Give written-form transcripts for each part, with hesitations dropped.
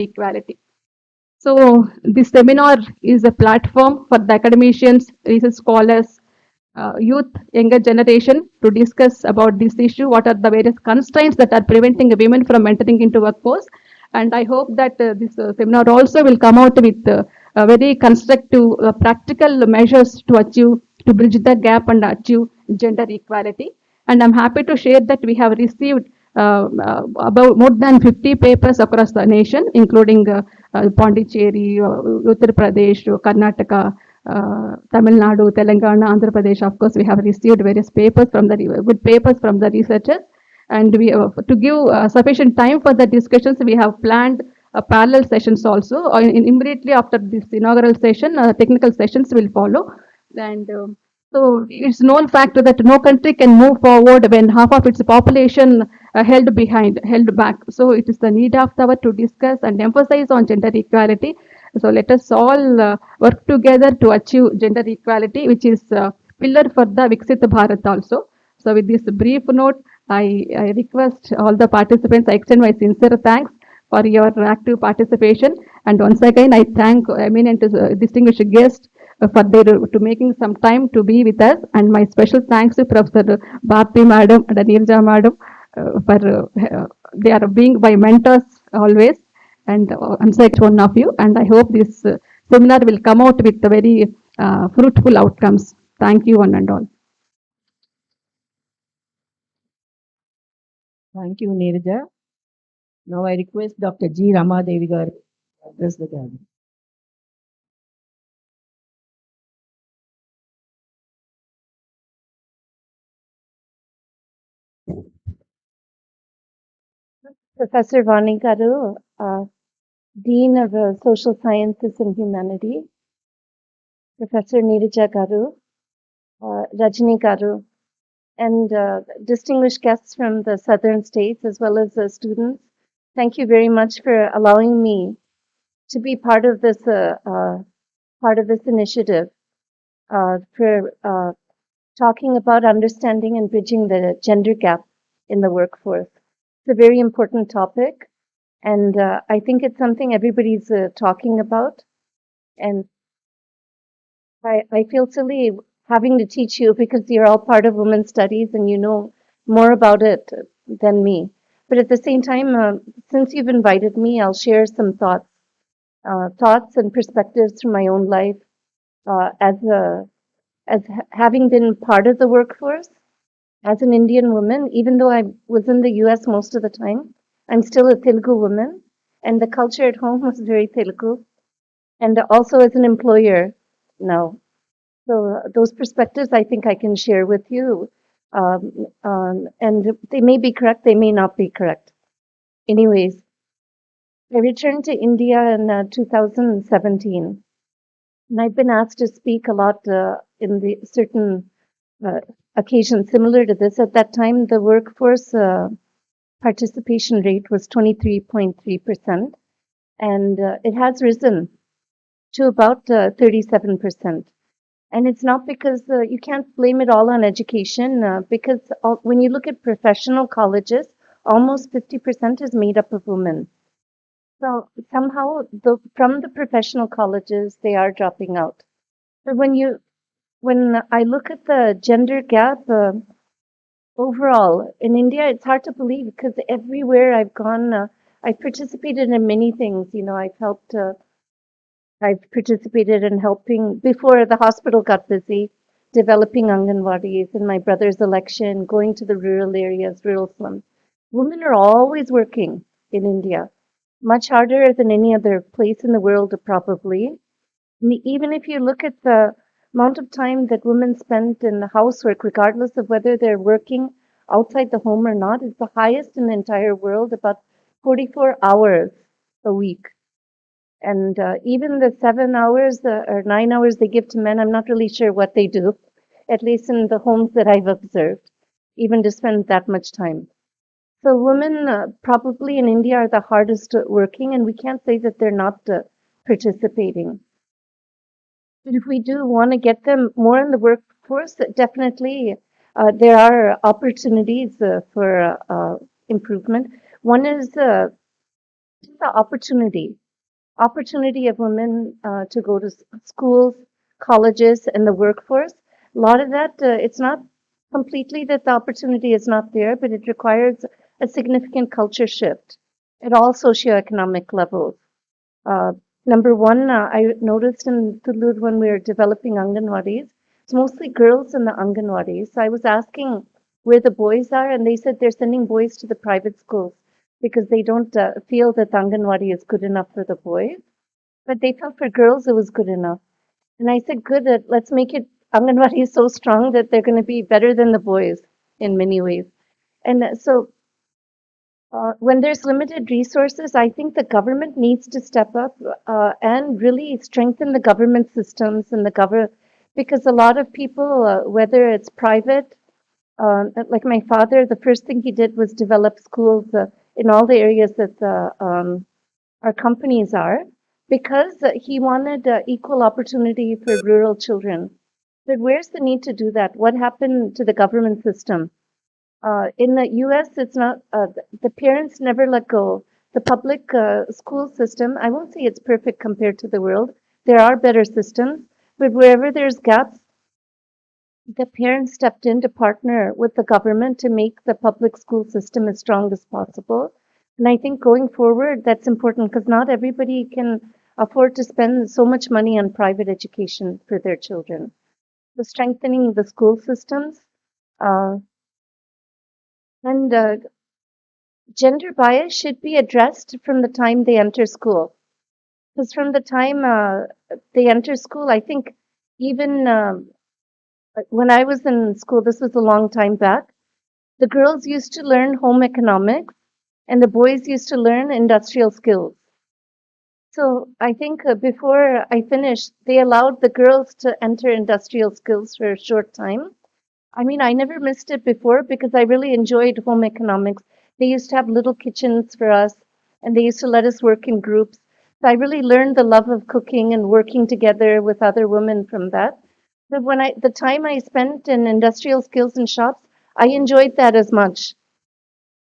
equality. So this seminar is a platform for the academicians, research scholars, youth, younger generation to discuss about this issue. What are the various constraints that are preventing women from entering into workforce? And I hope that this seminar also will come out with very constructive, practical measures to achieve, to bridge the gap and achieve gender equality. And I'm happy to share that we have received about more than 50 papers across the nation, including Pondicherry, Uttar Pradesh, Karnataka, Tamil Nadu, Telangana, Andhra Pradesh. Of course, we have received various papers from the good papers from the researchers, and we to give sufficient time for the discussions, we have planned parallel sessions also. Immediately after this inaugural session, technical sessions will follow, and so it's known fact that no country can move forward when half of its population held behind, held back. So it is the need of the hour to discuss and emphasize on gender equality. So let us all work together to achieve gender equality, which is pillar for the Viksit Bharat also. So with this brief note, I request all the participants, I extend my sincere thanks for your active participation. And once again, I thank eminent distinguished guests for their to making some time to be with us. And my special thanks to Professor Bharti Madam and Nirja Madam for they are being my mentors always. And I'm such one of you. And I hope this seminar will come out with very fruitful outcomes. Thank you, one and all. Thank you, Neeraja. Now I request Dr. G. Ramadevi garu to address the gathering. Professor Vani Garu, Dean of Social Sciences and Humanity, Professor Neeraja Garu, Rajni Garu, and distinguished guests from the southern states as well as students. Thank you very much for allowing me to be part of this initiative for talking about understanding and bridging the gender gap in the workforce. It's a very important topic, and I think it's something everybody's talking about. And I feel silly having to teach you because you're all part of women's studies and you know more about it than me. But at the same time, since you've invited me, I'll share some thoughts and perspectives from my own life as having been part of the workforce as an Indian woman. Even though I was in the U.S. most of the time, I'm still a Telugu woman, and the culture at home was very Telugu, and also as an employer now. So those perspectives I think I can share with you. And they may be correct, they may not be correct. Anyways, I returned to India in 2017, and I've been asked to speak a lot in the certain occasions similar to this. At that time, the workforce participation rate was 23.3%, and it has risen to about 37%. And it's not because you can't blame it all on education, because when you look at professional colleges, almost 50% is made up of women. So somehow, from the professional colleges, they are dropping out. But when I look at the gender gap overall in India, it's hard to believe because everywhere I've gone, I've participated in many things. You know, I've participated in helping before the hospital got busy, developing Anganwadis in my brother's election, going to the rural areas, rural slums. Women are always working in India, much harder than any other place in the world, probably. And even if you look at the amount of time that women spend in housework, regardless of whether they're working outside the home or not, is the highest in the entire world, about 44 hours a week. And even the 7 hours or 9 hours they give to men, I'm not really sure what they do, at least in the homes that I've observed, even to spend that much time. So women probably in India are the hardest working, and we can't say that they're not participating. But if we do want to get them more in the workforce, definitely there are opportunities for improvement. One is the opportunity of women to go to schools, colleges, and the workforce. A lot of that, it's not completely that the opportunity is not there, but it requires a significant culture shift at all socioeconomic levels. Uh, Number one, I noticed in Tulur when we were developing Anganwadis, it's mostly girls in the Anganwadis. So I was asking where the boys are, and they said they're sending boys to the private schools because they don't feel that the Anganwadi is good enough for the boys. But they felt for girls it was good enough. And I said, good, let's make it Anganwadi is so strong that they're going to be better than the boys in many ways. And when there's limited resources, I think the government needs to step up and really strengthen the government systems and the government, because a lot of people, whether it's private, like my father, the first thing he did was develop schools in all the areas that our companies are, because he wanted equal opportunity for rural children. But where's the need to do that? What happened to the government system? In the US, it's not, the parents never let go. The public school system, I won't say it's perfect compared to the world. There are better systems, but wherever there's gaps, the parents stepped in to partner with the government to make the public school system as strong as possible. And I think going forward, that's important because not everybody can afford to spend so much money on private education for their children. So strengthening the school systems, uh, and gender bias should be addressed from the time they enter school. Because from the time they enter school, I think even when I was in school, this was a long time back, the girls used to learn home economics and the boys used to learn industrial skills. So I think before I finished, they allowed the girls to enter industrial skills for a short time. I mean, I never missed it before because I really enjoyed home economics. They used to have little kitchens for us and they used to let us work in groups. So I really learned the love of cooking and working together with other women from that. But the time I spent in industrial skills and shops, I enjoyed that as much.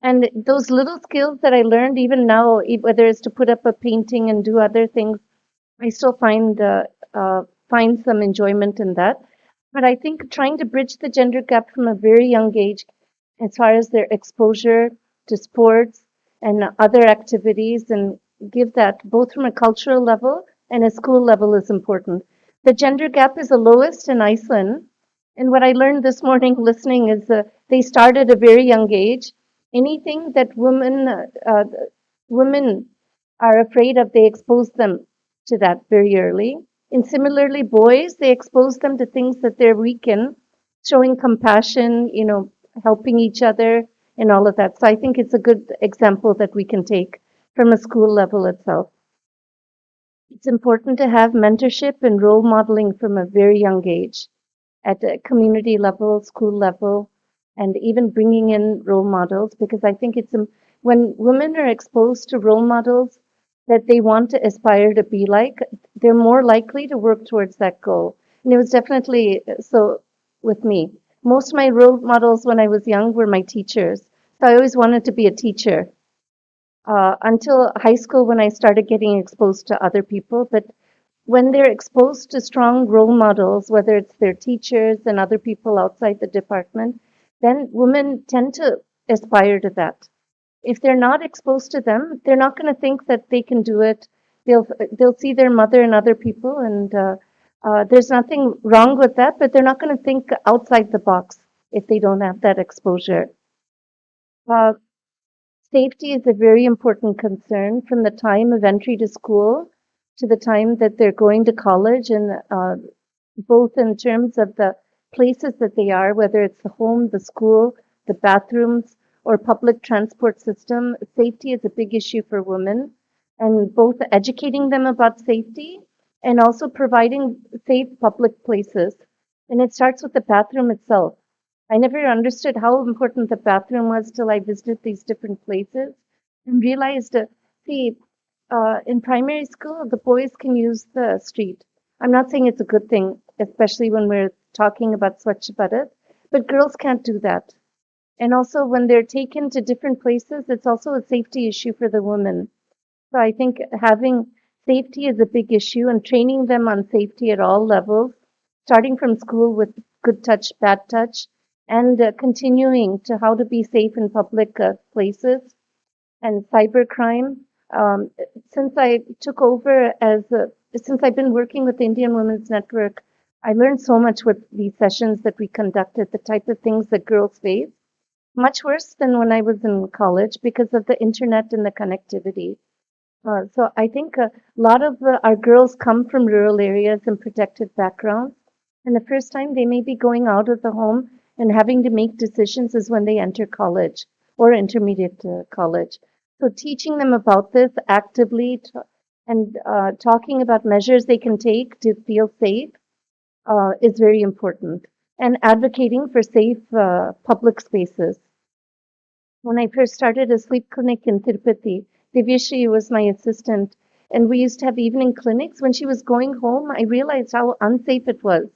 And those little skills that I learned, even now, whether it's to put up a painting and do other things, I still find some enjoyment in that. But I think trying to bridge the gender gap from a very young age, as far as their exposure to sports and other activities, and give that both from a cultural level and a school level is important. The gender gap is the lowest in Iceland. And what I learned this morning listening is they start at a very young age. Anything that women are afraid of, they expose them to that very early. And similarly, boys, they expose them to things that they're weak in, showing compassion, helping each other and all of that. So I think it's a good example that we can take from a school level itself. It's important to have mentorship and role modeling from a very young age at a community level, school level, and even bringing in role models because I think when women are exposed to role models that they want to aspire to be like, they're more likely to work towards that goal. And it was definitely so with me. Most of my role models when I was young were my teachers. So I always wanted to be a teacher until high school when I started getting exposed to other people. But when they're exposed to strong role models, whether it's their teachers and other people outside the department, then women tend to aspire to that. If they're not exposed to them, they're not going to think that they can do it. They'll see their mother and other people, and there's nothing wrong with that. But they're not going to think outside the box if they don't have that exposure. Uh, Safety is a very important concern from the time of entry to school to the time that they're going to college, and both in terms of the places that they are, whether it's the home, the school, the bathrooms, or public transport system. Safety is a big issue for women, and both educating them about safety and also providing safe public places. And it starts with the bathroom itself. I never understood how important the bathroom was till I visited these different places and realized, see, in primary school, the boys can use the street. I'm not saying it's a good thing, especially when we're talking about Swachh Bharat, but girls can't do that. And also, when they're taken to different places, it's also a safety issue for the women. So I think having safety is a big issue and training them on safety at all levels, starting from school with good touch, bad touch, and continuing to how to be safe in public places and cybercrime. Um, since I took over since I've been working with the Indian Women's Network, I learned so much with these sessions that we conducted, the type of things that girls face, much worse than when I was in college because of the internet and the connectivity. So I think a lot of our girls come from rural areas and protected backgrounds. And the first time they may be going out of the home and having to make decisions is when they enter college or intermediate college. So teaching them about this actively and talking about measures they can take to feel safe is very important. And advocating for safe public spaces. When I first started a sleep clinic in Tirupati, Divyashri was my assistant, and we used to have evening clinics. When she was going home, I realized how unsafe it was.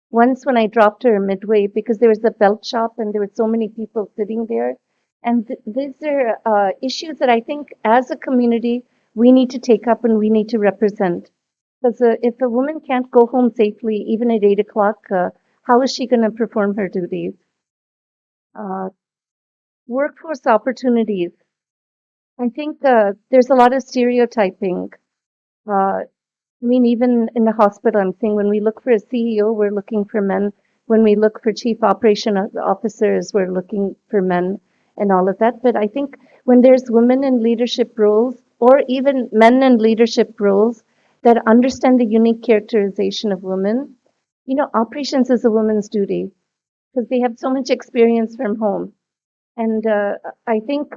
Once, when I dropped her midway because there was a belt shop and there were so many people sitting there. And these are issues that I think as a community we need to take up and we need to represent. Because if a woman can't go home safely, even at 8 o'clock, how is she going to perform her duties? Uh, Workforce opportunities. I think there's a lot of stereotyping. I mean, even in the hospital, I'm saying when we look for a CEO, we're looking for men. When we look for chief operation officers, we're looking for men and all of that. But I think when there's women in leadership roles or even men in leadership roles that understand the unique characterization of women, operations is a woman's duty because they have so much experience from home. And I think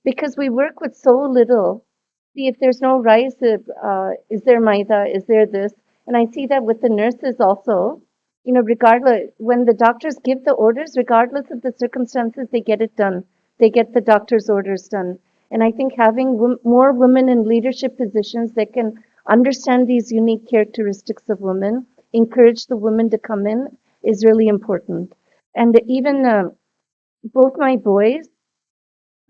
because we work with so little, see if there's no rice, is there maida, is there this? And I see that with the nurses also, regardless, when the doctors give the orders, regardless of the circumstances, they get it done. They get the doctor's orders done. And I think having more women in leadership positions that can understand these unique characteristics of women, encourage the women to come in, is really important. And even both my boys,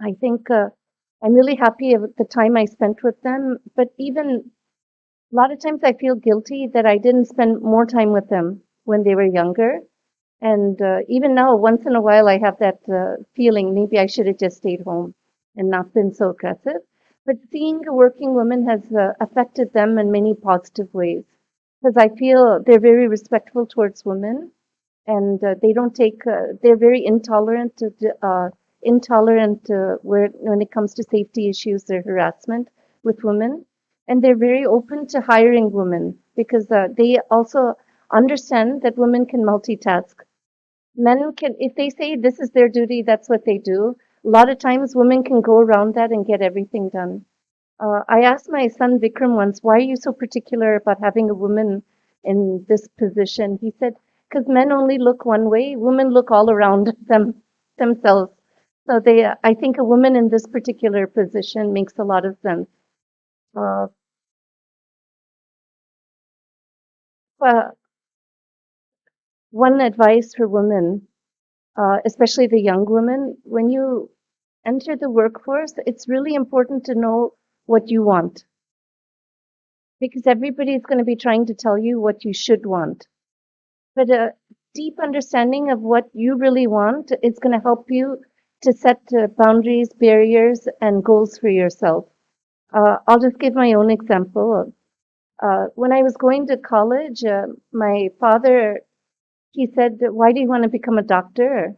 I think I'm really happy with the time I spent with them, but even a lot of times I feel guilty that I didn't spend more time with them when they were younger. And even now, once in a while, I have that feeling maybe I should have just stayed home and not been so aggressive. But seeing a working woman has affected them in many positive ways because I feel they're very respectful towards women and they don't take they're very intolerant to where when it comes to safety issues or harassment with women, and they're very open to hiring women because they also understand that women can multitask. Men can, if they say this is their duty, that's what they do. A lot of times women can go around that and get everything done. I asked my son Vikram once, why are you so particular about having a woman in this position? He said, because men only look one way, women look all around themselves. So I think a woman in this particular position makes a lot of sense. Uh, but one advice for women, especially the young women, when you enter the workforce, it's really important to know what you want because everybody is going to be trying to tell you what you should want. But a deep understanding of what you really want is going to help you to set boundaries, barriers, and goals for yourself. I'll just give my own example. When I was going to college, my father, he said, why do you want to become a doctor?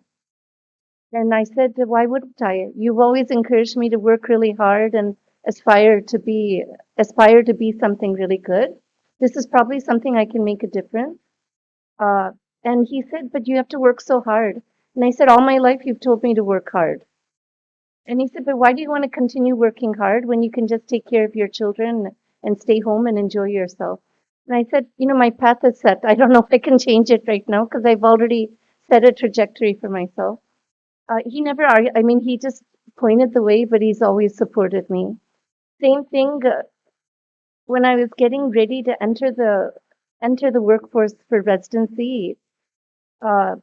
And I said, why wouldn't I? You've always encouraged me to work really hard and aspire to be something really good. This is probably something I can make a difference. Uh, and he said, but you have to work so hard. And I said, all my life you've told me to work hard. And he said, but why do you want to continue working hard when you can just take care of your children and stay home and enjoy yourself? And I said, my path is set. I don't know if I can change it right now because I've already set a trajectory for myself. He never argued. I mean, he just pointed the way, but he's always supported me. Same thing when I was getting ready to enter the workforce for residency. Uh,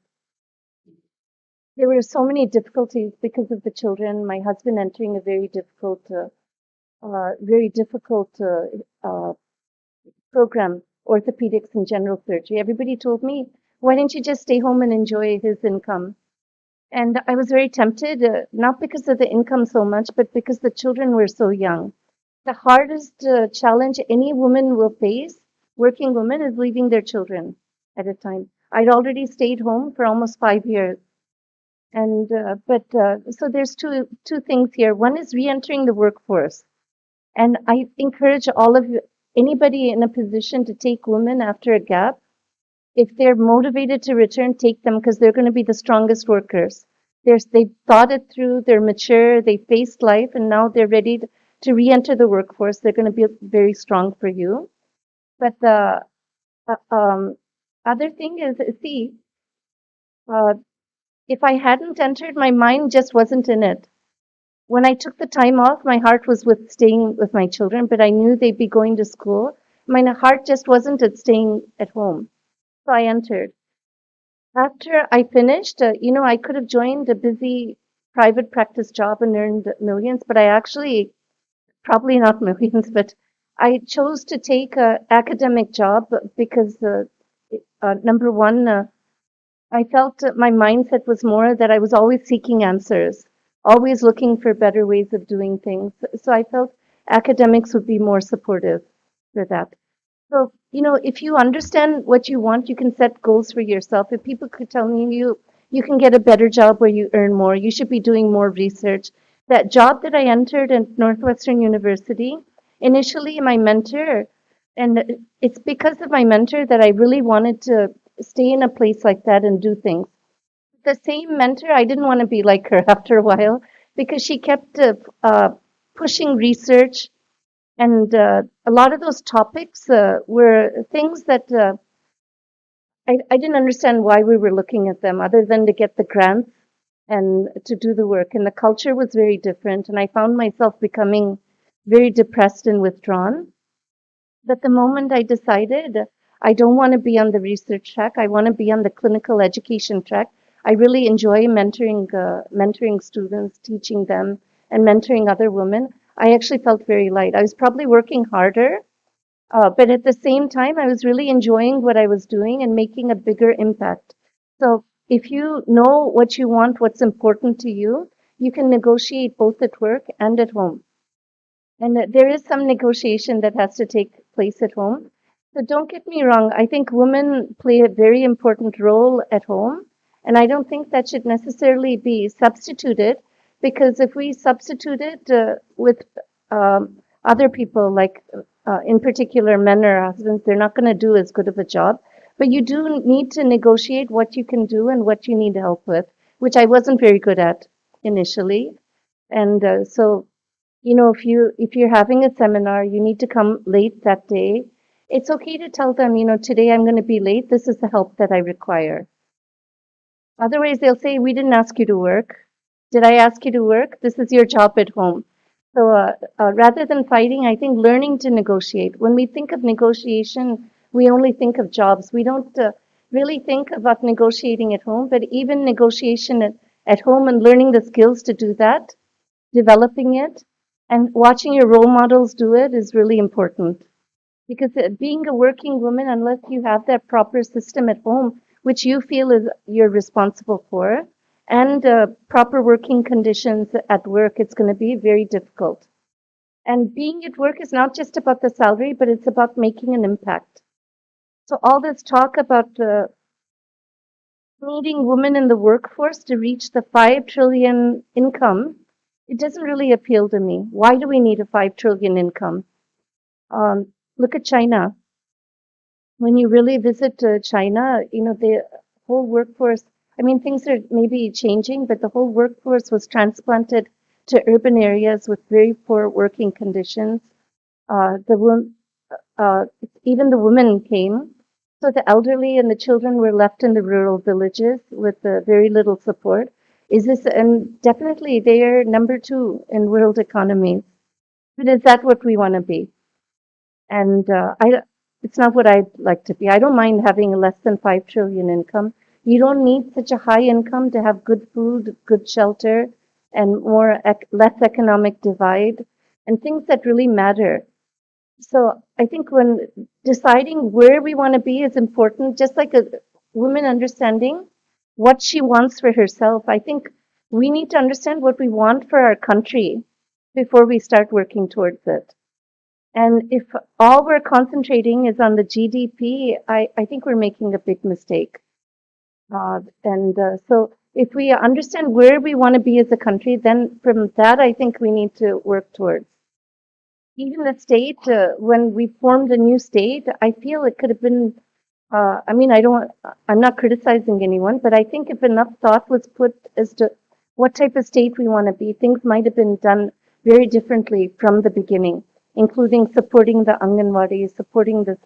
There were so many difficulties because of the children, my husband entering a very difficult very difficult program, orthopedics and general surgery. Everybody told me, why don't you just stay home and enjoy his income? And I was very tempted, not because of the income so much, but because the children were so young. The hardest challenge any woman will face, working woman, is leaving their children at a time. I'd already stayed home for almost 5 years. And so there's two things here. One is re-entering the workforce. And I encourage all of you, anybody in a position to take women after a gap. If they're motivated to return, take them because they're going to be the strongest workers. They've thought it through, they're mature, they faced life, and now they're ready to re-enter the workforce. They're going to be very strong for you. But the other thing is, see, uh, if I hadn't entered, my mind just wasn't in it. When I took the time off, my heart was with staying with my children, but I knew they'd be going to school. My heart just wasn't at staying at home. So I entered. After I finished, I could have joined a busy private practice job and earned millions, but I actually, probably not millions, but I chose to take a academic job because, number one, I felt that my mindset was more that I was always seeking answers, always looking for better ways of doing things. So I felt academics would be more supportive for that. So, if you understand what you want, you can set goals for yourself. If people could tell you can get a better job where you earn more, you should be doing more research. That job that I entered at Northwestern University, initially my mentor, and it's because of my mentor that I really wanted to stay in a place like that and do things. The same mentor, I didn't want to be like her after a while because she kept pushing research and a lot of those topics were things that I didn't understand why we were looking at them other than to get the grants and to do the work. And the culture was very different. And I found myself becoming very depressed and withdrawn. But the moment I decided I don't want to be on the research track, I want to be on the clinical education track. I really enjoy mentoring students, teaching them, and mentoring other women. I actually felt very light. I was probably working harder, but at the same time, I was really enjoying what I was doing and making a bigger impact. So if you know what you want, what's important to you, you can negotiate both at work and at home. And there is some negotiation that has to take place at home. So don't get me wrong. I think women play a very important role at home. And I don't think that should necessarily be substituted because if we substitute it with other people, like in particular men or husbands, they're not going to do as good of a job. But you do need to negotiate what you can do and what you need help with, which I wasn't very good at initially. And so if you're having a seminar, you need to come late that day. It's okay to tell them, today I'm going to be late. This is the help that I require. Otherwise, they'll say, we didn't ask you to work. Did I ask you to work? This is your job at home. So rather than fighting, I think learning to negotiate. When we think of negotiation, we only think of jobs. We don't really think about negotiating at home, but even negotiation at home and learning the skills to do that, developing it, and watching your role models do it is really important. Because being a working woman, unless you have that proper system at home, which you feel is you're responsible for, and proper working conditions at work, it's going to be very difficult. And being at work is not just about the salary, but it's about making an impact. So all this talk about needing women in the workforce to reach the 5 trillion income, it doesn't really appeal to me. Why do we need a 5 trillion income? Look at China. When you really visit China, the whole workforce, I mean, things are maybe changing, but the whole workforce was transplanted to urban areas with very poor working conditions. The even the women came. So the elderly and the children were left in the rural villages with very little support. And definitely they are number 2 in world economies. But is that what we want to be? And it's not what I'd like to be. I don't mind having a less than 5 trillion income. You don't need such a high income to have good food, good shelter, and less economic divide. and things that really matter. So I think when deciding where we want to be is important, just like a woman understanding what she wants for herself. I think we need to understand what we want for our country before we start working towards it. And if all we're concentrating is on the GDP, I think we're making a big mistake. So if we understand where we want to be as a country, then from that, I think we need to work towards. Even the state, when we formed a new state, I feel it could have been, I mean, I'm not criticizing anyone, but I think if enough thought was put as to what type of state we want to be, things might have been done very differently from the beginning, including supporting the Anganwadi, supporting the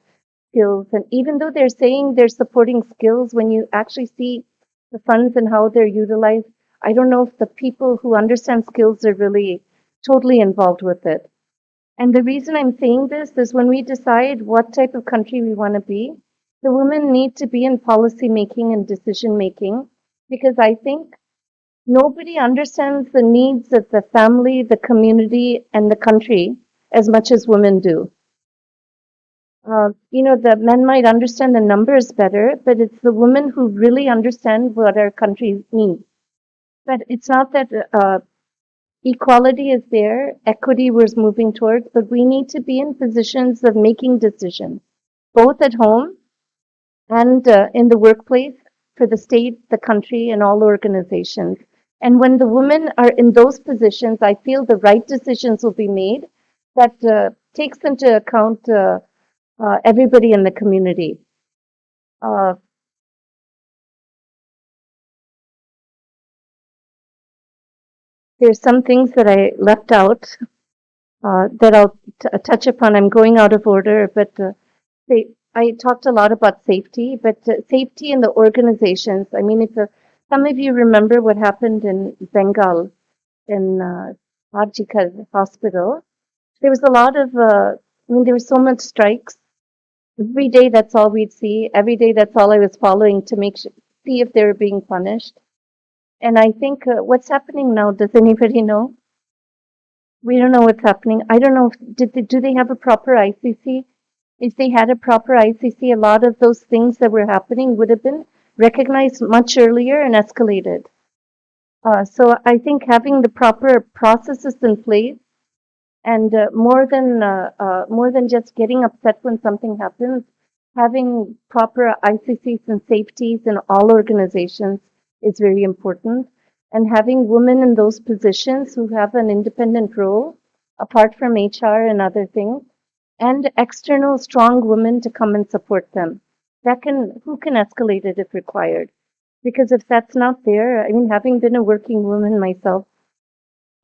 skills. And even though they're saying they're supporting skills, when you actually see the funds and how they're utilized, I don't know if the people who understand skills are really totally involved with it. And the reason I'm saying this is when we decide what type of country we want to be, the women need to be in policy making and decision making because I think nobody understands the needs of the family, the community, and the country as much as women do. The men might understand the numbers better, but it's the women who really understand what our country needs. But it's not that equality is there, equity we're moving towards, but we need to be in positions of making decisions, both at home and in the workplace for the state, the country, and all organizations. And when the women are in those positions, I feel the right decisions will be made that takes into account everybody in the community. Uh, there's some things that I left out that I'll touch upon. I'm going out of order, but I talked a lot about safety, but safety in the organizations. I mean, if some of you remember what happened in Bengal, in Arjikar Hospital, there was a lot of, there was so much strikes. Every day, that's all we'd see. Every day, that's all I was following to see if they were being punished. And I think what's happening now, does anybody know? We don't know what's happening. I don't know do they have a proper ICC? If they had a proper ICC, a lot of those things that were happening would have been recognized much earlier and escalated. So I think having the proper processes in place and more than just getting upset when something happens, having proper ICCs and safeties in all organizations is very important. And having women in those positions who have an independent role, apart from HR and other things, and external strong women to come and support them. Who can escalate it if required? Because if that's not there, I mean, having been a working woman myself,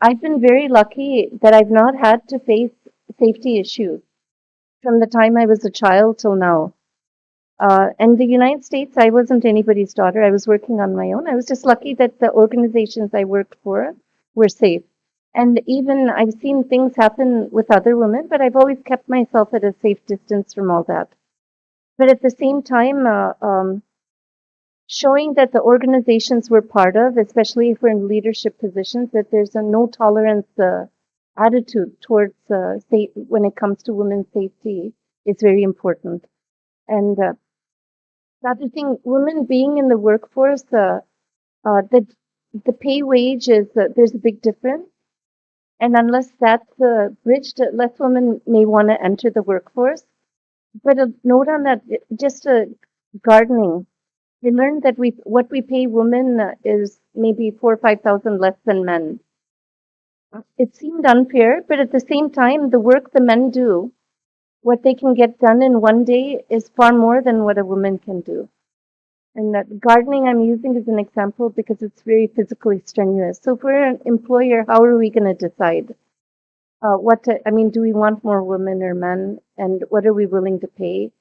I've been very lucky that I've not had to face safety issues from the time I was a child till now. And the United States, I wasn't anybody's daughter. I was working on my own. I was just lucky that the organizations I worked for were safe. And even I've seen things happen with other women, but I've always kept myself at a safe distance from all that. But at the same time, showing that the organizations we're part of, especially if we're in leadership positions, that there's a no tolerance attitude towards when it comes to women's safety is very important. And the other thing, women being in the workforce, the pay wage is there's a big difference. And unless that's bridged, less women may want to enter the workforce. But a note on that, just gardening. We learned that what we pay women is maybe 4 or 5,000 less than men. It seemed unfair, but at the same time, the work the men do, what they can get done in one day, is far more than what a woman can do. And that gardening I'm using as an example because it's very physically strenuous. So if we're an employer, how are we going to decide? Do we want more women or men? And what are we willing to pay?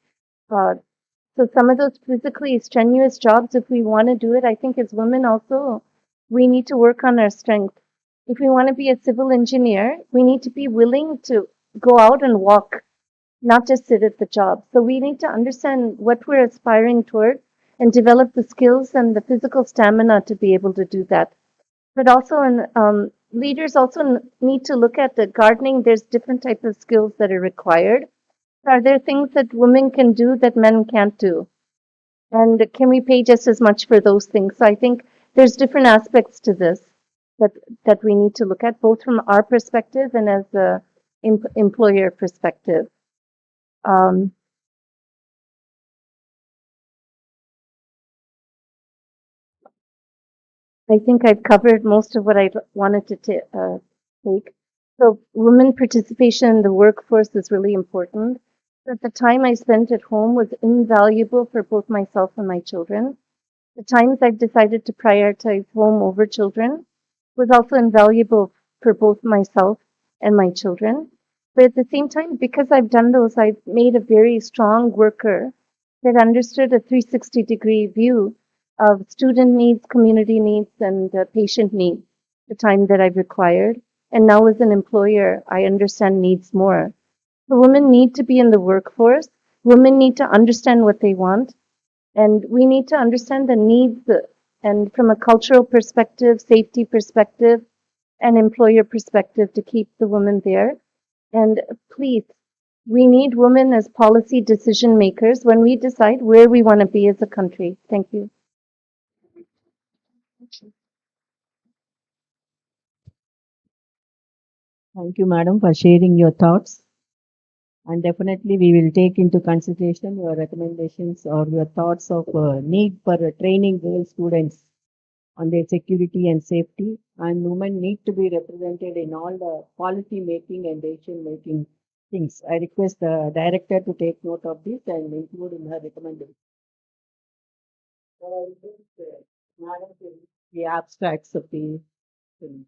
So some of those physically strenuous jobs, if we want to do it, I think as women also, we need to work on our strength. If we want to be a civil engineer, we need to be willing to go out and walk, not just sit at the job. So we need to understand what we're aspiring towards and develop the skills and the physical stamina to be able to do that. But also leaders also need to look at the gardening. There's different types of skills that are required. Are there things that women can do that men can't do? And can we pay just as much for those things? So I think there's different aspects to this that that we need to look at, both from our perspective and as a employer perspective. Um, I think I've covered most of what I wanted to take. So women participation in the workforce is really important. But the time I spent at home was invaluable for both myself and my children. The times I've decided to prioritize home over children was also invaluable for both myself and my children. But at the same time, because I've done those, I've made a very strong worker that understood a 360-degree view of student needs, community needs, and patient needs, the time that I've required. And now as an employer, I understand needs more. So women need to be in the workforce. Women need to understand what they want. And we need to understand the needs and from a cultural perspective, safety perspective, and employer perspective to keep the women there. And please, we need women as policy decision makers when we decide where we want to be as a country. Thank you. Thank you, madam, for sharing your thoughts. And definitely we will take into consideration your recommendations or your thoughts of need for training girl students on their security and safety. And women need to be represented in all the policy making and decision making things. I request the director to take note of this and include in her recommendation. So I will request, madam to read the abstracts of the film.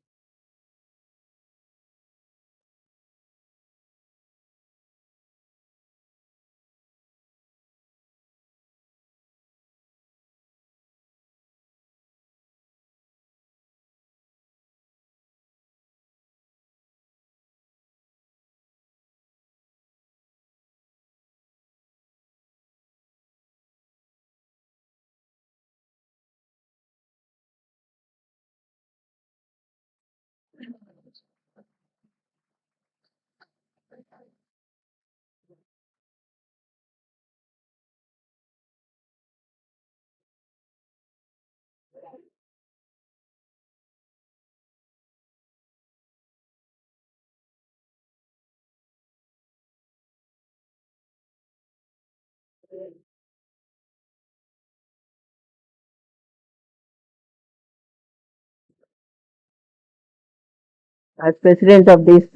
As president of this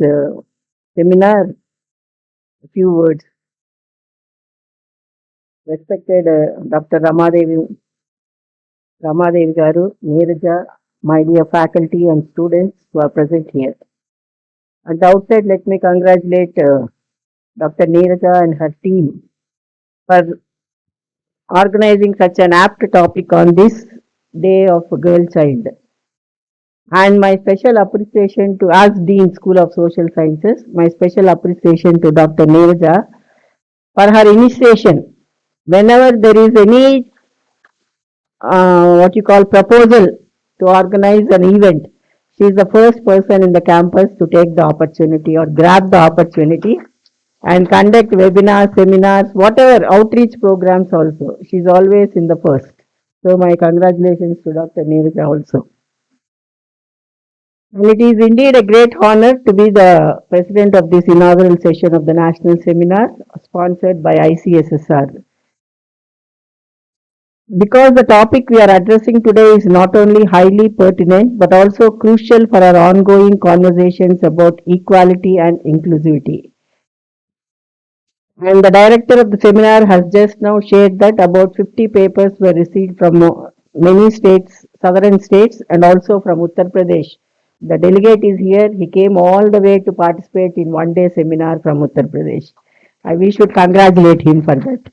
seminar, a few words. Respected Dr. Ramadevi Garu, Neeraja, my dear faculty and students who are present here. At the outset, let me congratulate Dr. Neeraja and her team for organizing such an apt topic on this Day of a Girl Child. And my special appreciation to, as Dean School of Social Sciences, my special appreciation to Dr. Neeraja for her initiation. Whenever there is any what you call proposal to organize an event, she is the first person in the campus to take the opportunity or grab the opportunity and conduct webinars, seminars, whatever outreach programs also. She is always in the first. So my congratulations to Dr. Neeraja also. And it is indeed a great honor to be the president of this inaugural session of the national seminar sponsored by ICSSR. Because the topic we are addressing today is not only highly pertinent but also crucial for our ongoing conversations about equality and inclusivity. And the director of the seminar has just now shared that about 50 papers were received from many states, southern states, and also from Uttar Pradesh. The delegate is here. He came all the way to participate in one-day seminar from Uttar Pradesh. We should congratulate him for that.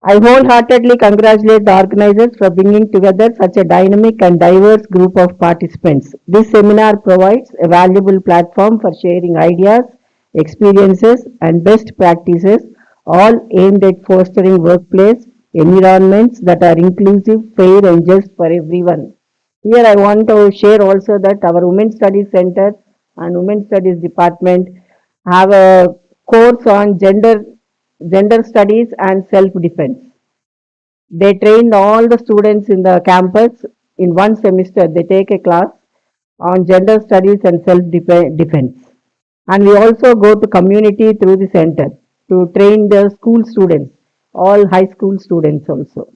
I wholeheartedly congratulate the organizers for bringing together such a dynamic and diverse group of participants. This seminar provides a valuable platform for sharing ideas, experiences, and best practices, all aimed at fostering workplace environments that are inclusive, fair, and just for everyone. Here I want to share also that our Women's Studies Center and Women's Studies Department have a course on gender studies and self-defense. They trained all the students in the campus in one semester. They take a class on gender studies and self-defense. And we also go to community through the center to train the school students, all high school students also.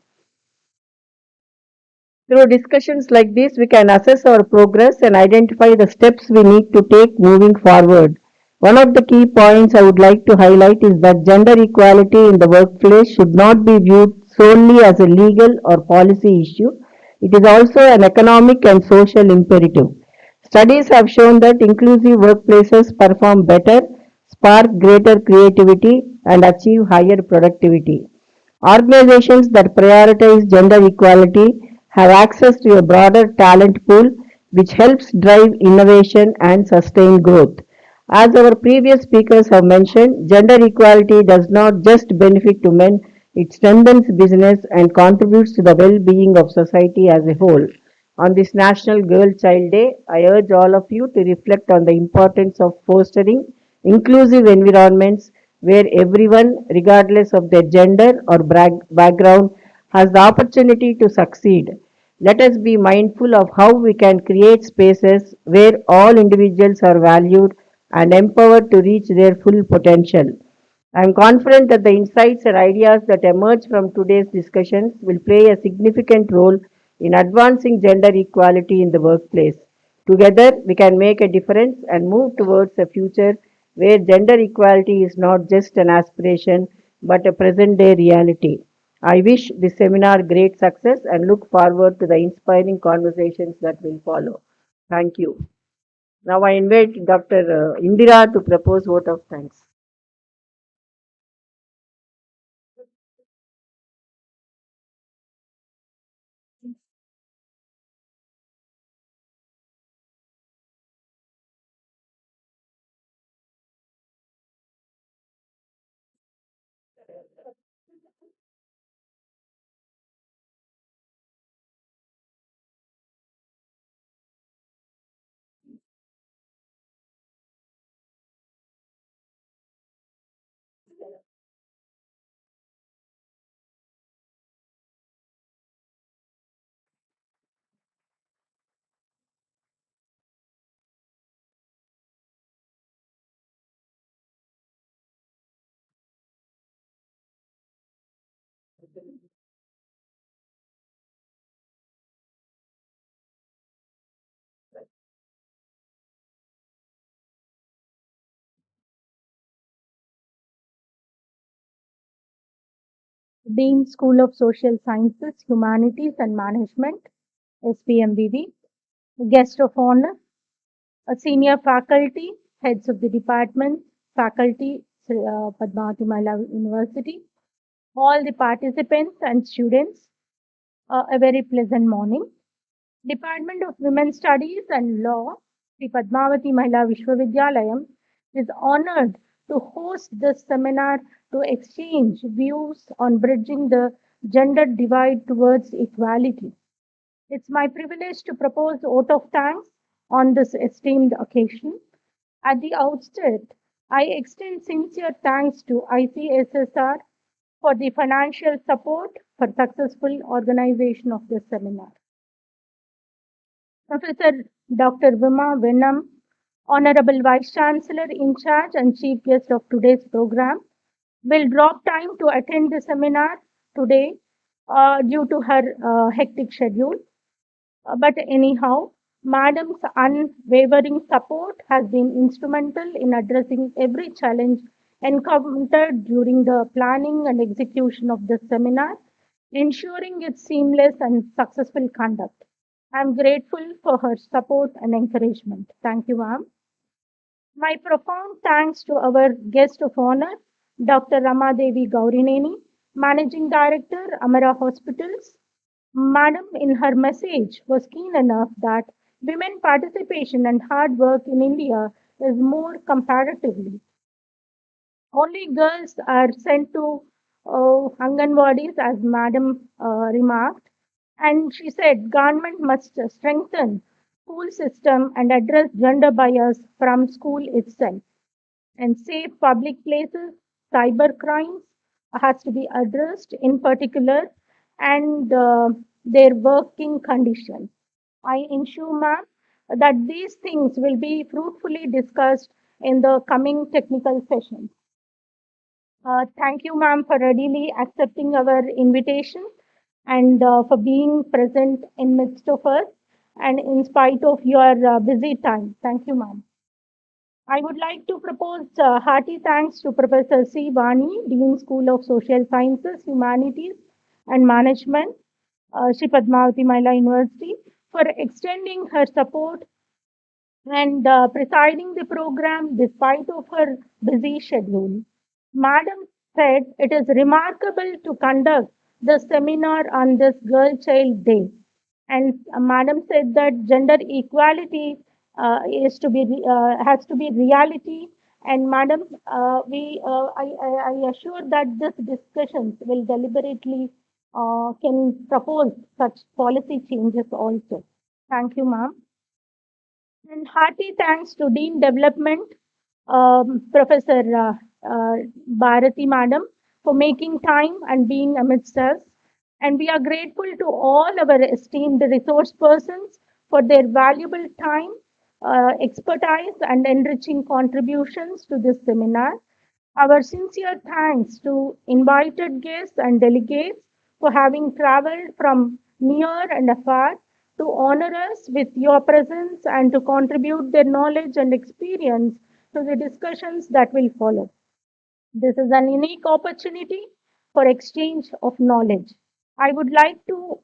Through discussions like this, we can assess our progress and identify the steps we need to take moving forward. One of the key points I would like to highlight is that gender equality in the workplace should not be viewed solely as a legal or policy issue. It is also an economic and social imperative. Studies have shown that inclusive workplaces perform better, spark greater creativity, and achieve higher productivity. Organizations that prioritize gender equality have access to a broader talent pool, which helps drive innovation and sustain growth. As our previous speakers have mentioned, gender equality does not just benefit to men, it strengthens business and contributes to the well-being of society as a whole. On this National Girl Child Day, I urge all of you to reflect on the importance of fostering inclusive environments where everyone, regardless of their gender or background, has the opportunity to succeed. Let us be mindful of how we can create spaces where all individuals are valued and empowered to reach their full potential. I am confident that the insights and ideas that emerge from today's discussions will play a significant role in advancing gender equality in the workplace. Together, we can make a difference and move towards a future where gender equality is not just an aspiration but a present day reality. I wish this seminar great success and look forward to the inspiring conversations that will follow. Thank you. Now I invite Dr. Indira to propose vote of thanks. Dean School of Social Sciences, Humanities and Management, SPMVV, Guest of Honor, Senior Faculty, Heads of the Department, Faculty, Padmavati Mala University, all the participants and students, a very pleasant morning. Department of Women's Studies and Law, Sri Padmavati Mahila Vishwavidyalayam, is honored to host this seminar to exchange views on bridging the gender divide towards equality. It's my privilege to propose vote of thanks on this esteemed occasion. At the outset, I extend sincere thanks to ICSSR for the financial support for successful organization of this seminar. Professor Dr. Vima Venam, Honorable Vice Chancellor in charge and Chief Guest of today's program, will drop time to attend the seminar today due to her hectic schedule. But anyhow, Madam's unwavering support has been instrumental in addressing every challenge encountered during the planning and execution of the seminar, ensuring its seamless and successful conduct. I am grateful for her support and encouragement. Thank you, ma'am. My profound thanks to our guest of honor, Dr. Ramadevi Gaurineni, Managing Director, Amara Hospitals. Madam, in her message, was keen enough that women participation and hard work in India is more comparatively. Only girls are sent to Anganwadis, as Madam remarked. And she said government must strengthen school system and address gender bias from school itself. And safe public places, cyber crimes has to be addressed in particular, and their working conditions. I ensure, ma'am, that these things will be fruitfully discussed in the coming technical sessions. Thank you, ma'am, for readily accepting our invitation and for being present in midst of us and in spite of your busy time. Thank you, ma'am. I would like to propose hearty thanks to Professor C. Vani, Dean School of Social Sciences, Humanities and Management, Shri Padmavati Mahila University, for extending her support and presiding the program despite of her busy schedule. Madam said it is remarkable to conduct the seminar on this Girl Child Day. And Madam said that gender equality is to be has to be reality. And Madam, I assure that this discussions will deliberately can propose such policy changes also. Thank you, ma'am. And hearty thanks to Dean Development, Professor Bharati Madam, for making time and being amidst us. And we are grateful to all our esteemed resource persons for their valuable time, expertise, and enriching contributions to this seminar. Our sincere thanks to invited guests and delegates for having traveled from near and afar to honor us with your presence and to contribute their knowledge and experience to the discussions that will follow. This is an unique opportunity for exchange of knowledge. I would like to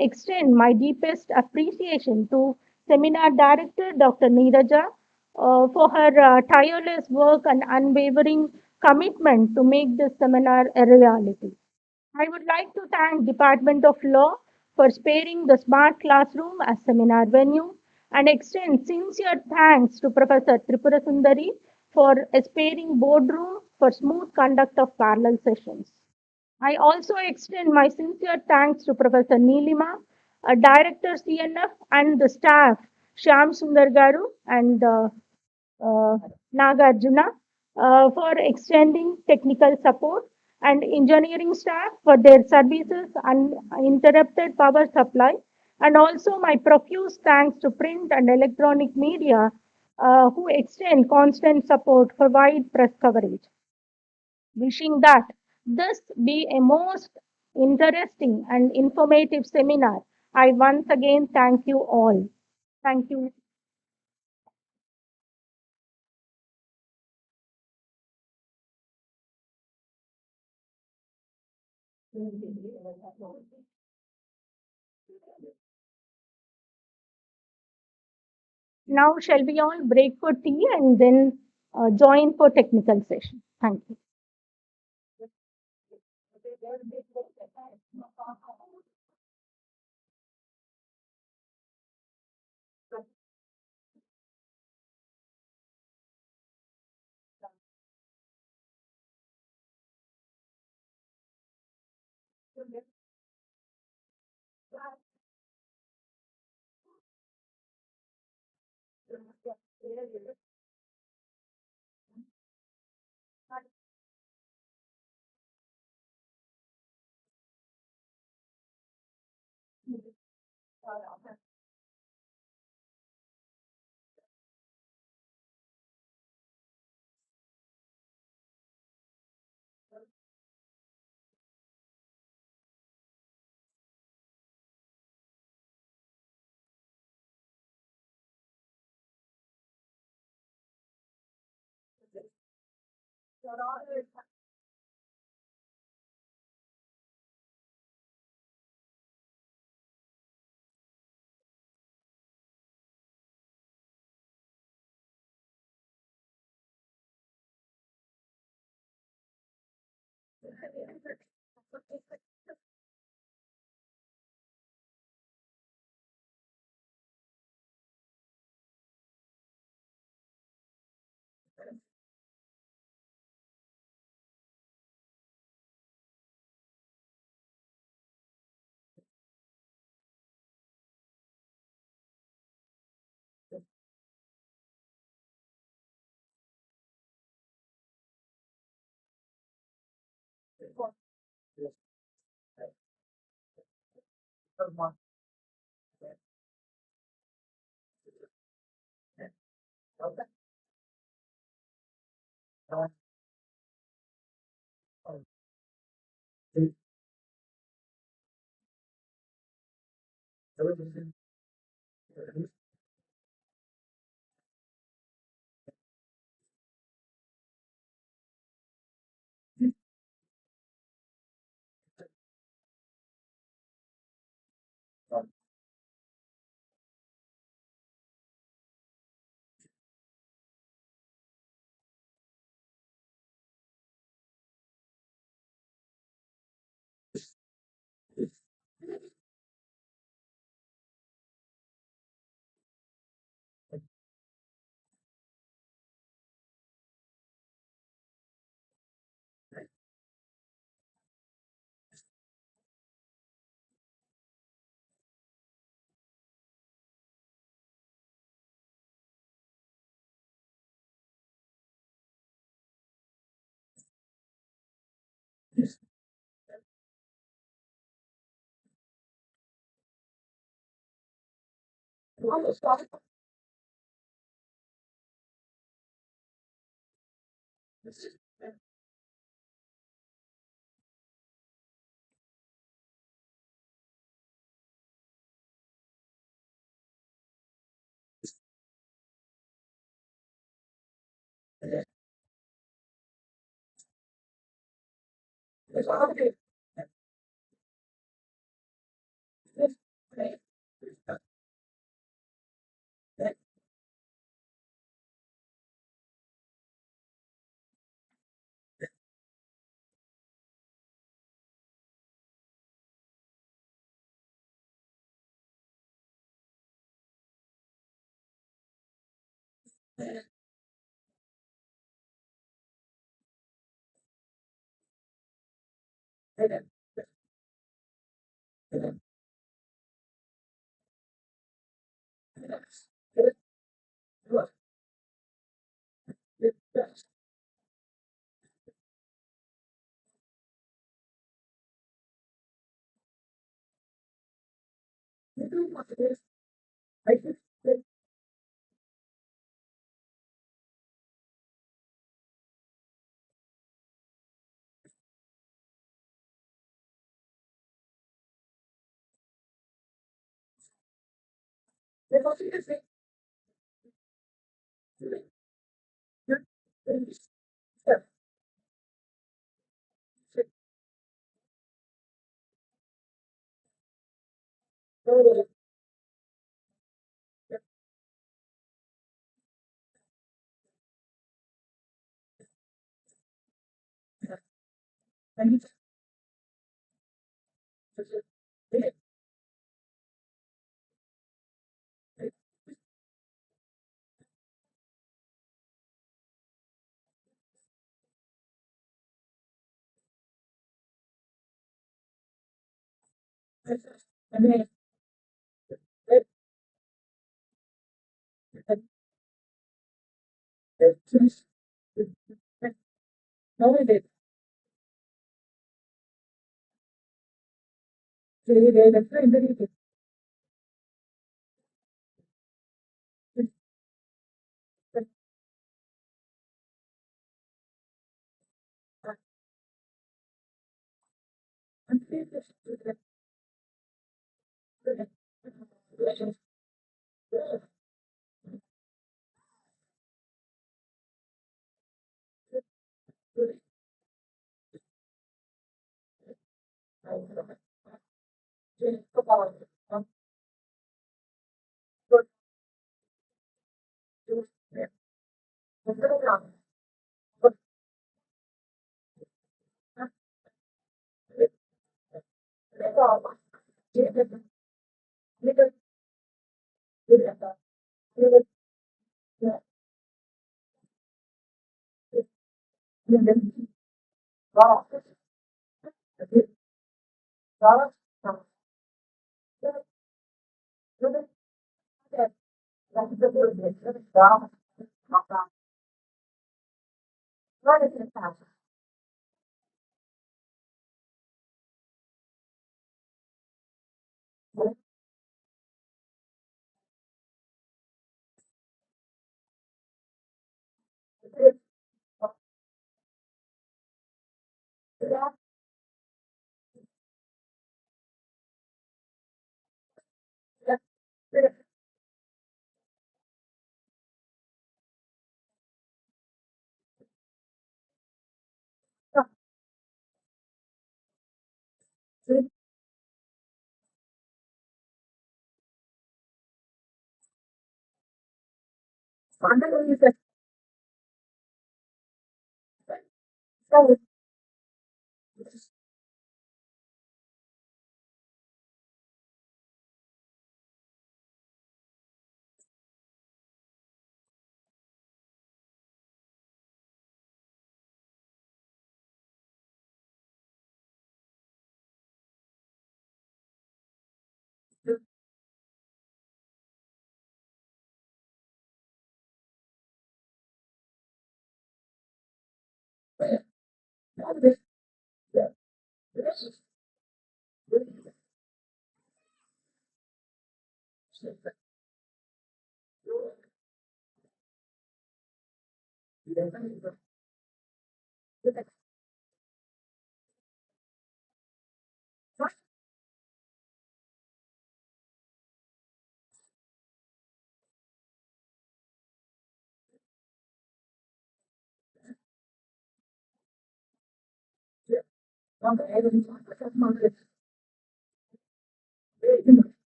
extend my deepest appreciation to Seminar Director Dr. Neeraja for her tireless work and unwavering commitment to make this seminar a reality. I would like to thank Department of Law for sparing the smart classroom as seminar venue and extend sincere thanks to Professor Tripura Sundari for sparing boardroom for smooth conduct of parallel sessions. I also extend my sincere thanks to Professor Neelima, Director CNF, and the staff, Shyam Sundar Garu and uh, Nagarjuna, for extending technical support, and engineering staff for their services and uninterrupted power supply, and also my profuse thanks to print and electronic media who extend constant support for wide press coverage. Wishing that this be a most interesting and informative seminar. I once again thank you all. Thank you. Now, shall we all break for tea and then join for technical session? Thank you.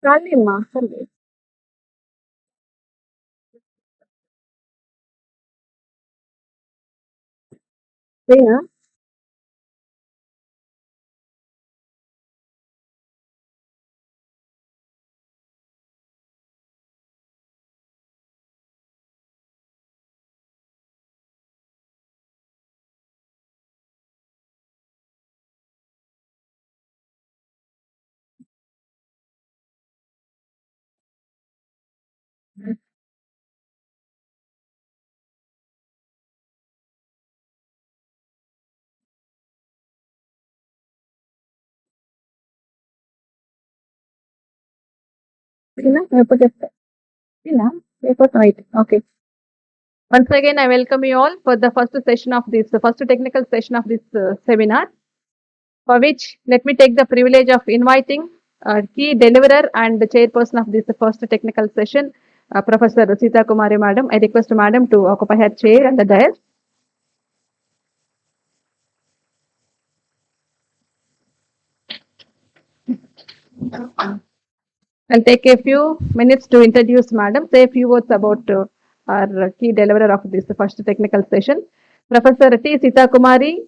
Kaliма, sorry. Reena? Reena, paper just Reena, paper right. Okay. Once again, I welcome you all for the first session of this, the first technical session of this seminar, for which let me take the privilege of inviting key deliverer and the chairperson of this first technical session, Professor Sita Kumari Madam. I request Madam to occupy her chair and the dais. I'll take a few minutes to introduce Madam, say a few words about our key deliverer of this first technical session. Professor T. Sita Kumari,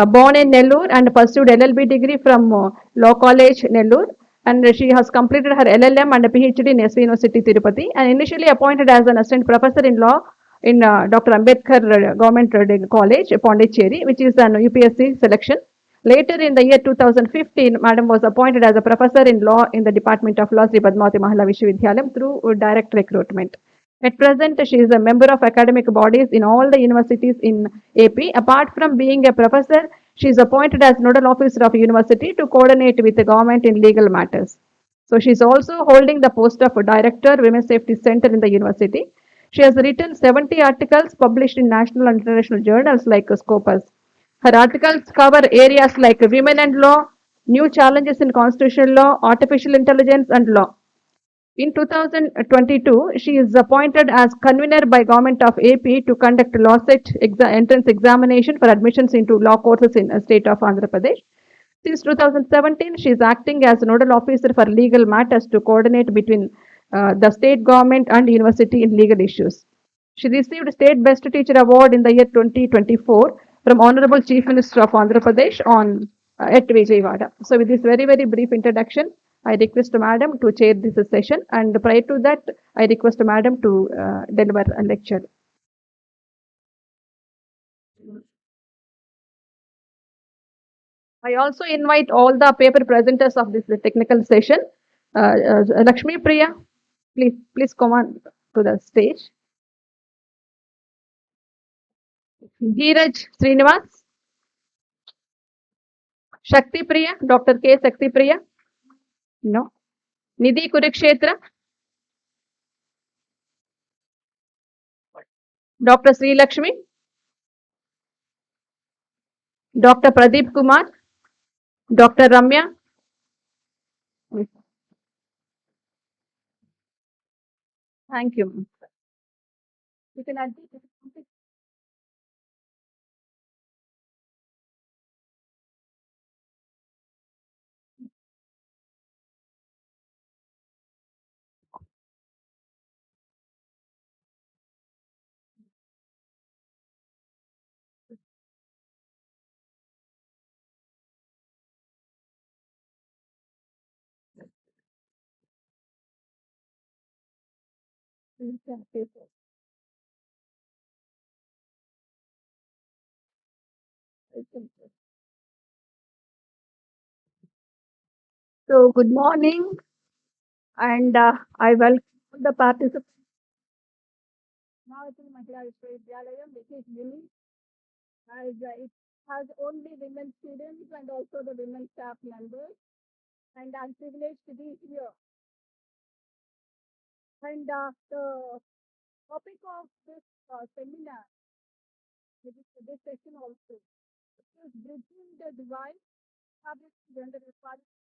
born in Nellore and pursued LLB degree from Law College, Nellore. And she has completed her LLM and PhD in SV University, Tirupati, and initially appointed as an assistant professor in law in Dr. Ambedkar Government College, Pondicherry, which is an UPSC selection. Later in the year 2015, Madam was appointed as a professor in law in the Department of Law, Sri Padmavati Mahila Vishwavidyalayam through direct recruitment. At present, she is a member of academic bodies in all the universities in AP. Apart from being a professor, she is appointed as nodal officer of university to coordinate with the government in legal matters. So she is also holding the post of Director, Women's Safety Center in the university. She has written 70 articles published in national and international journals like Scopus. Her articles cover areas like women and law, new challenges in constitutional law, artificial intelligence, and law. In 2022, she is appointed as convener by Government of AP to conduct law set entrance examination for admissions into law courses in the state of Andhra Pradesh. Since 2017, she is acting as nodal officer for legal matters to coordinate between the state government and university in legal issues. She received State Best Teacher Award in the year 2024 from Honorable Chief Minister of Andhra Pradesh on at Vijayawada. So, with this very brief introduction, I request Madam to chair this session, and prior to that, I request Madam to deliver a lecture. I also invite all the paper presenters of this technical session. Lakshmi Priya, please come on to the stage. Dheeraj Srinivas, Shakti Priya, Dr. K. Shakti Priya, no. Nidhi Kurukshetra, Dr. Sri Lakshmi, Dr. Pradeep Kumar, Dr. Ramya. Thank you. You can add this. So, good morning, and I welcome the participants. Now, it is Mahila Vishwavidyalaya, which is unique as it has only women students and also the women staff members. And I'm privileged to be here. And the topic of this seminar, this session also, is bridging the divide, public gender equality.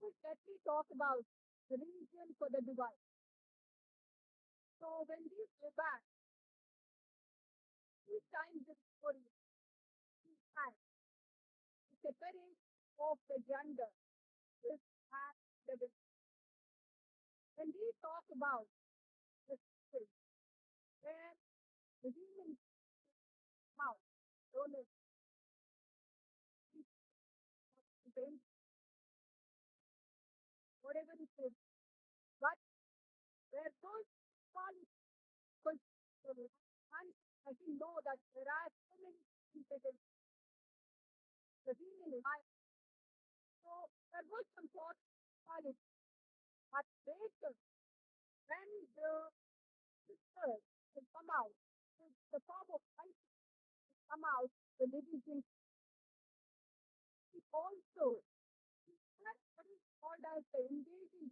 Let me talk about the reason for the divide. So, when we go back, two times in story, we had the separation of the gender is at the when we talk about the system where the human mouth, donors, whatever it is, but where those qualities, and I think know that there are so many things that the human life. So there was some thought quality, but later when the sisters will come out, the form of life will come out, the living also that's what is called as the invading,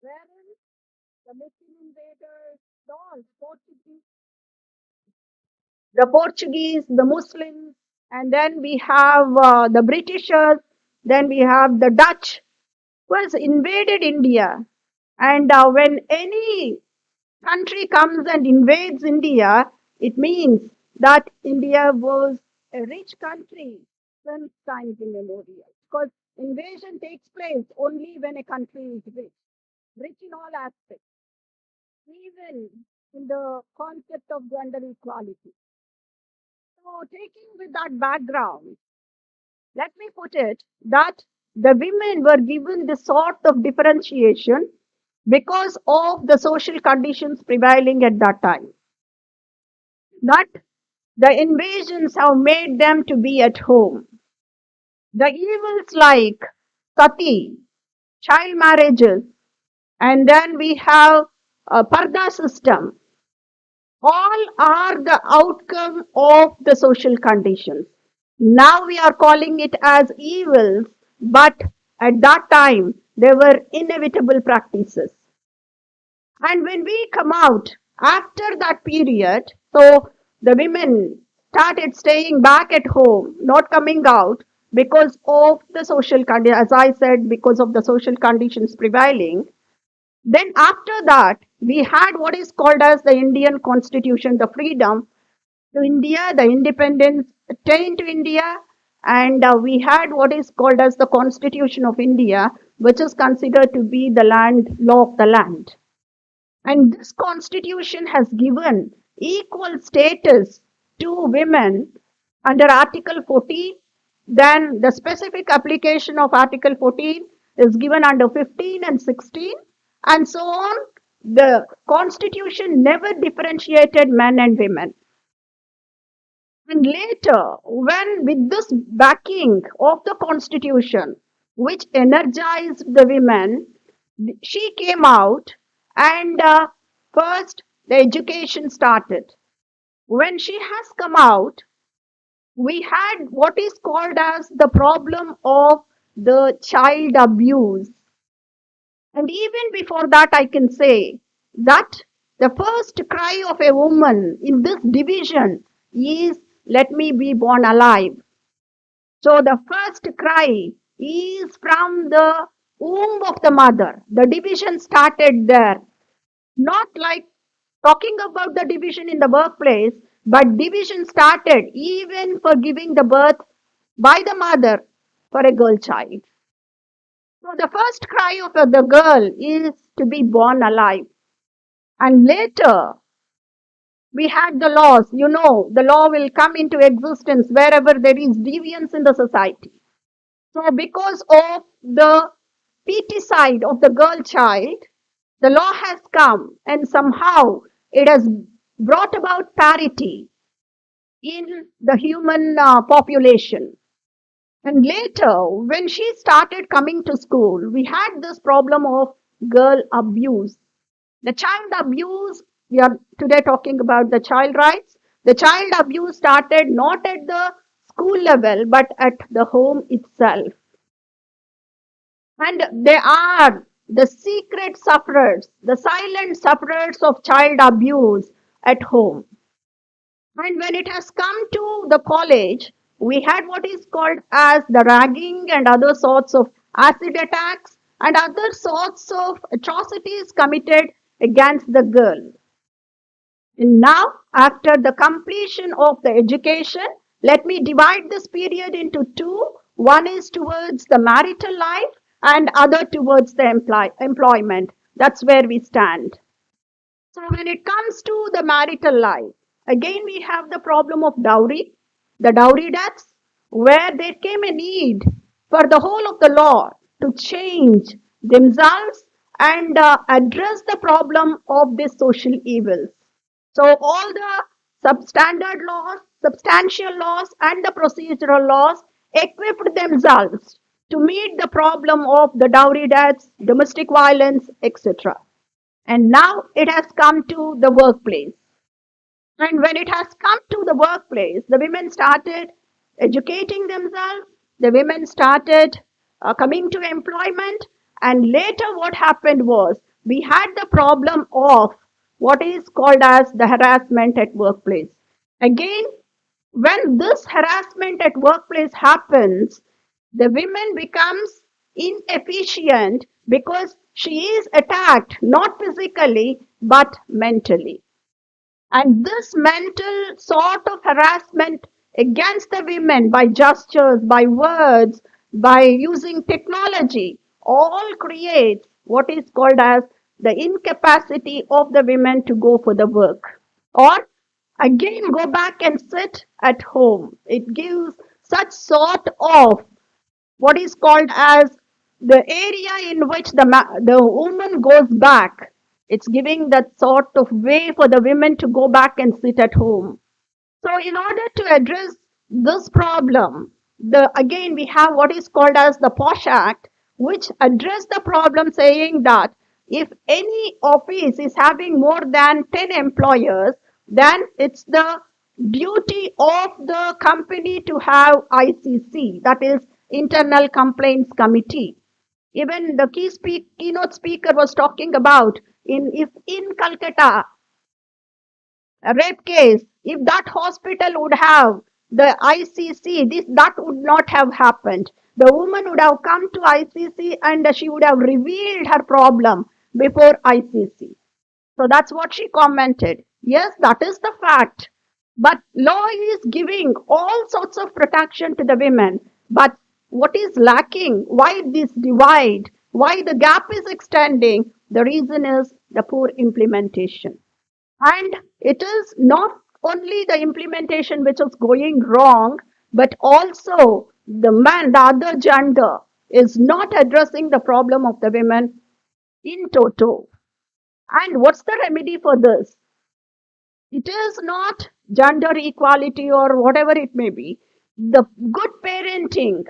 wherein the Muslim invaders, the Portuguese, the Muslims, and then we have the Britishers, then we have the Dutch, who has invaded India. And when any country comes and invades India, it means that India was a rich country since times immemorial. Because invasion takes place only when a country is rich in all aspects, even in the concept of gender equality. So, taking with that background, let me put it that the women were given this sort of differentiation because of the social conditions prevailing at that time. That the invasions have made them to be at home. The evils like sati, child marriages, and then we have a parda system, all are the outcome of the social conditions. Now we are calling it as evils, but at that time they were inevitable practices. And when we come out after that period, so the women started staying back at home, not coming out because of the social conditions, as I said, because of the social conditions prevailing. Then after that, we had what is called as the Indian Constitution, the freedom to India, the independence attained to India, and we had what is called as the Constitution of India, which is considered to be the land law of the land. And this constitution has given equal status to women under Article 14. Then the specific application of Article 14 is given under 15 and 16, and so on. The constitution never differentiated men and women. And later, when with this backing of the constitution, which energized the women, she came out and first the education started. When she has come out, we had what is called as the problem of the child abuse. And even before that, I can say that the first cry of a woman in this division is, "Let me be born alive." So the first cry is from the womb of the mother. The division started there. Not like talking about the division in the workplace, but division started even for giving the birth by the mother for a girl child. So the first cry of the girl is to be born alive. And later we had the laws. You know, the law will come into existence wherever there is deviance in the society. So because of the PT side of the girl child, the law has come and somehow it has brought about parity. in the human population. And later, when she started coming to school, we had this problem of girl abuse. The child abuse, we are today talking about the child rights. The child abuse started not at the school level, but at the home itself. And they are the secret sufferers, the silent sufferers of child abuse at home. And when it has come to the college, we had what is called as the ragging and other sorts of acid attacks and other sorts of atrocities committed against the girl. And now, after the completion of the education, let me divide this period into two. One is towards the marital life and other towards the employment. That's where we stand. So when it comes to the marital life, again we have the problem of dowry, the dowry deaths, where there came a need for the whole of the law to change themselves and address the problem of this social evils. So all the substandard laws, substantial laws, and the procedural laws equipped themselves to meet the problem of the dowry deaths, domestic violence, etc. And now it has come to the workplace. And when it has come to the workplace, the women started educating themselves, the women started coming to employment, and later what happened was we had the problem of what is called as the harassment at workplace. Again, when this harassment at workplace happens, the woman becomes inefficient because she is attacked not physically but mentally. And this mental sort of harassment against the women by gestures, by words, by using technology, all creates what is called as the incapacity of the women to go for the work. Or again, go back and sit at home. It gives such sort of what is called as the area in which the woman goes back. It's giving that sort of way for the women to go back and sit at home. So in order to address this problem, again we have what is called as the POSH Act, which address the problem saying that if any office is having more than 10 employers, then it's the duty of the company to have ICC, that is Internal Complaints Committee. Even the keynote speaker was talking about if in Calcutta a rape case, if that hospital would have the ICC, that would not have happened. The woman would have come to ICC and she would have revealed her problem before ICC. So that's what she commented. Yes, that is the fact. But law is giving all sorts of protection to the women. But what is lacking? Why this divide? Why the gap is extending? The reason is the poor implementation. And it is not only the implementation which is going wrong, but also the other gender, is not addressing the problem of the women in toto. And what's the remedy for this? It is not gender equality or whatever it may be. The good parenting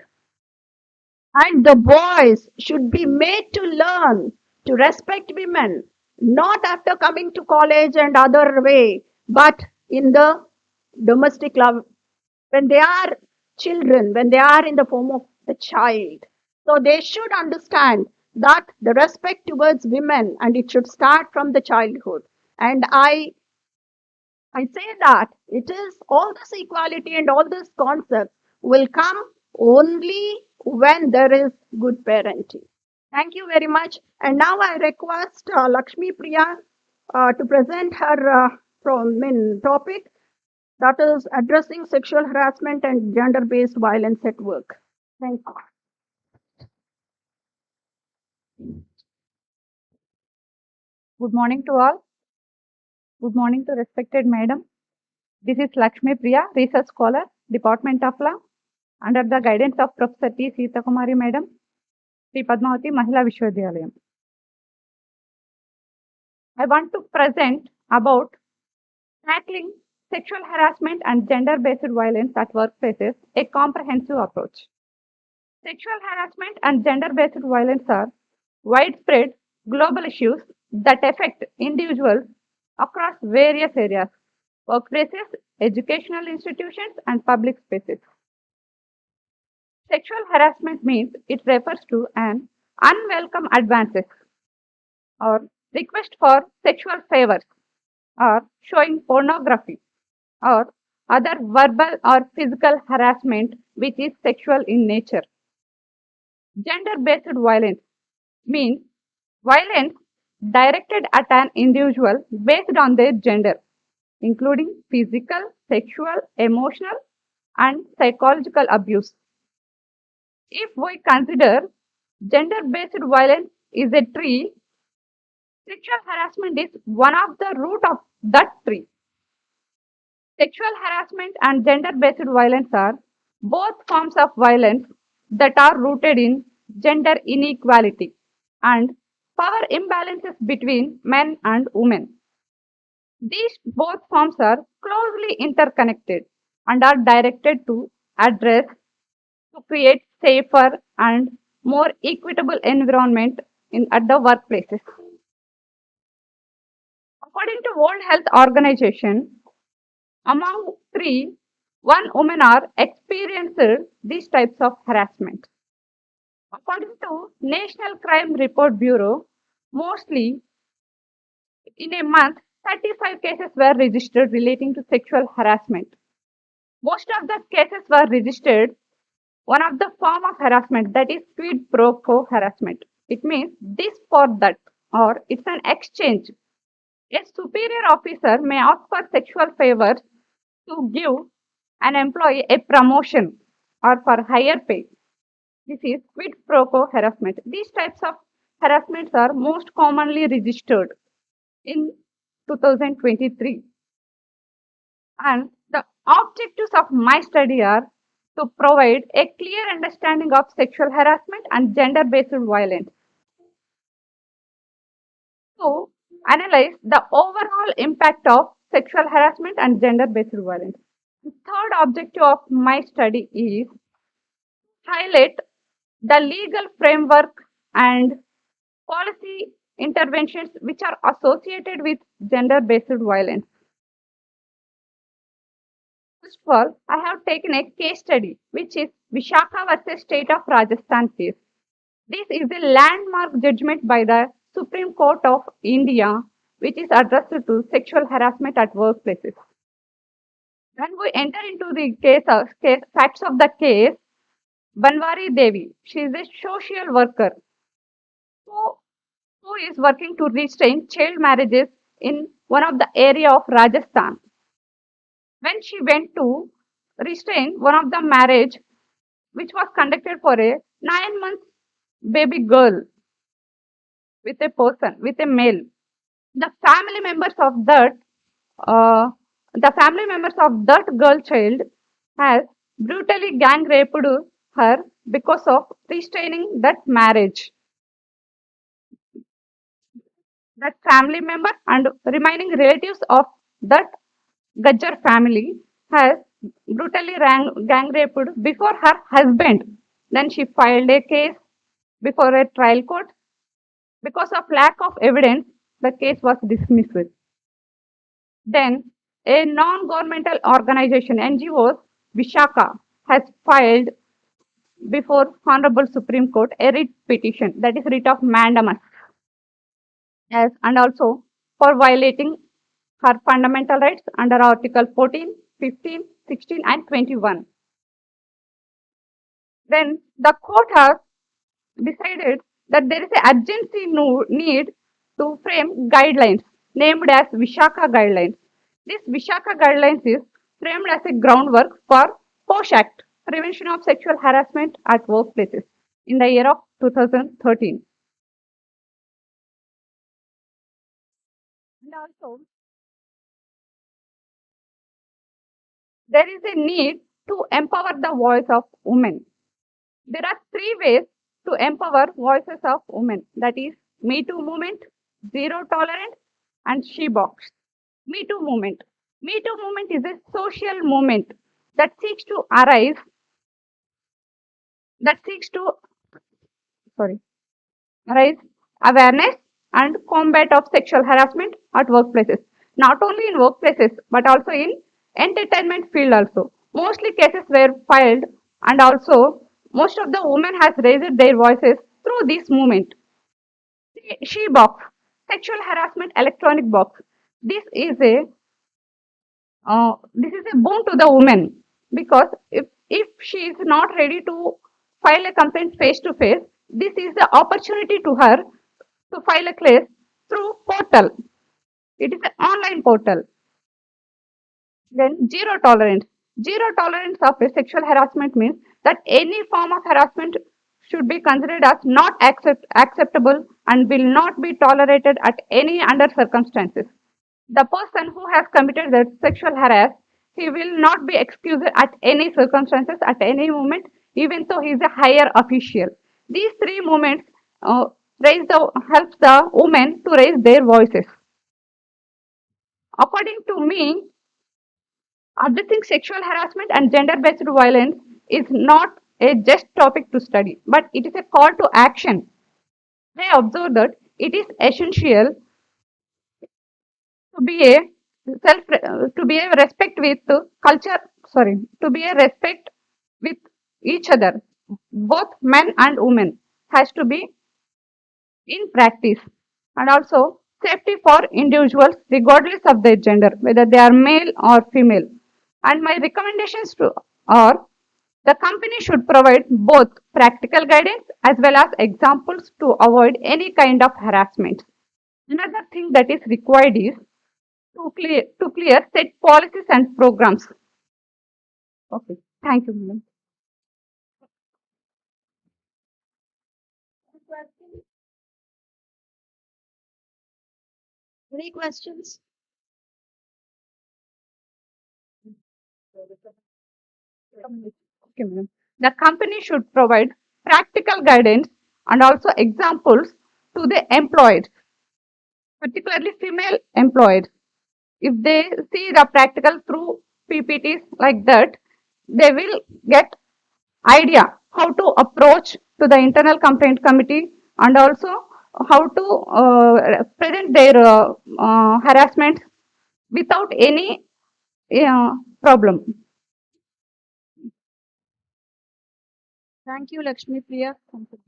and the boys should be made to learn to respect women, not after coming to college and other way, but in the domestic love, when they are children, when they are in the form of the child. So they should understand that the respect towards women and it should start from the childhood. And I say that it is all this equality and all these concepts will come only when there is good parenting. Thank you very much. And now I request Lakshmi Priya to present her topic, that is addressing sexual harassment and gender-based violence at work. Thank you. Good morning to all. Good morning to respected madam. This is Lakshmi Priya, research scholar, Department of Law, under the guidance of Professor T. Sita Kumari madam, Sri Padmavati Mahila Vishwavidyalaya. I want to present about tackling Sexual Harassment and Gender-Based Violence at Workplaces, a Comprehensive Approach. Sexual harassment and gender-based violence are widespread global issues that affect individuals across various areas, workplaces, educational institutions, and public spaces. Sexual harassment means it refers to an unwelcome advances or request for sexual favors or showing pornography or other verbal or physical harassment which is sexual in nature. Gender-based violence means violence directed at an individual based on their gender, including physical, sexual, emotional, and psychological abuse. If we consider gender based violence is a tree, sexual harassment is one of the root of that tree. Sexual harassment and gender based violence are both forms of violence that are rooted in gender inequality and power imbalances between men and women. These both forms are closely interconnected and are directed to address to create safer and more equitable environment at the workplaces. According to World Health Organization, among three, one woman are experienced these types of harassment. According to National Crime Report Bureau, mostly in a month, 35 cases were registered relating to sexual harassment. Most of the cases were registered one of the form of harassment that is quid pro quo harassment. It means this for that or it's an exchange. A superior officer may ask for sexual favors to give an employee a promotion or for higher pay. This is quid pro quo harassment. These types of harassments are most commonly registered in 2023. And the objectives of my study are to provide a clear understanding of sexual harassment and gender based violence, to analyze the overall impact of sexual harassment and gender based violence. The third objective of my study is highlight the legal framework and policy interventions which are associated with gender based violence. First of all, I have taken a case study which is Vishaka versus State of Rajasthan case. This is a landmark judgment by the Supreme Court of India which is addressed to sexual harassment at workplaces. When we enter into the facts of the case, Banwari Devi, she is a social worker who, who is working to restrain child marriages in one of the area of Rajasthan. When she went to restrain one of the marriage which was conducted for a 9 month baby girl with a person, with a male, the family members of that uh, girl child has brutally gang raped her because of restraining that marriage. That family member and remaining relatives of that Gajjar family has brutally gang raped before her husband. Then she filed a case before a trial court. Because of lack of evidence, the case was dismissed. Then a non-governmental organization, NGOs, Vishaka, has filed before Honorable Supreme Court a writ petition, that is writ of mandamus, as and also for violating her fundamental rights under Article 14, 15, 16 and 21. Then the court has decided that there is an urgency need to frame guidelines named as Vishaka guidelines. This Vishaka guidelines is framed as a groundwork for POSH Act, Prevention of Sexual Harassment at Workplaces, in the year of 2013. And also, there is a need to empower the voice of women. There are three ways to empower voices of women, that is Me Too movement, zero tolerance and She Box. Me Too movement. Me Too movement is a social movement that seeks to arise, that seeks to, sorry, raise awareness and combat of sexual harassment at workplaces. Not only in workplaces, but also in entertainment field also. Mostly cases were filed and also most of the women has raised their voices through this movement. She box, sexual harassment electronic box. This is a this is a boon to the woman because if she is not ready to file a complaint face to face, this is the opportunity to her to file a case through portal. It is an online portal. Then zero tolerance. Zero tolerance of a sexual harassment means that any form of harassment should be considered as not acceptable and will not be tolerated at any under circumstances. The person who has committed the sexual harass, he will not be excused at any circumstances, at any moment, even though he is a higher official. These three moments helps the women to raise their voices. According to me, addressing sexual harassment and gender-based violence is not a just topic to study, but it is a call to action. I observe that it is essential to be a to be a respect with culture, sorry, to be a respect with each other, both men and women has to be in practice, and also safety for individuals regardless of their gender, whether they are male or female. And my recommendations to are the company should provide both practical guidance as well as examples to avoid any kind of harassment. Another thing that is required is to clear set policies and programs. Okay, thank you, madam. Any questions? Okay, madam. The company should provide practical guidance and also examples to the employed, particularly female employed. If they see the practical through PPTs like that, they will get idea how to approach to the internal complaint committee and also how to present their harassment without any problem. Thank you, Lakshmi Priya.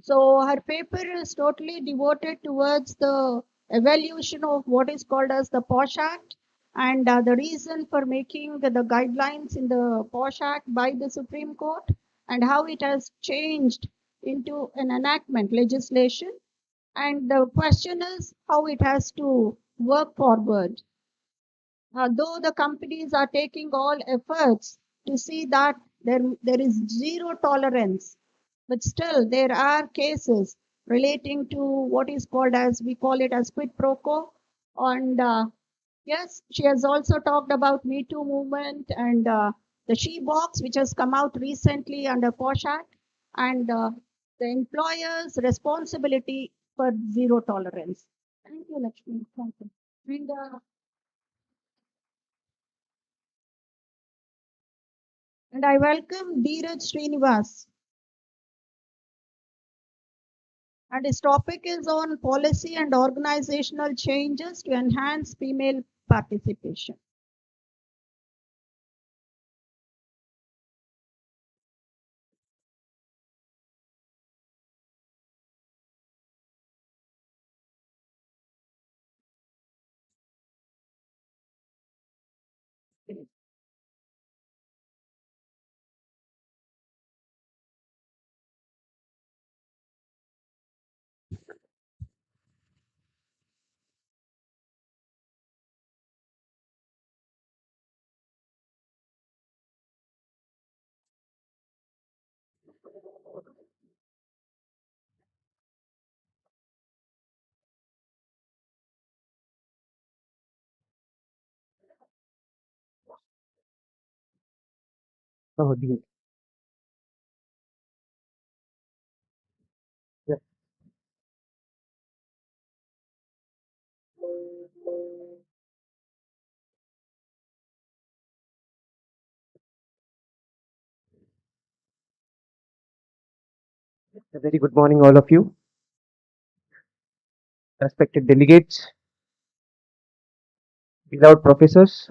So her paper is totally devoted towards the evaluation of what is called as the POSH Act and the reason for making the guidelines in the POSH Act by the Supreme Court and how it has changed into an enactment legislation. And the question is how it has to work forward. Though the companies are taking all efforts to see that there is zero tolerance, but still there are cases relating to what is called as we call it as quid pro quo. And yes, she has also talked about Me Too movement and the She Box, which has come out recently under POSH Act, and the employer's responsibility for zero tolerance. Thank you, Lakshmi. Thank you. And I welcome Dheeraj Srinivas. And his topic is on policy and organizational changes to enhance female participation. Oh, dear. Yeah. A very good morning, all of you, respected delegates, beloved professors,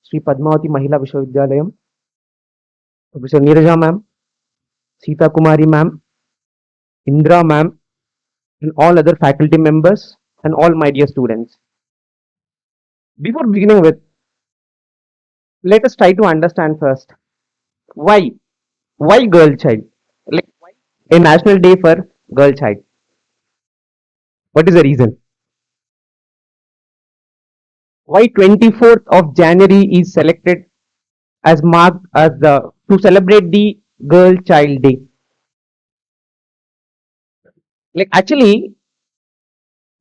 Sri Padmavati Mahila Vishwavidyalayam, Professor Neeraja ma'am, Sita Kumari ma'am, Indra ma'am, and all other faculty members, and all my dear students. Before beginning with, let us try to understand first why why girl child, like a national day for girl child. What is the reason? Why 24th of January is selected as marked as the to celebrate the girl child day? Like actually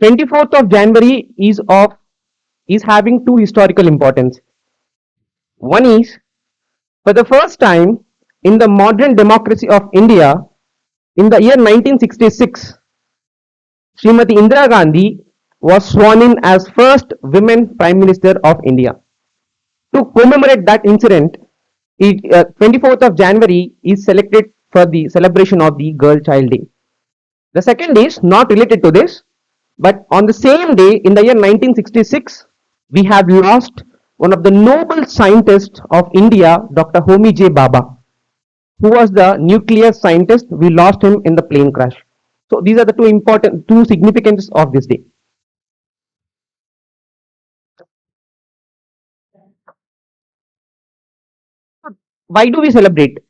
24th of January is having two historical importance. One is for the first time in the modern democracy of India in the year 1966, Srimati Indira Gandhi was sworn in as first women Prime Minister of India. To commemorate that incident, 24th of January is selected for the celebration of the Girl Child Day. The second is not related to this, but on the same day in the year 1966, we have lost one of the noble scientists of India, Dr. Homi J. Bhabha, who was the nuclear scientist. We lost him in the plane crash. So these are the two significances of this day. Why do we celebrate?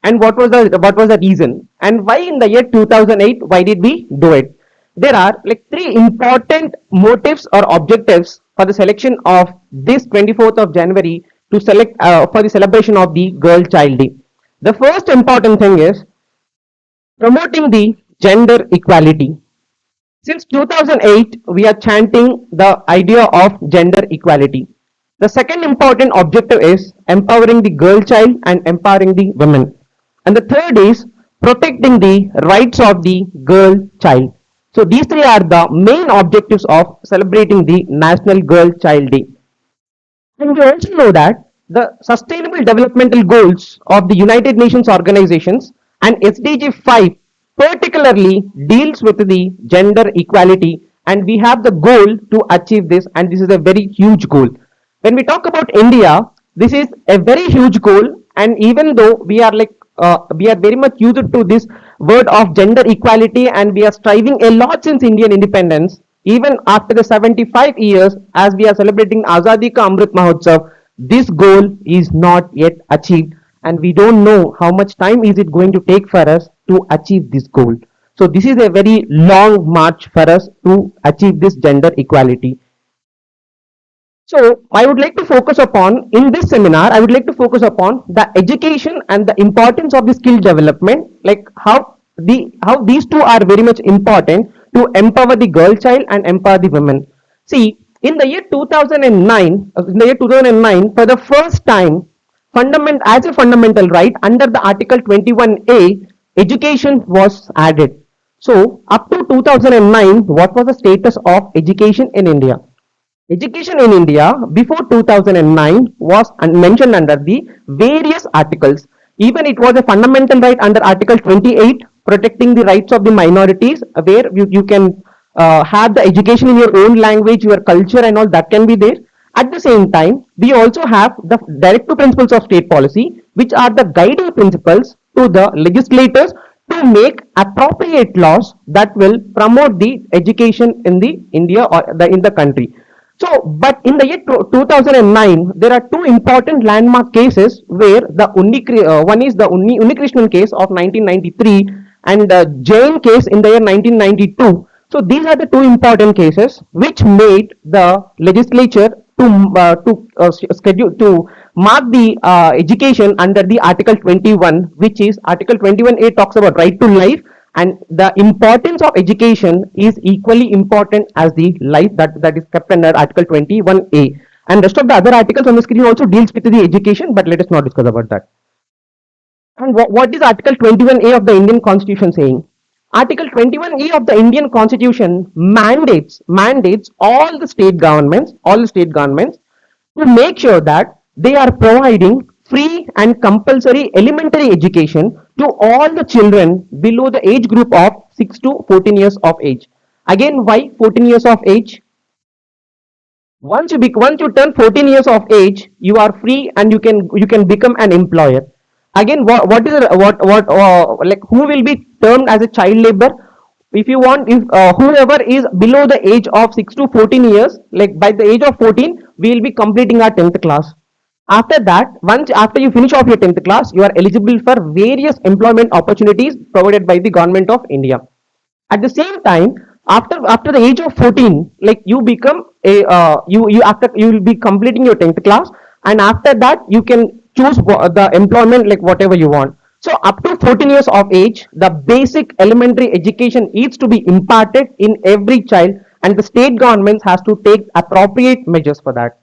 And what was the reason? And why in the year 2008? Why did we do it? There are like three important motives or objectives for the selection of this 24th of January to select for the celebration of the Girl Child Day. The first important thing is promoting the gender equality. Since 2008, we are chanting the idea of gender equality. The second important objective is empowering the girl child and empowering the women. And the third is protecting the rights of the girl child. So these three are the main objectives of celebrating the National Girl Child Day. And we also know that the Sustainable Developmental Goals of the United Nations organizations and SDG 5 particularly deals with the gender equality, and we have the goal to achieve this, and this is a very huge goal. When we talk about India, this is a very huge goal, and even though we are very much used to this word of gender equality, and we are striving a lot since Indian independence, even after the 75 years, as we are celebrating Azadi Ka Amrit Mahotsav, this goal is not yet achieved, and we don't know how much time is it going to take for us to achieve this goal. So this is a very long march for us to achieve this gender equality. So I would like to focus upon in this seminar, I would like to focus upon the education and the importance of the skill development, like how these two are very much important to empower the girl child and empower the women. See, in the year 2009, for the first time, as a fundamental right under the Article 21A, education was added. So up to 2009, what was the status of education in India? Education in India before 2009 was mentioned under the various articles. Even it was a fundamental right under Article 28, protecting the rights of the minorities, where you can have the education in your own language, your culture, and all that can be there. At the same time, we also have the directive principles of state policy, which are the guiding principles to the legislators to make appropriate laws that will promote the education in the India or in the country. So, but in the year 2009, there are two important landmark cases where one is the Unnikrishnan case of 1993 and the Jain case in the year 1992. So, these are the two important cases which made the legislature to schedule to mark the education under the Article 21, which is Article 21A talks about right to life, and the importance of education is equally important as the life that is kept under Article 21A, and rest of the other articles on the screen also deals with the education, but let us not discuss about that. And what is Article 21A of the Indian Constitution saying? Article 21A of the Indian Constitution mandates all the state governments to make sure that they are providing free and compulsory elementary education to all the children below the age group of 6 to 14 years of age. Again, why 14 years of age? Once you turn 14 years of age, you are free and you can become an employer. Again, what is it, like who will be termed as a child labor? If you want, if whoever is below the age of 6 to 14 years, like by the age of 14, we will be completing our 10th class. After that, once after you finish off your 10th class, you are eligible for various employment opportunities provided by the government of India. At the same time, after the age of 14, like you become a you after you will be completing your 10th class, and after that you can choose the employment like whatever you want. So up to 14 years of age, the basic elementary education needs to be imparted in every child, and the state governments has to take appropriate measures for that,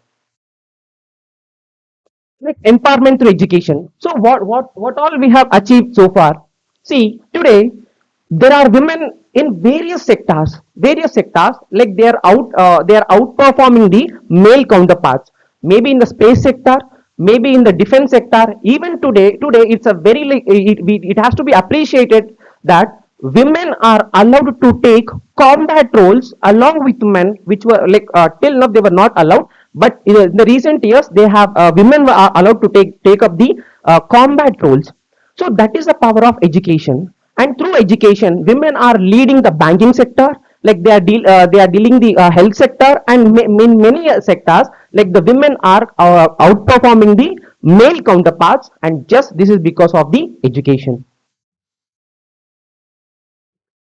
like empowerment through education. So what all we have achieved so far? See, today there are women in various sectors, like they are outperforming the male counterparts, maybe in the space sector, maybe in the defense sector. Even today it's a very like it has to be appreciated that women are allowed to take combat roles along with men, which were like till now they were not allowed, but in the recent years they have women are allowed to take up the combat roles. So that is the power of education. And through education, women are leading the banking sector, like they are dealing the health sector, and in many sectors, like the women are outperforming the male counterparts, and just this is because of the education.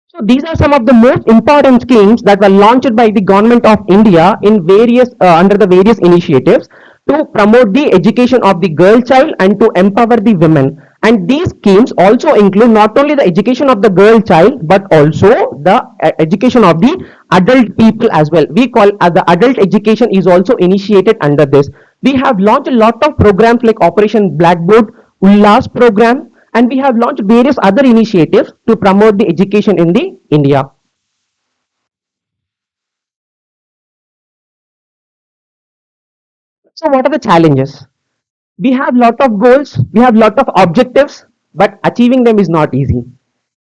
So these are some of the most important schemes that were launched by the government of India in various under the various initiatives to promote the education of the girl child and to empower the women. And these schemes also include not only the education of the girl child but also the education of the adult people as well. We call the adult education is also initiated under this. We have launched a lot of programs like Operation Blackboard, Ullas program, and we have launched various other initiatives to promote the education in the India. So what are the challenges? We have lot of goals, we have lot of objectives, but achieving them is not easy.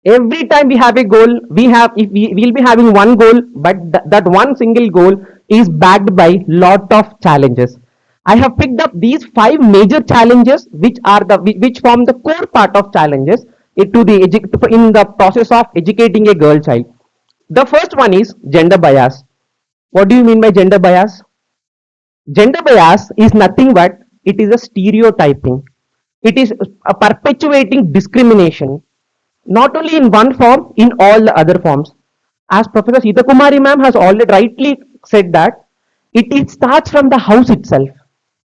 Every time we have a goal, we'll be having one goal, but that one single goal is backed by lot of challenges. I have picked up these five major challenges, which form the core part of challenges in the process of educating a girl child. The first one is gender bias. What do you mean by gender bias? Gender bias is nothing but it is a stereotyping. It is a perpetuating discrimination, not only in one form, in all the other forms. As Professor Sita Kumari ma'am has already rightly said that it starts from the house itself.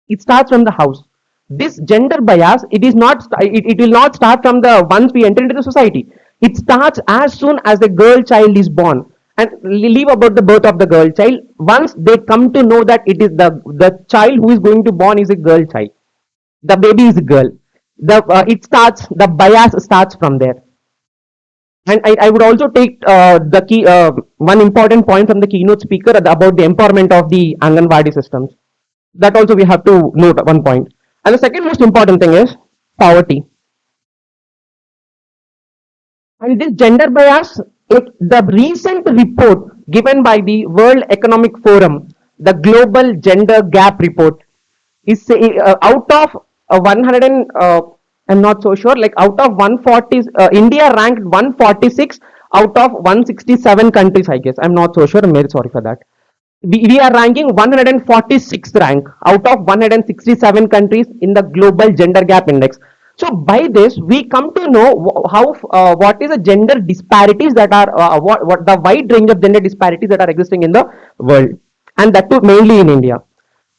It starts from the house. This gender bias, it will not start from the once we enter into the society. It starts as soon as the girl child is born. And leave about the birth of the girl child. Once they come to know that it is the child who is going to born is a girl child, the baby is a girl. The bias starts from there. And I would also take the key one important point from the keynote speaker about the empowerment of the Anganwadi systems. That also we have to note at one point. And the second most important thing is poverty. And this gender bias, like the recent report given by the World Economic Forum, the Global Gender Gap Report, is out of 100 and I'm not so sure, like out of 140, India ranked 146 out of 167 countries, I guess. I'm not so sure. I'm very sorry for that. We are ranking 146th rank out of 167 countries in the global gender gap index. So by this we come to know how what is the gender disparities that are what the wide range of gender disparities that are existing in the world, and that too mainly in India.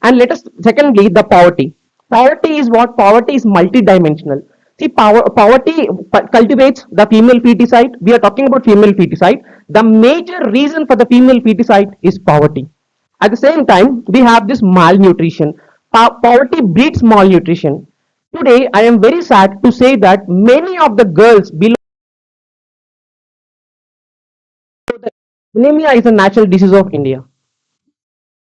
And let us secondly the poverty. Poverty is multidimensional. See, poverty cultivates the female feticide. We are talking about female feticide. The major reason for the female feticide is poverty. At the same time, we have this malnutrition. Poverty breeds malnutrition. Today, I am very sad to say that many of the girls below anemia is a natural disease of India.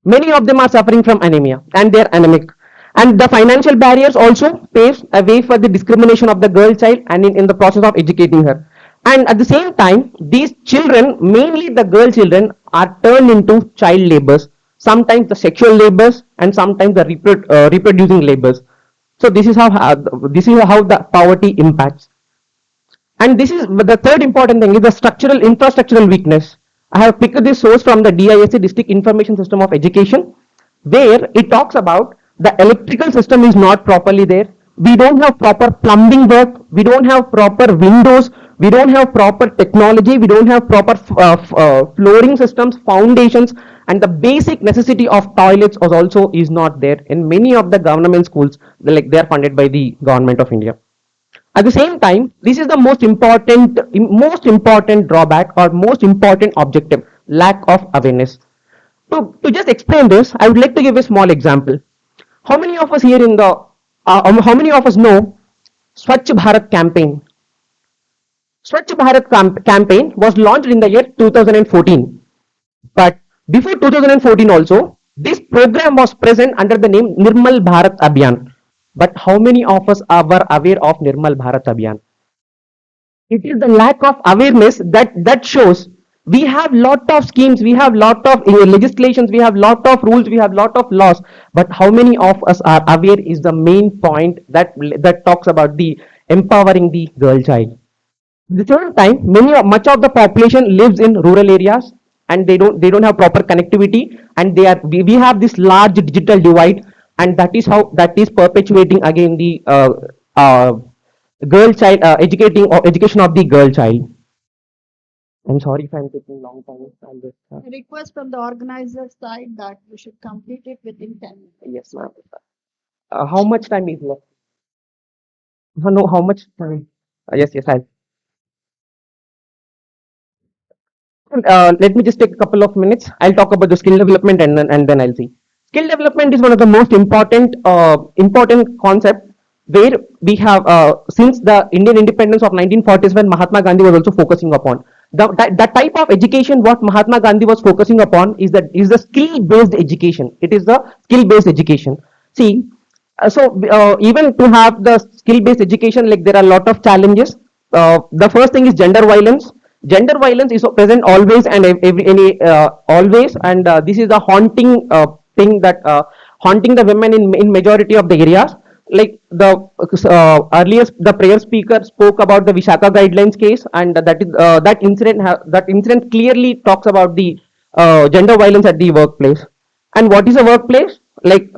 Many of them are suffering from anemia and they are anemic. And the financial barriers also paves a way for the discrimination of the girl child and in the process of educating her. And at the same time, these children, mainly the girl children, are turned into child laborers, sometimes the sexual laborers and sometimes the reproducing laborers. So this is how the poverty impacts. And this is the third important thing is the structural infrastructural weakness. I have picked this source from the DISC District Information System of Education, where it talks about the electrical system is not properly there. We don't have proper plumbing work. We don't have proper windows. We don't have proper technology. We don't have proper flooring systems, foundations, and the basic necessity of toilets also is not there in many of the government schools. Like they are funded by the government of India. At the same time, this is the most important drawback or most important objective: lack of awareness. To just explain this, I would like to give a small example. How many of us here in the how many of us know Swachh Bharat campaign? Swachh Bharat campaign was launched in the year 2014. But before 2014 also, this program was present under the name Nirmal Bharat Abhiyan. But how many of us were aware of Nirmal Bharat Abhiyan? It is the lack of awareness that shows. We have lot of schemes, we have lot of legislations, we have lot of rules, we have lot of laws, but how many of us are aware is the main point that talks about the empowering the girl child. At the same time, much of the population lives in rural areas, and they don't have proper connectivity, and we have this large digital divide, and that is perpetuating again the uh, girl child educating or education of the girl child. I'm sorry if I'm taking long time. I'll just, A request from the organizer side that we should complete it within 10 minutes. yes, ma'am. How much time is left? No, how much time? Yes, yes. Let me just take a couple of minutes. I'll talk about the skill development and then I'll see. Skill development is one of the most important concept where we have since the Indian independence of 1947, Mahatma Gandhi was also focusing upon the type of education what Mahatma Gandhi was focusing upon is the skill based education. It is the skill based education. See, even to have the skill based education, like there are a lot of challenges. The first thing is gender violence. Gender violence is present always and always, and this is the haunting thing that haunting the women in majority of the areas. Like the earlier the prayer speaker spoke about the Vishaka guidelines case, and that incident clearly talks about the gender violence at the workplace. And what is a workplace? Like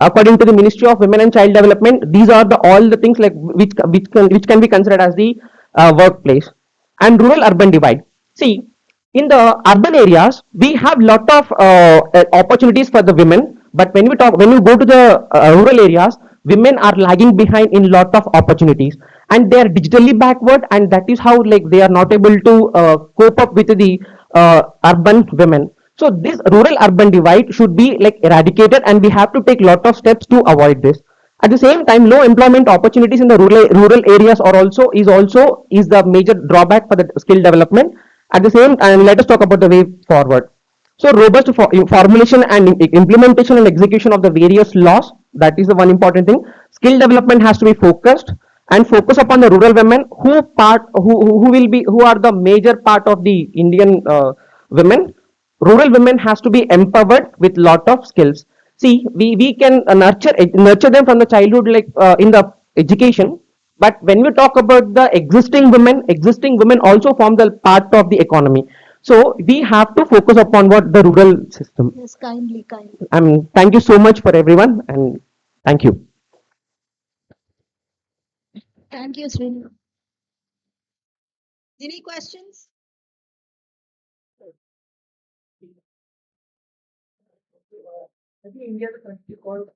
according to the Ministry of Women and Child Development, these are the all the things like which can be considered as the workplace. And rural urban divide. See, in the urban areas, we have lot of opportunities for the women, but when we go to the rural areas, women are lagging behind in lot of opportunities, and they are digitally backward, and that is how like they are not able to cope up with the urban women. So this rural urban divide should be like eradicated, and we have to take lot of steps to avoid this. At the same time, low employment opportunities in the rural areas are also is the major drawback for the skill development. At the same time, let us talk about the way forward. So robust formulation and implementation and execution of the various laws, that is the one important thing. Skill development has to be focused and focus upon the rural women who are the major part of the Indian women. Rural women has to be empowered with lot of skills. See, we can nurture them from the childhood, like in the education. But when we talk about the existing women also form the part of the economy. So we have to focus upon what the rural system. Yes, kindly, kindly. Thank you so much for everyone, and thank you. Thank you, Srini. Any questions? I think India is a country called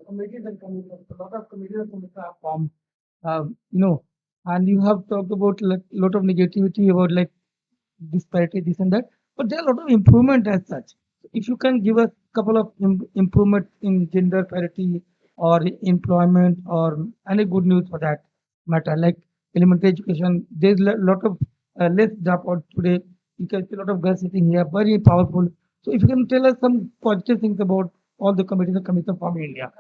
committees and commissions. A lot of committees and commissions are formed. And you have talked about like lot of negativity about like disparity, this and that. But there are a lot of improvement as such. If you can give a couple of improvement in gender parity or employment or any good news for that matter, like elementary education, there's a lot of less dropout today. You can see a lot of girls sitting here, very powerful. So if you can tell us some positive things about all the committees and commissions from India.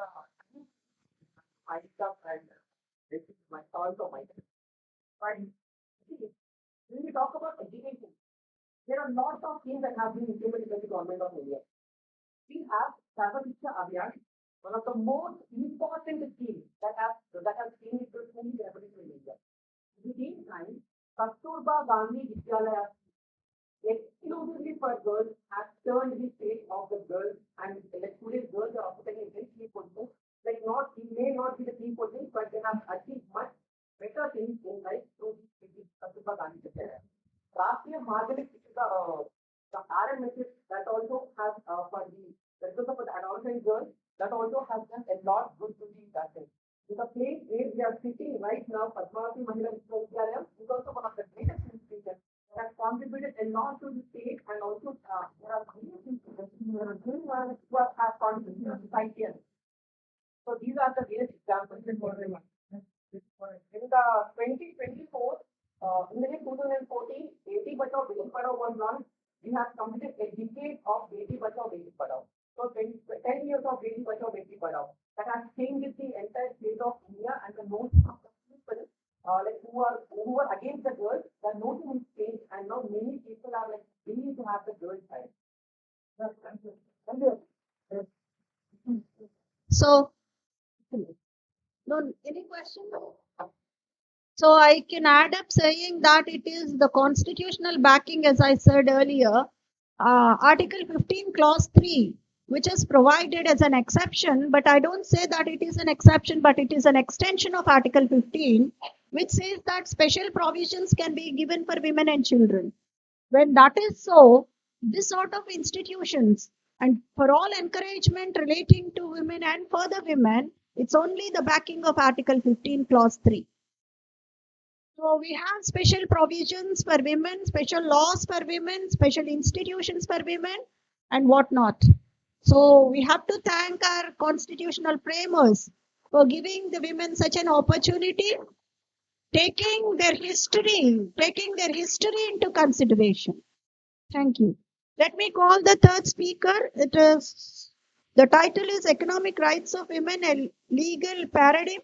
When we talk about education, there are lots of things that have been implemented by the government of India. We have Sarva Shiksha Abhiyan, one of the most important schemes that has been fully revolutionary in India. At the same time, Kasturba Gandhi Vidyalaya exclusively for girls has turned the face of the girls, and like today's girls are occupying very key positions. Like not it may not be the key positions, but they have achieved much better things in life through the Kasturba Gandhi Vidyalaya. Rashtriya Madhyamik Shikshika, the RMSS that also has for the adolescent girls that also has done a lot good to the that thing. So the place where we are sitting right now, Padmavati Mahila Vishwavidyalaya, is also one of the greatest institutions that has contributed a lot to the state, and also there are many institutions who have contributed to society. So these are the various examples in the 2024, in the year 2014, 80 Bachao Beti Padhao was launched. We have completed a decade of Beti Bachao Beti Padhao. So 10 years of Beti Bachao Beti Padhao that has changed the entire state of India, and the notion of the people like who are against the girls, the notion is changed, and now many people are like willing to have the girls side. Thank you. Thank you. So, no, any question? So I can add up saying that it is the constitutional backing, as I said earlier, Article 15, Clause 3, which is provided as an exception, but I don't say that it is an exception, but it is an extension of Article 15, which says that special provisions can be given for women and children. When that is so, this sort of institutions and for all encouragement relating to women and for the women, it's only the backing of Article 15, Clause 3. So we have special provisions for women, special laws for women, special institutions for women, and whatnot. So we have to thank our constitutional framers for giving the women such an opportunity, taking their history into consideration. Thank you. Let me call the third speaker. The title is Economic Rights of Women, a Legal Paradigm,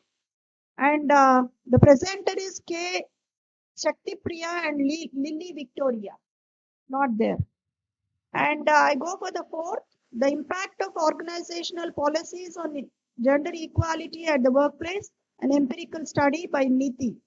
and the presenter is K. Shakti Priya and Lily Victoria. Not there. And I go for the fourth, the impact of organizational policies on gender equality at the workplace, an empirical study by Niti.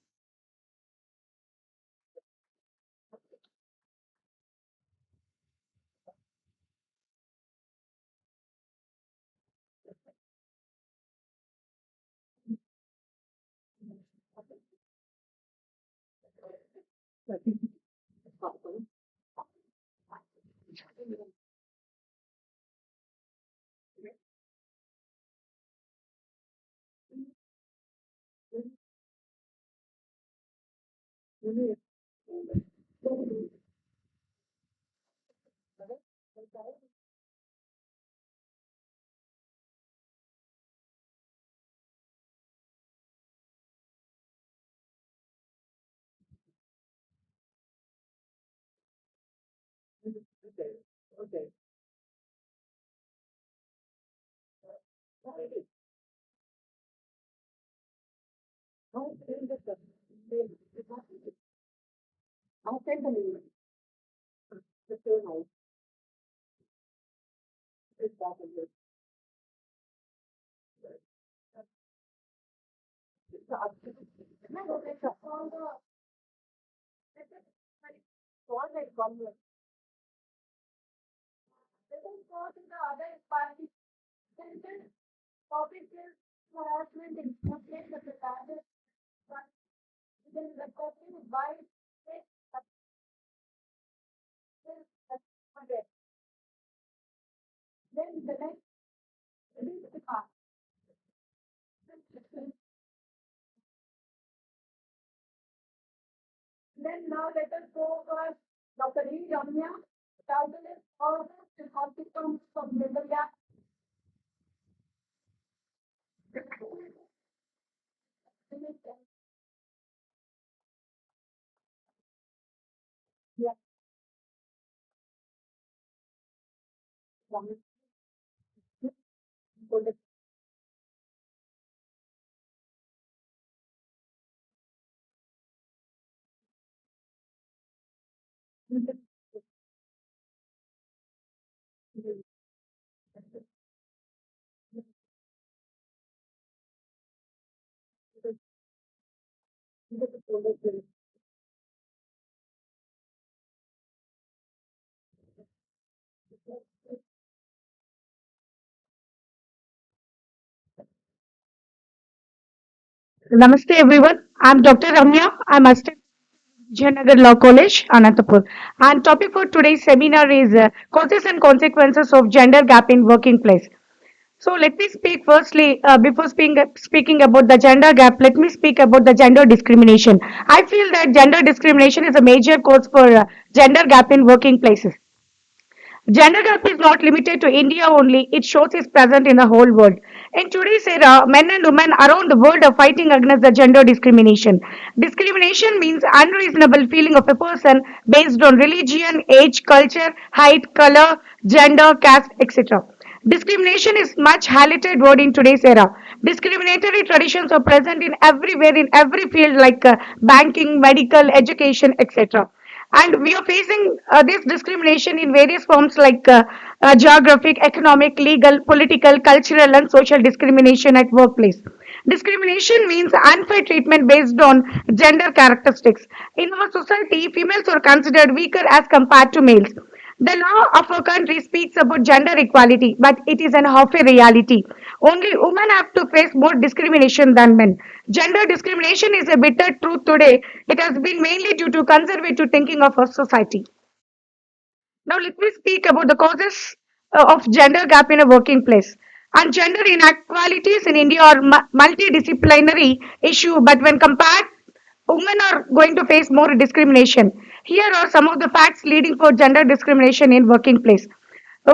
Let us go to the other party. Topic is harassment in workplace of the target. Then the question is why it is. Then the next is the part. Then now let us go for Dr. E. Ramya. Title is How to Consequence of Middle Gap. Yeah. Namaste everyone. I'm Dr. Ramya. I'm Assistant Jayanagar Law College, Anantapur. And topic for today's seminar is causes and consequences of gender gap in working place. So let me speak firstly, before speaking about the gender gap, let me speak about the gender discrimination. I feel that gender discrimination is a major cause for gender gap in working places. Gender gap is not limited to India only, it shows its present in the whole world. In today's era, men and women around the world are fighting against the gender discrimination. Discrimination means unreasonable feeling of a person based on religion, age, culture, height, color, gender, caste, etc. Discrimination is much highlighted word in today's era. Discriminatory traditions are present in everywhere in every field like banking, medical, education, etc. And we are facing this discrimination in various forms like geographic, economic, legal, political, cultural, and social discrimination at workplace. Discrimination means unfair treatment based on gender characteristics. In our society, females are considered weaker as compared to males. The law of our country speaks about gender equality, but it is an half a reality. Only women have to face more discrimination than men. Gender discrimination is a bitter truth today. It has been mainly due to conservative thinking of our society. Now, let me speak about the causes of gender gap in a working place. And gender inequalities in India are multidisciplinary issue, but when compared, women are going to face more discrimination. Here are some of the facts leading for gender discrimination in working place.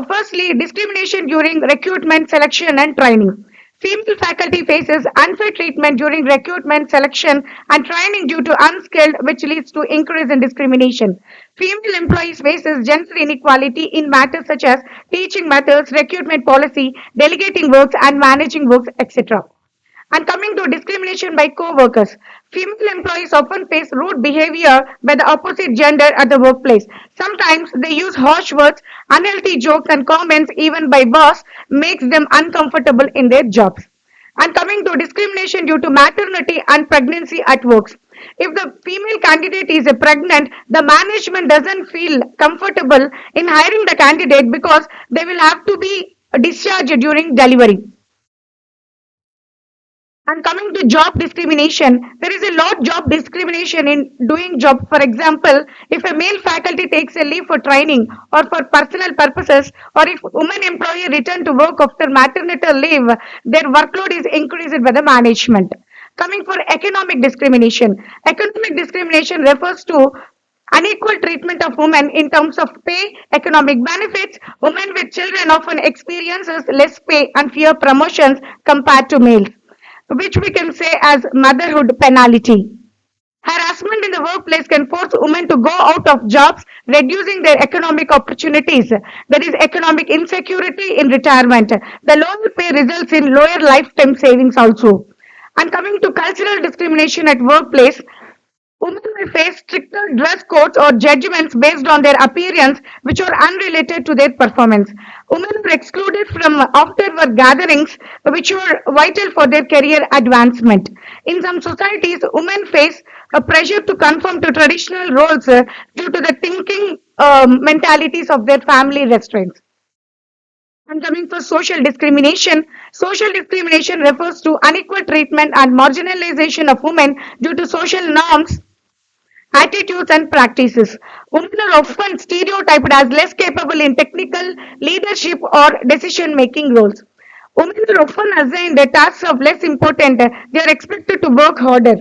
Firstly, discrimination during recruitment, selection, and training. Female faculty faces unfair treatment during recruitment, selection, and training due to unskilled, which leads to increase in discrimination. Female employees faces gender inequality in matters such as teaching methods, recruitment policy, delegating works, and managing works, etc. And coming to discrimination by co-workers, female employees often face rude behavior by the opposite gender at the workplace. Sometimes they use harsh words, unhealthy jokes and comments even by boss makes them uncomfortable in their jobs. And coming to discrimination due to maternity and pregnancy at works. If the female candidate is pregnant, the management doesn't feel comfortable in hiring the candidate because they will have to be discharged during delivery. And coming to job discrimination, there is a lot job discrimination in doing job. For example, if a male faculty takes a leave for training or for personal purposes, or if woman employee return to work after maternity leave, their workload is increased by the management. Coming for economic discrimination. Economic discrimination refers to unequal treatment of women in terms of pay, economic benefits. Women with children often experiences less pay and fewer promotions compared to males, which we can say as motherhood penalty. Harassment in the workplace can force women to go out of jobs, reducing their economic opportunities. There is economic insecurity in retirement. The lower pay results in lower lifetime savings also. And coming to cultural discrimination at workplace, women may face stricter dress codes or judgments based on their appearance, which are unrelated to their performance. Women are excluded from after work gatherings, which are vital for their career advancement. In some societies, women face a pressure to conform to traditional roles due to the thinking mentalities of their family restraints. And coming for social discrimination refers to unequal treatment and marginalization of women due to social norms, attitudes and practices. Women are often stereotyped as less capable in technical, leadership, or decision making roles. Women are often assigned the tasks of less important. They are expected to work harder.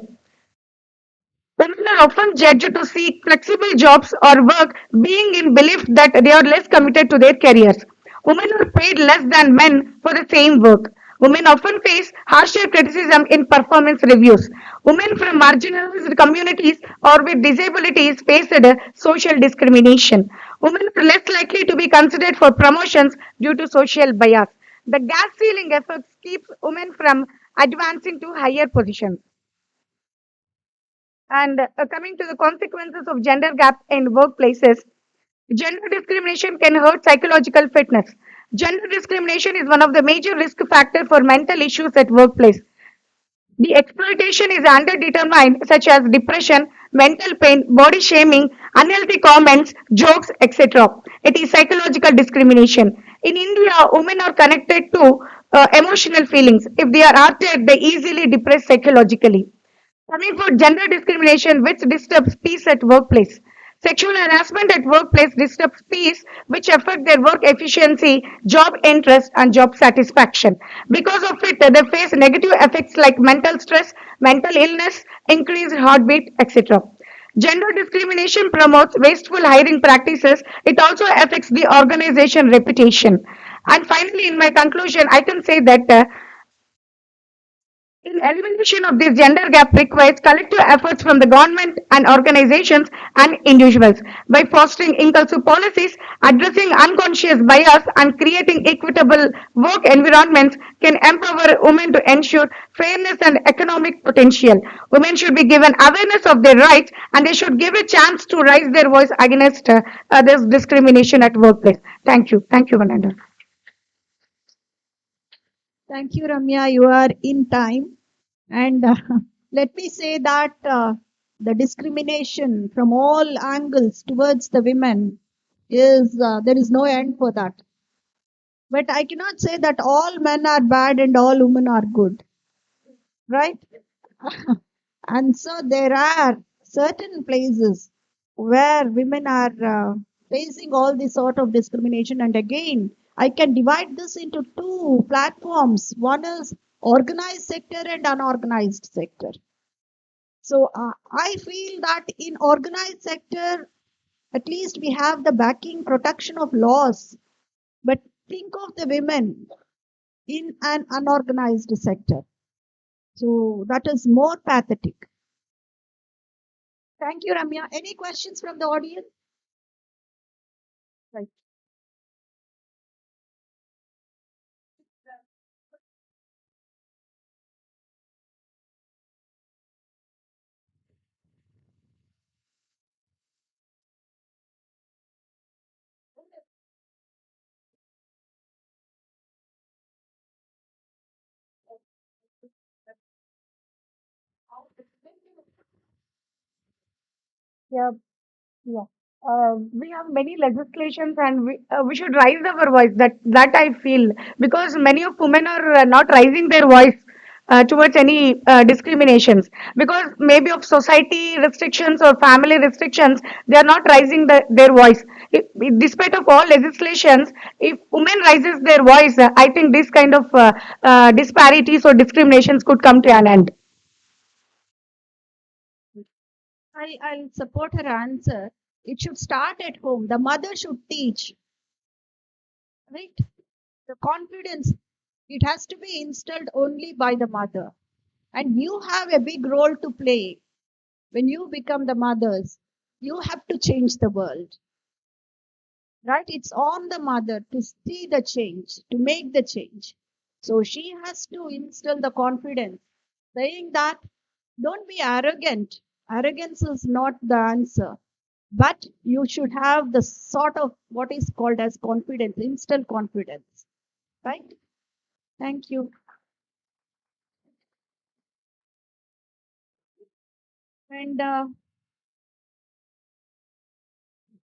Women are often judged to seek flexible jobs or work, being in belief that they are less committed to their careers. Women are paid less than men for the same work. Women often face harsher criticism in performance reviews. Women from marginalized communities or with disabilities face social discrimination. Women are less likely to be considered for promotions due to social bias. The gas ceiling effects keeps women from advancing to higher positions. And coming to the consequences of gender gap in workplaces, gender discrimination can hurt psychological fitness. Gender discrimination is one of the major risk factors for mental issues at workplace. The exploitation is underdetermined, such as depression, mental pain, body shaming, unhealthy comments, jokes, etc. It is psychological discrimination. In India, women are connected to emotional feelings. If they are hurted, they easily depress psychologically. Coming for gender discrimination, which disturbs peace at workplace. Sexual harassment at workplace disturbs peace, which affect their work efficiency, job interest, and job satisfaction. Because of it, they face negative effects like mental stress, mental illness, increased heartbeat, etc. Gender discrimination promotes wasteful hiring practices. It also affects the organization reputation. And finally, in my conclusion, I can say that in elimination of this gender gap requires collective efforts from the government and organizations and individuals. By fostering inclusive policies, addressing unconscious bias, and creating equitable work environments can empower women to ensure fairness and economic potential. Women should be given awareness of their rights and they should give a chance to raise their voice against this discrimination at workplace. Thank you. Thank you, Vananda. Thank you, Ramya. You are in time. And let me say that the discrimination from all angles towards the women is there is no end for that. But I cannot say that all men are bad and all women are good, right? And so there are certain places where women are facing all this sort of discrimination. And again, I can divide this into two platforms. One is organized sector and unorganized sector. So I feel that in organized sector, at least we have the backing protection of laws. But think of the women in an unorganized sector. So that is more pathetic. Thank you, Ramya. Any questions from the audience? Right. Yeah. Yeah. We have many legislations and we should raise our voice. That I feel because many of women are not raising their voice towards any discriminations because maybe of society restrictions or family restrictions they are not raising their voice. Despite of all legislations, if women raises their voice, I think this kind of disparities or discriminations could come to an end. I'll support her answer. It should start at home. The mother should teach, right? The confidence, it has to be instilled only by the mother. And you have a big role to play when you become the mothers. You have to change the world, right? It's on the mother to see the change, to make the change. So she has to instill the confidence, saying that don't be arrogant. Arrogance is not the answer, but you should have the sort of what is called as confidence, instill confidence, right? Thank you. And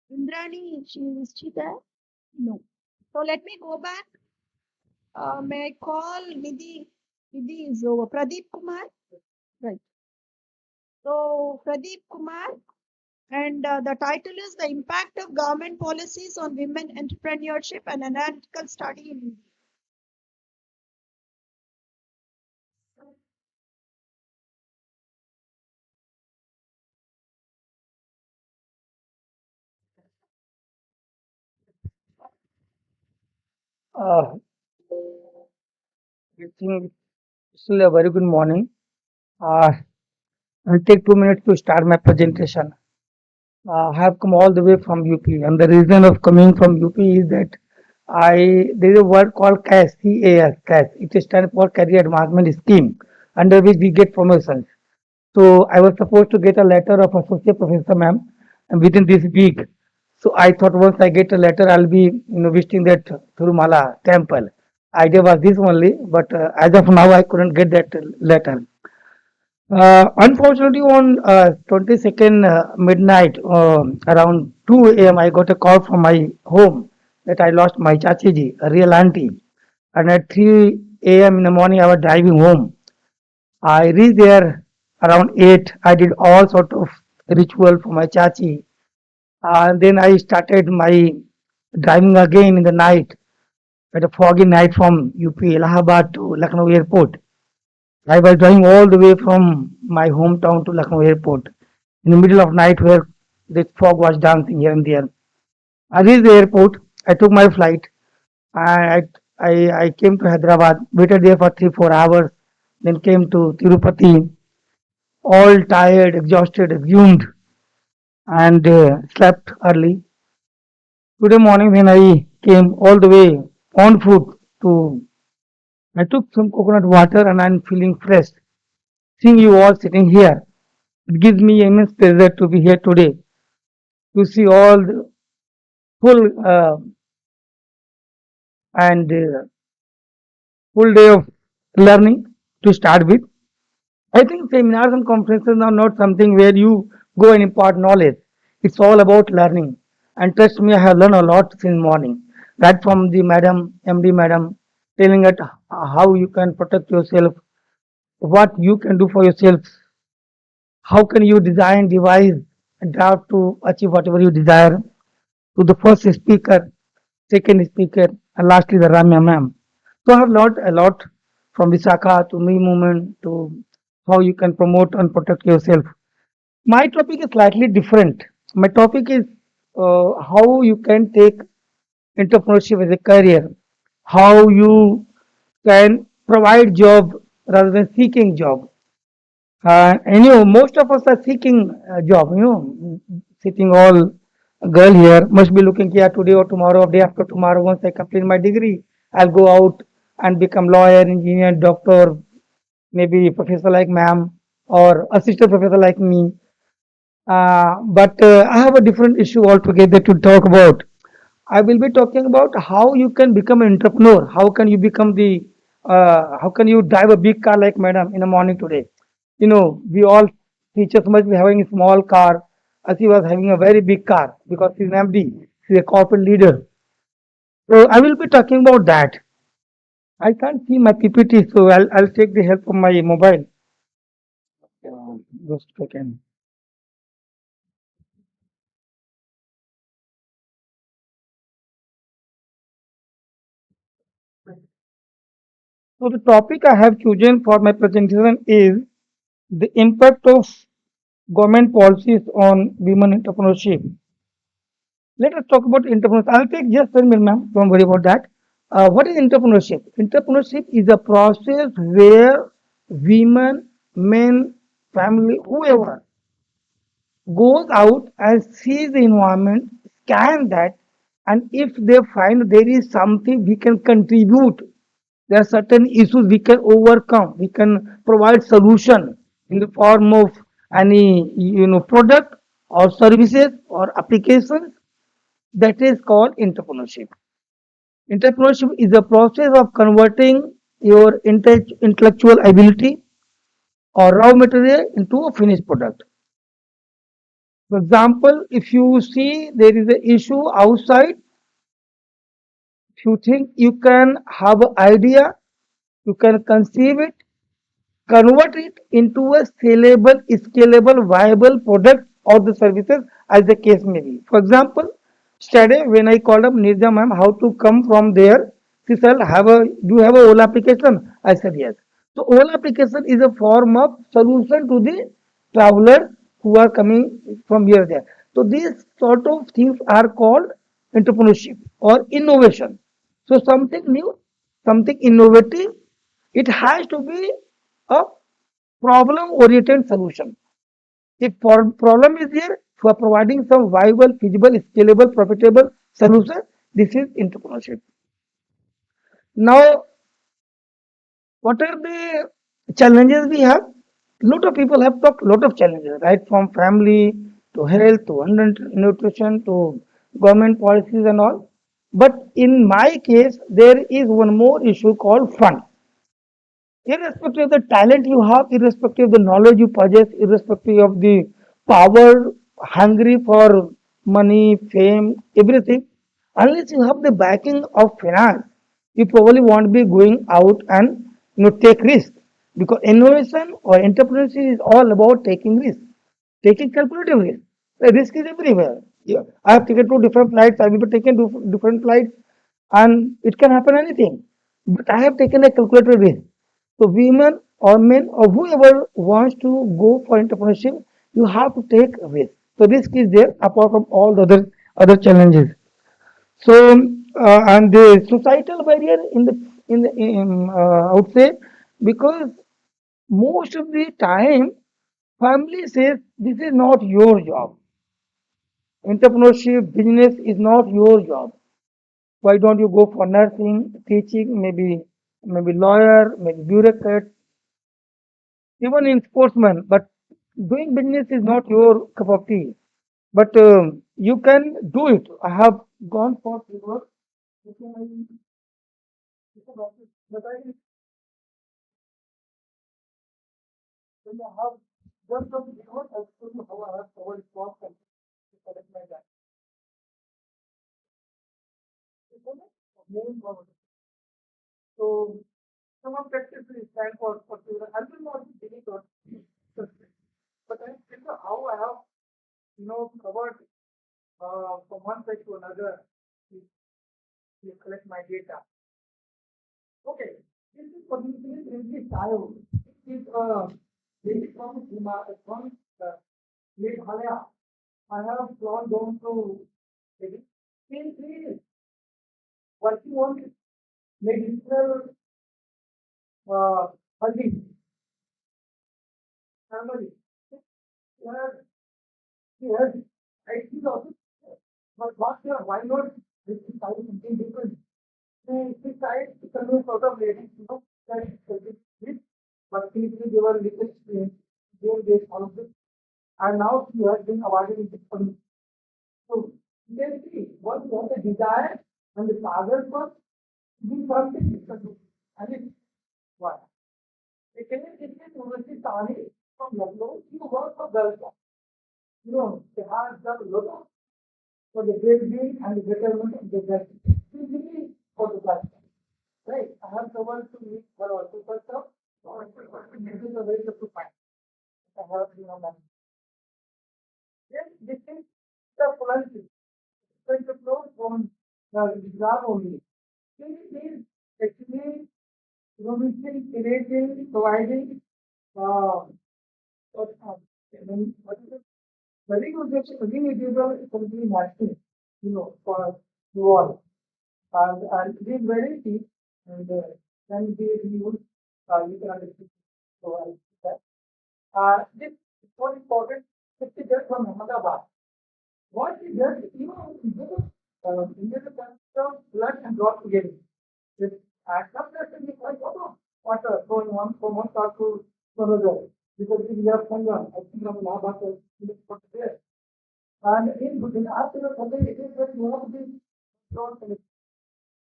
Indrani, is she there? No. So let me go back. May I call Nidhi? Nidhi is over. Pradeep Kumar? Right. So Pradeep Kumar, and the title is The Impact of Government Policies on Women Entrepreneurship, an Analytical Study in India. Uh, I think still a very good morning. Uh, I'll take 2 minutes to start my presentation. I have come all the way from UP, and the reason of coming from UP is that There is a word called CAS, CAS, CAS. It stands for Career Advancement Scheme, under which we get promotions. So I was supposed to get a letter of associate professor, ma'am, and within this week. So I thought once I get a letter, I'll be visiting that Thirumala temple. Idea was this only, but as of now, I couldn't get that letter. Unfortunately, on 22nd midnight, around 2 a.m., I got a call from my home that I lost my chachi ji, a real auntie. And at 3 a.m. in the morning, I was driving home. I reached there around 8. I did all sort of ritual for my chachi. And then I started my driving again in the night, at a foggy night from UP, Allahabad to Lucknow airport. I was driving all the way from my hometown to Lucknow airport in the middle of night where the fog was dancing here and there. I reached the airport. I took my flight. I came to Hyderabad, waited there for 3 4 hours, then came to Tirupati, all tired, exhausted, exhumed, and slept early. Today morning when I came all the way on foot to, I took some coconut water and I'm feeling fresh. Seeing you all sitting here, it gives me immense pleasure to be here today to see all the full and full day of learning to start with. I think seminars and conferences are not something where you go and impart knowledge. It's all about learning. And trust me, I have learned a lot since morning. That from the madam, MD madam, telling it how you can protect yourself, what you can do for yourself, how can you design, devise, and draft to achieve whatever you desire. To the first speaker, second speaker, and lastly the Ramya ma'am. So I have learned a lot from Visakha to me movement to how you can promote and protect yourself. My topic is slightly different. My topic is how you can take entrepreneurship as a career, how you can provide job rather than seeking job. Most of us are seeking a job. Sitting all girl here must be looking here today or tomorrow or day after tomorrow. Once I complete my degree, I'll go out and become lawyer, engineer, doctor, maybe professor like ma'am or assistant professor like me. But I have a different issue altogether to talk about. I will be talking about how you can become an entrepreneur. How can you drive a big car like madam in the morning today? We all teachers must be having a small car. As he was having a very big car because he's an MD, he's a corporate leader. So I will be talking about that. I can't see my PPT, so I'll take the help of my mobile. Just a second. So the topic I have chosen for my presentation is the impact of government policies on women entrepreneurship. Let us talk about entrepreneurship. I'll take just 10 minutes, ma'am. Don't worry about that. What is entrepreneurship? Entrepreneurship is a process where women, men, family, whoever goes out and sees the environment, scan that, and if they find there is something we can contribute, there are certain issues we can overcome, we can provide solution in the form of any product or services or applications. That is called entrepreneurship. Entrepreneurship is the process of converting your intellectual ability or raw material into a finished product. For example, if you see there is an issue outside, if you think you can have an idea, you can conceive it, convert it into a sellable, scalable, viable product or the services as the case may be. For example, yesterday when I called up Nirja ma'am how to come from there, she said, do you have a Ola application? I said yes. So Ola application is a form of solution to the travelers who are coming from here there. So these sort of things are called entrepreneurship or innovation. So something new, something innovative, it has to be a problem oriented solution. If problem is there, you are providing some viable, feasible, scalable, profitable solution. This is entrepreneurship. Now, what are the challenges we have? Lot of people have talked lot of challenges, right? From family to health to nutrition to government policies and all. But in my case, there is one more issue called fund. Irrespective of the talent you have, irrespective of the knowledge you possess, irrespective of the power, hungry for money, fame, everything, unless you have the backing of finance, you probably won't be going out and take risk. Because innovation or entrepreneurship is all about taking risk, taking calculative risk. The risk is everywhere. Yeah. I have taken two different flights. I have taken different flights, and it can happen anything. But I have taken a calculated risk. So women or men or whoever wants to go for entrepreneurship, you have to take risk. So risk is there apart from all the other challenges. So and the societal barrier I would say, because most of the time family says this is not your job. Entrepreneurship business is not your job. Why don't you go for nursing, teaching, maybe lawyer, maybe bureaucrat, even in sportsman, but doing business is not your cup of tea. But you can do it. I have gone for work. But I when I have done some work, I told you how I have covered cost and to collect my data. Main problem. So some of practice is stand for children. I will not be delete or but I think how I have covered from one side to another to, to collect my data. Okay, this is particularly in this style. This is this from Lake Halaya. I have gone down to maybe three years working on medicinal hunting family. Yes, yes, I see also. But what why not this is something different? She tried to convince sort of ladies, that this, but they were little experienced, they followed this, and now she has been awarded with this one. So you can see what you have the desire and the target for doing something different. And it's why. Second is University Tani from Lucknow, she worked for girls. They have done a lot of for the great being and the betterment of the girls. Simply for the class. Right. I have someone to meet her also first up. This is a very tough to find. I have that. Yes, this is the philosophy. So it's a flow from the Islam only. It is actually creating, providing what is it? Very good, renewable company marketing, for you all. And it is very deep and can be used, you can understand. So, this is more important. It's just from Ahmedabad. What is just, Indian concept blood and drop together. This acceptation is like water flowing from one part to another. Because we have Sangha, I think from Mahabharata, is put there. And in after the Sunday, it is that you have this drop connection.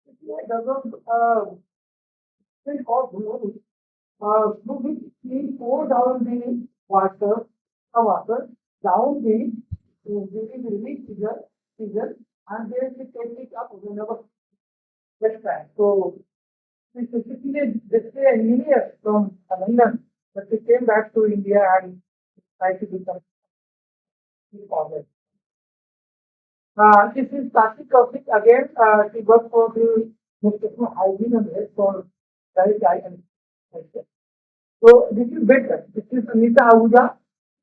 It doesn't think of blue, through which we pour down the water down the release figure, and then we take it up whenever next time. So this basically they stay engineer from London, but they came back to India and tried to do some project. This is Plastic Kaushik again. She worked for the nutrition hygiene and health for very and so this is better. This is Anita Ahuja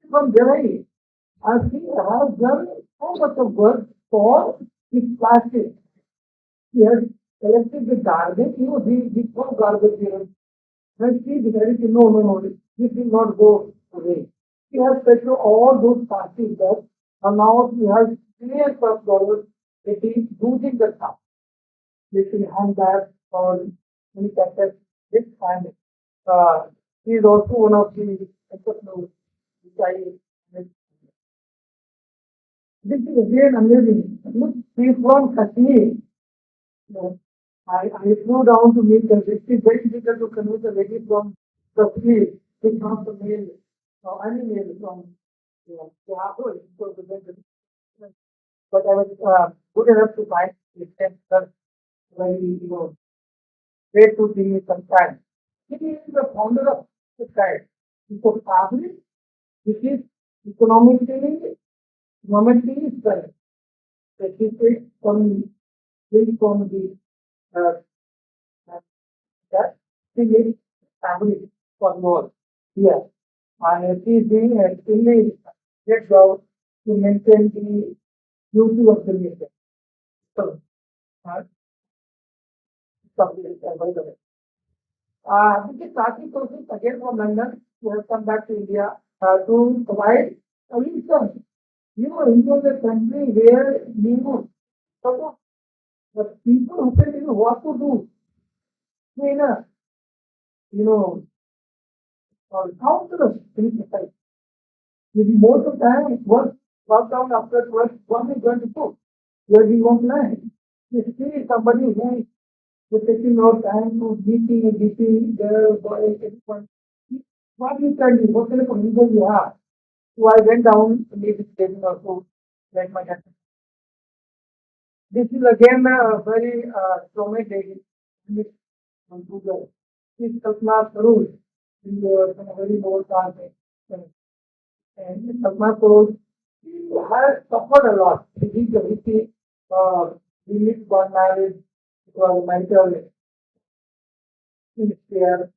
from Delhi. And she has done so much of work for this plastic. She has collected the garbage, the whole garbage here. And she decided to no, this will not go away. She has taken all those plastic bags and now she has millions of dollars that is using the stuff. Making handbags or many factors this and he is also one of the entrepreneurs which I this is again amazing. Look, he is from Kashmir. No, I flew down to meet them. It is very difficult to convince a lady from the field to come to mail or any mail from Yahoo. So but I was good enough to find it and very great to give me some time. He is the founder of the site. He was established, which is economically strong. That he takes from the uh, that she needs family for more. Yes. And she is doing extremely great job to maintain the beauty of the nation. So, uh, something by the way. This is starting process again from London. We have come back to India to provide solutions. India is a country where so the people who can what to do in a you know countless things. Maybe most of the time it works out after 1 and 22. Where we won't learn. You see somebody who is taking no time to beating the boy, anyone. What you can do, what kind of ego you have. So I went down to meet this training also, like my dad. This is again a very traumatic on Google. This Kalpana Saroj, from a very low class. And Kalpana Saroj, he has suffered a lot. He needs got married, it was mental there,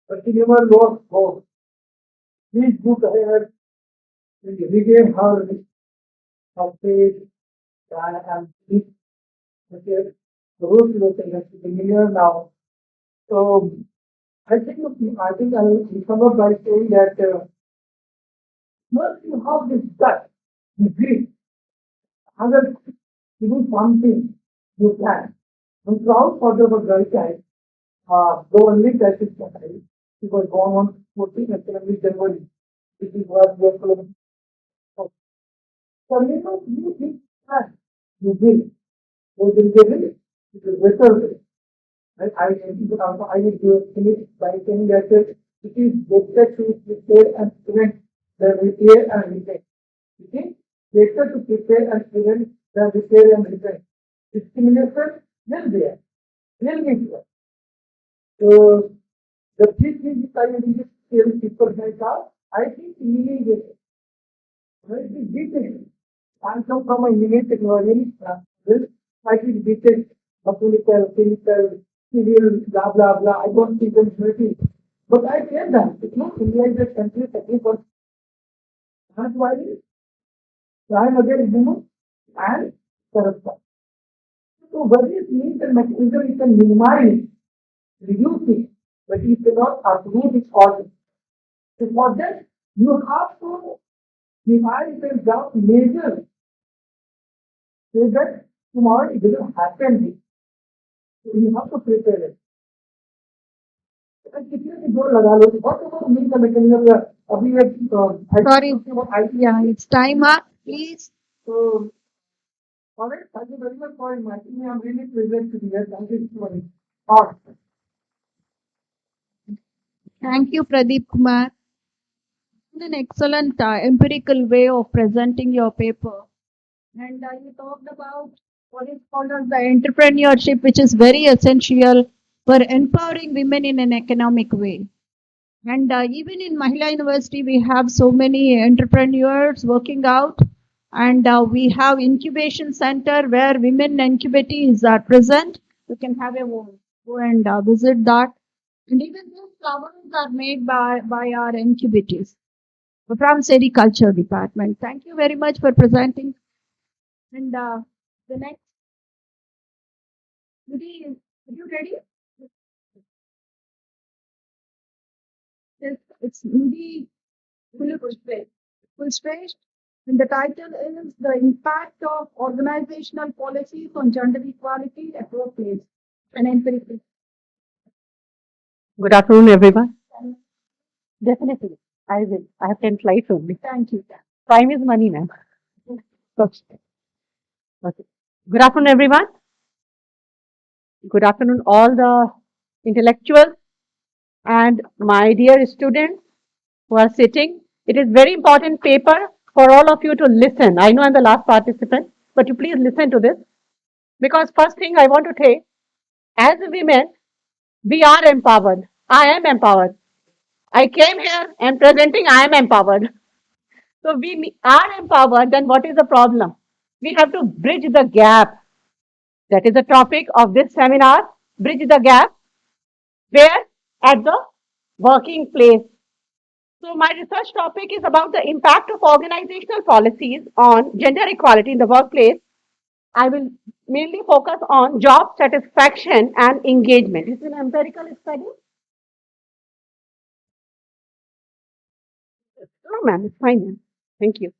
but he never lost hope. Please go ahead and regain her faith and peace. Okay, the rules will take us to the million now. So I think I will sum up by saying that once you have this gut, you grief, other you do something, you plan. I'm proud for the girl child, though only that is child, she was born on 14th of January. This is what we are following. So, you think that you did. So there is a limit. It is better. I will finish by saying that it is better to prepare and prevent than repair and repent. It is better to prepare and prevent than repair and repent. Discrimination will there, will be there. So the three things I will just tell people like that, I think meaning is very detailed. I come from a engineering technology. This I think detailed mechanical, chemical, civil, blah blah blah. I don't think them very. But I tell them, India is a country technical. That's why crime against human and corruption. So various means and mechanism you can minimize, reduce it, but you cannot uproot its origin. So for that, you have to devise and draft measures so that tomorrow it doesn't happen. So you have to prepare it. And कितने भी जोर लगा लो, what about means and mechanism? अभी एक Sorry, IT. yeah, it's time up, please. So, all right, thank you very much for inviting me. I'm really pleased to be here. Thank you so much. All right. Thank you, Pradeep Kumar. An excellent empirical way of presenting your paper. And you talked about what is called as the entrepreneurship, which is very essential for empowering women in an economic way. And even in Mahila University, we have so many entrepreneurs working out. And we have incubation center where women incubatees are present. You can have a go and visit that. And even those flowers are made by our incubatees from Sericulture department. Thank you very much for presenting. And the next, Nidhi, are you ready? Yes, it's Nidhi full space. And the title is The Impact of Organizational Policies on Gender Equality at Workplace and Empirical. Good afternoon, everyone. Definitely, I will. I have 10 slides only. Thank you. Time is money, ma'am. Okay. Okay. Good afternoon, everyone. Good afternoon, all the intellectuals and my dear students who are sitting. It is very important paper for all of you to listen. I know I'm the last participant, but you please listen to this because first thing I want to say, as women, we are empowered. I am empowered. I came here and presenting I am empowered. So we are empowered, then what is the problem? We have to bridge the gap. That is the topic of this seminar, bridge the gap, where at the working place. So my research topic is about the impact of organizational policies on gender equality in the workplace. I will mainly focus on job satisfaction and engagement. It's an empirical study. No, ma'am, it's fine, ma'am. Thank you.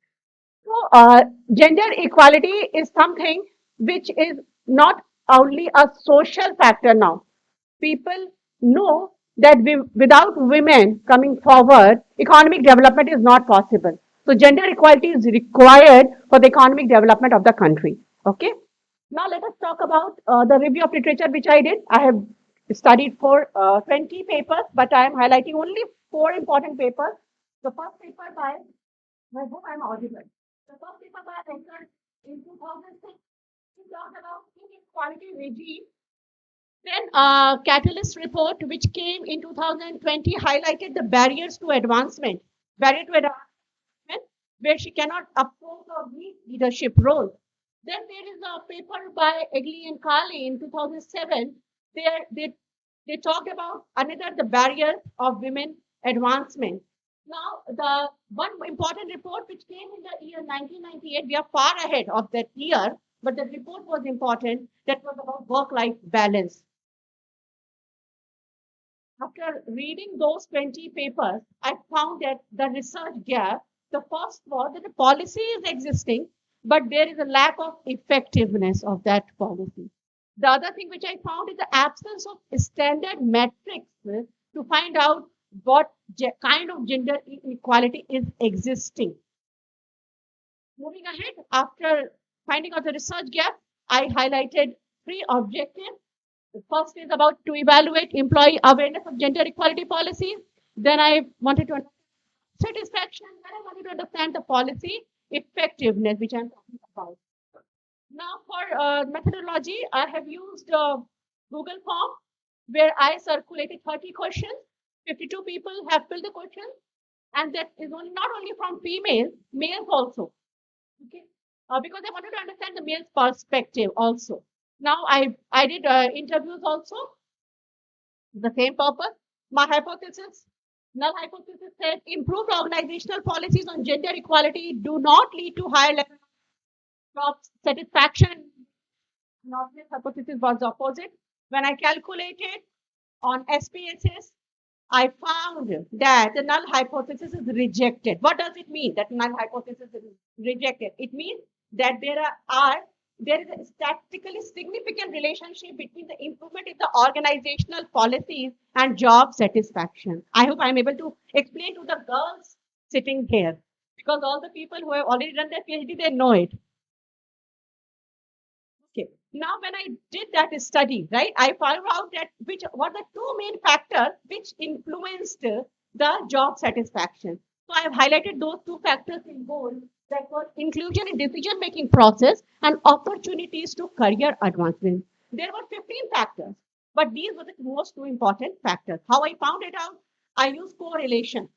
So, gender equality is something which is not only a social factor now. People know that without women coming forward, economic development is not possible. So, gender equality is required for the economic development of the country. Okay. Now, let us talk about the review of literature which I did. I have studied for 20 papers, but I am highlighting only 4 important papers. The first paper by I hope I'm audible. The first paper by Anchor in 2006, he talked about inequality regime. Then Catalyst report, which came in 2020, highlighted the barriers to advancement. Barrier to advancement, where she cannot uphold or lead leadership role. Then there is a paper by Egli and Kali in 2007. There they talked about another the barriers of women advancement. Now, the one important report which came in the year 1998, we are far ahead of that year, but the report was important. That was about work-life balance. After reading those 20 papers, I found that the research gap, the first was that the policy is existing, but there is a lack of effectiveness of that policy. The other thing which I found is the absence of standard metrics to find out what kind of gender inequality is existing. Moving ahead, after finding out the research gap, I highlighted 3 objectives. The first is about to evaluate employee awareness of gender equality policies. Then I wanted to understand satisfaction. Then I wanted to understand the policy effectiveness, which I'm talking about. Now, for methodology, I have used Google Form where I circulated 30 questions. 52 people have filled the questions, and that is only not only from females, males also. Okay, because I wanted to understand the male's perspective also. Now I did interviews also, the same purpose. My hypothesis, null hypothesis said improved organizational policies on gender equality do not lead to higher level of job satisfaction. Northwest hypothesis was the opposite. When I calculated on SPSS, I found that the null hypothesis is rejected. What does it mean that null hypothesis is rejected? It means that there is a statistically significant relationship between the improvement in the organizational policies and job satisfaction. I hope I'm able to explain to the girls sitting here because all the people who have already done their PhD, they know it. Okay. Now, when I did that study, right, I found out that which were the 2 main factors which influenced the job satisfaction. So I have highlighted those 2 factors in bold that were inclusion in decision-making process and opportunities to career advancement. There were 15 factors, but these were the most 2 important factors. How I found it out? I used correlation.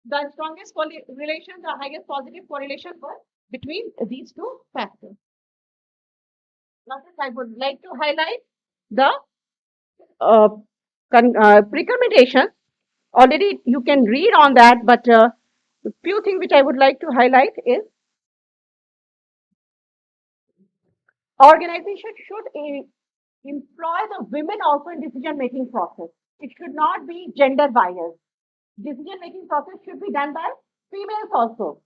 The strongest correlation, the highest positive correlation was between these 2 factors. Now, I would like to highlight the uh, recommendation. Already you can read on that, but a few things which I would like to highlight is organization should employ the women also in decision making process. It should not be gender biased. Decision making process should be done by females also.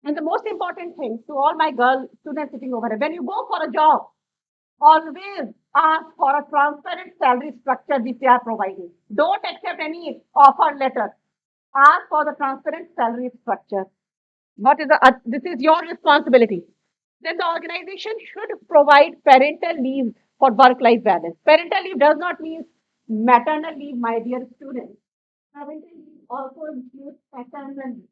And the most important thing to all my girl students sitting over here, when you go for a job, always ask for a transparent salary structure which they are providing. Don't accept any offer letter. Ask for the transparent salary structure. What is this is your responsibility. Then the organization should provide parental leave for work-life balance. Parental leave does not mean maternal leave, my dear students. Parental leave also includes paternal leave.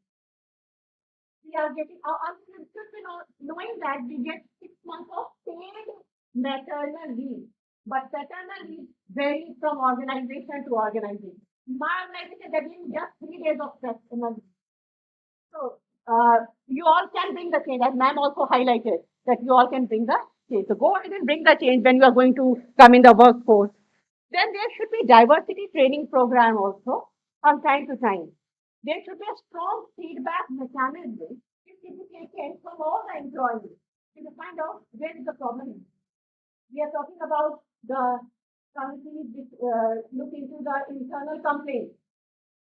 We are getting our students should be knowing that we get 6 months of paid maternal leave. But paternal leave varies from organization to organization. My organization is getting just 3 days of paternal leave. So you all can bring the change, as ma'am also highlighted that you all can bring the change. So go ahead and bring the change when you are going to come in the workforce. Then there should be diversity training program also from time to time. There should be a strong feedback mechanism which is taken from all the employees to find out where is the problem. We are talking about the committees which look into the internal complaints.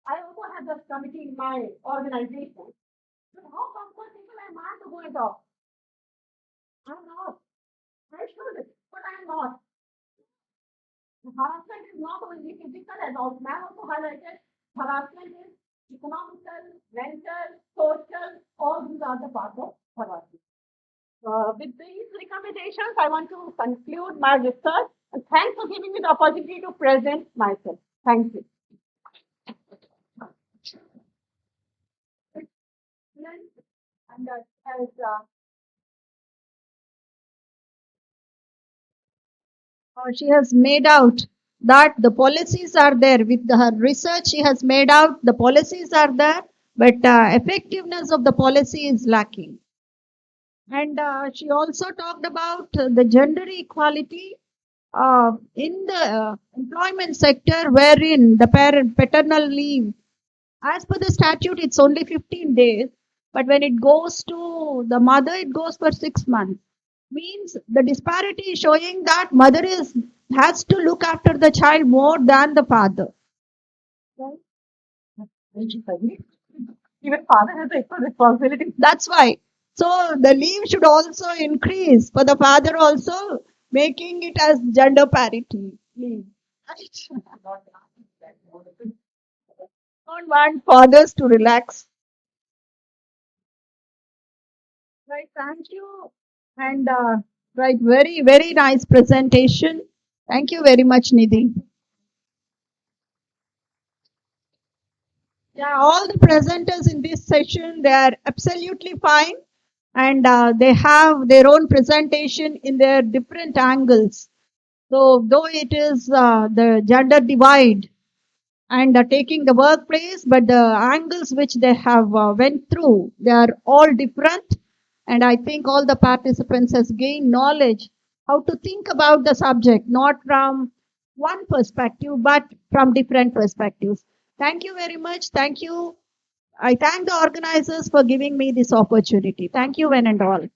I also have this committee in my organization. So how comfortable am I to go and talk? I'm not. I should, but I'm not. Harassment is not only physical, as also ma'am also highlighted. Harassment is economical, mental, social, all these are the parts of harassment. With these recommendations, I want to conclude my research and thanks for giving me the opportunity to present myself. Thank you. And as She has made out that the policies are there. With her research, she has made out the policies are there, but effectiveness of the policy is lacking. And she also talked about the gender equality in the employment sector, wherein the parent paternal leave, as per the statute, it's only 15 days, but when it goes to the mother, it goes for 6 months. Means the disparity is showing that mother is has to look after the child more than the father. Right? even father has equal responsibility. That's why. So the leave should also increase for the father also, making it as gender parity leave. Right? Don't want fathers to relax. Right, thank you. And right, very, very nice presentation. Thank you very much, Nidhi. Yeah, all the presenters in this session, they are absolutely fine. And they have their own presentation in their different angles. So though it is the gender divide and taking the workplace, but the angles which they have went through, they are all different. And I think all the participants has gained knowledge how to think about the subject, not from one perspective, but from different perspectives. Thank you very much. Thank you. I thank the organizers for giving me this opportunity. Thank you, one and all.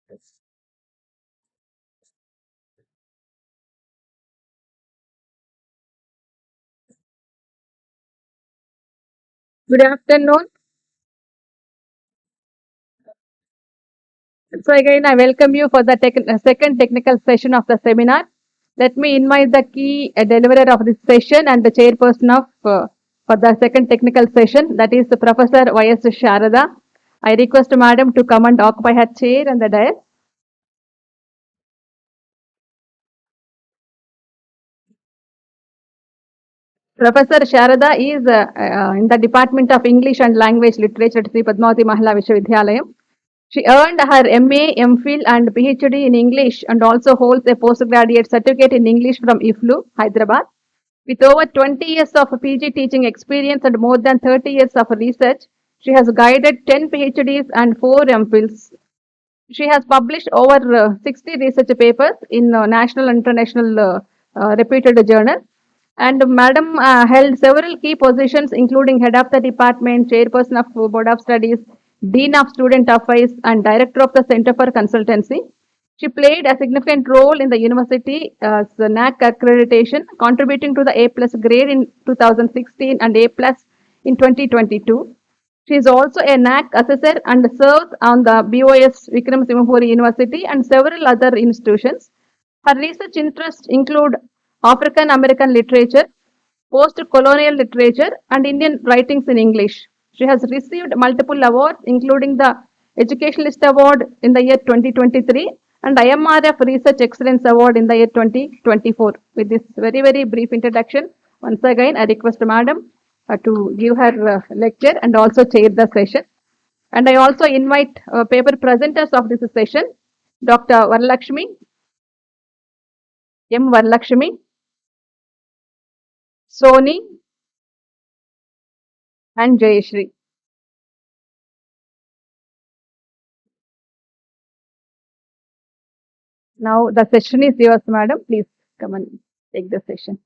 Good afternoon. So again, I welcome you for the second technical session of the seminar. Let me invite the key deliverer of this session and the chairperson of for the second technical session, that is the Professor Y.S. Sharada. I request Madam to come and occupy her chair and the dais. Professor Sharada is in the Department of English and Language Literature at Sri Padmavati Mahila Vishwavidyalayam. She earned her MA, MPhil and PhD in English and also holds a postgraduate certificate in English from IFLU, Hyderabad. With over 20 years of PG teaching experience and more than 30 years of research, she has guided 10 PhDs and 4 MPhils. She has published over 60 research papers in national and international reputed journals. And Madam held several key positions, including head of the department, chairperson of Board of Studies, dean of student affairs, and director of the Center for Consultancy. She played a significant role in the university NAC accreditation, contributing to the A plus grade in 2016 and A plus in 2022. She is also a NAC assessor and serves on the BOS Vikram Simhapuri University and several other institutions. Her research interests include African American literature, post-colonial literature, and Indian writings in English. She has received multiple awards, including the Educationalist Award in the year 2023 and IMRF Research Excellence Award in the year 2024. With this very brief introduction, once again, I request Madam to give her lecture and also chair the session. And I also invite paper presenters of this session, Dr. Varalakshmi, M. Varalakshmi, Soni, and Jayashri. Now the session is yours, Madam. Please come and take the session.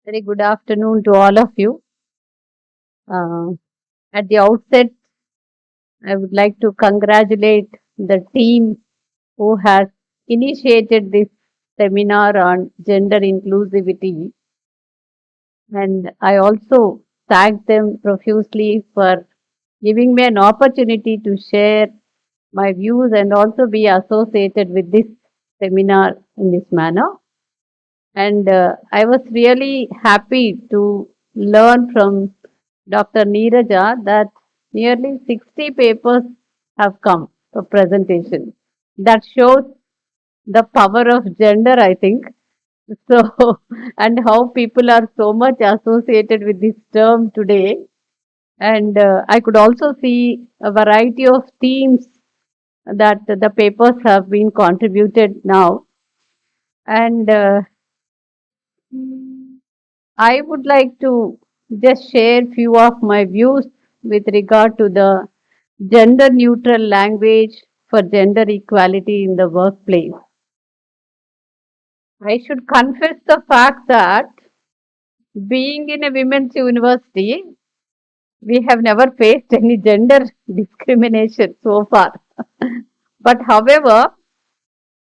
Very good afternoon to all of you. At the outset, I would like to congratulate the team who has initiated this seminar on gender inclusivity. And I also thank them profusely for giving me an opportunity to share my views and also be associated with this seminar in this manner. And I was really happy to learn from Dr. Neeraja that nearly 60 papers have come for presentation. That shows the power of gender, I think. So, and how people are so much associated with this term today. And I could also see a variety of themes that the papers have been contributed now. And I would like to just share few of my views with regard to the gender neutral language for gender equality in the workplace. I should confess the fact that being in a women's university, we have never faced any gender discrimination so far. But however,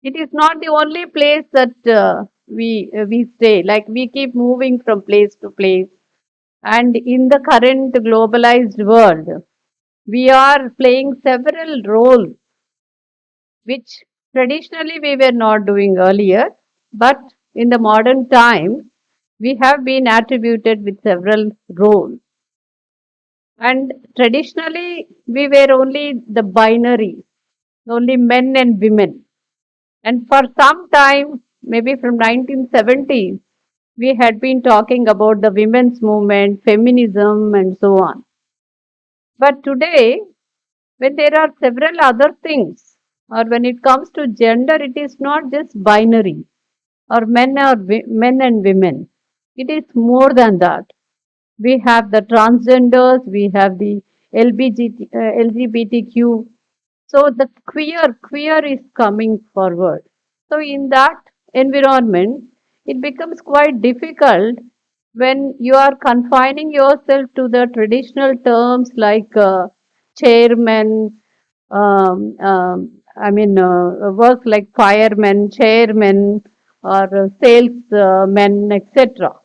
it is not the only place that we stay. Like we keep moving from place to place. And in the current globalized world, we are playing several roles which traditionally we were not doing earlier. But in the modern time, we have been attributed with several roles. And traditionally, we were only the binary, only men and women. And for some time, maybe from 1970s, we had been talking about the women's movement, feminism, and so on. But today, when there are several other things, or when it comes to gender, it is not just binary or men and women. It is more than that. We have the transgenders, we have the LGBTQ So the queer is coming forward. So in that environment, it becomes quite difficult when you are confining yourself to the traditional terms like chairman, work like firemen, chairmen, or salesmen, etc.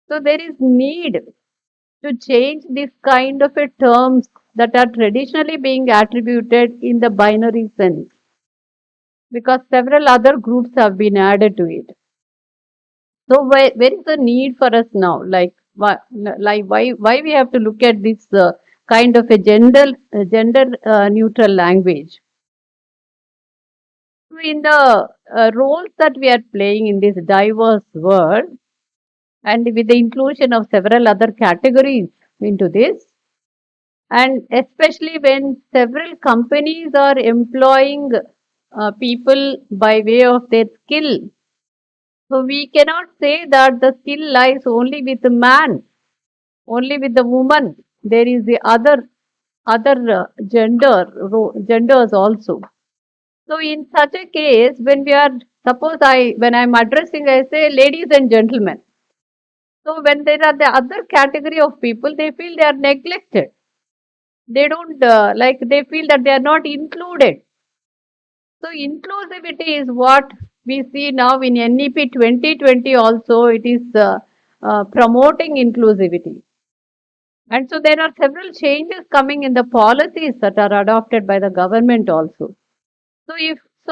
So there is need to change this kind of a terms that are traditionally being attributed in the binary sense because several other groups have been added to it. So where is the need for us now? Why we have to look at this kind of a gender neutral language? So in the roles that we are playing in this diverse world, and with the inclusion of several other categories into this, and especially when several companies are employing people by way of their skill. So we cannot say that the skill lies only with the man, only with the woman. There is the other genders also. So in such a case, when we are suppose when I'm addressing, I say ladies and gentlemen. So when there are the other category of people, they feel they are neglected. They don't they feel that they are not included. So inclusivity is what we see now in NEP 2020 also. It is promoting inclusivity. And so there are several changes coming in the policies that are adopted by the government also. So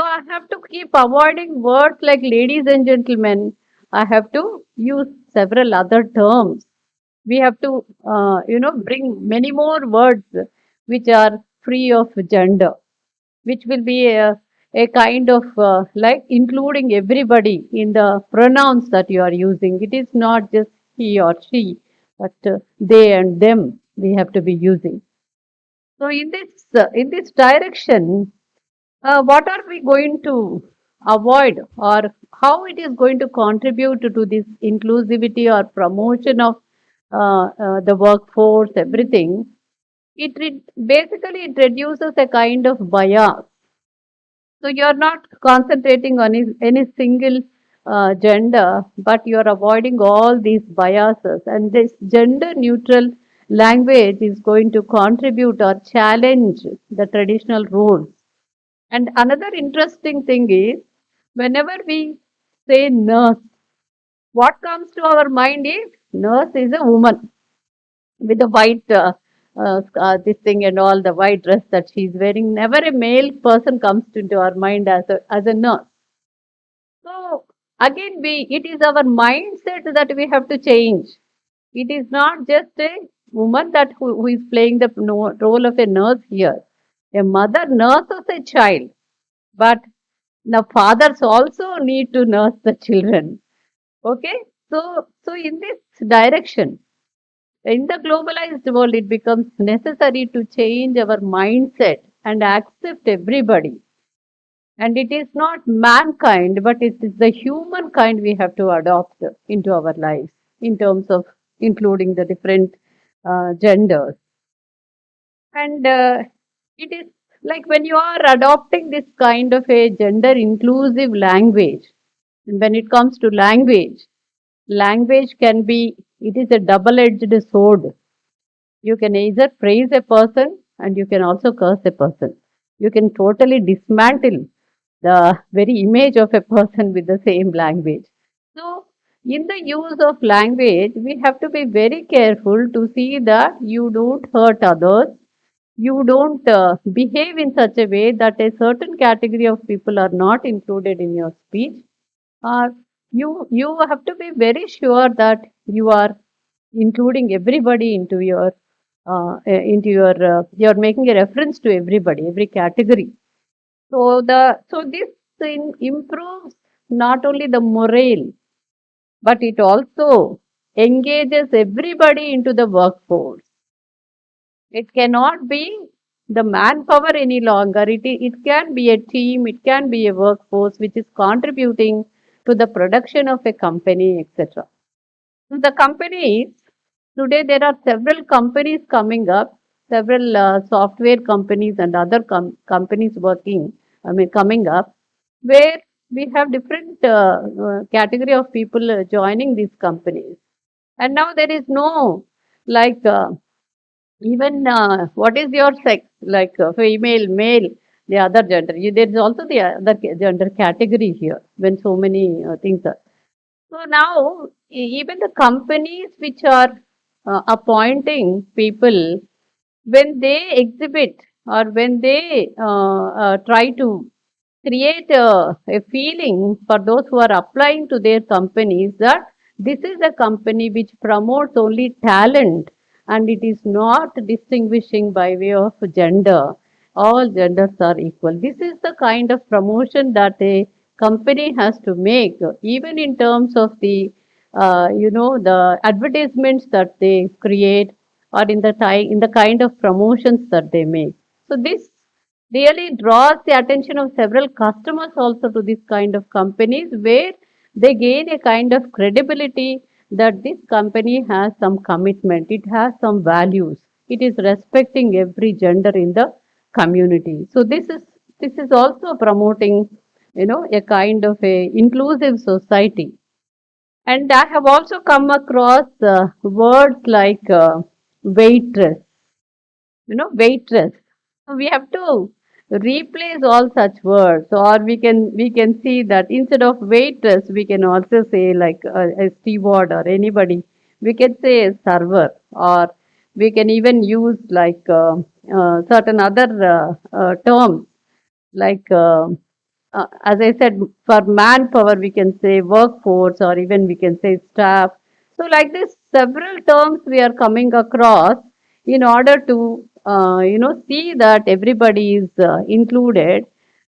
I have to keep avoiding words like ladies and gentlemen. I have to use several other terms. We have to bring many more words which are free of gender, which will be a kind of including everybody in the pronouns that you are using. It is not just he or she, but they and them we have to be using. So in this direction, what are we going to avoid, or how it is going to contribute to this inclusivity or promotion of the workforce, everything? Basically it reduces a kind of bias. So you are not concentrating on any single gender, but you are avoiding all these biases. And this gender neutral language is going to contribute or challenge the traditional roles. And another interesting thing is whenever we say nurse, what comes to our mind is nurse is a woman with the white this thing and all the white dress that she's wearing. Never a male person comes into our mind as a nurse. So again, it is our mindset that we have to change. It is not just a woman who is playing the role of a nurse here. A mother nurses a child, but the fathers also need to nurse the children. Okay, so in this direction, in the globalized world, it becomes necessary to change our mindset and accept everybody. And it is not mankind, but it is the humankind we have to adopt into our lives in terms of including the different genders. And it is like when you are adopting this kind of a gender inclusive language, and when it comes to language can be, it is a double edged sword. You can either praise a person and you can also curse a person. You can totally dismantle the very image of a person with the same language. So, in the use of language, we have to be very careful to see that you don't hurt others. You don't behave in such a way that a certain category of people are not included in your speech. You have to be very sure that you are including everybody you're making a reference to everybody, every category. So this thing improves not only the morale, but it also engages everybody into the workforce. It cannot be the manpower any longer. It can be a team, it can be a workforce which is contributing to the production of a company, etc. So the companies, today there are several companies coming up several software companies and other companies working, I mean, coming up, where we have different category of people joining these companies. And now there is no like even what is your sex, like female, male, the other gender. There is also the other gender category here when so many things are. So now, even the companies which are appointing people, when they exhibit or when they try to create a feeling for those who are applying to their companies that this is a company which promotes only talent and it is not distinguishing by way of gender. All genders are equal. This is the kind of promotion that a company has to make, even in terms of the the advertisements that they create or in the in the kind of promotions that they make. So this really draws the attention of several customers also to this kind of companies where they gain a kind of credibility that this company has some commitment, it has some values, it is respecting every gender in the community. So this is also promoting a kind of a inclusive society. And I have also come across words like waitress, waitress. So we have to replace all such words, or we can see that instead of waitress, we can also say like a steward or anybody. We can say a server, or we can even use like certain other terms like as I said, for manpower, we can say workforce or even we can say staff. So, like this, several terms we are coming across in order to, see that everybody is included.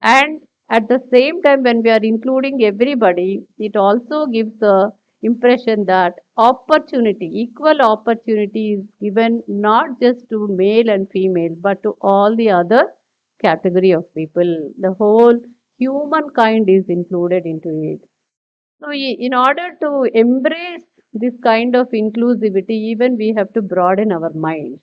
And at the same time, when we are including everybody, it also gives the impression that opportunity, equal opportunity is given not just to male and female, but to all the other category of people. The whole humankind is included into it. So, in order to embrace this kind of inclusivity, even we have to broaden our minds.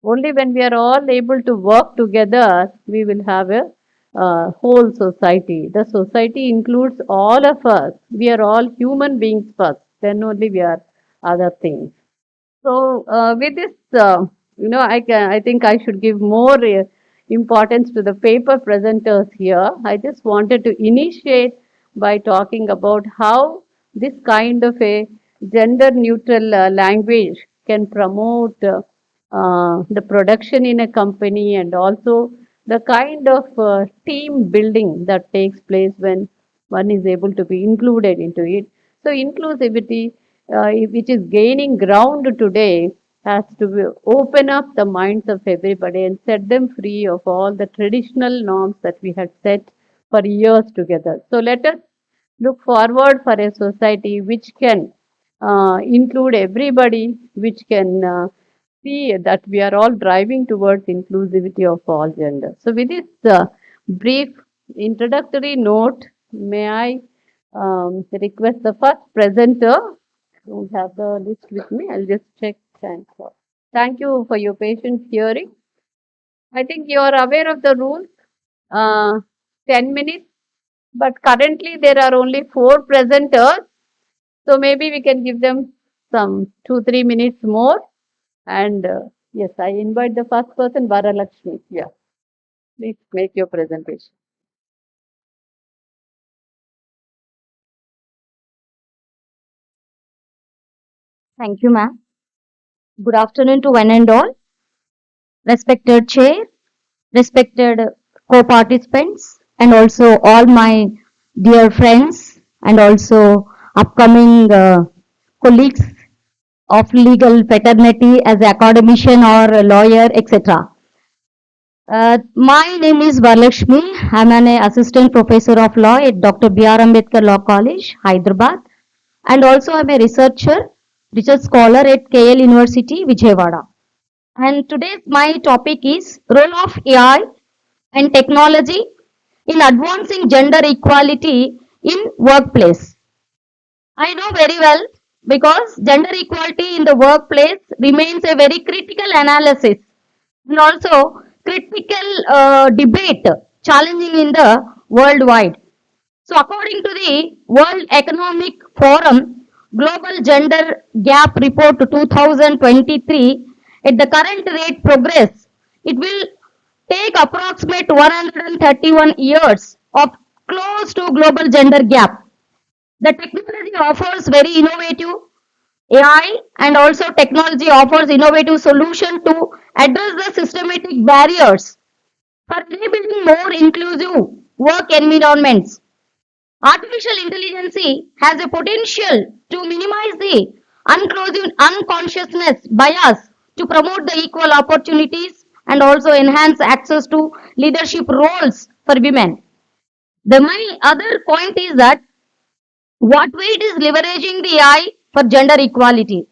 Only when we are all able to work together, we will have a whole society. The society includes all of us. We are all human beings first, then only we are other things. So with this, I think I should give more importance to the paper presenters here. I just wanted to initiate by talking about how this kind of a gender neutral language can promote the production in a company and also the kind of team building that takes place when one is able to be included into it. So inclusivity, which is gaining ground today, has to open up the minds of everybody and set them free of all the traditional norms that we had set for years together. So let us look forward for a society which can include everybody, which can see that we are all driving towards inclusivity of all genders. So with this brief introductory note, may I request the first presenter. I don't have the list with me. I'll just check. Thank you for your patient hearing. I think you are aware of the rules. 10 minutes, but currently there are only 4 presenters. So maybe we can give them some 2-3 minutes more. And yes, I invite the first person, Varalakshmi. Yeah, please make your presentation. Thank you, ma'am. Good afternoon to one and all. Respected chair, respected co-participants, and also all my dear friends, and also upcoming colleagues of legal fraternity as academician or a lawyer, etc. My name is Varalakshmi. I'm an assistant professor of law at Dr. B.R. Ambedkar Law College, Hyderabad, and also I'm a research scholar at KL University, Vijayawada. And today's my topic is role of AI and technology in advancing gender equality in workplace. I know very well because gender equality in the workplace remains a very critical analysis and also critical debate challenging in the worldwide. So, according to the World Economic Forum Global Gender Gap Report 2023, at the current rate progress, it will take approximate 131 years of close to global gender gap. The technology offers very innovative AI and also technology offers innovative solution to address the systematic barriers for enabling more inclusive work environments. Artificial intelligence has a potential to minimize the unconsciousness bias to promote the equal opportunities and also enhance access to leadership roles for women. The my other point is that what weight is leveraging the AI for gender equality?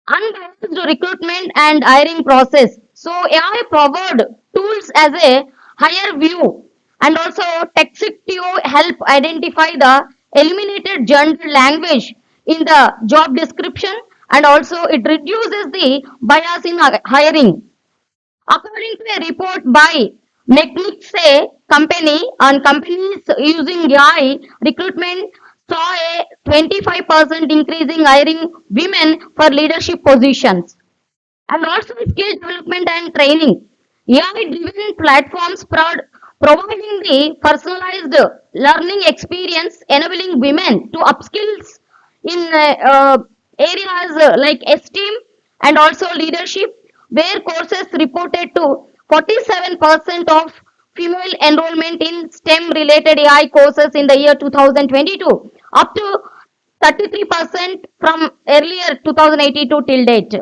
Unbiased recruitment and hiring process. So AI powered tools as a higher view and also text to help identify the eliminated gender language in the job description and also it reduces the bias in hiring. According to a report by McKinsey company on companies using AI, recruitment saw a 25% increase in hiring women for leadership positions and also skill development and training. AI-driven platforms providing the personalized learning experience, enabling women to upskills in areas like STEAM and also leadership, where courses reported to 47% of female enrollment in STEM-related AI courses in the year 2022, up to 33% from earlier 2082 till date.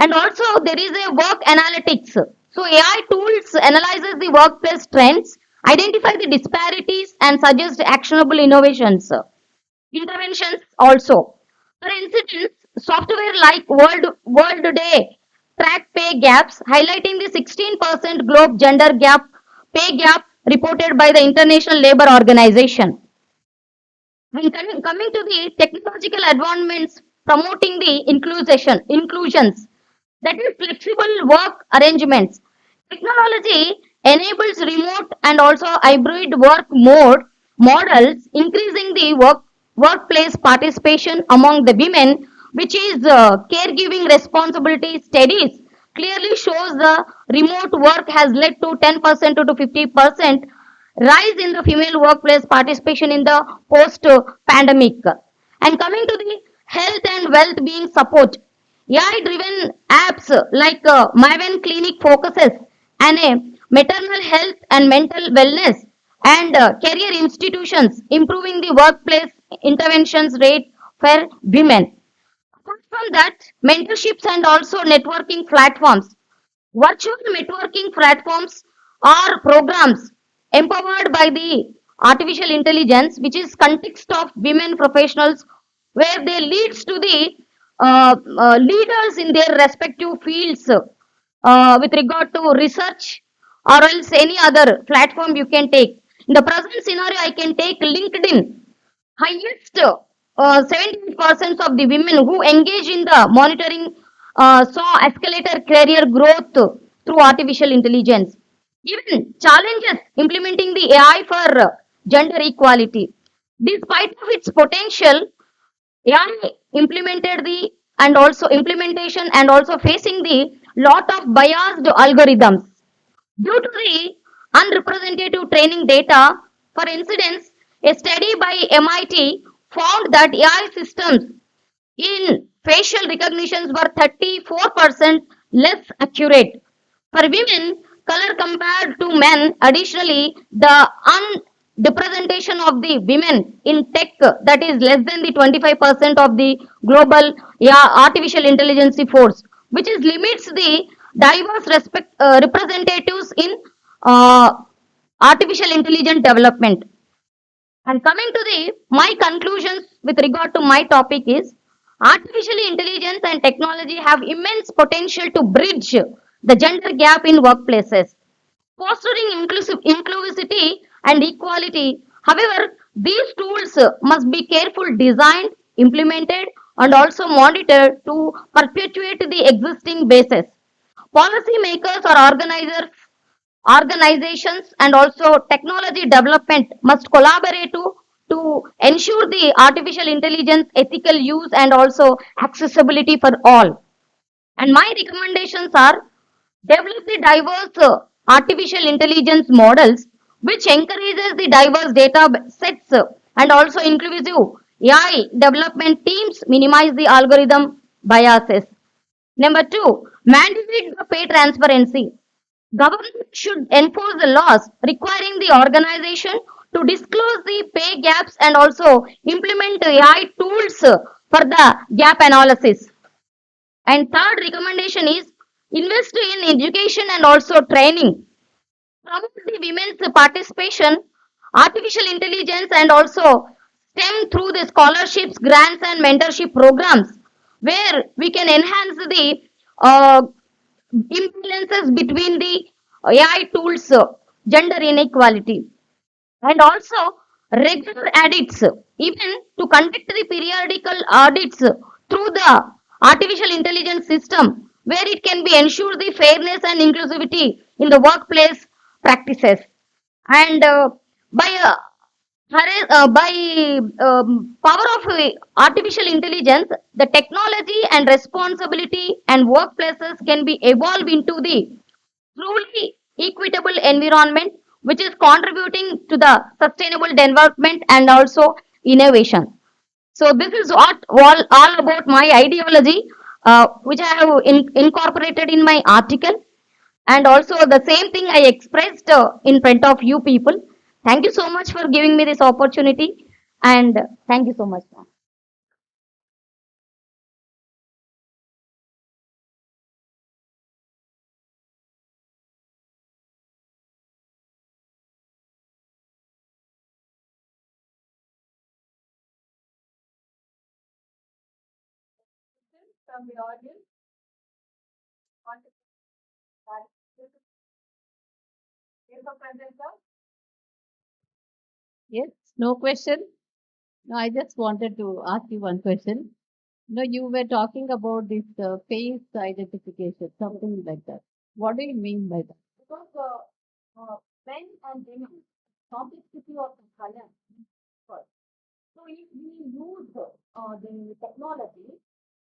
And also there is a work analytics. So AI tools analyzes the workplace trends, identify the disparities and suggest actionable innovations. Interventions also. For instance, software like World Day track pay gaps, highlighting the 16% globe gender gap pay gap reported by the International Labour Organization. And coming to the technological advancements promoting the inclusions, that is flexible work arrangements. Technology enables remote and also hybrid work models, increasing the workplace participation among the women, which is caregiving responsibility studies clearly shows the remote work has led to 10% to 50% rise in the female workplace participation in the post pandemic. And coming to the health and well-being support, AI driven apps like Maven Clinic focuses on a maternal health and mental wellness and career institutions improving the workplace interventions rate for women. Apart from that, mentorships and also networking platforms. Virtual networking platforms are programs empowered by the artificial intelligence, which is context of women professionals, where they leads to the leaders in their respective fields with regard to research or else any other platform you can take. In the present scenario, I can take LinkedIn. Highest 70% of the women who engage in the monitoring saw escalator career growth through artificial intelligence. Even challenges implementing the AI for gender equality. Despite of its potential, AI implemented the and also implementation and also facing the lot of biased algorithms. Due to the unrepresentative training data, for instance, a study by MIT found that AI systems in facial recognitions were 34% less accurate. For women, color compared to men, additionally, the representation of the women in tech that is less than the 25% of the global artificial intelligence force, which is limits the diverse representatives in uh, artificial intelligence development. And coming to the my conclusions with regard to my topic is artificial intelligence and technology have immense potential to bridge the gender gap in workplaces, fostering inclusivity and equality. However, these tools must be carefully designed, implemented, and also monitored to perpetuate the existing basis. policy makers or organizations and also technology development must collaborate to ensure the artificial intelligence ethical use and also accessibility for all. And my recommendations are develop the diverse artificial intelligence models which encourages the diverse data sets and also inclusive AI development teams minimize the algorithm biases. Number two, mandate the pay transparency. Government should enforce the laws requiring the organization to disclose the pay gaps and also implement AI tools for the gap analysis. And third recommendation is invest in education and also training. Promote the women's participation, artificial intelligence, and also STEM through the scholarships, grants, and mentorship programs, where we can enhance the imbalances between the AI tools, gender inequality, and also regular audits, even to conduct the periodical audits through the artificial intelligence system, where it can be ensure the fairness and inclusivity in the workplace practices. And by power of artificial intelligence, the technology and responsibility and workplaces can be evolved into the truly equitable environment which is contributing to the sustainable development and also innovation. So this is what all about my ideology, which I have incorporated in my article, and also the same thing I expressed in front of you people. Thank you so much for giving me this opportunity, and thank you so much, ma'am. From the audience, want to give a presenter? Yes, no question. No, I just wanted to ask you one question. No, you were talking about this face identification, something like that. What do you mean by that? Because men and women, complexity of the color. First. So if we use the technology,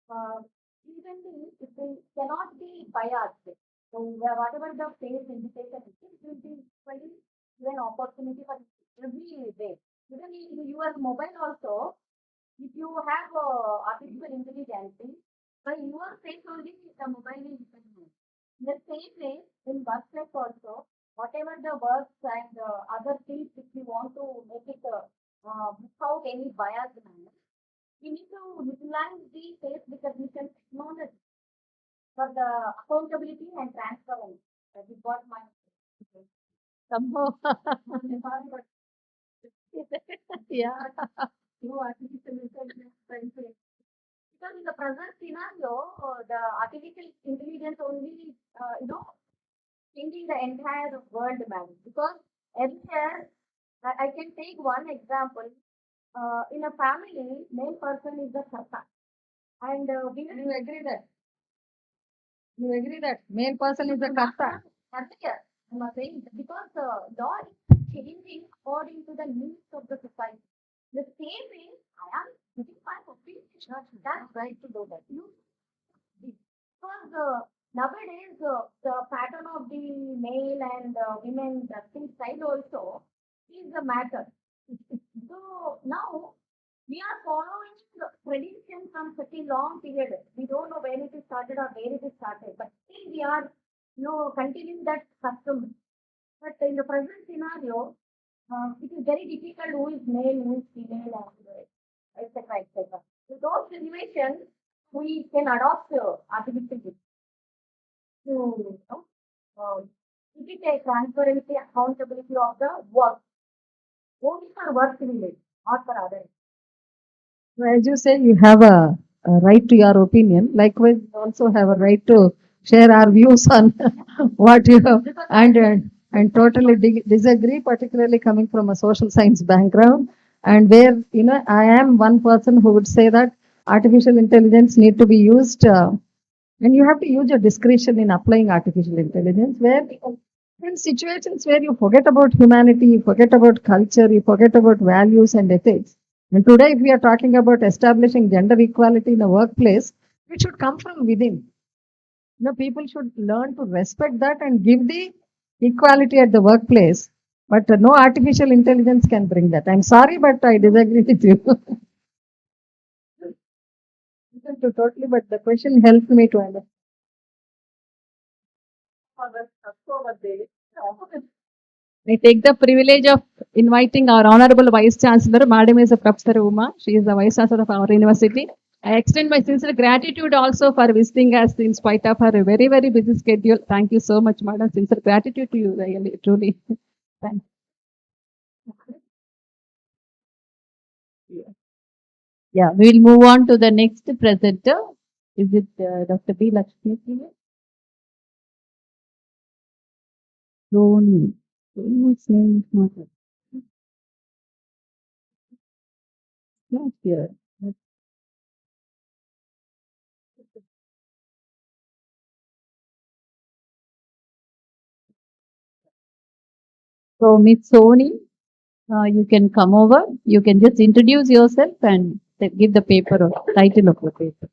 uh, even if they cannot be biased. So whatever the face indication is, it will be equally an opportunity for every day. Even in your mobile also, if you have artificial intelligence, by your face only the mobile is recognized. In the same way, in workplace also, whatever the works and other things, if you want to make it without any bias manner, we need to utilize the face recognition technology for the accountability and transparency. That is what my somehow yeah. No artificial intelligence. Because in the present scenario, the artificial intelligence only, changing the entire world, man. Because earlier, I can take one example. In a family, male person is the sarta, and women. You agree that male person is the karta? Earlier, I'm not saying that because law is changing according to the needs of the society. The same way, I am giving my opinion. That's right to do that. You because nowadays the pattern of the male and women dressing style also is the matter. So now we are following the tradition from such a long period. We don't know when it is started or where it is started, but still we are, continuing that custom. But in the present scenario, it is very difficult who is male, who is female, and etc. etc. So those situations we can adopt artificial to keep it a transparency, accountability of the work, only for work related, not for others. So as you say, you have a right to your opinion. Likewise, we also have a right to share our views on what you have and totally disagree, particularly coming from a social science background, and where I am one person who would say that artificial intelligence need to be used And you have to use your discretion in applying artificial intelligence where in situations where you forget about humanity, you forget about culture, you forget about values and ethics. And today, if we are talking about establishing gender equality in the workplace, it should come from within. People should learn to respect that and give the equality at the workplace. But no artificial intelligence can bring that. I'm sorry, but I disagree with you. Totally, but the question helped me to understand. I take the privilege of inviting our Honorable Vice Chancellor, Madam is a Professor Uma. She is the Vice Chancellor of our university. I extend my sincere gratitude also for visiting us in spite of her very, very busy schedule. Thank you so much, Madam. Sincere gratitude to you, really, truly. Thank you. Yeah, we'll move on to the next presenter. Is it Dr. B. Lakshmi? Dhoni. Whose name is not not here. So, Miss Soni, you can come over. You can just introduce yourself and give the paper or title of the paper.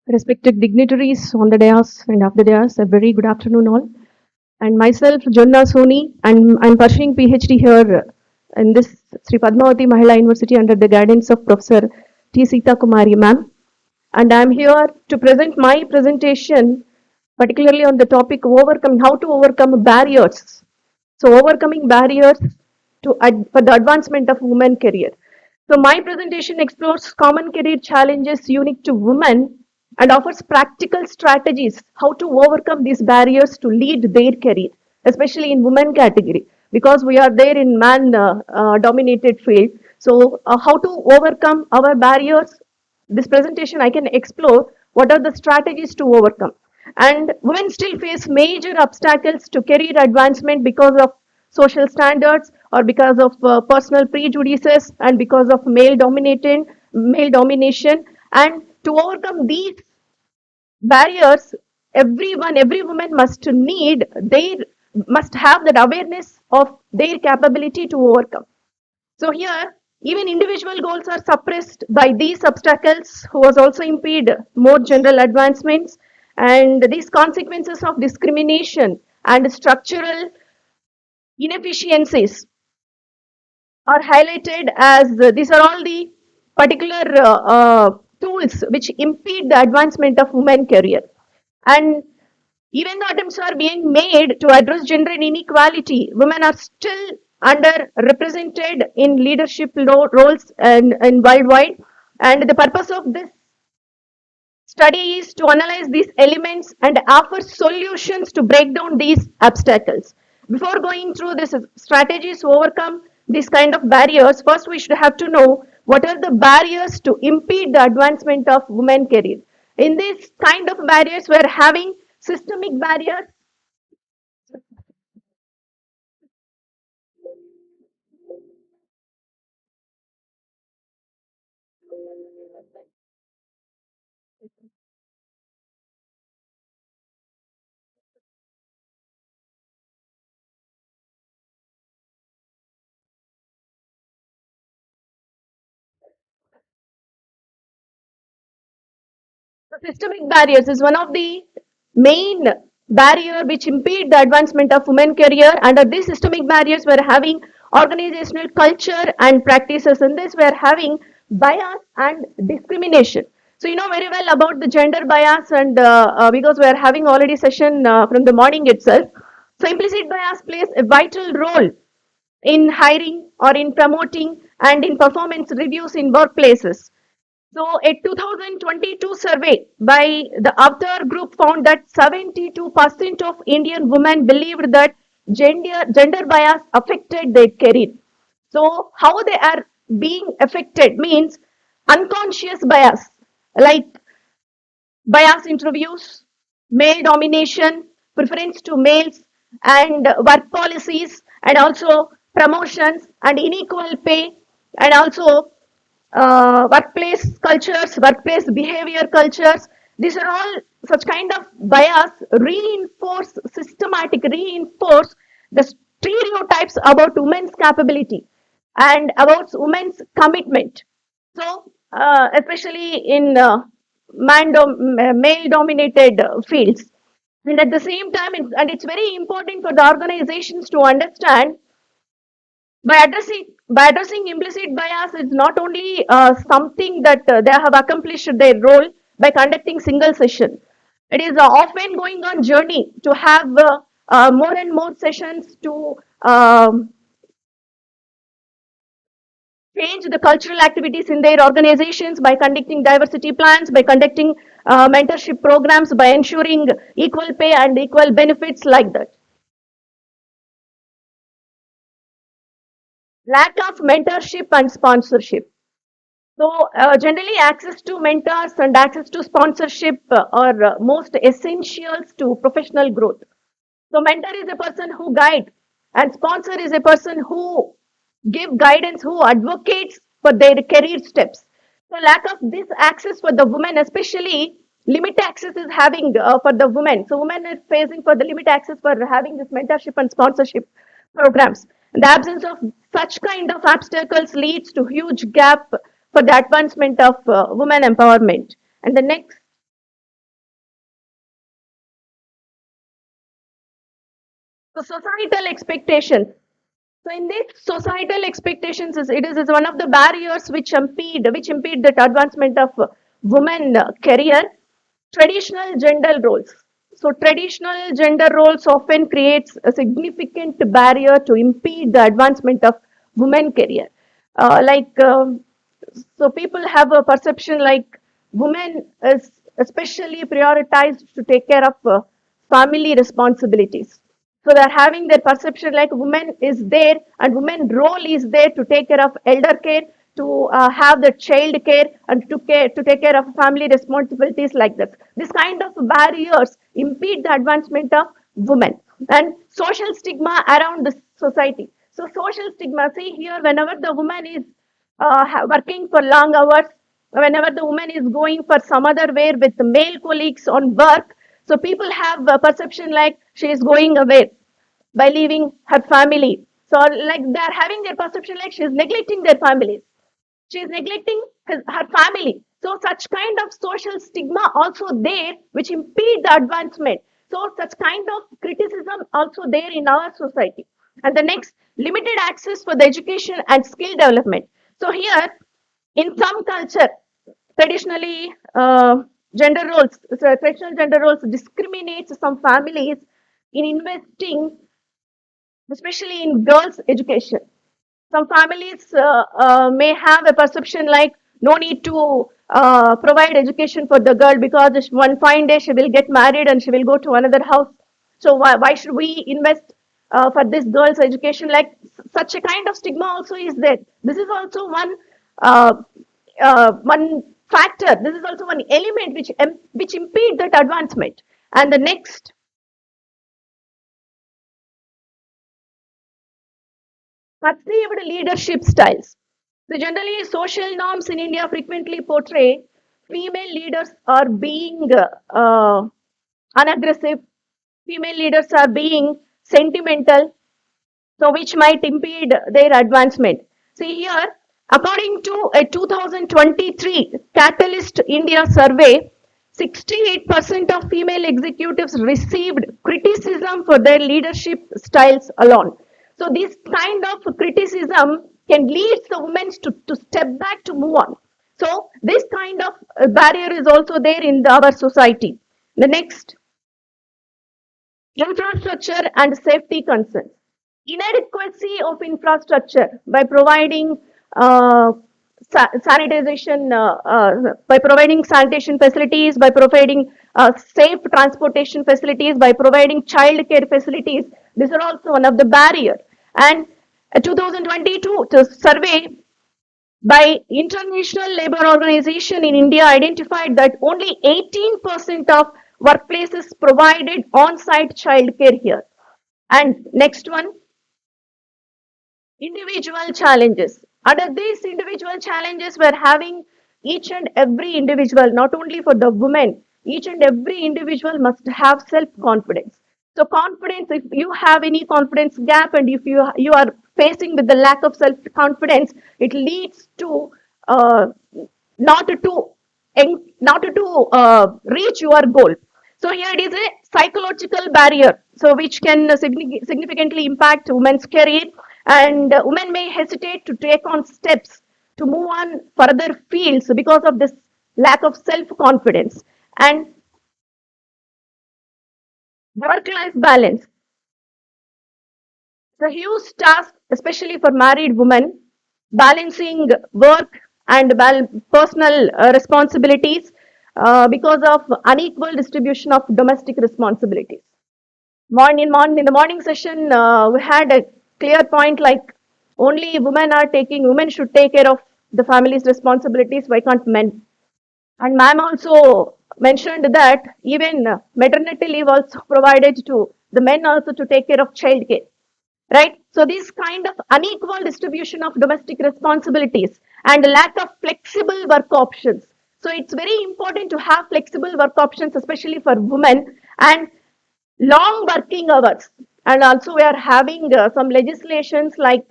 Respected dignitaries on the dais and off the dais, a very good afternoon all. And myself, Jonna Soni, and I'm pursuing PhD here in this Sri Padmavati Mahila University under the guidance of Professor T. Sita Kumari ma'am. And I'm here to present my presentation, particularly on the topic of how to overcome barriers. So overcoming barriers for the advancement of women career. So my presentation explores common career challenges unique to women and offers practical strategies how to overcome these barriers to lead their career, especially in women category, because we are there in man dominated field. So how to overcome our barriers, this presentation I can explore what are the strategies to overcome. And women still face major obstacles to career advancement because of social standards or because of personal prejudices and because of male domination. And to overcome these barriers, every woman must have that awareness of their capability to overcome. So here, even individual goals are suppressed by these obstacles, who was also impede more general advancements, and these consequences of discrimination and structural inefficiencies are highlighted as these are all the particular tools which impede the advancement of women career. And even though attempts are being made to address gender inequality, women are still underrepresented in leadership roles and worldwide. And the purpose of this study is to analyze these elements and offer solutions to break down these obstacles. Before going through these strategies to overcome these kind of barriers, first we should have to know what are the barriers to impede the advancement of women career. In this kind of barriers, we are having systemic barriers. So systemic barriers is one of the main barrier which impede the advancement of women career. Under these systemic barriers, we're having organizational culture and practices. In this, we're having bias and discrimination. So you know very well about the gender bias, and because we're having already session from the morning itself. So implicit bias plays a vital role in hiring or in promoting and in performance reviews in workplaces. So, a 2022 survey by the Avatar Group found that 72% of Indian women believed that gender bias affected their career. So, how they are being affected means unconscious bias, like bias interviews, male domination, preference to males, and work policies, and also promotions and unequal pay, and also workplace cultures, workplace behavior cultures. These are all such kind of bias reinforce the stereotypes about women's capability and about women's commitment. So, especially in male dominated fields. And at the same time, and it's very important for the organizations to understand by addressing implicit bias is not only something that they have accomplished their role by conducting single session. It is often going on journey to have more and more sessions to change the cultural activities in their organizations by conducting diversity plans, by conducting mentorship programs, by ensuring equal pay and equal benefits like that. Lack of mentorship and sponsorship. So, generally, access to mentors and access to sponsorship are most essentials to professional growth. So, mentor is a person who guides, and sponsor is a person who give guidance, who advocates for their career steps. So, lack of this access for the women, especially limit access is having for the women. So, women is facing for the limit access for having this mentorship and sponsorship programs. The absence of such kind of obstacles leads to huge gap for the advancement of women empowerment. And the next, so societal expectations. So in this societal expectations, it is one of the barriers which impede that advancement of women career. Traditional gender roles. So traditional gender roles often creates a significant barrier to impede the advancement of women career. So people have a perception like women is especially prioritized to take care of family responsibilities. So they're having their perception like women is there and women role is there to take care of elder care, to have the child care, and to take care of family responsibilities like this. This kind of barriers impede the advancement of women. And social stigma around the society. So social stigma, see here, whenever the woman is working for long hours, whenever the woman is going for some other way with the male colleagues on work, so people have a perception like she is going away by leaving her family. So like they are having their perception like she is neglecting their families. She is neglecting her family. So such kind of social stigma also there which impede the advancement. So such kind of criticism also there in our society. And the next, limited access for the education and skill development. So here, in some culture, traditionally traditional gender roles discriminates some families in investing, especially in girls' education. Some families may have a perception like no need to provide education for the girl because one fine day she will get married and she will go to another house. So why should we invest for this girl's education? Like such a kind of stigma also is there. This is also uh, one factor. This is also one element which impede that advancement. And the next, perceived leadership styles. So generally, social norms in India frequently portray female leaders are being unaggressive, female leaders are being sentimental, so which might impede their advancement. See here, according to a 2023 Catalyst India survey, 68% of female executives received criticism for their leadership styles alone. So this kind of criticism can lead the women to step back to move on. So this kind of barrier is also there in our society. The next, infrastructure and safety concerns. Inadequacy of infrastructure by providing sanitization, by providing sanitation facilities, by providing safe transportation facilities, by providing child care facilities. These are also one of the barriers. And a 2022 survey by International Labour Organization in India identified that only 18% of workplaces provided on-site childcare here. And next one, individual challenges. Under these individual challenges, we're having each and every individual, not only for the women, each and every individual must have self-confidence. So confidence, if you have any confidence gap and if you are facing with the lack of self-confidence, it leads to not to reach your goal. So here it is a psychological barrier, so which can significantly impact women's career, and women may hesitate to take on steps to move on further fields because of this lack of self-confidence. And work-life balance. It's a huge task, especially for married women, balancing work and personal responsibilities because of unequal distribution of domestic responsibilities. In the morning session, we had a clear point like only women should take care of the family's responsibilities. Why can't men? And ma'am also mentioned that even maternity leave also provided to the men also to take care of child care, right? So this kind of unequal distribution of domestic responsibilities and lack of flexible work options. So it's very important to have flexible work options, especially for women, and long working hours. And also we are having some legislations like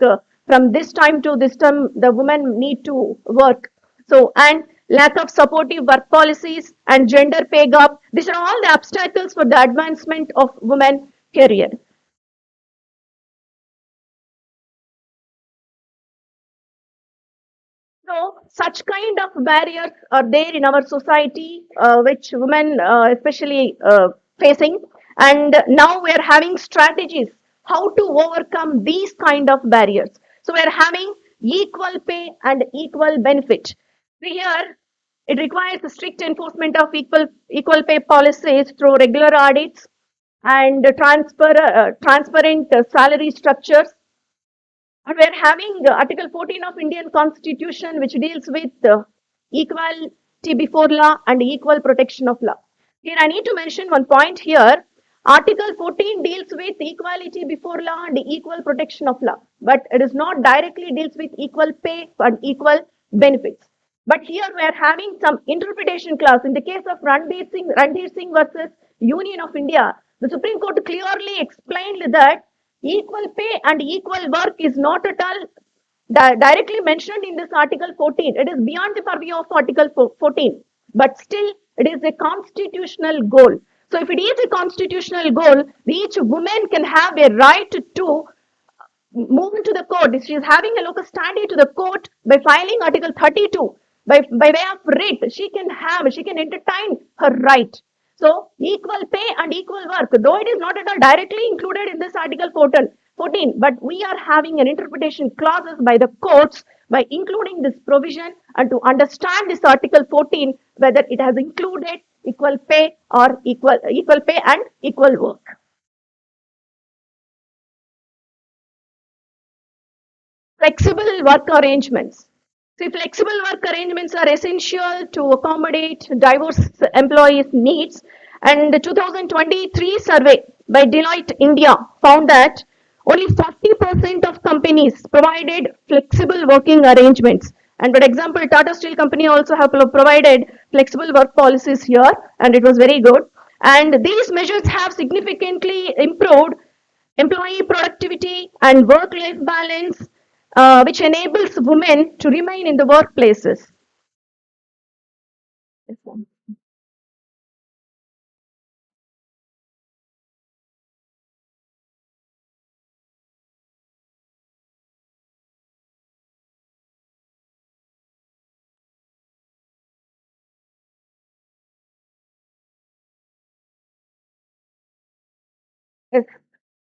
from this time to this time, the women need to work. So, and lack of supportive work policies and gender pay gap. These are all the obstacles for the advancement of women career. So, such kind of barriers are there in our society, which women especially facing. And now we are having strategies how to overcome these kind of barriers. So, we are having equal pay and equal benefit. So here, it requires the strict enforcement of equal pay policies through regular audits and transparent salary structures, and we're having Article 14 of Indian Constitution, which deals with equality before law and equal protection of law. Here, I need to mention one point here. Article 14 deals with equality before law and equal protection of law, but it is not directly deals with equal pay and equal benefits. But here we are having some interpretation clause. In the case of Ranbir Singh versus Union of India, the Supreme Court clearly explained that equal pay and equal work is not at all directly mentioned in this Article 14. It is beyond the purview of Article 14, but still it is a constitutional goal. So if it is a constitutional goal, each woman can have a right to move into the court. If she is having a locus standi to the court by filing Article 32, by way of writ, she can entertain her right. So, equal pay and equal work, though it is not at all directly included in this Article 14, but we are having an interpretation clauses by the courts by including this provision, and to understand this Article 14, whether it has included equal pay or equal pay and equal work. Flexible work arrangements. See, flexible work arrangements are essential to accommodate diverse employees' needs. And the 2023 survey by Deloitte India found that only 40% of companies provided flexible working arrangements. And for example, Tata Steel Company also have provided flexible work policies here, and it was very good. And these measures have significantly improved employee productivity and work-life balance, which enables women to remain in the workplaces. Yes.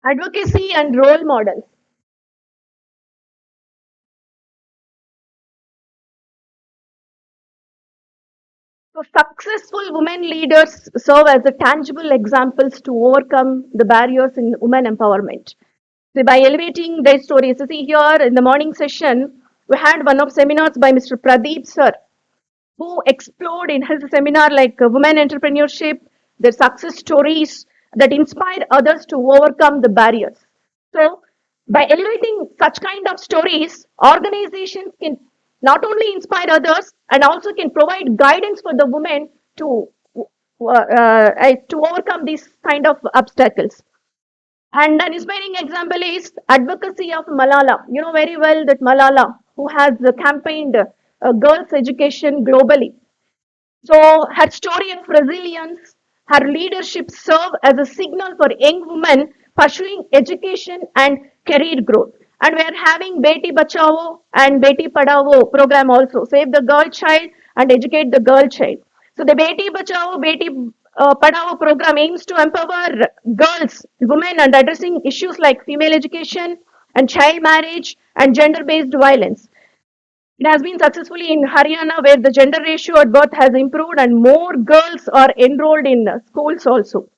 Advocacy and role models. So successful women leaders serve as a tangible examples to overcome the barriers in women empowerment. So by elevating their stories, you see here in the morning session, we had one of seminars by Mr. Pradeep sir, who explored in his seminar like women entrepreneurship, their success stories that inspire others to overcome the barriers. So, by elevating such kind of stories, organizations can not only inspire others and also can provide guidance for the women to overcome these kind of obstacles. And an inspiring example is advocacy of Malala. You know very well that Malala, who has campaigned girls' education globally. So her story of resilience, her leadership serve as a signal for young women pursuing education and career growth. And we are having Beti Bachao and Beti Padhao program also, save the girl child and educate the girl child. So the Beti Bachao, Beti Padhao program aims to empower girls, women, and addressing issues like female education and child marriage and gender-based violence. It has been successfully in Haryana, where the gender ratio at birth has improved and more girls are enrolled in schools also.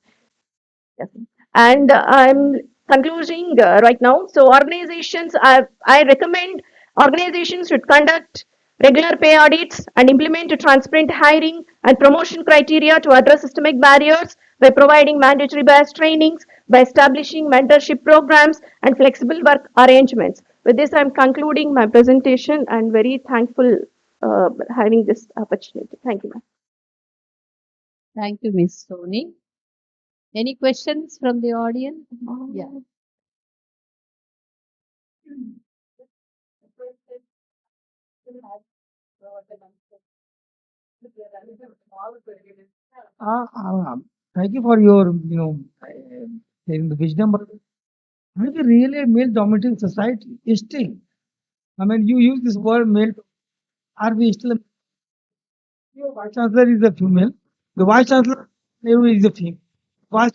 Yes. And I'm concluding right now. So organizations, I recommend organizations should conduct regular pay audits and implement a transparent hiring and promotion criteria to address systemic barriers by providing mandatory bias trainings, by establishing mentorship programs and flexible work arrangements. With this, I'm concluding my presentation and very thankful having this opportunity. Thank you, ma'am. Thank you, Miss Soni. Any questions from the audience? Yeah. Thank you for your, sharing the wisdom. But are we really a male-dominated society? Still, I mean, you use this word male. Are we still? Your vice chancellor is a female. The vice chancellor is a female. Vice,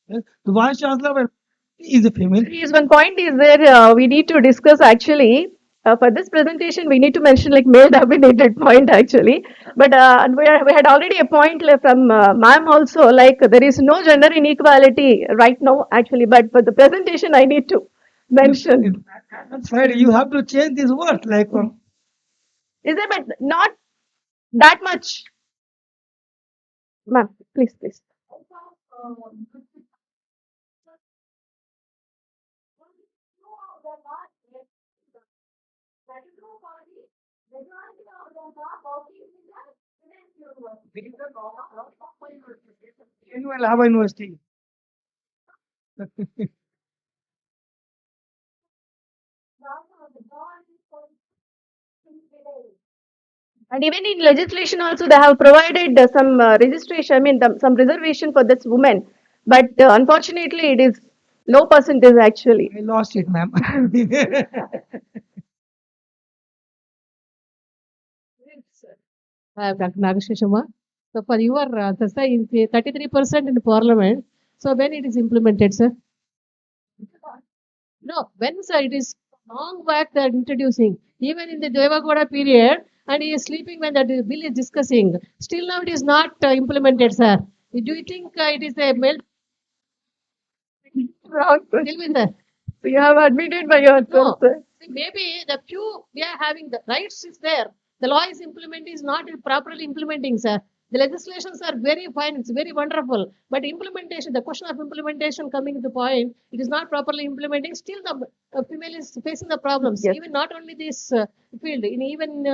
the vice chancellor is a female. Is one point is there we need to discuss actually for this presentation we need to mention like male dominated point actually, but we had already a point from ma'am also, like there is no gender inequality right now actually, but for the presentation I need to mention. That's right. You have to change this word. Like, Is it, but not that much, ma'am, please. annual Harvard University. And even in legislation also they have provided some registration, I mean some reservation for this woman. But unfortunately it is low percentage actually. I lost it, ma'am. Dr. Nagasheshama. So for your Sasa is 33% in the parliament. So when it is implemented, sir? No, when sir, it is long back they are introducing. Even in the Devagoda period, and he is sleeping when that bill is discussing. Still now it is not implemented, sir. Do you think it is a male? Wrong Tell me, sir. So you have admitted by yourself, No. sir. See, maybe the few we are having the rights is there. The law is implemented is not properly implementing, sir. The legislations are very fine, it's very wonderful. But implementation, the question of implementation coming to the point, it is not properly implementing. Still, the female is facing the problems. Yes. Even not only this field, in even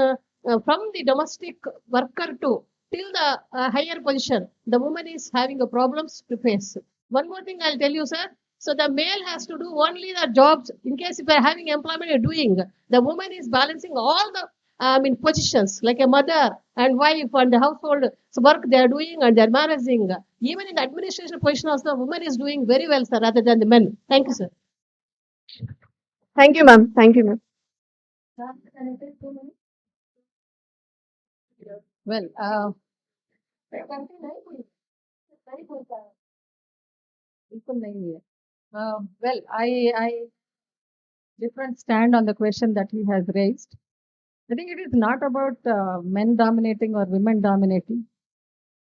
from the domestic worker to till the higher position, the woman is having a problems to face. One more thing I'll tell you, sir. So the male has to do only the jobs. In case if you're having employment, you're doing. The woman is balancing all the positions like a mother and wife and the household work they are doing and they're managing. Even in the administration position also, the woman is doing very well, sir, rather than the men. Thank you, sir. Thank you, ma'am. Thank you, ma'am. Well, well, I different stand on the question that he has raised. I think it is not about men dominating or women dominating,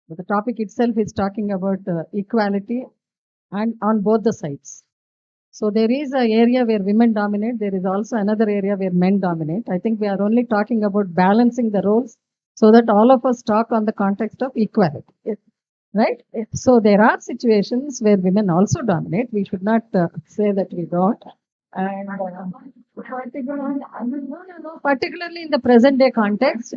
but the topic itself is talking about equality and on both the sides. So there is an area where women dominate. There is also another area where men dominate. I think we are only talking about balancing the roles so that all of us talk on the context of equality. Yes. right? So there are situations where women also dominate. We should not say that we don't. And particularly in the present day context,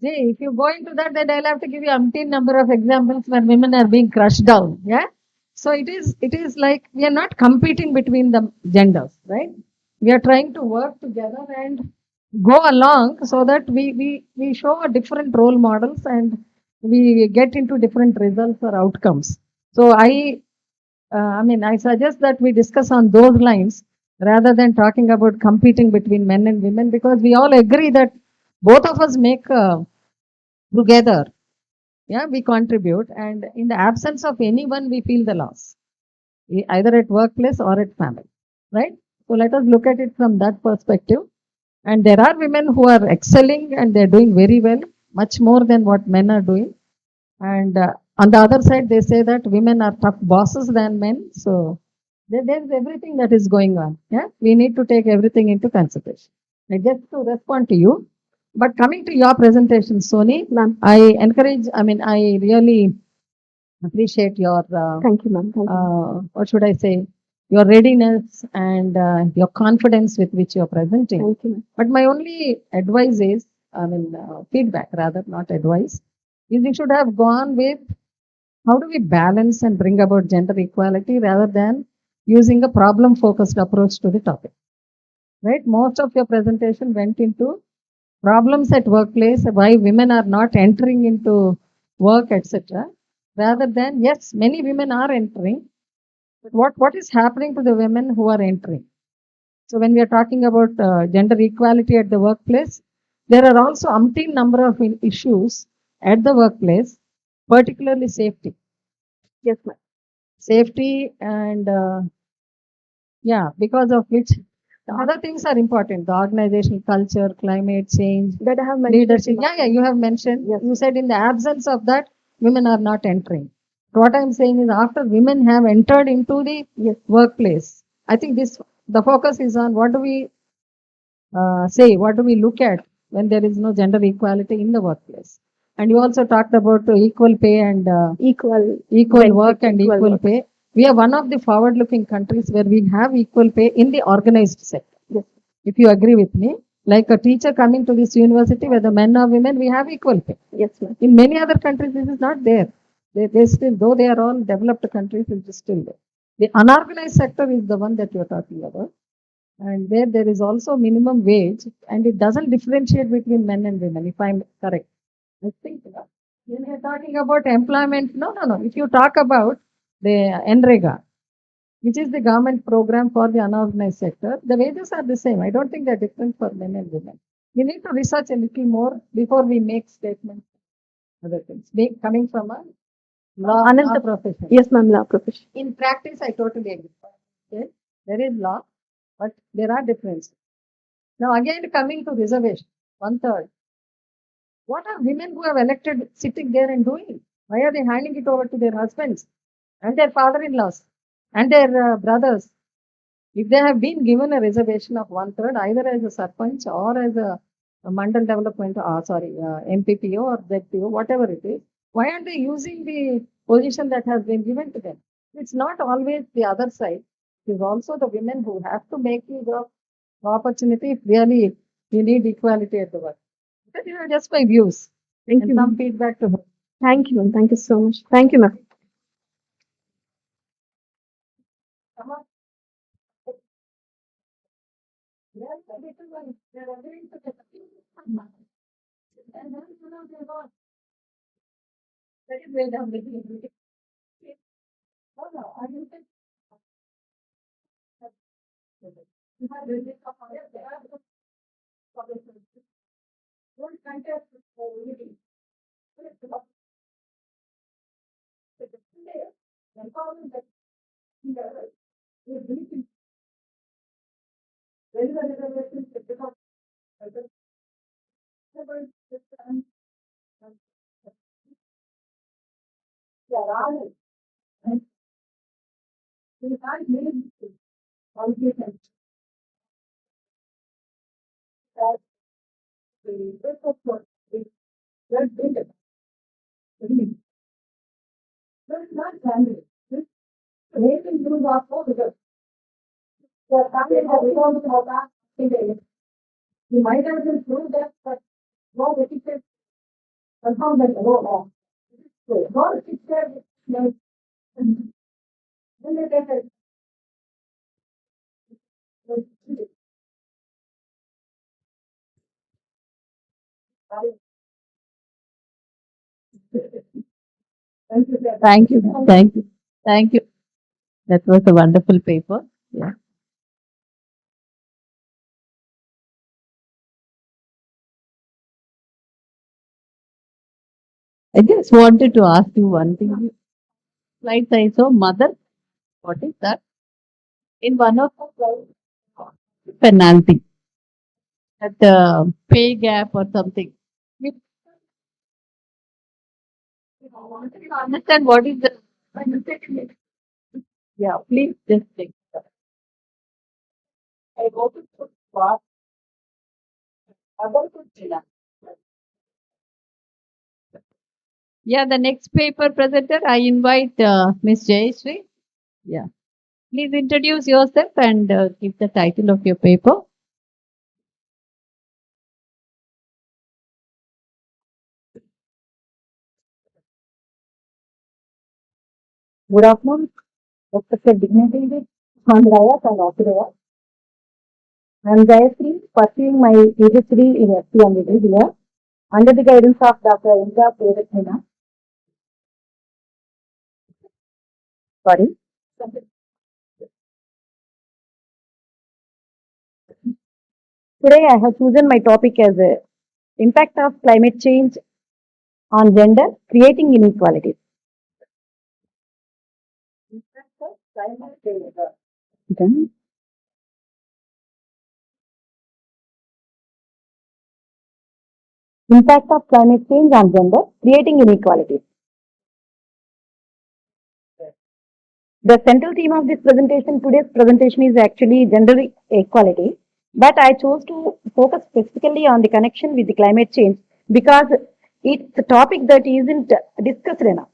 see, if you go into that, then I'll have to give you umpteen number of examples where women are being crushed down. Yeah. So it is like we are not competing between the genders, right? We are trying to work together and go along so that we show a different role models and we get into different results or outcomes. So I suggest that we discuss on those lines rather than talking about competing between men and women because we all agree that both of us make together, yeah, we contribute, and in the absence of anyone, we feel the loss, either at workplace or at family, right? So let us look at it from that perspective. And there are women who are excelling and they're doing very well, much more than what men are doing. And on the other side, they say that women are tough bosses than men. So there's everything that is going on. Yeah, we need to take everything into consideration. I just to respond to you. But coming to your presentation, Sony, Ma'am. I really appreciate your, Thank you, ma'am. Thank you. what should I say, your readiness and your confidence with which you're presenting. Thank you, ma'am. But my only advice is, feedback rather, not advice, is we should have gone with how do we balance and bring about gender equality rather than using a problem focused approach to the topic. Right? Most of your presentation went into problems at workplace, why women are not entering into work, etc. Rather than, yes, many women are entering, but what is happening to the women who are entering? So when we are talking about gender equality at the workplace, there are also umpteen number of issues at the workplace, particularly safety. Yes, ma'am. Safety and yeah, because of which the other things are important. The organizational culture, climate change, That I have mentioned. leadership. Yeah, you have mentioned. Yes. You said in the absence of that, women are not entering. What I'm saying is after women have entered into the workplace, I think the focus is on what do we what do we look at when there is no gender equality in the workplace. And you also talked about equal pay and equal work and equal pay. We are one of the forward-looking countries where we have equal pay in the organized sector. Yes. If you agree with me, like a teacher coming to this university, whether men or women, we have equal pay. Yes, ma'am. In many other countries, this is not there. They still, though they are all developed countries, it is still there. The unorganized sector is the one that you are talking about, and where there is also minimum wage, and it doesn't differentiate between men and women, if I'm correct. I think when you're talking about employment, no. If you talk about the NREGA, which is the government program for the unorganized sector, the wages are the same. I don't think they're different for men and women. We need to research a little more before we make statements. Other things coming from a law profession. Yes, ma'am. Law profession. In practice, I totally agree. Okay? There is law, but there are differences. Now, again, coming to reservation, 1/3. What are women who have elected sitting there and doing? Why are they handing it over to their husbands and their father-in-laws and their brothers? If they have been given a reservation of 1/3, either as a sarpanch or as a mandal development, MPPO or ZPO, whatever it is, why aren't they using the position that has been given to them? It's not always the other side. It is also the women who have to make use of the opportunity if really we need equality at the work. But, just my views. Thank and you, some ma'am. feedback to her. Thank you, ma'am. Thank you so much. Thank you, ma'am. Thank you. Thank you. Thank you. That was a wonderful paper. Yeah. I just wanted to ask you one thing. Slides I saw mother. What is that? In one of the slides, penalty. That pay gap or something. We wanted to understand what is the. Yeah, please just take that. I go to what other question. Yeah, the next paper presenter, I invite Ms. Jayashree. Yeah. Please introduce yourself and give the title of your paper. Good afternoon, respected dignitaries, honoraries and officers. I am Jayashree, pursuing my PhD in SPMVV here under the guidance of Dr. Indra Prevathina. Sorry. Today I have chosen my topic as impact of climate change on gender, creating inequalities. Impact of climate change. Okay. Impact of climate change on gender, creating inequalities. The central theme of this presentation, today's presentation, is actually gender equality. But I chose to focus specifically on the connection with the climate change because it's a topic that isn't discussed enough.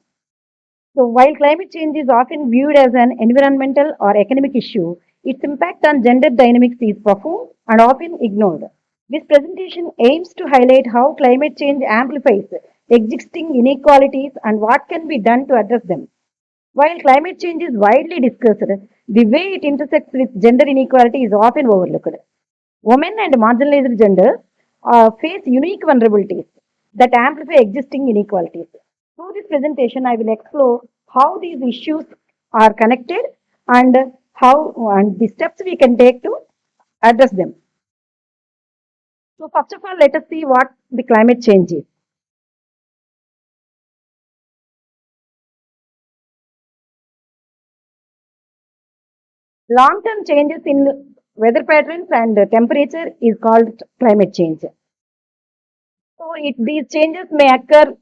So while climate change is often viewed as an environmental or economic issue, its impact on gender dynamics is profound and often ignored. This presentation aims to highlight how climate change amplifies existing inequalities and what can be done to address them. While climate change is widely discussed, the way it intersects with gender inequality is often overlooked. Women and marginalized genders face unique vulnerabilities that amplify existing inequalities. Through this presentation, I will explore how these issues are connected and how and the steps we can take to address them. So, first of all, let us see what the climate change is. Long-term changes in weather patterns and temperature is called climate change. So, these changes may occur.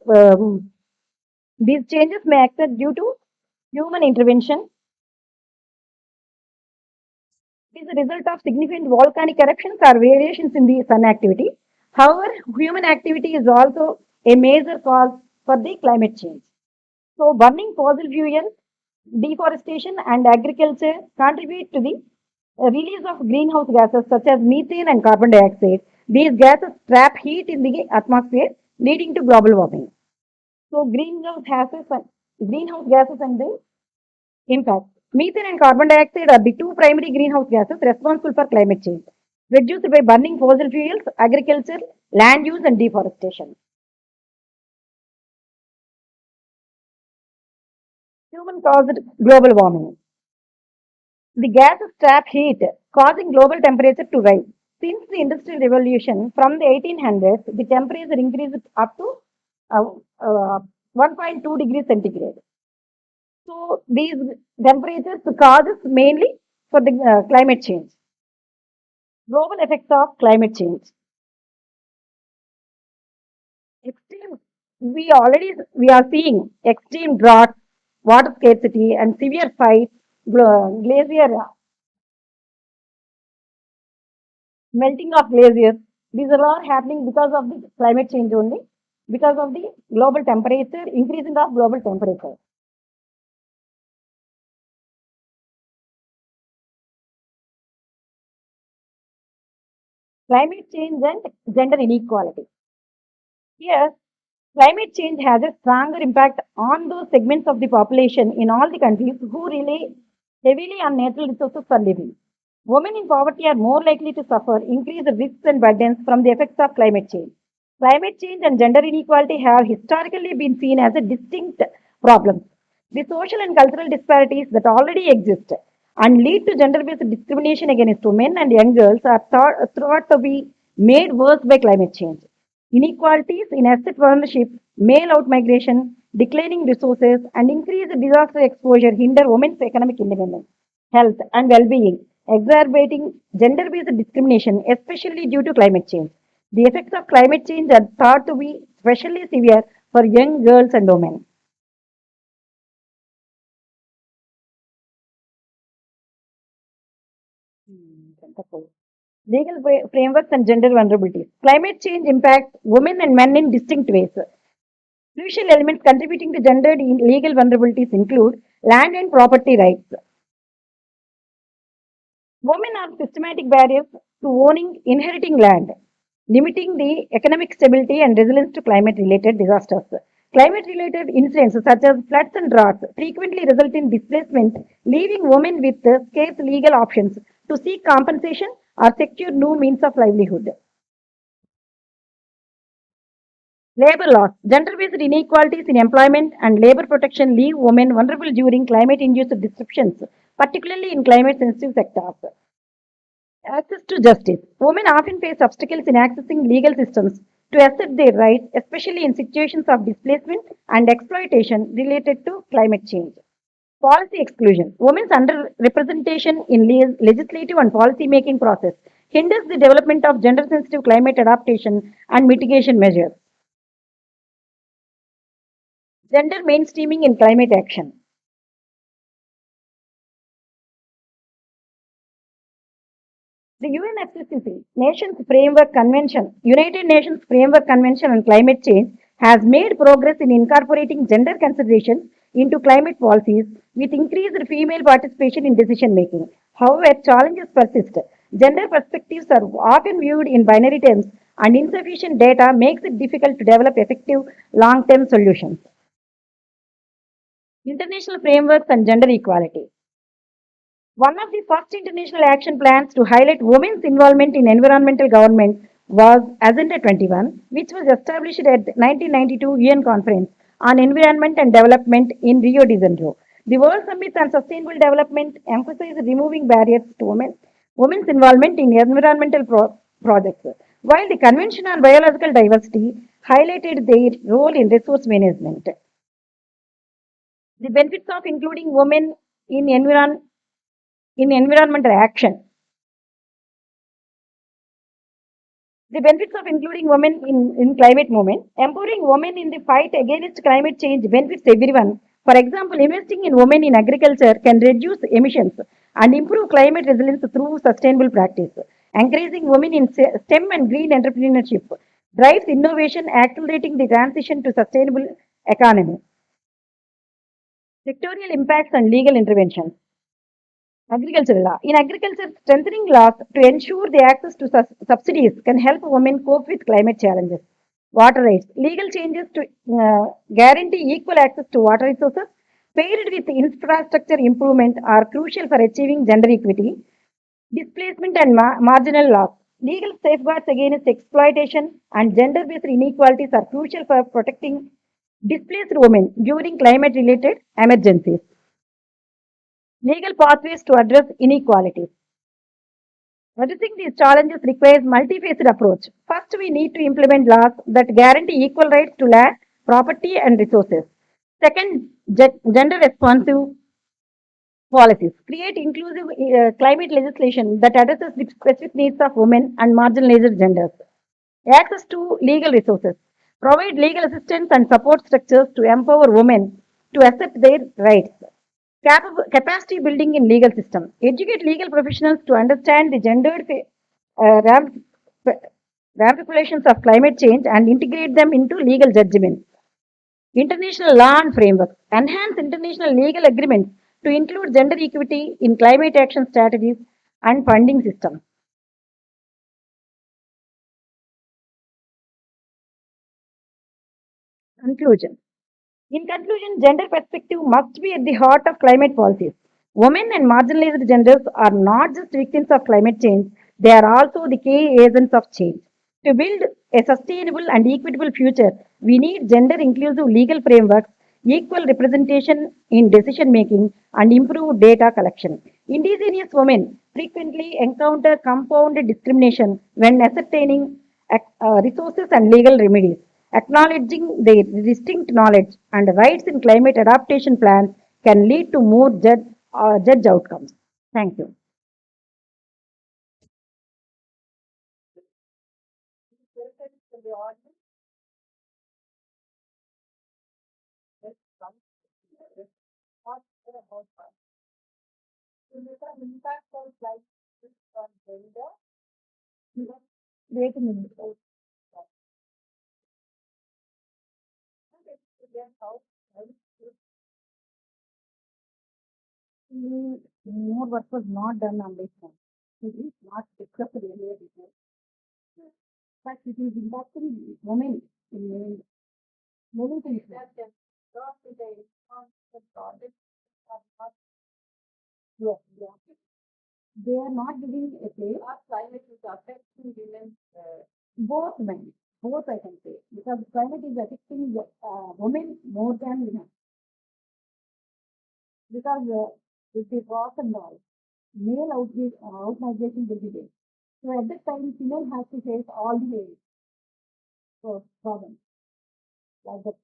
These changes may occur due to human intervention. It is a result of significant volcanic eruptions or variations in the sun activity. However, human activity is also a major cause for the climate change. So, burning fossil fuels, deforestation, and agriculture contribute to the release of greenhouse gases such as methane and carbon dioxide. These gases trap heat in the atmosphere, leading to global warming. So, greenhouse gases and the impact. Methane and carbon dioxide are the two primary greenhouse gases responsible for climate change, reduced by burning fossil fuels, agriculture, land use, and deforestation. Human caused global warming. The gases trap heat, causing global temperature to rise. Since the Industrial Revolution from the 1800s, the temperature increased up to uh, uh, 1.2 degrees centigrade. So these temperatures causes mainly for the climate change. Global effects of climate change. Extreme, we are seeing extreme drought, water scarcity, and severe fires, glacier melting of glaciers. These are all happening because of the climate change only. because of the global temperature, increasing of global temperature. Climate change and gender inequality. Here, climate change has a stronger impact on those segments of the population in all the countries who rely heavily on natural resources for living. Women in poverty are more likely to suffer increased risks and burdens from the effects of climate change. Climate change and gender inequality have historically been seen as a distinct problems. The social and cultural disparities that already exist and lead to gender-based discrimination against women and young girls are thought to be made worse by climate change. Inequalities in asset ownership, male out migration, declining resources, and increased disaster exposure hinder women's economic independence, health, and well-being, exacerbating gender-based discrimination, especially due to climate change. The effects of climate change are thought to be especially severe for young girls and women. Legal frameworks and gender vulnerabilities. Climate change impacts women and men in distinct ways. Crucial elements contributing to gendered legal vulnerabilities include land and property rights. Women have systematic barriers to owning, inheriting land, limiting the economic stability and resilience to climate related disasters. Climate related incidents such as floods and droughts frequently result in displacement, leaving women with scarce legal options to seek compensation or secure new means of livelihood. Labor laws. Gender-based inequalities in employment and labor protection leave women vulnerable during climate-induced disruptions, particularly in climate-sensitive sectors. Access to justice. Women often face obstacles in accessing legal systems to assert their rights, especially in situations of displacement and exploitation related to climate change. Policy exclusion. Women's underrepresentation in legislative and policy making process hinders the development of gender-sensitive climate adaptation and mitigation measures. Gender mainstreaming in climate action. The UNFCCC, United Nations Framework Convention on Climate Change, has made progress in incorporating gender considerations into climate policies with increased female participation in decision making. However, challenges persist. Gender perspectives are often viewed in binary terms, and insufficient data makes it difficult to develop effective long term solutions. International frameworks and gender equality. One of the first international action plans to highlight women's involvement in environmental government was Agenda 21, which was established at 1992 UN Conference on Environment and Development in Rio de Janeiro. The World Summit on Sustainable Development emphasized removing barriers to women's involvement in environmental projects, while the Convention on Biological Diversity highlighted their role in resource management. The benefits of including women in environmental action. The benefits of including women in climate movement. Empowering women in the fight against climate change benefits everyone. For example, investing in women in agriculture can reduce emissions and improve climate resilience through sustainable practice. Encouraging women in STEM and green entrepreneurship drives innovation, accelerating the transition to sustainable economy. Sectorial impacts and legal interventions. Agricultural law. In agriculture, strengthening laws to ensure the access to subsidies can help women cope with climate challenges. Water rights. Legal changes to guarantee equal access to water resources paired with infrastructure improvement are crucial for achieving gender equity. Displacement and marginal laws. Legal safeguards against exploitation and gender-based inequalities are crucial for protecting displaced women during climate-related emergencies. Legal pathways to address inequalities. Addressing these challenges requires multifaceted approach. First, we need to implement laws that guarantee equal rights to land, property, and resources. Second, gender responsive policies. Create inclusive climate legislation that addresses the specific needs of women and marginalized genders. Access to legal resources. Provide legal assistance and support structures to empower women to accept their rights. Capacity building in legal system. Educate legal professionals to understand the gendered ramifications of climate change and integrate them into legal judgments. International law and frameworks. Enhance international legal agreements to include gender equity in climate action strategies and funding systems. Conclusion. In conclusion, gender perspective must be at the heart of climate policies. Women and marginalized genders are not just victims of climate change, they are also the key agents of change. To build a sustainable and equitable future, we need gender inclusive legal frameworks, equal representation in decision making, and improved data collection. Indigenous women frequently encounter compounded discrimination when ascertaining resources and legal remedies. Acknowledging their distinct knowledge and rights in climate adaptation plans can lead to more judge outcomes. Thank you. Wait a minute. More work was not done on this one. It is not discussed earlier before. But it is impacting women in many things. Yes, yeah. They are not giving a place. Our climate is affecting women. Both men, both I can say, because climate is affecting women more than women. Because with the cross and all, male out migration will be there. So at that time, female has to face all the problems like that.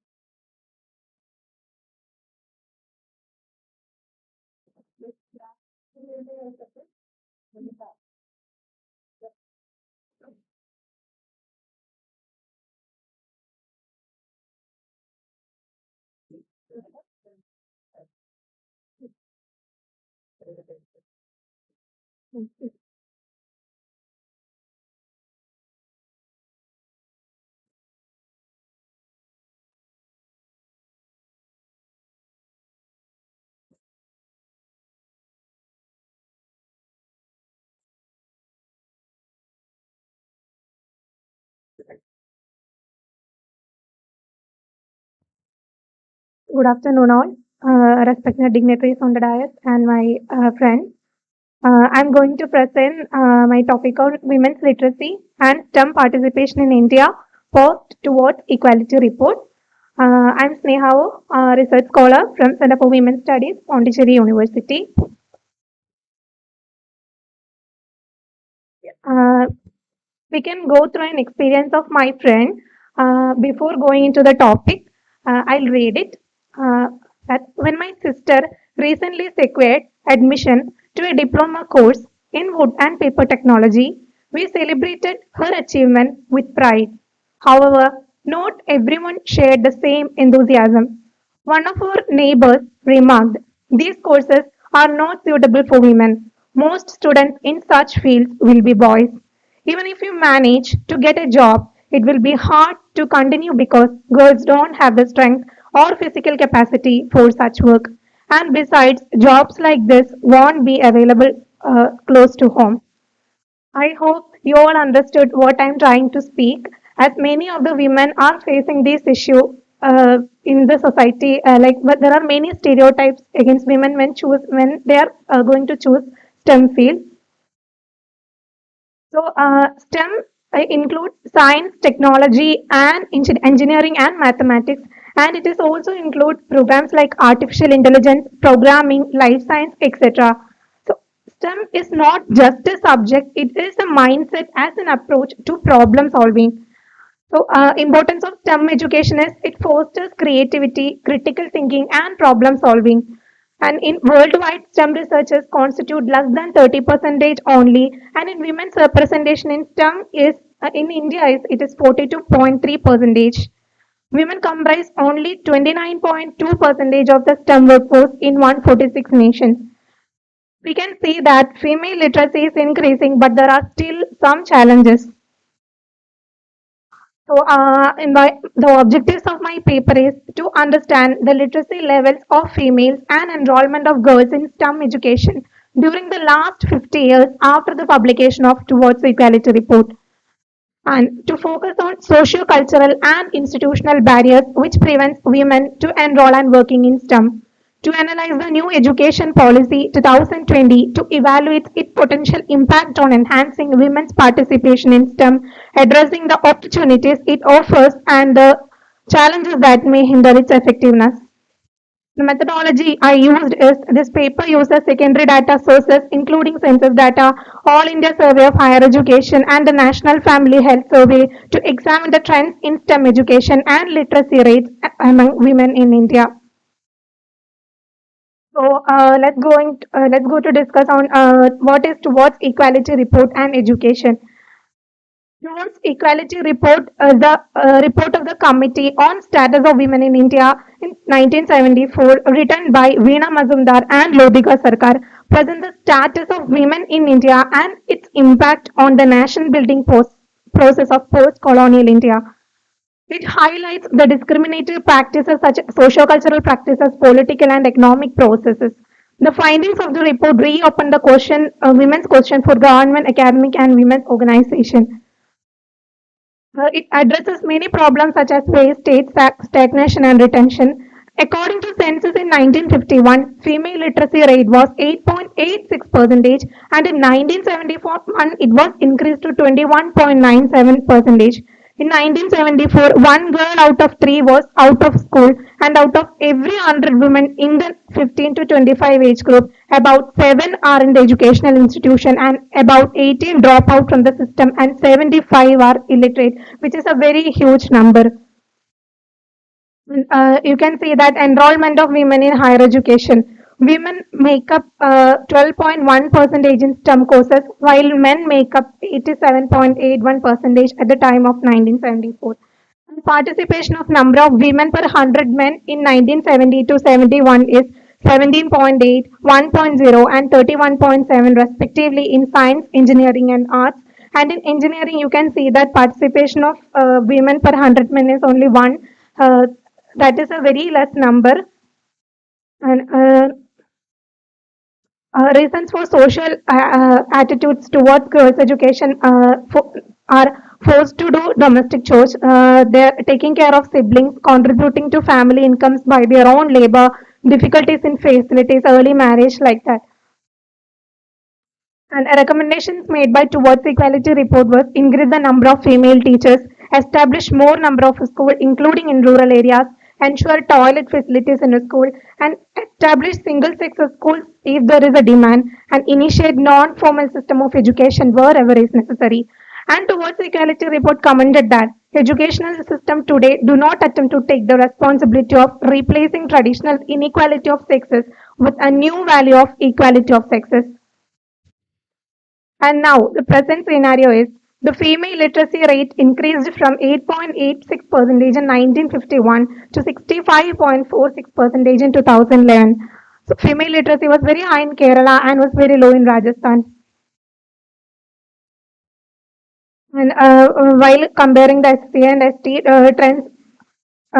Good afternoon, all, respected dignitaries on the dais and my friends. I'm going to present my topic on women's literacy and STEM participation in India post towards equality report. I'm Sneha, research scholar from Center for Women's Studies, Pondicherry University. Uh, we can go through an experience of my friend. Before going into the topic, I'll read it. Uh, that when my sister recently secured admission to a diploma course in wood and paper technology, we celebrated her achievement with pride. However, not everyone shared the same enthusiasm. One of our neighbors remarked, these courses are not suitable for women. Most students in such fields will be boys. Even if you manage to get a job, it will be hard to continue because girls don't have the strength or physical capacity for such work. And besides, jobs like this won't be available close to home. I hope you all understood what I'm trying to speak, as many of the women are facing this issue in the society. But there are many stereotypes against women when they are going to choose STEM field. So, STEM includes science, technology, and engineering and mathematics, and it is also include programs like artificial intelligence, programming, life science, etc. So, STEM is not just a subject; it is a mindset as an approach to problem solving. So, importance of STEM education is it fosters creativity, critical thinking, and problem solving. And in worldwide, STEM researchers constitute less than 30% only, and in women's representation in STEM is in India is it is 42.3%. Women comprise only 29.2% of the STEM workforce in 146 nations. We can see that female literacy is increasing, but there are still some challenges. So, the objectives of my paper is to understand the literacy levels of females and enrollment of girls in STEM education during the last 50 years after the publication of Towards Equality report, and to focus on socio-cultural and institutional barriers which prevents women to enroll and working in STEM, to analyze the new education policy 2020 to evaluate its potential impact on enhancing women's participation in STEM, addressing the opportunities it offers and the challenges that may hinder its effectiveness. The methodology I used is this paper uses secondary data sources including census data, All India Survey of Higher Education and the National Family Health Survey to examine the trends in STEM education and literacy rates among women in India. So let's go to discuss on what is Towards Equality report and education. Towards Equality report, the report of the Committee on Status of Women in India in 1974, written by Veena Mazumdar and Lodhika Sarkar, presents the status of women in India and its impact on the nation building process of post-colonial India. It highlights the discriminatory practices such as socio-cultural practices, political and economic processes. The findings of the report reopen the women's question for government, academic and women's organization. It addresses many problems such as waste, state stagnation and retention. According to census in 1951, female literacy rate was 8.86 percentage, and in 1971 it was increased to 21.97 percentage. In 1974, one girl out of three was out of school, and out of every 100 women in the 15 to 25 age group, about 7 are in the educational institution, and about 18 drop out from the system, and 75 are illiterate, which is a very huge number. You can see that enrollment of women in higher education. Women make up 12.1 percentage in STEM courses, while men make up 87.81 percentage at the time of 1974. Participation of number of women per 100 men in 1970 to 71 is 17.8, 1.0 and 31.7 respectively in science, engineering and arts. And in engineering, you can see that participation of women per 100 men is only 1. That is a very less number. And reasons for social attitudes towards girls' education are forced to do domestic chores. They're taking care of siblings, contributing to family incomes by their own labor, difficulties in facilities, early marriage, like that. And recommendations made by Towards Equality report was increase the number of female teachers, establish more number of schools, including in rural areas, ensure toilet facilities in a school, and establish single-sex schools if there is a demand, and initiate non-formal system of education wherever is necessary. And Towards Equality report commented that educational system today do not attempt to take the responsibility of replacing traditional inequality of sexes with a new value of equality of sexes. And now the present scenario is the female literacy rate increased from 8.86 percentage in 1951 to 65.46 percentage in 2011. So female literacy was very high in Kerala and was very low in Rajasthan. And while comparing the SC and ST trends,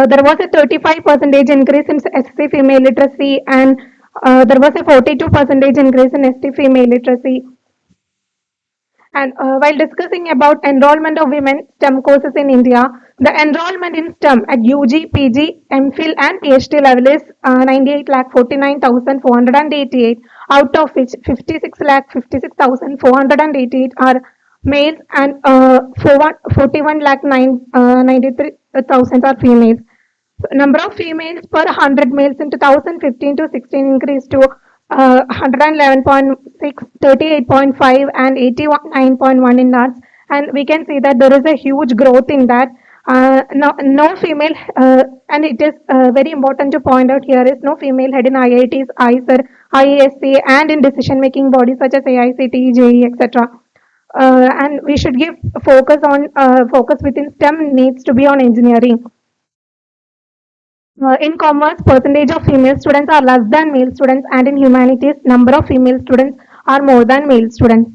there was a 35 percentage increase in SC female literacy and there was a 42 percentage increase in ST female literacy. And while discussing about enrollment of women STEM courses in India, the enrollment in STEM at UG, PG, MPhil and PhD level is 98,49,488, out of which 56,56,488 are males and 41,93,000 are females. Number of females per 100 males in 2015 to 16 increased to 111.6, 38.5 and 89.1 in arts, and we can see that there is a huge growth in that. No female, and it is very important to point out here is no female head in IITs, ISER, IASC and in decision making bodies such as AICTE, JEE, etc. And we should give focus within STEM needs to be on engineering. In commerce, percentage of female students are less than male students, and in humanities, number of female students are more than male students.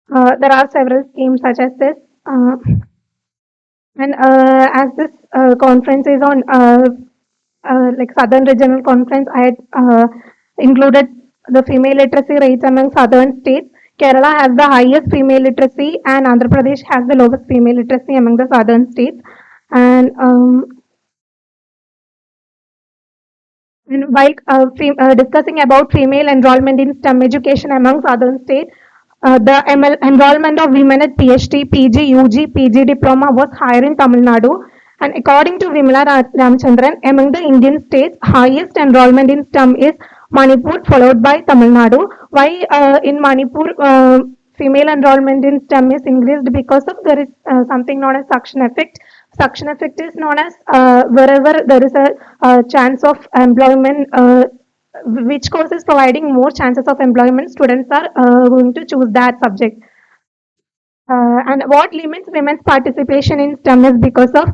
There are several schemes such as this. And as this conference is on like Southern Regional Conference, I had included the female literacy rates among southern states. Kerala has the highest female literacy, and Andhra Pradesh has the lowest female literacy among the southern states. And while discussing about female enrollment in STEM education among southern states, the enrollment of women at PhD, PG, UG, PG diploma was higher in Tamil Nadu. And according to Vimala Ramchandran, among the Indian states, highest enrollment in STEM is Manipur, followed by Tamil Nadu. Why in Manipur female enrollment in STEM is increased? Because of there is something known as suction effect. Suction effect is known as wherever there is a chance of employment, which course is providing more chances of employment, students are going to choose that subject. And what limits women's participation in STEM is because of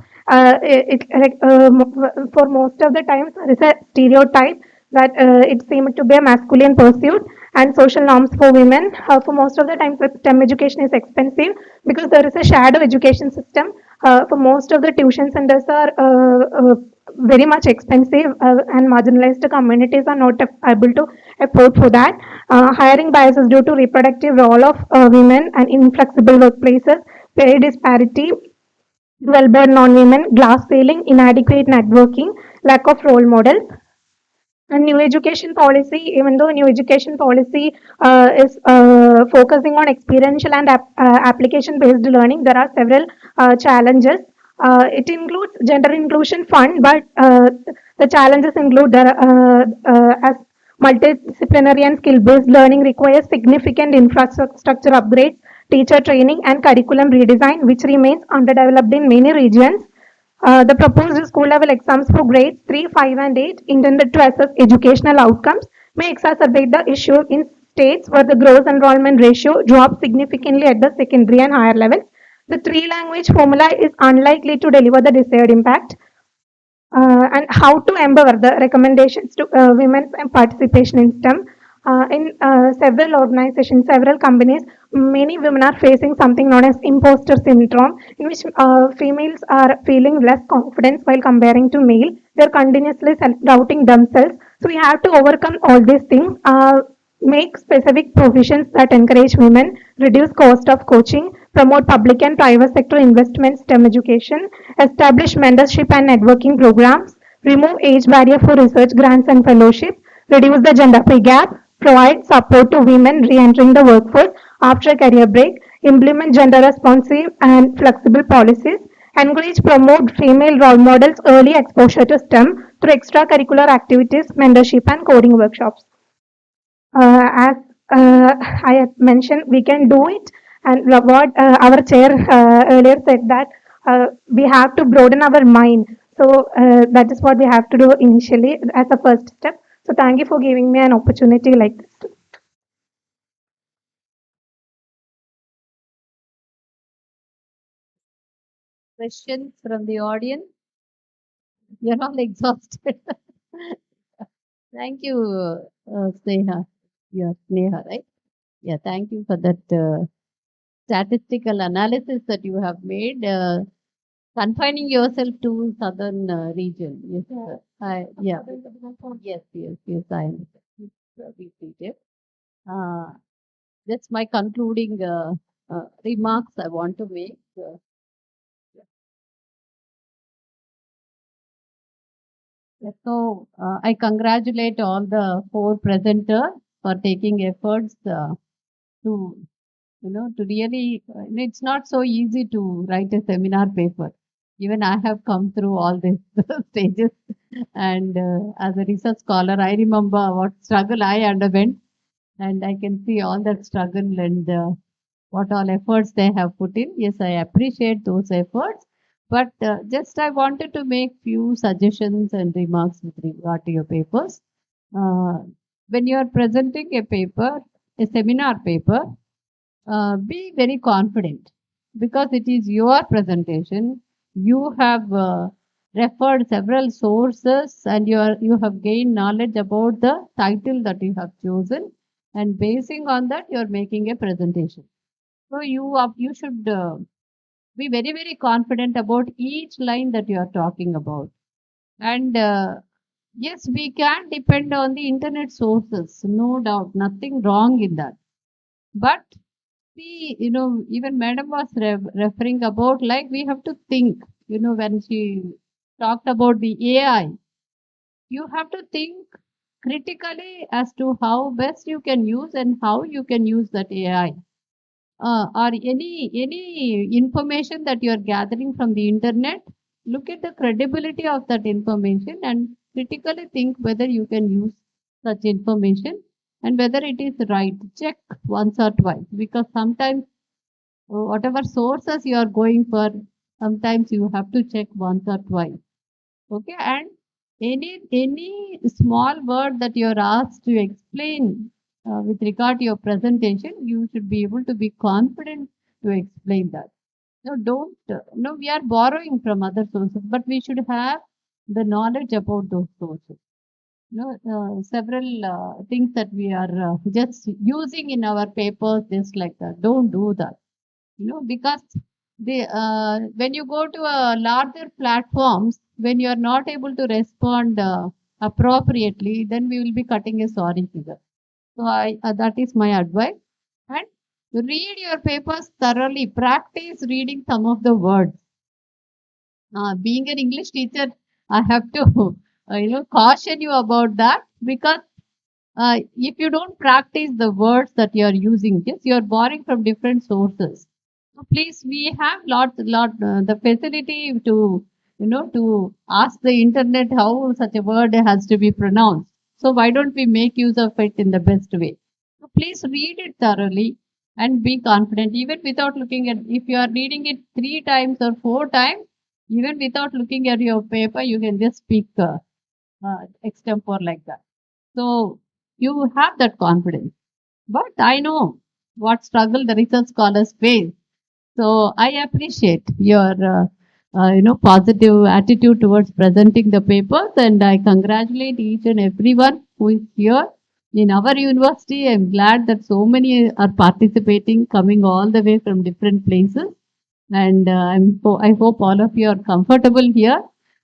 for most of the times there is a stereotype that it seemed to be a masculine pursuit, and social norms for women. For most of the times, STEM education is expensive because there is a shadow education system. For most of the tuition centers are very much expensive, and marginalized communities are not able to afford for that. Hiring biases due to reproductive role of women and inflexible workplaces, pay disparity, well-born non-women, glass ceiling, inadequate networking, lack of role models. And new education policy, even though new education policy is focusing on experiential and application-based learning, there are several challenges. It includes gender inclusion fund, but the challenges include as multidisciplinary and skill-based learning requires significant infrastructure upgrades, teacher training, and curriculum redesign, which remains underdeveloped in many regions. The proposed school level exams for grades 3, 5, and 8, intended to assess educational outcomes, may exacerbate the issue in states where the gross enrollment ratio drops significantly at the secondary and higher levels. The three language formula is unlikely to deliver the desired impact. And how to empower the recommendations to women's participation in STEM. In several organizations, several companies, many women are facing something known as imposter syndrome, in which females are feeling less confidence while comparing to male. They're continuously self-doubting themselves. So we have to overcome all these things. Make specific provisions that encourage women, reduce cost of coaching, promote public and private sector investments, STEM education, establish mentorship and networking programs, remove age barrier for research grants and fellowship, reduce the gender pay gap, provide support to women re-entering the workforce after a career break, implement gender responsive and flexible policies, encourage promote female role models, early exposure to STEM through extracurricular activities, mentorship and coding workshops. As I had mentioned, we can do it. And what our chair earlier said that we have to broaden our mind. So that is what we have to do initially as a first step. So thank you for giving me an opportunity like this. Questions from the audience? You're all exhausted. Thank you, Sneha. Yeah, Sneha, right? Yeah, thank you for that statistical analysis that you have made, confining yourself to southern region. Yes, yeah. Yes, I understand. Please repeat it. That's my concluding remarks I want to make. So I congratulate all the four presenters for taking efforts to, to really, it's not so easy to write a seminar paper. Even I have come through all these stages. And as a research scholar, I remember what struggle I underwent. And I can see all that struggle and what all efforts they have put in. Yes, I appreciate those efforts. But just I wanted to make few suggestions and remarks with regard to your papers. When you are presenting a paper, a seminar paper, be very confident because it is your presentation. You have referred several sources and you have gained knowledge about the title that you have chosen, and basing on that you are making a presentation. So you should be very, very confident about each line that you are talking about. And yes, we can depend on the internet sources, no doubt, nothing wrong in that. But see, even Madam was referring about like we have to think, when she talked about the AI, you have to think critically as to how best you can use and how you can use that AI. Or any information that you are gathering from the internet, look at the credibility of that information and critically think whether you can use such information and whether it is right. Check once or twice, because sometimes whatever sources you are going for, sometimes you have to check once or twice. Okay, and any small word that you are asked to explain with regard to your presentation, you should be able to be confident to explain that. No, don't. No, we are borrowing from other sources, but we should have the knowledge about those sources. Several things that we are just using in our papers, just like that. Don't do that. Because when you go to a larger platforms, when you are not able to respond appropriately, then we will be cutting a sorry figure. So that is my advice. And read your papers thoroughly. Practice reading some of the words. Being an English teacher, I have to caution you about that, because if you don't practice the words that you are using, yes, you are borrowing from different sources. So please, we have the facility to to ask the internet how such a word has to be pronounced. So why don't we make use of it in the best way? So please read it thoroughly and be confident, even without looking at. If you are reading it 3 times or 4 times, even without looking at your paper, you can just speak extempore like that. So you have that confidence. But I know what struggle the research scholars face. So I appreciate your positive attitude towards presenting the papers, and I congratulate each and everyone who is here in our university. I'm glad that so many are participating, coming all the way from different places, and I hope all of you are comfortable here.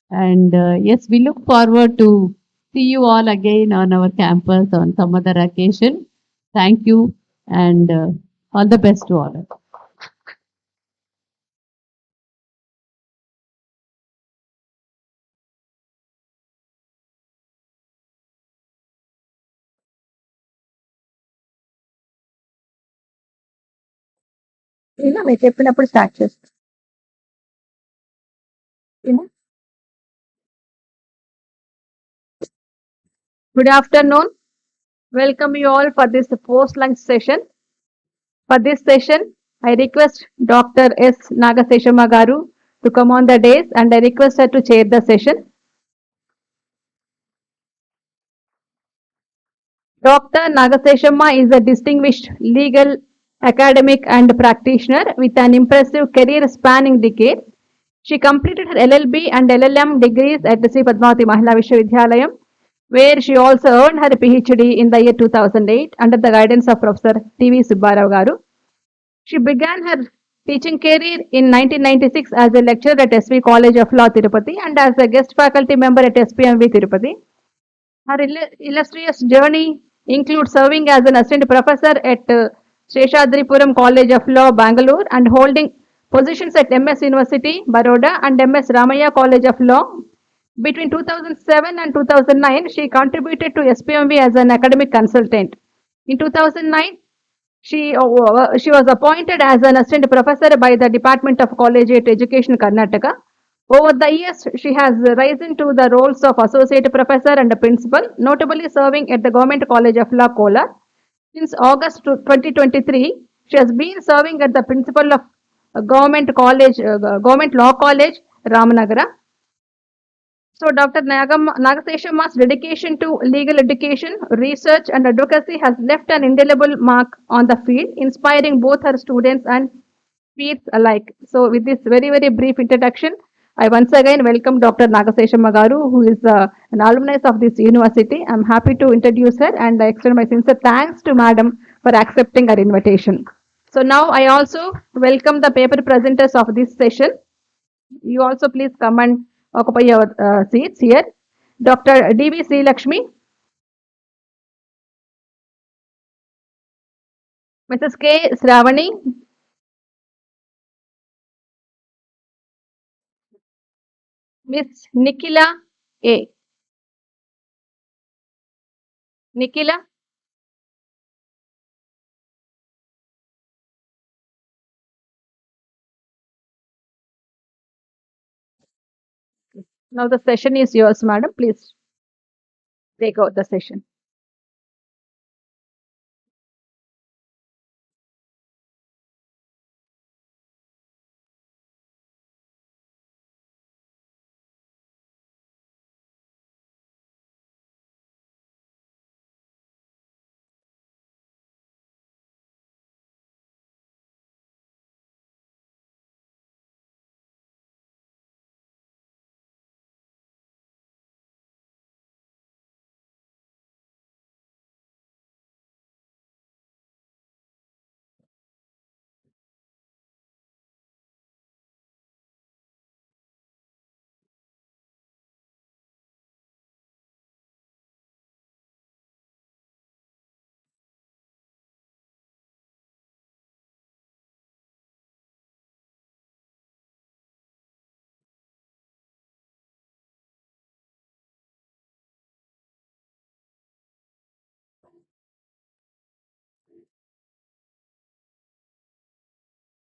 And yes, we look forward to see you all again on our campus on some other occasion. Thank you, and all the best to all. మీరు చెప్పినప్పుడు start చేస్తాను. Good afternoon. Welcome you all for this post-lunch session. For this session, I request Dr. S. Nagaseshama Garu to come on the dais, and I request her to chair the session. Dr. Nagaseshama is a distinguished legal, academic, and practitioner with an impressive career spanning decades. She completed her LLB and LLM degrees at the Sri Padmavati Mahila Vishwavidyalayam, where she also earned her PhD in the year 2008 under the guidance of Professor T.V. Subbarao Garu. She began her teaching career in 1996 as a lecturer at SV College of Law, Tirupati, and as a guest faculty member at SPMVV, Tirupati. Her illustrious journey includes serving as an assistant professor at Sheshadripuram College of Law, Bangalore, and holding positions at MS University, Baroda, and MS Ramaya College of Law. Between 2007 and 2009, she contributed to SPMV as an academic consultant. In 2009, she was appointed as an assistant professor by the Department of Collegiate Education, Karnataka. Over the years, she has risen to the roles of associate professor and principal, notably serving at the Government College of Law, Kolar. Since August 2023, she has been serving as the principal of Government Law College, Ramanagara. So, Dr. Nagaseshama's dedication to legal education, research, and advocacy has left an indelible mark on the field, inspiring both her students and peers alike. So, with this very, very brief introduction, I once again welcome Dr. Nagaseshama Garu, who is an alumnus of this university. I'm happy to introduce her, and I extend my sincere thanks to Madam for accepting our invitation. So now I also welcome the paper presenters of this session. You also please come and occupy your seats here. Dr. D.V. Sri Lakshmi, Mrs. K. Sravani, Miss Nikila A. Nikila, now the session is yours, madam. Please take out the session.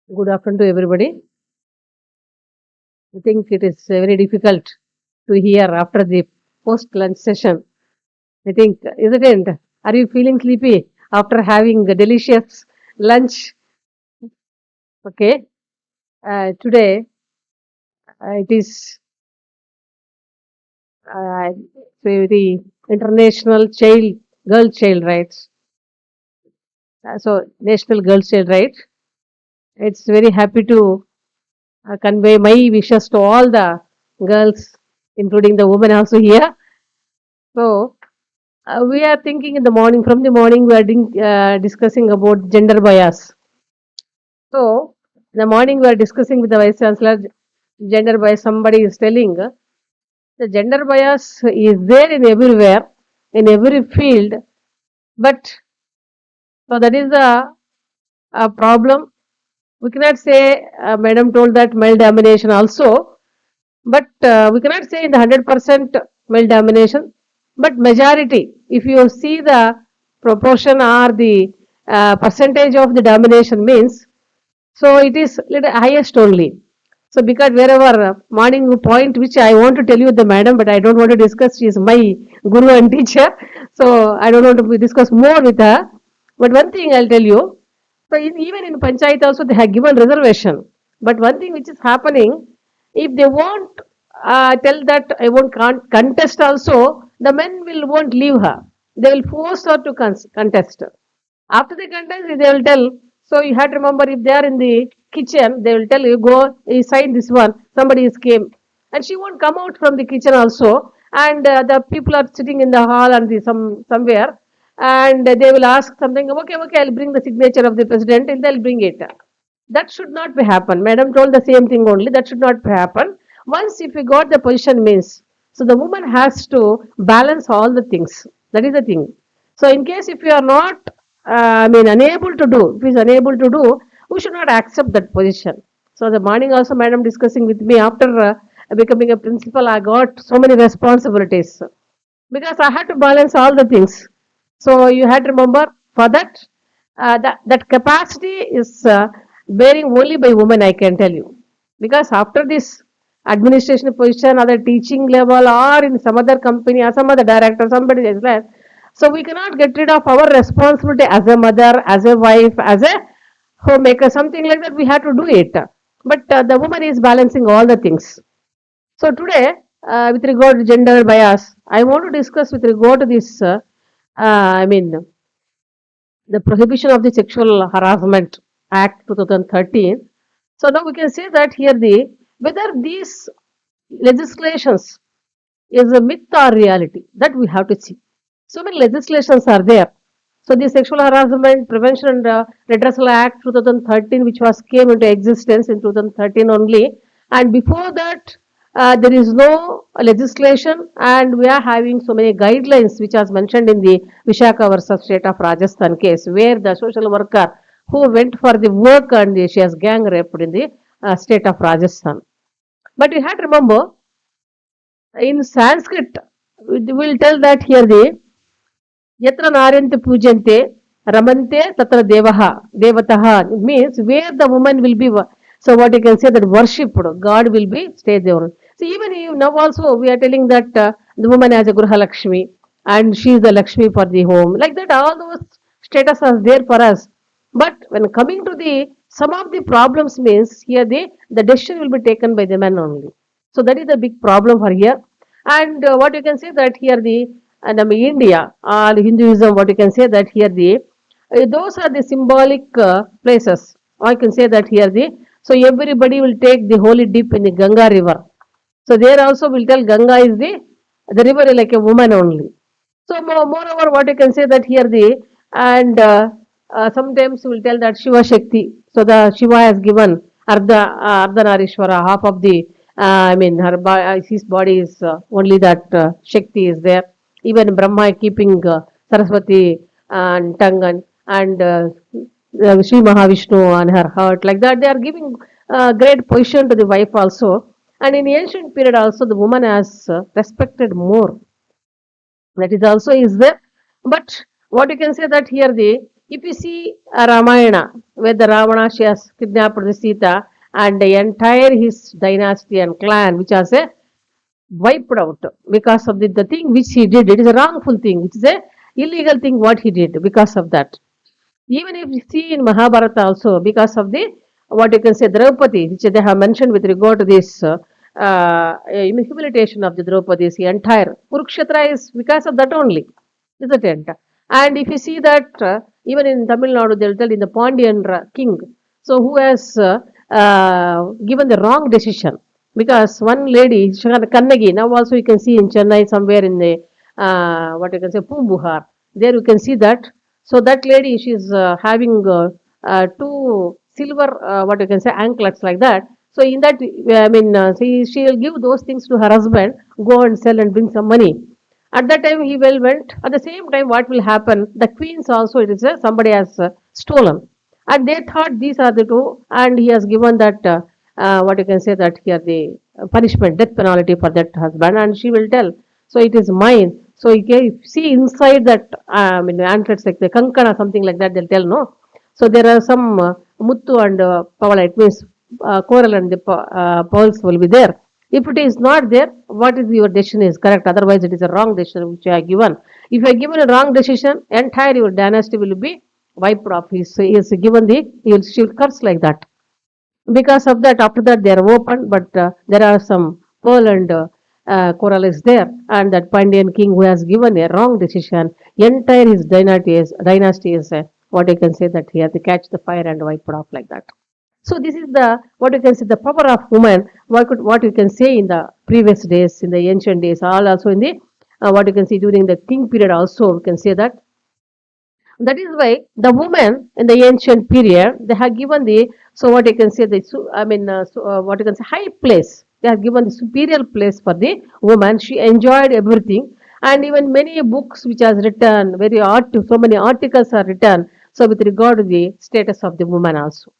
Good afternoon to everybody. I think it is very difficult to hear after the post lunch session. I think, isn't it? Are you feeling sleepy after having a delicious lunch? Okay. Today it is the International Girl Child Rights. So National Girl Child Rights. It's very happy to convey my wishes to all the girls, including the women also here. So we are thinking in the morning, from the morning, we are discussing about gender bias. So, in the morning, we are discussing with the Vice Chancellor gender bias. Somebody is telling the gender bias is there in everywhere, in every field, but so that is a problem. We cannot say, Madam told that male domination also, but we cannot say in the 100% male domination, but majority. If you see the proportion or the percentage of the domination means, so it is little highest only. So because wherever morning point which I want to tell you the madam, but I don't want to discuss. She is my guru and teacher, so I don't want to discuss more with her. But one thing I'll tell you. So even in panchayat also they have given reservation. But one thing which is happening, if they won't tell that I won't contest also, the men will won't leave her. They will force her to contest. After the contest, they will tell. So you have to remember if they are in the kitchen, they will tell you go, you sign this one. Somebody is came, and she won't come out from the kitchen also. And the people are sitting in the hall and somewhere, and they will ask something. Okay, okay, I'll bring the signature of the president, and they'll bring it. That should not be happen. Madam told the same thing only. That should not be happen. Once if you got the position means, so the woman has to balance all the things. That is the thing. So in case if you are not, unable to do, if he is unable to do, we should not accept that position. So the morning also, madam discussing with me after becoming a principal, I got so many responsibilities because I had to balance all the things. So you had to remember for that, that capacity is bearing only by women, I can tell you. Because after this administration position, other teaching level, or in some other company, or some other director, somebody is there. So we cannot get rid of our responsibility as a mother, as a wife, as a homemaker, something like that. We have to do it. But the woman is balancing all the things. So today, with regard to gender bias, I want to discuss with regard to this. The Prohibition of the Sexual Harassment Act 2013. So now we can say that here the whether these legislations is a myth or reality, that we have to see. So many legislations are there. So the Sexual Harassment Prevention and Redressal Act 2013, which was came into existence in 2013 only, and before that there is no legislation, and we are having so many guidelines which was mentioned in the Vishaka versus State of Rajasthan case, where the social worker who went for the work and she has gang raped in the state of Rajasthan. But you had to remember in Sanskrit, we will tell that here the Yatra Naryanti Pujante Ramante Tatra Devaha Devataha means where the woman will be. So what you can say that worshipped, God will be stay there. So even now also we are telling that the woman has a Gruha Lakshmi and she is the Lakshmi for the home. Like that, all those status are there for us. But when coming to the some of the problems means here the decision will be taken by the men only. So that is the big problem for here. And what you can say that here the and India or Hinduism, what you can say that here the those are the symbolic places. I can say that here the so everybody will take the holy dip in the Ganga river. So there also will tell Ganga is the river is like a woman only. So moreover, what you can say that here the and sometimes we will tell that Shiva Shakti. So the Shiva has given Ardhanarishwara, half of the I mean his body is only that Shakti is there. Even Brahma keeping Saraswati and tongue and Sri Mahavishnu on her heart. Like that, they are giving great position to the wife also. And in ancient period also, the woman has respected more. That is also is there. But what you can say that here the if you see Ramayana, where the Ravana she has kidnapped the Sita and the entire his dynasty and clan, which has a wiped out because of the thing which he did. It is a wrongful thing. It is a illegal thing what he did because of that. Even if you see in Mahabharata also, because of the what you can say Draupadi, which they have mentioned with regard to this humiliation of the Draupadi, the entire Kurukshetra is because of that only, isn't it? And if you see that even in Tamil Nadu, they'll tell in the Pandyan king, so who has given the wrong decision because one lady, Kannagi, now also you can see in Chennai somewhere in the what you can say Pumbuhar, there you can see that so that lady, she is having two silver, what you can say, anklets like that. So in that, I mean, she will give those things to her husband, go and sell and bring some money. At that time, he well went. At the same time, what will happen? The queens also, it is somebody has stolen, and they thought these are the two, and he has given that what you can say that here the punishment, death penalty for that husband, and she will tell. So it is mine. So you can see inside that, anklets like the kankana, something like that, they'll tell, no. So there are some muttu and pavala, it means coral and the pearls will be there. If it is not there, what is your decision is correct? Otherwise, it is a wrong decision which you have given. If you have given a wrong decision, entire your dynasty will be wiped off. He is given the, she will curse like that. Because of that, after that, they are open, but there are some pearl and coral is there, and that Pandyan king who has given a wrong decision, entire his dynasty is what you can say that he has to catch the fire and wipe it off like that. So this is the what you can say the power of woman. What you can say in the previous days, in the ancient days, all also in the what you can see during the king period also we can say that that is why the women in the ancient period they have given the so what you can say the what you can say high place. They have given the superior place for the woman. She enjoyed everything, and even many books which has written so many articles are written. So with regard to the status of the woman also.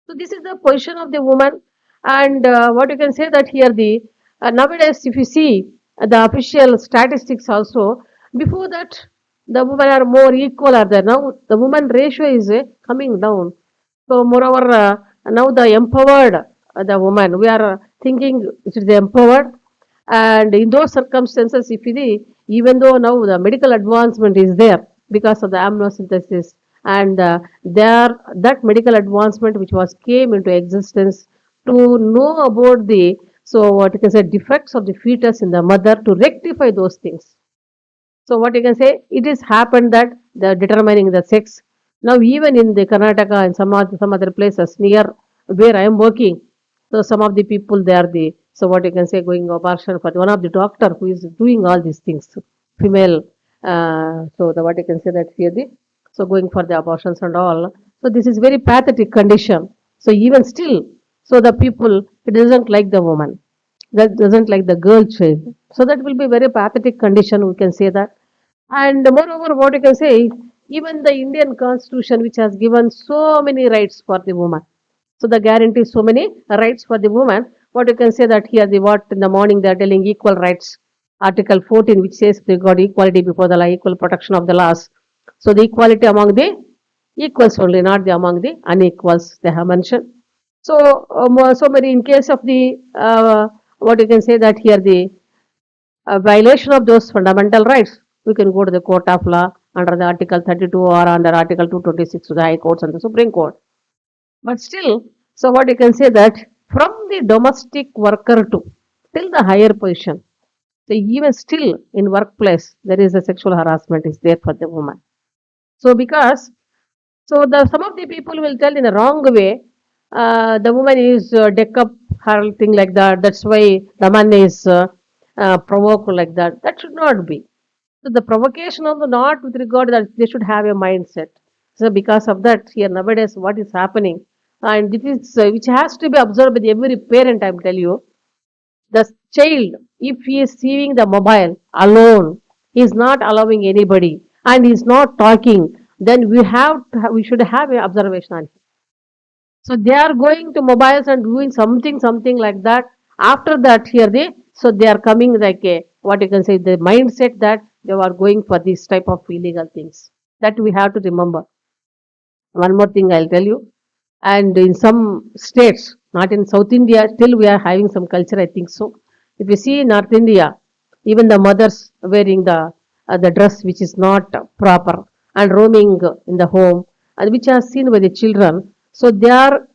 So this is the position of the woman, and what you can say that here the nowadays if you see the official statistics also before that the women are more equal are there now the woman ratio is coming down. So moreover now the empowered the woman we are thinking it is empowered, and in those circumstances if even though now the medical advancement is there because of the amniocentesis and there that medical advancement which was came into existence to know about the so what you can say defects of the fetus in the mother to rectify those things. So what you can say it is happened that the determining the sex now even in the Karnataka and some other places near where I am working, so some of the people they are the so what you can say going abortion for one of the doctor who is doing all these things female so the what you can say that here the so going for the abortions and all. So this is very pathetic condition. So even still, so the people, it doesn't like the woman, that doesn't like the girl child. So that will be very pathetic condition, we can say that. And moreover, what you can say, even the Indian constitution, which has given so many rights for the woman. So the guarantee so many rights for the woman. What you can say that here, the what in the morning they are telling equal rights. Article 14, which says they got equality before the law, equal protection of the laws. So the equality among the equals only, not the among the unequals they have mentioned. So, so many in case of the what you can say that here the violation of those fundamental rights, we can go to the court of law under the Article 32 or under Article 226 to the High Courts and the Supreme Court. But still, so what you can say that from the domestic worker to till the higher position, so even still in workplace there is a sexual harassment is there for the woman. So because so the some of the people will tell in a wrong way, the woman is deck up her thing like that. That's why the man is provoked like that. That should not be. So the provocation of the not with regard that they should have a mindset. So because of that, here nowadays what is happening, and it is which has to be observed by every parent. I am tell you, the child, if he is seeing the mobile alone, he is not allowing anybody, and he is not talking, then we should have an observation on him. So they are going to mobiles and doing something like that. After that, here they are coming like a what you can say the mindset that they are going for this type of illegal things. That we have to remember. One more thing I'll tell you. And in some states, not in South India, still we are having some culture, I think so. If you see in North India, even the mothers wearing the dress which is not proper and roaming in the home, and which are seen by the children. So they are,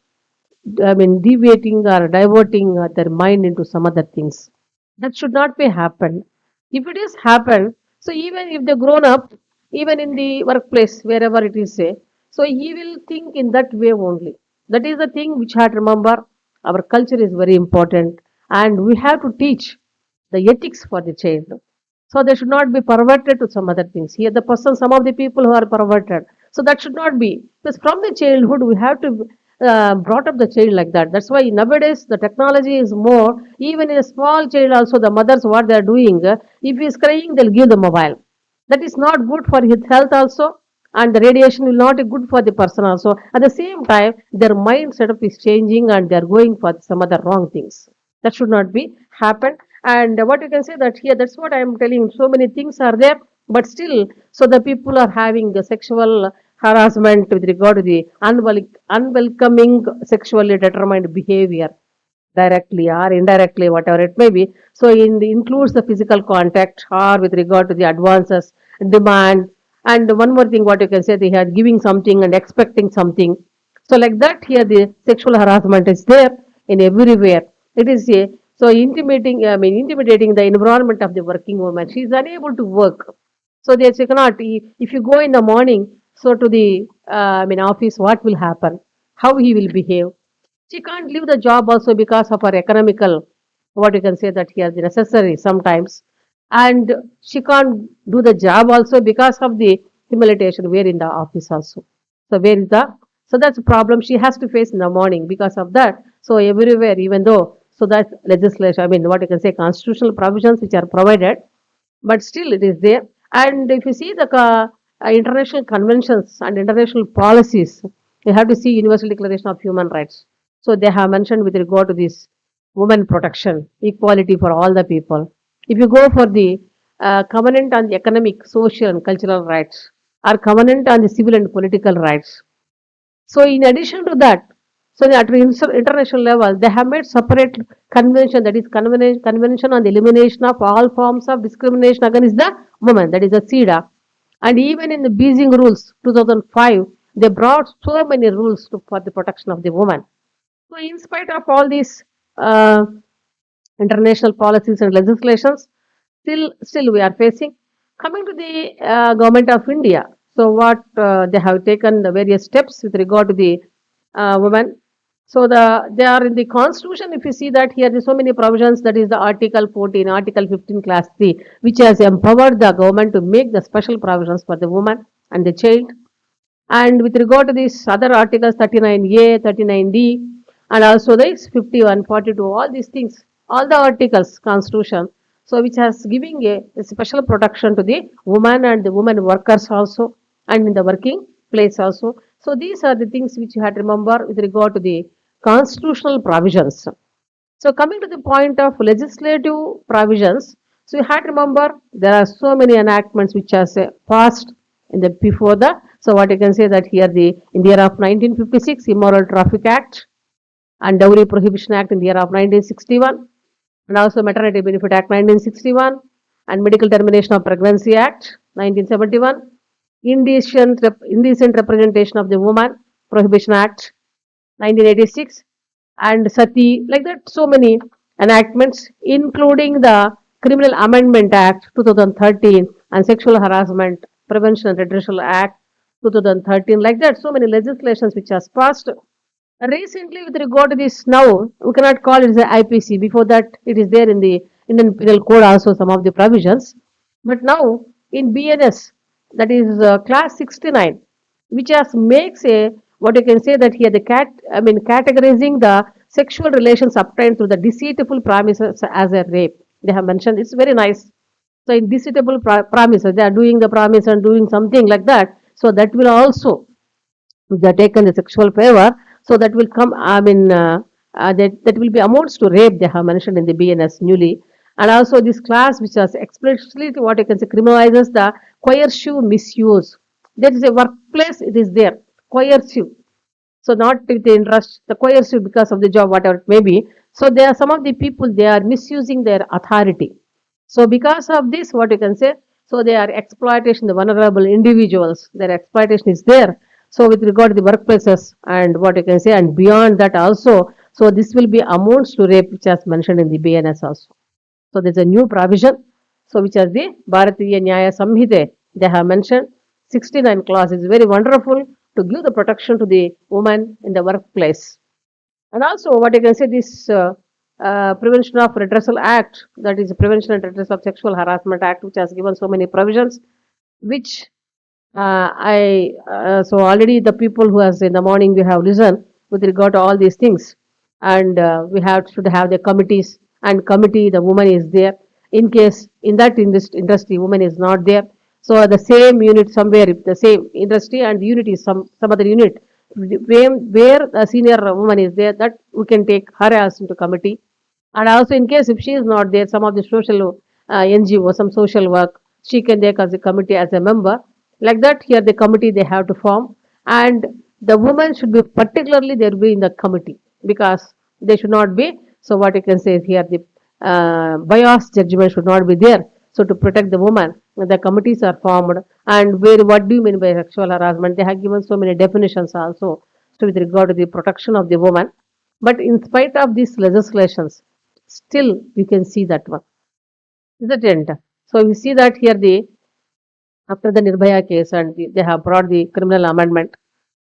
I mean, deviating or diverting their mind into some other things. That should not be happened. If it is happened, so even if they grown up, even in the workplace, wherever it is, say, so he will think in that way only. That is the thing which I had to remember. Our culture is very important, and we have to teach the ethics for the child. So they should not be perverted to some other things. Here, the person, some of the people who are perverted. So that should not be. Because from the childhood, we have to brought up the child like that. That's why nowadays the technology is more. Even in a small child, also the mothers what they are doing. If he is crying, they'll give the mobile. That is not good for his health also, and the radiation will not be good for the person also. At the same time, their mind setup is changing, and they are going for some other wrong things. That should not be happen. And what you can say that here, that's what I am telling. So many things are there, but still, so the people are having the sexual harassment with regard to the unwelcoming sexually determined behavior directly or indirectly, whatever it may be. So includes the physical contact or with regard to the advances, demand, and one more thing, what you can say, they are giving something and expecting something. So like that, here the sexual harassment is there in everywhere. It is a so intimidating the environment of the working woman. She is unable to work. So they say, cannot. If you go in the morning, so to the office, what will happen? How he will behave? She can't leave the job also because of her economical, what you can say that he has necessary sometimes. And she can't do the job also because of the humiliation where in the office also. So where is the, so that's a problem she has to face in the morning because of that. So everywhere, even though, so that legislation, what you can say, constitutional provisions which are provided, but still it is there. And if you see the international conventions and international policies, you have to see Universal Declaration of Human Rights. So they have mentioned with regard to this women protection, equality for all the people. If you go for the covenant on the economic, social, and cultural rights, or covenant on the civil and political rights. So in addition to that, so at international level, they have made separate convention, that is convention on the elimination of all forms of discrimination against the woman, that is the CEDA. And even in the Beijing rules, 2005, they brought so many rules for the protection of the woman. So in spite of all these uh, international policies and legislations, still we are facing. Coming to the government of India, so what they have taken the various steps with regard to the women. So they are in the constitution. If you see that here, there's so many provisions. That is the Article 14, Article 15, Class 3, which has empowered the government to make the special provisions for the woman and the child. And with regard to these other articles 39A, 39D, and also this 51, 42, all these things, all the articles, Constitution, so which has giving a special protection to the woman and the women workers also, and in the working place also. So these are the things which you had to remember with regard to the constitutional provisions. So coming to the point of legislative provisions, so you had to remember there are so many enactments which are passed in the before the. So what you can say that here the in the year of 1956 Immoral Traffic Act and Dowry Prohibition Act in the year of 1961, and also Maternity Benefit Act 1961 and Medical Termination of Pregnancy Act 1971, Indecent Representation of the Woman Prohibition Act 1986, and Sati, like that, so many enactments, including the Criminal Amendment Act 2013 and Sexual Harassment Prevention and Redressal Act 2013, like that, so many legislations which has passed. Recently, with regard to this, now we cannot call it the IPC. Before that, it is there in the Indian Penal Code also some of the provisions. But now in BNS, that is class 69, which has makes a what you can say that here the categorizing the sexual relations obtained through the deceitful promises as a rape. They have mentioned it's very nice. So in deceitful promises, they are doing the promise and doing something like that. So that will also if they are taken the sexual favor, so that will come, that will be amounts to rape they have mentioned in the BNS newly. And also this class which has explicitly what you can say criminalizes the coercive misuse. There is a workplace, it is there, coercive. So not with the interest, the coercive because of the job, whatever it may be. So there are some of the people, they are misusing their authority. So because of this, what you can say, so they are exploitation, the vulnerable individuals, their exploitation is there. So with regard to the workplaces and what you can say, and beyond that also, so this will be amounts to rape, which is mentioned in the BNS also. So there's a new provision, so which is the Bharatiya Nyaya Samhita. They have mentioned 69 clause is very wonderful to give the protection to the woman in the workplace. And also, what you can say, this Prevention of Redressal Act, that is Prevention and Redress of Sexual Harassment Act, which has given so many provisions, which so already the people who has in the morning we have listened with regard to all these things, and we should have the committees and committee. The woman is there in case in that industry woman is not there. So the same unit somewhere, if the same industry and the unit is some other unit where the senior woman is there, that we can take her as into committee. And also in case if she is not there, some of the social NGO, some social work, she can take as a committee as a member. Like that, here the committee they have to form, and the women should be particularly there be in the committee because they should not be. So what you can say is here the bias judgment should not be there. So to protect the woman, the committees are formed. And where what do you mean by sexual harassment? They have given so many definitions also. So with regard to the protection of the woman, but in spite of these legislations, still we can see that one. Isn't it? So we see that here the after the Nirbhaya case and they have brought the criminal amendment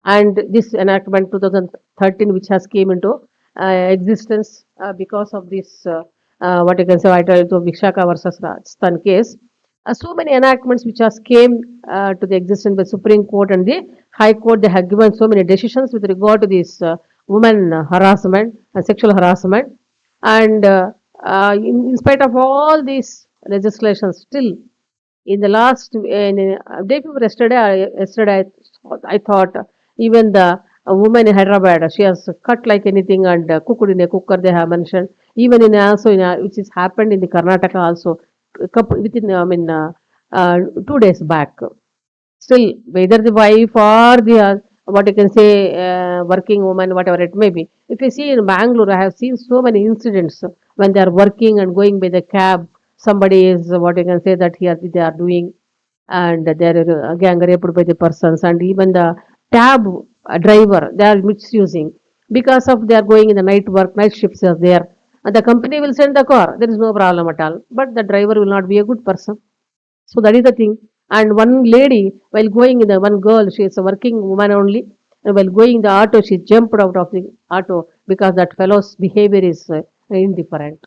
and this enactment 2013 which has came into existence because of this what you can say I told you Vikshaka versus Rajasthan case. So many enactments which has came to the existence by Supreme Court and the High Court, they have given so many decisions with regard to this women harassment and sexual harassment, and in spite of all these legislations, still in the last day before yesterday, I thought even the a woman in Hyderabad, she has cut like anything and cooked in a cooker. They have mentioned even in also in which has happened in the Karnataka also, within 2 days back. Still, whether the wife or the what you can say working woman, whatever it may be. If you see in Bangalore, I have seen so many incidents when they are working and going by the cab. Somebody is what you can say that here they are doing, and they are gang raped by the persons, and even the cab driver they are misusing because of they are going in the night work, night shifts are there, and the company will send the car. There is no problem at all, but the driver will not be a good person. So that is the thing. And one lady, while going in the one girl, she is a working woman only. And while going in the auto, she jumped out of the auto because that fellow's behavior is indifferent.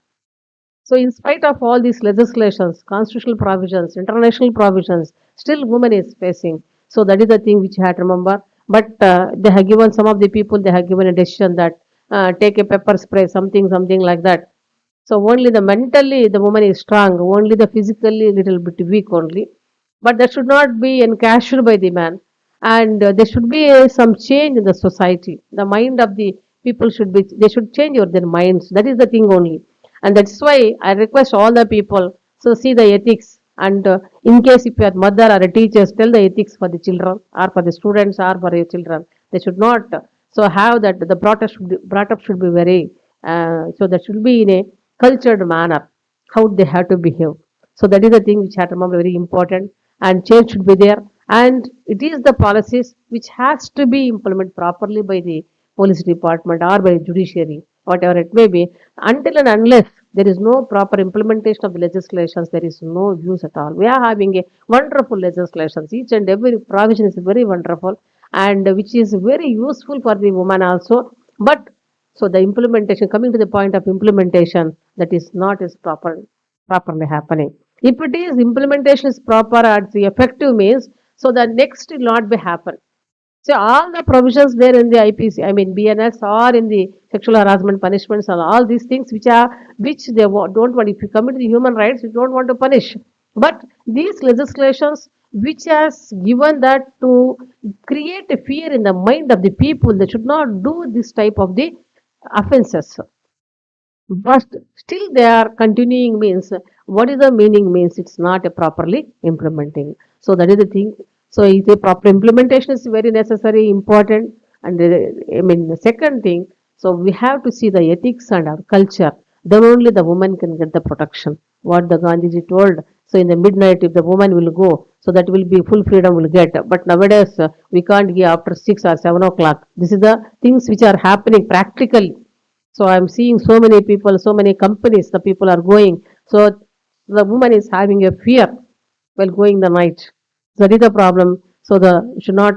So, in spite of all these legislations, constitutional provisions, international provisions, still woman is facing. So that is the thing which you have to remember. But they have given some of the people, they have given a decision that take a pepper spray, something like that. So only the mentally the woman is strong, only the physically little bit weak only. But that should not be encashed by the man. And there should be some change in the society. The mind of the people should be, they should change their minds. That is the thing only. And that's why I request all the people, so see the ethics. And in case if your mother or a teacher, tell the ethics for the children or for the students or for your children. They should not so have that the brought up should be very so that should be in a cultured manner how they have to behave. So that is the thing which I remember very important, and change should be there. And it is the policies which has to be implemented properly by the police department or by judiciary, whatever it may be. Until and unless there is no proper implementation of the legislations, there is no use at all. We are having a wonderful legislations. Each and every provision is very wonderful and which is very useful for the woman also. But so the implementation, coming to the point of implementation, that is not is properly happening. If it is implementation is proper and the effective means, so the next will not be happen. So all the provisions there in the IPC, I mean BNS or in the sexual harassment punishments and all these things which they don't want. If you commit the human rights, you don't want to punish. But these legislations which has given that to create a fear in the mind of the people, they should not do this type of the offenses. But still they are continuing means what is the meaning means it's not a properly implementing. So that is the thing. So is a proper implementation is very necessary, important. And I mean the second thing, so we have to see the ethics and our culture. Then only the woman can get the protection. What the Gandhiji told. So in the midnight, if the woman will go, so that will be full freedom will get. But nowadays we can't give after 6 or 7 o'clock. This is the things which are happening practically. So I'm seeing so many people, so many companies, the people are going. So the woman is having a fear while going the night. That is the problem. So the should not.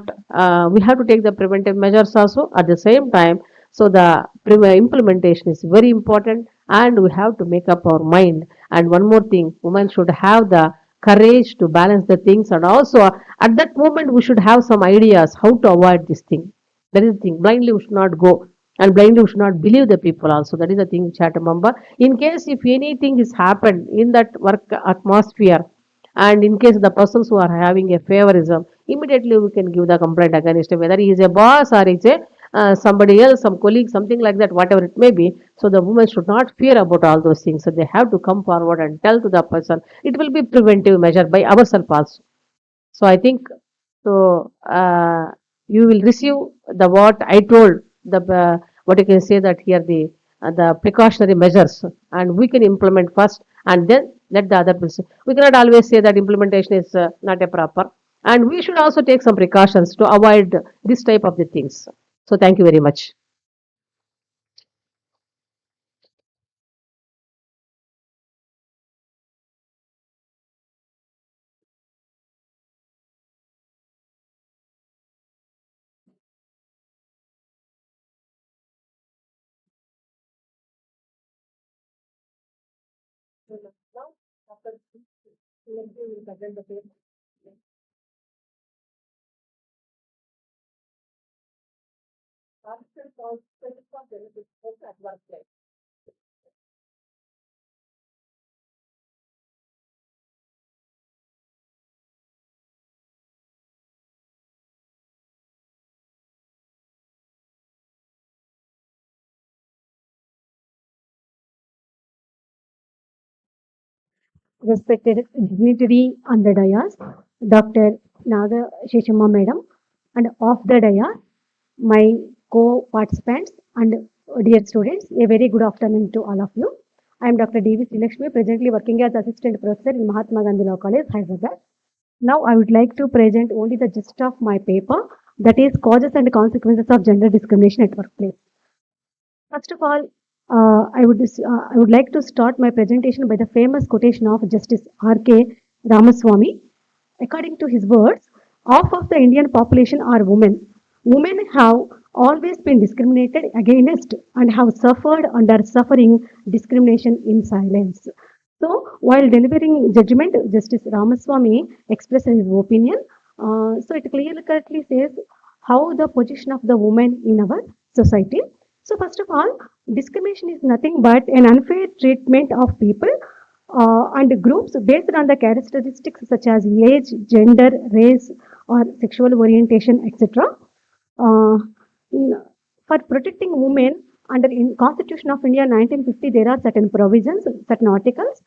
We have to take the preventive measures also at the same time. So the implementation is very important, and we have to make up our mind. And one more thing, women should have the courage to balance the things, and also at that moment we should have some ideas how to avoid this thing. That is the thing. Blindly we should not go, and blindly we should not believe the people also. That is the thing which I have to remember. In case if anything is happened in that work atmosphere, and in case the persons who are having a favorism, immediately we can give the complaint against him, whether he is a boss or is a somebody else, some colleague, something like that, whatever it may be. So the women should not fear about all those things. So they have to come forward and tell to the person. It will be preventive measure by ourselves also. So I think so. You will receive the what I told the what you can say that here the precautionary measures, and we can implement first, and then let the other person. We cannot always say that implementation is not a proper, and we should also take some precautions to avoid this type of the things. So thank you very much. Respected dignitary on the dais, Dr. Naga Sheshamma Madam, and off the dais, my co-participants and dear students, a very good afternoon to all of you. I am Dr. D.V. Srilakshmi, presently working as Assistant Professor in Mahatma Gandhi Law College, Hyderabad. Now I would like to present only the gist of my paper, that is causes and consequences of gender discrimination at workplace. First of all, I would like to start my presentation by the famous quotation of Justice R.K. Ramaswamy. According to his words, half of the Indian population are women. Women have always been discriminated against and have suffered under suffering discrimination in silence. So, while delivering judgment, Justice Ramaswamy expressed his opinion. So, it clearly says how the position of the woman in our society. So first of all, discrimination is nothing but an unfair treatment of people and groups based on the characteristics such as age, gender, race, or sexual orientation, etc. Uh, for protecting women under in Constitution of India 1950, there are certain provisions, certain articles.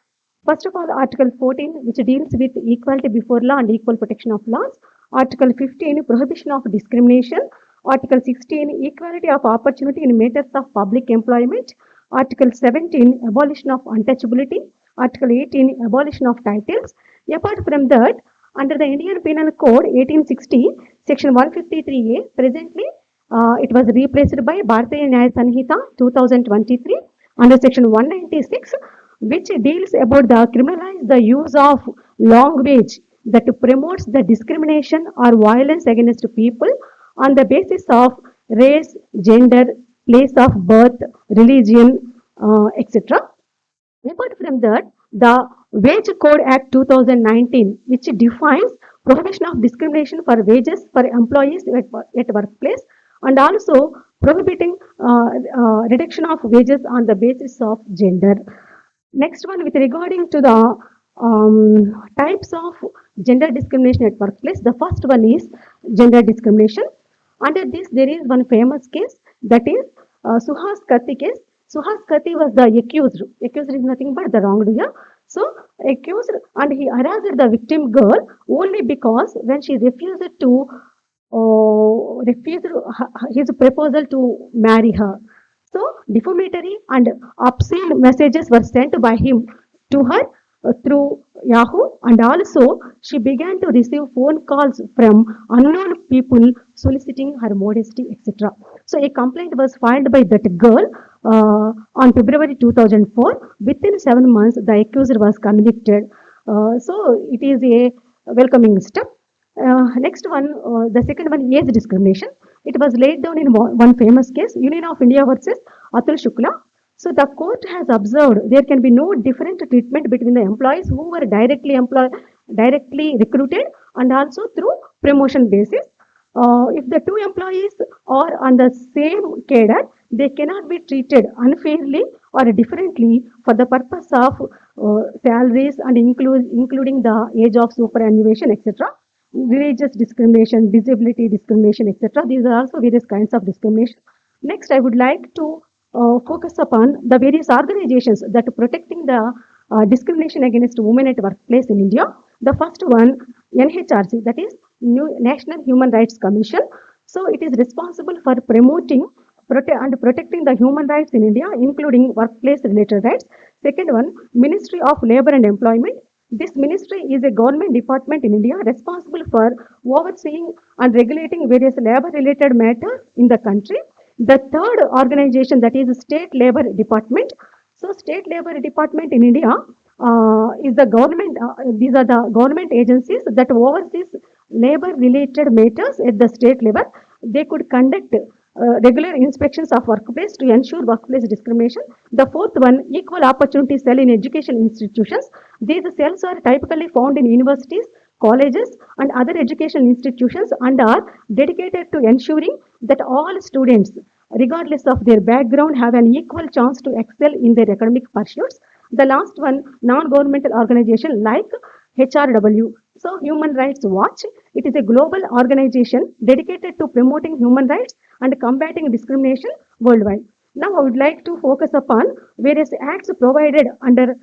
First of all, Article 14, which deals with equality before law and equal protection of laws. Article 15, prohibition of discrimination. Article 16, equality of opportunity in matters of public employment. Article 17, abolition of untouchability. Article 18, abolition of titles. Apart from that, under the Indian Penal Code 1860, Section 153A, presently it was replaced by Bharatiya Nyaya Sanhita 2023 under Section 196, which deals about the criminalize the use of language that promotes the discrimination or violence against people on the basis of race, gender, place of birth, religion, etc. Apart from that, the Wage Code Act 2019, which defines prohibition of discrimination for wages for employees at workplace and also prohibiting reduction of wages on the basis of gender. Next one, with regarding to the types of gender discrimination at workplace, the first one is gender discrimination. Under this, there is one famous case, that is Suhas Katti case. Suhas Katti was the accused. Accused is nothing but the wrongdoer. So, accused and he harassed the victim girl only because when she refused to refused his proposal to marry her. So, defamatory and obscene messages were sent by him to her through Yahoo, and also she began to receive phone calls from unknown people soliciting her modesty, etc. So, a complaint was filed by that girl on February 2004. Within 7 months, the accuser was convicted. So, it is a welcoming step. Next one, the second one, age discrimination. It was laid down in one famous case, Union of India versus Atul Shukla. So the court has observed there can be no different treatment between the employees who were directly recruited and also through promotion basis. If the two employees are on the same cadre, they cannot be treated unfairly or differently for the purpose of salaries and including the age of superannuation, etc. Religious discrimination, disability discrimination, etc. These are also various kinds of discrimination. Next, I would like to focus upon the various organizations that are protecting the discrimination against women at workplace in India. The first one, NHRC, that is National Human Rights Commission. So it is responsible for promoting and protecting the human rights in India, including workplace related rights. Second one, Ministry of Labor and Employment. This ministry is a government department in India responsible for overseeing and regulating various labor related matters in the country. The third organization, that is State Labor Department. So State Labor Department in India is the government, these are the government agencies that oversees labor related matters at the state level. They could conduct regular inspections of workplace to ensure workplace discrimination. The fourth one, equal opportunity cell in education institutions. These cells are typically found in universities, colleges and other educational institutions and are dedicated to ensuring that all students, regardless of their background, have an equal chance to excel in their academic pursuits. The last one, non-governmental organization like HRW. So, Human Rights Watch. It is a global organization dedicated to promoting human rights and combating discrimination worldwide. Now, I would like to focus upon various acts provided under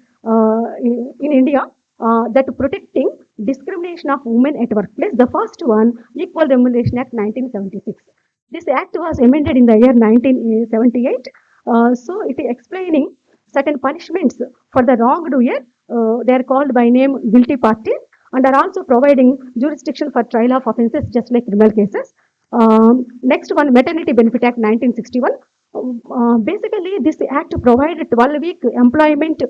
in India that protecting discrimination of women at workplace. The first one, Equal Remuneration Act 1976. This act was amended in the year 1978. So, it is explaining certain punishments for the wrongdoer. They are called by name guilty parties and are also providing jurisdiction for trial of offences just like criminal cases. Next one, Maternity Benefit Act 1961. Basically, this act provided 12-week employment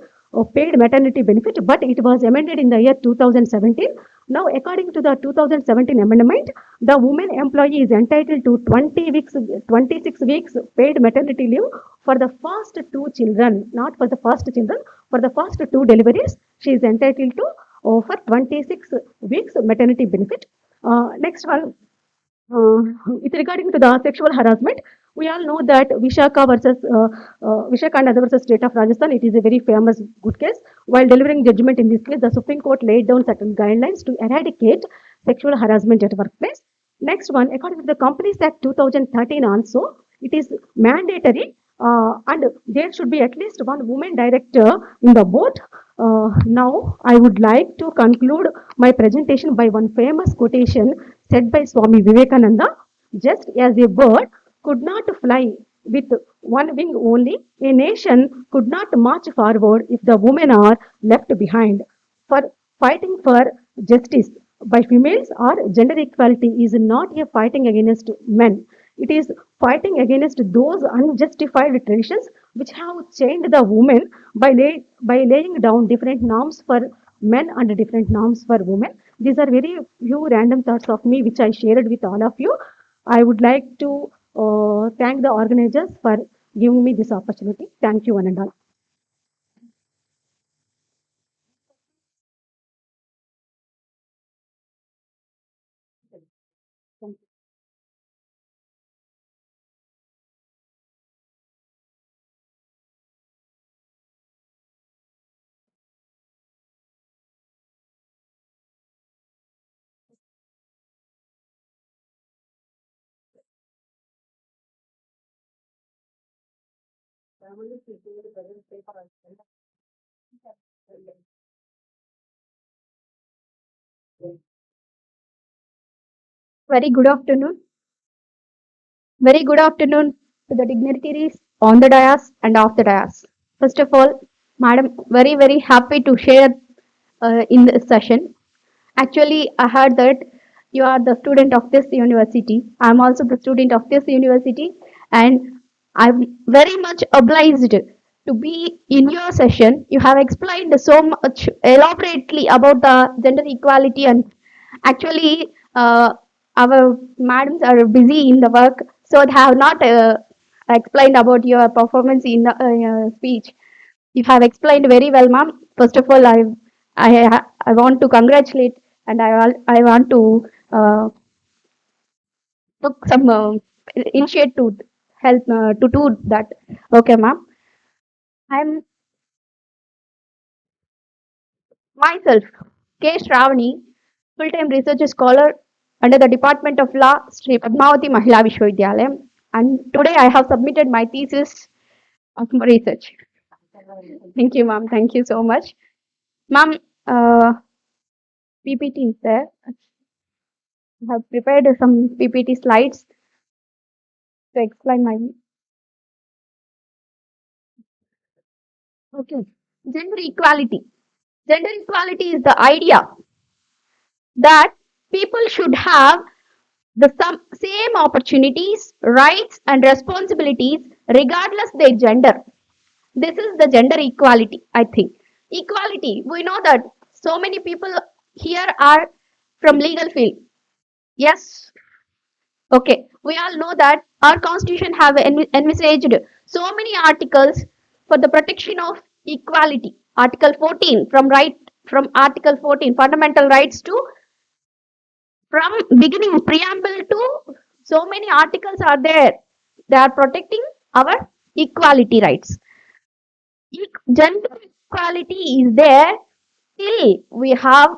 paid maternity benefit, but it was amended in the year 2017. Now, according to the 2017 amendment, the woman employee is entitled to 26 weeks paid maternity leave for the first two children, not for the first children. For the first two deliveries, she is entitled to for 26 weeks maternity benefit. Next one, It's regarding to the sexual harassment. We all know that Vishaka and other versus State of Rajasthan. It is a very famous good case. While delivering judgment in this case, the Supreme Court laid down certain guidelines to eradicate sexual harassment at workplace. Next one, according to the Companies Act 2013, also it is mandatory, and there should be at least one woman director in the board. Now, I would like to conclude my presentation by one famous quotation said by Swami Vivekananda: just as a bird could not fly with one wing only, a nation could not march forward if the women are left behind. For fighting for justice by females or gender equality is not a fighting against men. It is fighting against those unjustified traditions which have chained the women by laying down different norms for men and different norms for women. These are very few random thoughts of me which I shared with all of you. I would like to thank the organizers for giving me this opportunity. Thank you, one and all. Very good afternoon. Very good afternoon to the dignitaries on the dais and off the dais. First of all, Madam, very happy to share in this session. Actually, I heard that you are the student of this university. I'm also the student of this university, and I'm very much obliged to be in your session. You have explained so much elaborately about the gender equality, and actually, our madams are busy in the work, so they have not explained about your performance in the speech. You have explained very well, ma'am. First of all, I want to congratulate, and I want to took some initiative to help to do that. Okay, ma'am. I'm myself, K. Shravani, full-time research scholar under the Department of Law, Sri Padmavati Mahila Vishwavidyalaya, and today I have submitted my thesis of research. Thank you, ma'am. Thank you so much, ma'am. PPT is there. I have prepared some PPT slides to explain my. Okay. Gender equality. Gender equality is the idea that people should have the same opportunities, rights, and responsibilities regardless their gender. This is the gender equality, I think. Equality. We know that so many people here are from legal field. Yes. Okay. We all know that our constitution have envisaged so many articles for the protection of equality. Article 14 from Article 14 fundamental rights to from beginning preamble to so many articles are there. They are protecting our equality rights. Gender equality is there till we have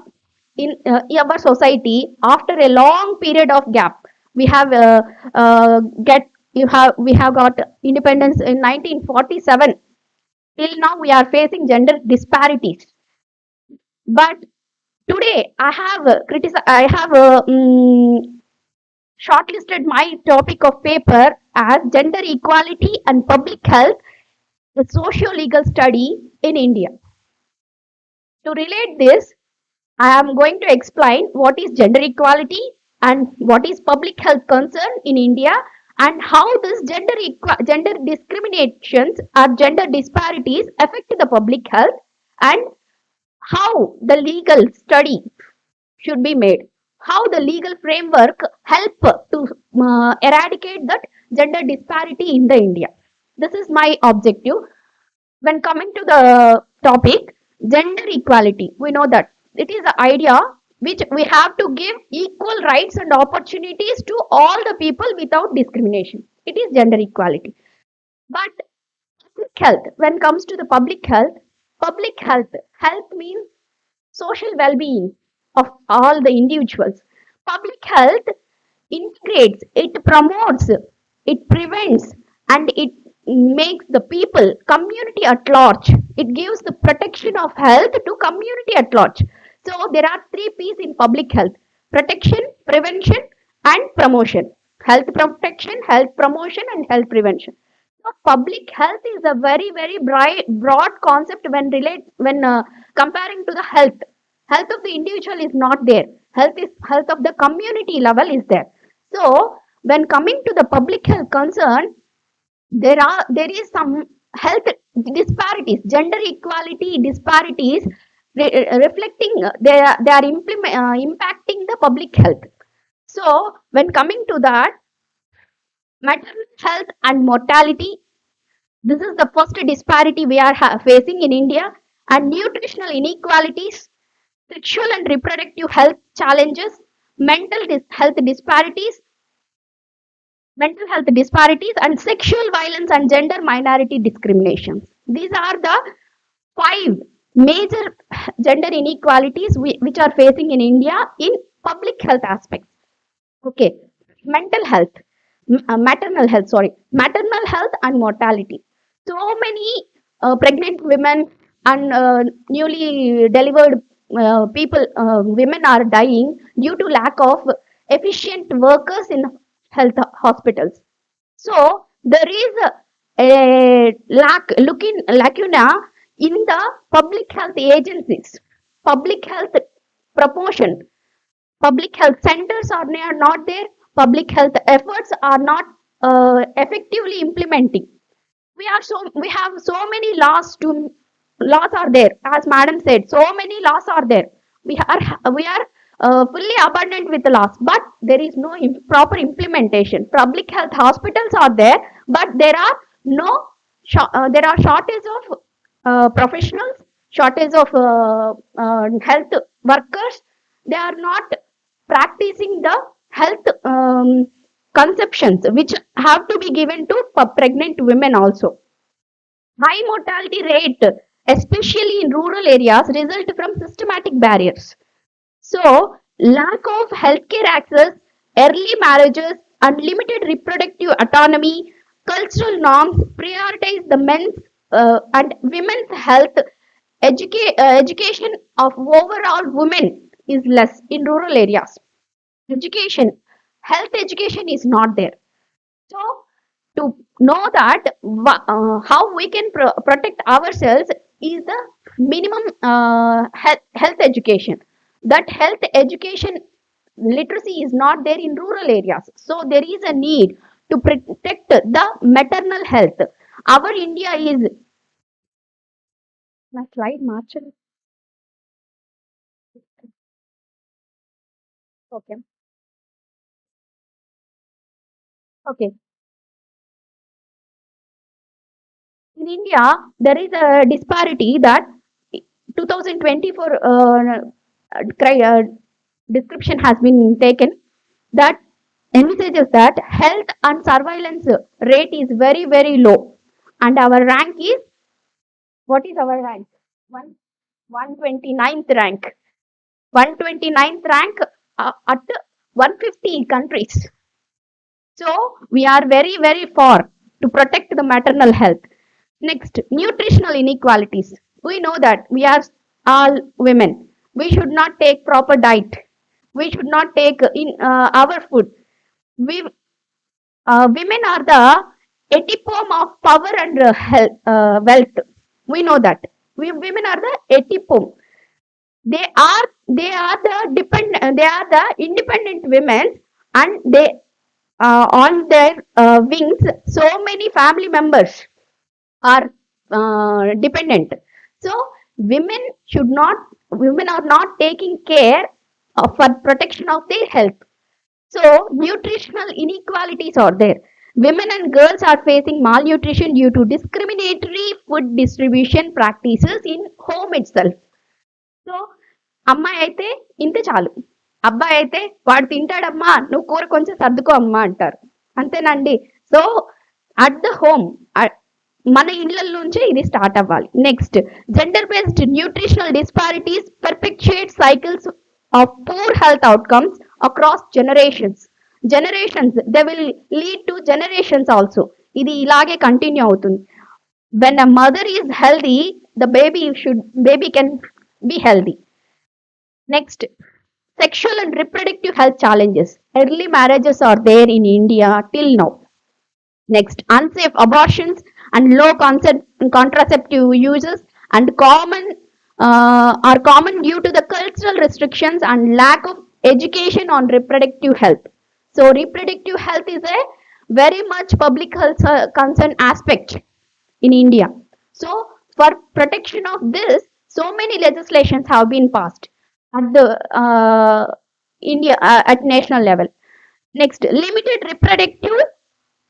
in our society after a long period of gap. We have get you have we have got independence in 1947. Till now we are facing gender disparities. But today I have shortlisted my topic of paper as gender equality and public health, a socio-legal study in India. To relate this, I am going to explain what is gender equality and what is public health concern in India and how this gender discriminations or gender disparities affect the public health and how the legal study should be made, how the legal framework help to eradicate that gender disparity in the India. This is my objective. When coming to the topic, gender equality, we know that it is the idea which we have to give equal rights and opportunities to all the people without discrimination. It is gender equality. But public health, when it comes to the public health means social well-being of all the individuals. Public health integrates, it promotes, it prevents, and it makes the people, community at large. It gives the protection of health to community at large. So there are three P's in public health: protection, prevention, and promotion. Health protection, health promotion, and health prevention. So public health is a very very broad concept when comparing to the health. Health of the individual is not there. Health of the community level is there. So when coming to the public health concern, there is some health disparities, gender equality disparities reflecting they are impacting the public health. So when coming to that, maternal health and mortality, this is the first disparity we are facing in India, and nutritional inequalities, sexual and reproductive health challenges, health disparities, and sexual violence and gender minority discriminations. These are the five major gender inequalities which are facing in India in public health aspects. Okay, mental health, maternal health and mortality. So many pregnant women and newly delivered women are dying due to lack of efficient workers in health hospitals. So there is a lacuna in the public health agencies, public health promotion. Public health centers are not there. Public health efforts are not effectively implementing. We have so many laws are there, as madam said, so many laws are there. We are fully abundant with the laws, but there is no proper implementation. Public health hospitals are there, but there are shortage of professionals, shortage of health workers. They are not practicing the health conceptions which have to be given to pregnant women also. High mortality rate, especially in rural areas, result from systematic barriers. So, lack of healthcare access, early marriages, unlimited reproductive autonomy, cultural norms prioritize the men's and women's health. Education of overall women is less in rural areas. Education, health education is not there. So, to know that how we can protect ourselves is the minimum health education. That health education literacy is not there in rural areas. So there is a need to protect the maternal health. Our India is na slide marchal. Okay. Okay. In India, there is a disparity that 2024 description has been taken that envisages that health and surveillance rate is very very low, and our rank is, what is our rank? 129th rank. 129th rank at 150 countries. So we are very very far to protect the maternal health. Next, nutritional inequalities. We know that we are all women. We should not take proper diet. We should not take in our food. We women are the epitome of power and health, wealth. We know that women are the epitome. They are the independent women, and they on their wings. So many family members are dependent. So women are not taking care for protection of their health. So nutritional inequalities are there. Women and girls are facing malnutrition due to discriminatory food distribution practices in home itself. So అమ్మాయి అయితే ఇంతే చాలు, అబ్బాయి అయితే వాడు తింటాడమ్మా నువ్వు కూర కొంచెం సర్దుకో అమ్మా అంటారు. అంతేనండి. సో అట్ ద హోమ్, మన ఇళ్ళ నుంచే ఇది స్టార్ట్ అవ్వాలి. Next, gender based nutritional disparities perpetuate cycles of poor health outcomes across generations they will lead to generations also. ఇది ఇలాగే కంటిన్యూ అవుతుంది. when a mother is healthy, the baby can be healthy. Next, sexual and reproductive health challenges. Early marriages are there in India till now. Next, unsafe abortions and low contraceptive uses and are common due to the cultural restrictions and lack of education on reproductive health. So reproductive health is a very much public health concern aspect in India. So for protection of this, so many legislations have been passed at the India at national level. Next, limited reproductive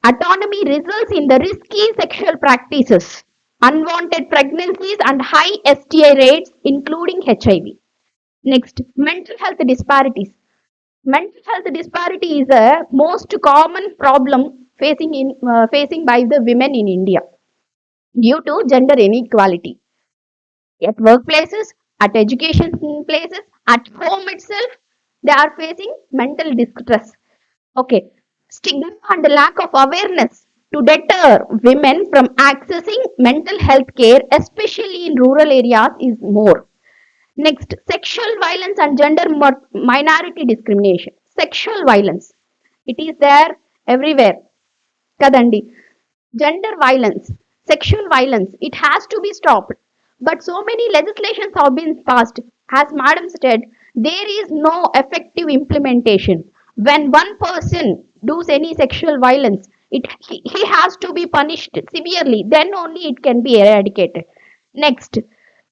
autonomy results in the risky sexual practices, unwanted pregnancies, and high STI rates, including HIV. Next, mental health disparities. Mental health disparity is a most common problem facing by the women in India due to gender inequality. At workplaces, at education places, at home itself, they are facing mental distress. Okay, stigma and lack of awareness to deter women from accessing mental health care, especially in rural areas, is more. Next, sexual violence and gender minority discrimination. Sexual violence, it is there everywhere kadandi. Gender violence, sexual violence, it has to be stopped, but so many legislations have been passed. As madam said, there is no effective implementation. When one person does any sexual violence, he has to be punished severely, then only it can be eradicated. Next,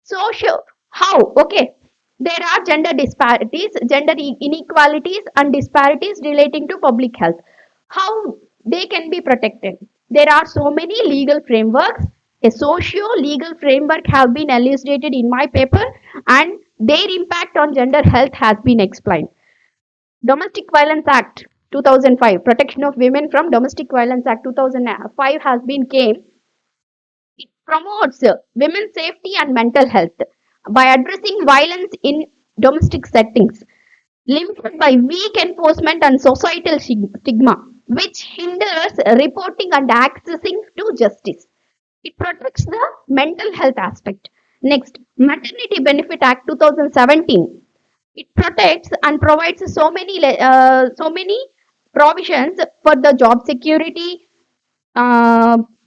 social, how, okay, there are gender disparities, gender inequalities and disparities relating to public health. How they can be protected? There are so many legal frameworks. A socio-legal framework have been elucidated in my paper, and their impact on gender health has been explained. Domestic Violence Act 2005, Protection of Women from Domestic Violence Act 2005 has been came. It promotes women's safety and mental health by addressing violence in domestic settings, limited by weak enforcement and societal stigma, which hinders reporting and accessing to justice. It protects the mental health aspect. Next, Maternity Benefit Act 2017. It protects and provides so many provisions for the job security,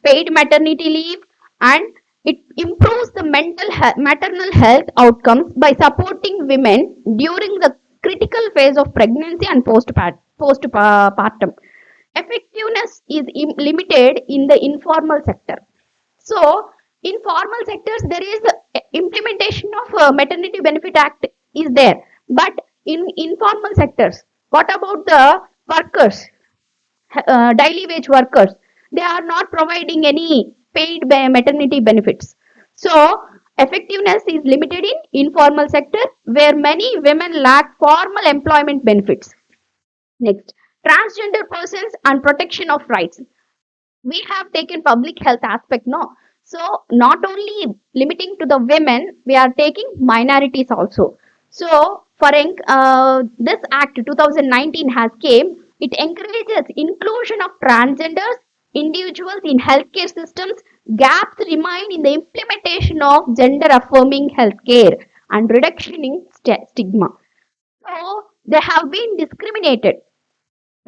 paid maternity leave, and it improves the maternal health outcomes by supporting women during the critical phase of pregnancy and postpartum. Effectiveness is limited in the informal sector. So, in formal sectors, there is implementation of Maternity Benefit Act is there, but in informal sectors, what about the workers, daily wage workers? They are not providing any paid maternity benefits. So, effectiveness is limited in informal sector where many women lack formal employment benefits. Next, transgender persons and protection of rights. We have taken public health aspect, no? So not only limiting to the women, we are taking minorities also. So for this act 2019 has came, it encourages inclusion of transgenders individuals in healthcare systems. Gaps remain in the implementation of gender affirming healthcare and reduction in stigma. So they have been discriminated.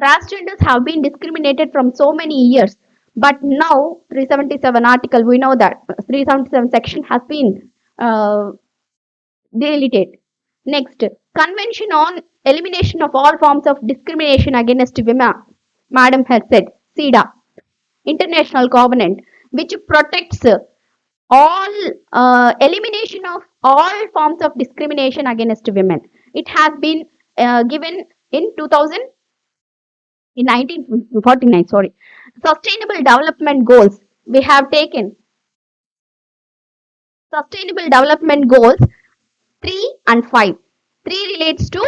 Transgenders have been discriminated from so many years, but now 377 article, we know that 377 section has been deleted. Next, Convention on Elimination of All Forms of Discrimination Against Women, madam has said, CEDA, International Covenant, which protects all elimination of all forms of discrimination against women. It has been given in 2000, in 1949, sorry. Sustainable Development Goals, we have taken Sustainable Development Goals 3 and 5. 3 relates to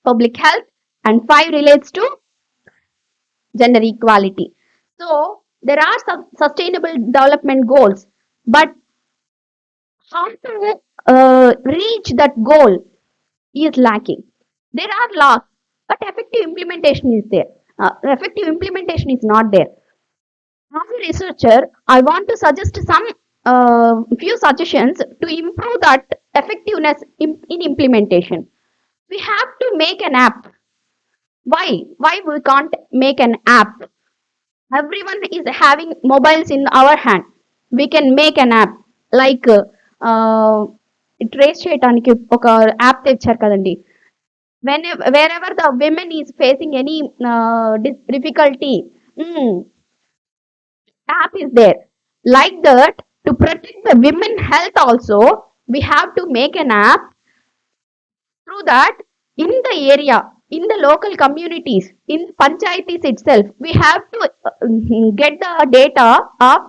public health, and 5 relates to gender equality. So there are some sustainable development goals, but how to reach that goal is lacking. There are laws, but effective implementation is there. Effective implementation is not there. As a researcher, I want to suggest some few suggestions to improve that effectiveness in implementation. We have to make an app. Why? Why we can't make an app? Everyone is having mobiles in our hand. We can make an app like trace చేయడానికి ఒక app తెచ్చారు కదండి. Wherever the women is facing any difficulty, app is there. Like that, to protect the women health also, we have to make an app. Through that, in the area, in the local communities, in panchayatis itself, we have to get the data of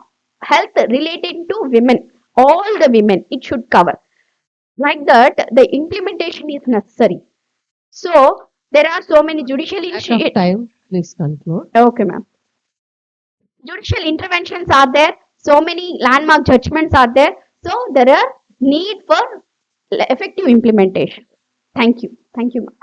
health related to women, all the women it should cover. Like that, the implementation is necessary. So there are so many judicial Of time, please conclude. Okay, ma'am. Judicial interventions are there. So many landmark judgments are there. So there are need for effective implementation. Thank you. Thank you, ma'am.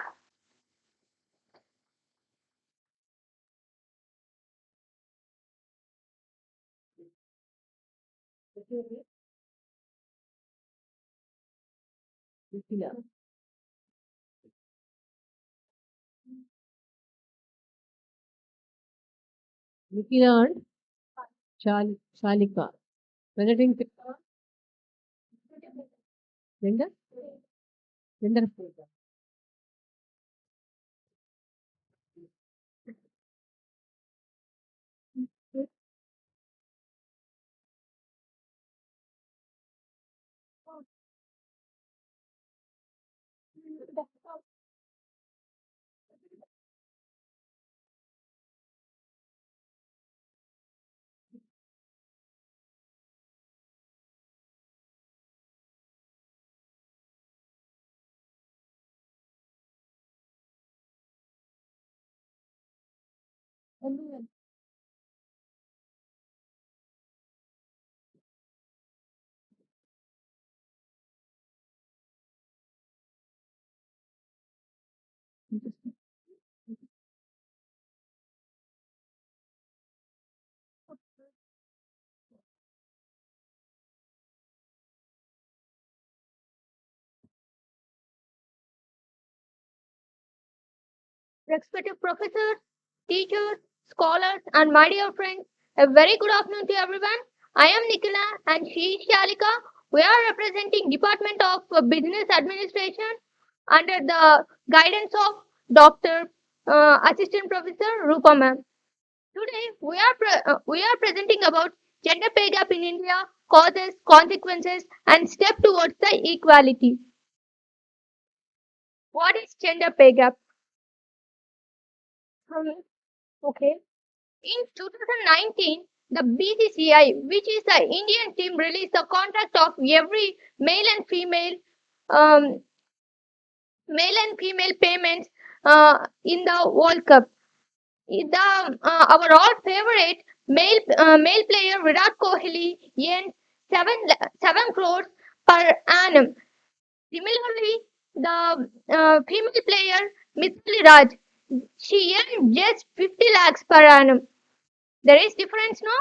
Nikila and Shalika. Presenting gender? Gender. Respected professors, teachers, scholars, and my dear friends, a very good afternoon to everyone. I am Nikila and she is Shalika. We are representing Department of Business Administration under the guidance of Dr. Assistant Professor Rupa ma'am. Today we are presenting about gender pay gap in India, causes, consequences, and step towards the equality. What is gender pay gap? Okay. In 2019, the BCCI, which is the Indian team, released the contract of every um, male and female payments in the World Cup. Our all favorite male player Virat Kohli earned 7 crores per annum. Similarly, the female player Mithili Raj, she earned just 50 lakhs per annum. There is difference, no?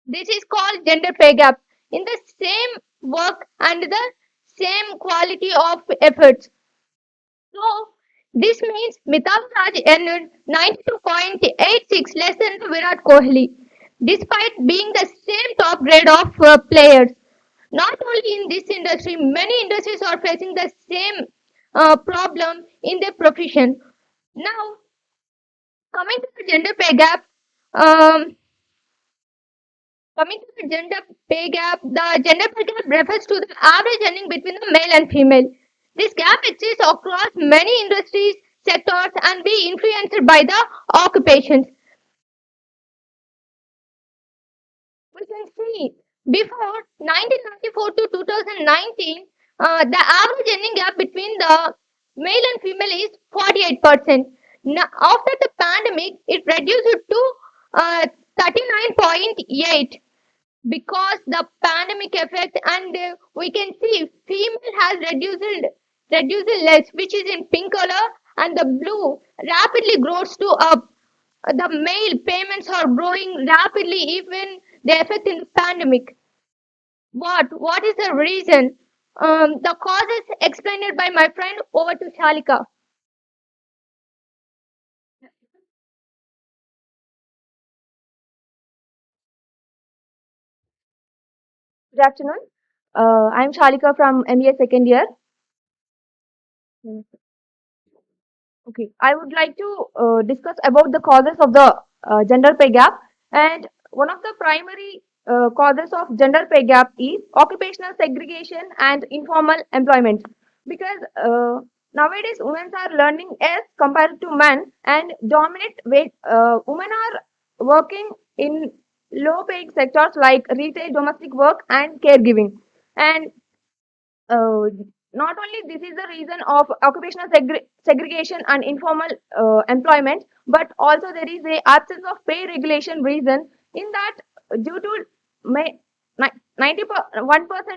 This is called gender pay gap in the same work and the same quality of efforts. So, this means Mithal Raj earned 92.86 less than Virat Kohli, despite being the same top grade of players. Not only in this industry, many industries are facing the same problem in their profession. Now, coming to the gender pay gap, um, coming to the gender pay gap refers to the average earning between the male and female. This gap exists across many industries, sectors, and be influenced by the occupations. We can see before 1994 to 2019, The average earning gap between the male and female is 48%. Now, after the pandemic, it reduced to 39.8 because the pandemic effect, and we can see female has reduced less, which is in pink color, and the blue rapidly grows to up. The male payments are growing rapidly even the effect in the pandemic. What is the reason? The cause is explained by my friend. Over to Shalika. Good afternoon. I'm Shalika from MBA second year. Okay, I would like to discuss about the causes of the gender pay gap. And one of the primary causes of gender pay gap is occupational segregation and informal employment. Because nowadays women are learning as compared to men, and dominant women are working in low paying sectors like retail, domestic work, and caregiving. And uh, not only this is the reason of occupational segregation and informal employment, but also there is a absence of pay regulation reason in that due to 91%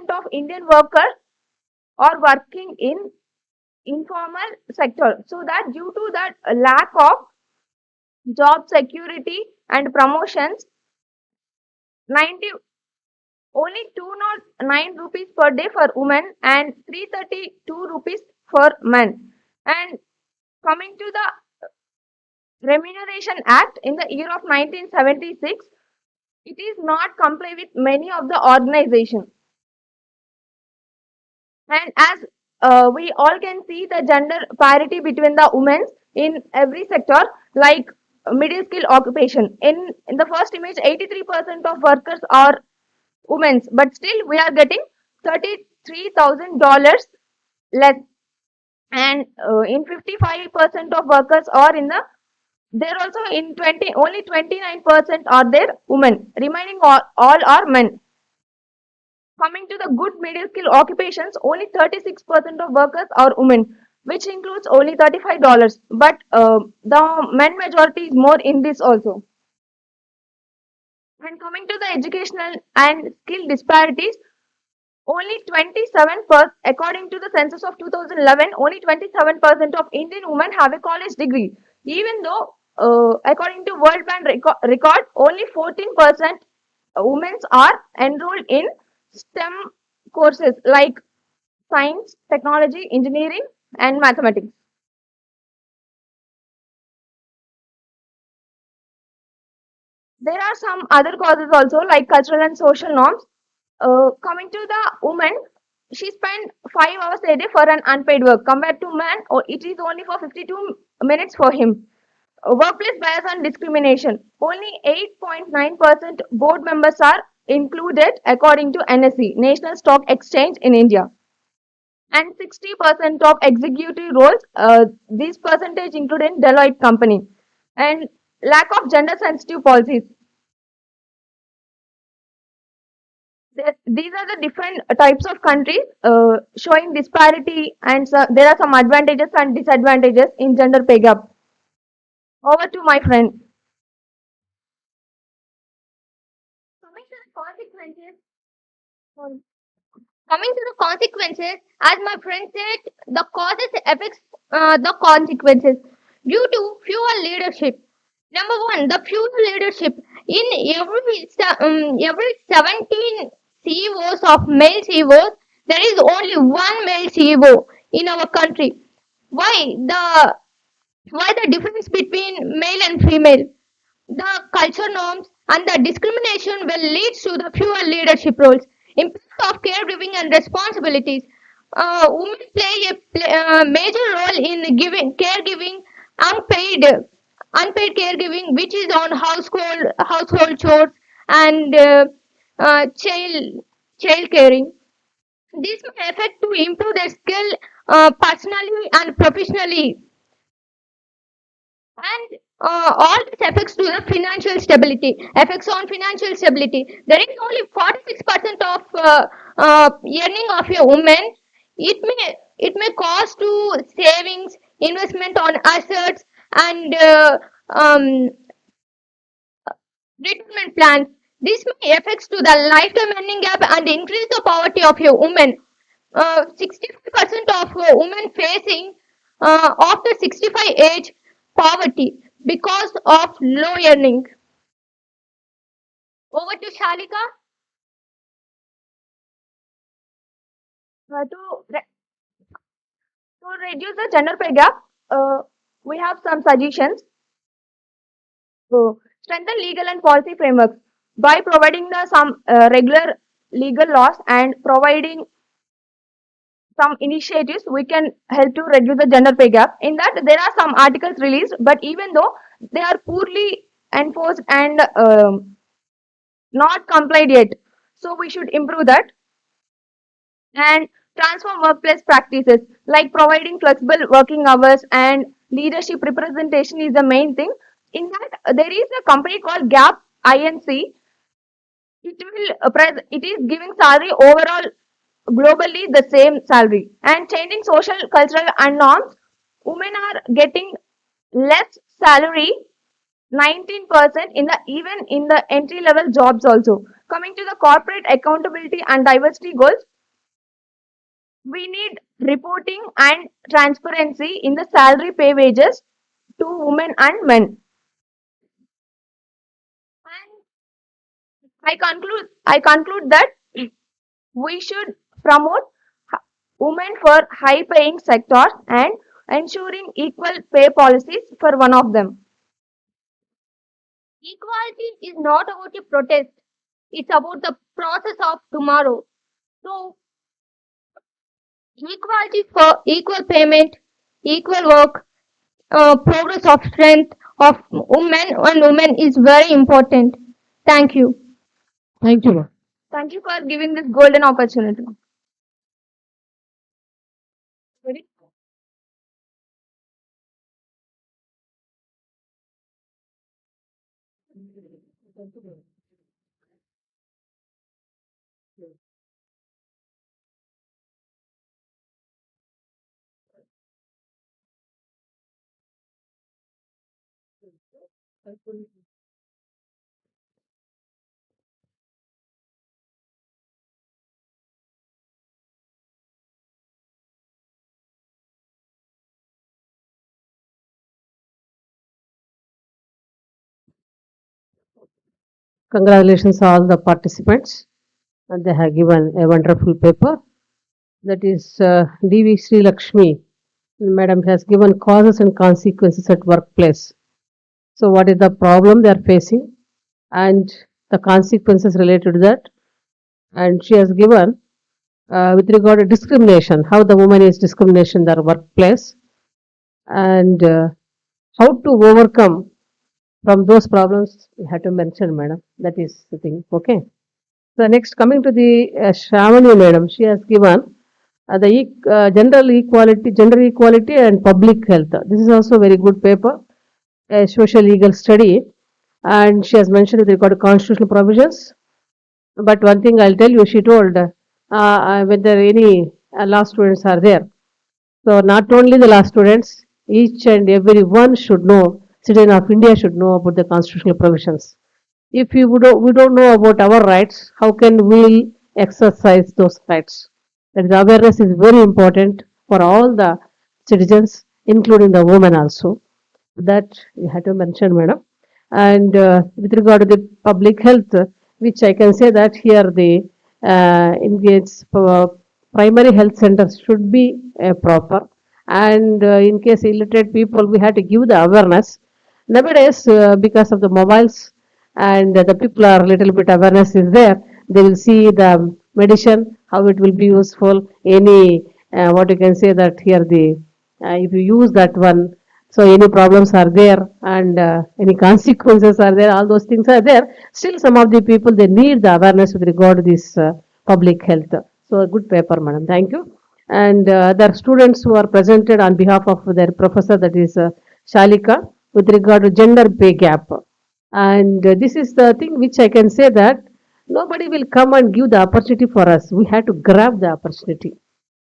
of Indian workers are working in informal sector. So that due to that lack of job security and promotions, 90 only 209 rupees per day for women and 332 rupees for men. And coming to the Remuneration Act in the year of 1976, it is not comply with many of the organizations. And as we all can see the gender parity between the women in every sector, like middle skill occupation. In the first image, 83% of workers are women, but still we are getting $33,000 less. And in 55% of workers are in the there also in 20 only 29% are there women, remaining all are men. Coming to the good middle skill occupations, only 36% of workers are women, which includes only $35. But the men majority is more in this also. And coming to the educational and skill disparities, only 27%, according to the census of 2011, only 27% of Indian women have a college degree. Even though, according to World Bank record, only 14% women are enrolled in STEM courses like science, technology, engineering, and mathematics. There are some other causes also like cultural and social norms. Coming to the woman, she spent 5 hours a day for an unpaid work compared to man, or it is only for 52 minutes for him. Workplace bias and discrimination. Only 8.9% board members are included according to NSE, National Stock Exchange in India. And 60% of executive roles, this percentage included in Deloitte company. And lack of gender sensitive policies. These are the different types of countries showing disparity, and so there are some advantages and disadvantages in gender pay gap. Over to my friend. Coming to the consequences, coming to the consequences, as my friend said, the causes affects the consequences due to fewer leadership. Number one, the fewer leadership in every 17 CEOs of male CEOs, there is only one male CEO in our country. Why the difference between male and female? The culture norms and the discrimination will lead to the fewer leadership roles. Impact of caregiving and responsibilities. Women play a major role in giving caregiving, unpaid unpaid caregiving, which is on household chores and child caring. This may affect to improve their skill personally and professionally, and all this affects to the financial stability. Affects on financial stability. There is only 46% of earning of a woman It may cost to savings, investment on assets, and um, retirement plans. This may affect to the lifetime earning gap and increase the poverty of a woman. 65% of women facing after 65 age poverty because of low earning. Over to Shalika. To, to reduce the gender pay gap, we have some suggestions. So, strengthen legal and policy frameworks by providing the some regular legal laws and providing some initiatives. We can help to reduce the gender pay gap. In that, there are some articles released, but even though they are poorly enforced and not complied yet, so we should improve that. And transform workplace practices like providing flexible working hours and leadership representation is the main thing. In that, there is a company called Gap Inc. It is giving salary overall globally the same salary and changing social, cultural and norms. Women are getting less salary 19% in the even in the entry level jobs also. Coming to the corporate accountability and diversity goals, we need reporting and transparency in the salary pay wages to women and men. I conclude that we should promote women for high paying sectors and ensuring equal pay policies for one of them. Equality is not about a protest. It's about the process of tomorrow. So, equality for equal payment, equal work, progress of strength of women is very important. Thank you. Thank you, ma'am. Thank you for giving this golden opportunity. Ready? Congratulations all the participants. And they have given a wonderful paper. That is D.V. Sri Lakshmi. Madam has given causes and consequences at workplace. So what is the problem they are facing and the consequences related to that. And she has given with regard to discrimination, how the woman is discrimination in their workplace and how to overcome from those problems we had to mention, madam. That is the thing. Okay. So next, coming to the Shravani madam, she has given gender equality and public health. This is also a very good paper, a social legal study, and she has mentioned with regard to constitutional provisions. But one thing I'll tell you, she told whether any law students are there. So not only the law students, each and every one should know, citizen of India should know about the constitutional provisions. If we don't know about our rights, how can we exercise those rights? That the awareness is very important for all the citizens, including the women also. That you had to mention, madam. And with regard to the public health, which I can say that here the engage primary health centers should be proper. And in case illiterate people, we had to give the awareness. Nowadays, because of the mobiles and the people are little bit awareness is there, they will see the medicine, how it will be useful, any what you can say that here the if you use that one, so any problems are there and any consequences are there, all those things are there. Still, some of the people they need the awareness with regard to this public health. So, a good paper, madam. Thank you. And there are students who are presented on behalf of their professor, that is Shalika, with regard to gender pay gap. And this is the thing which I can say that nobody will come and give the opportunity for us. We have to grab the opportunity.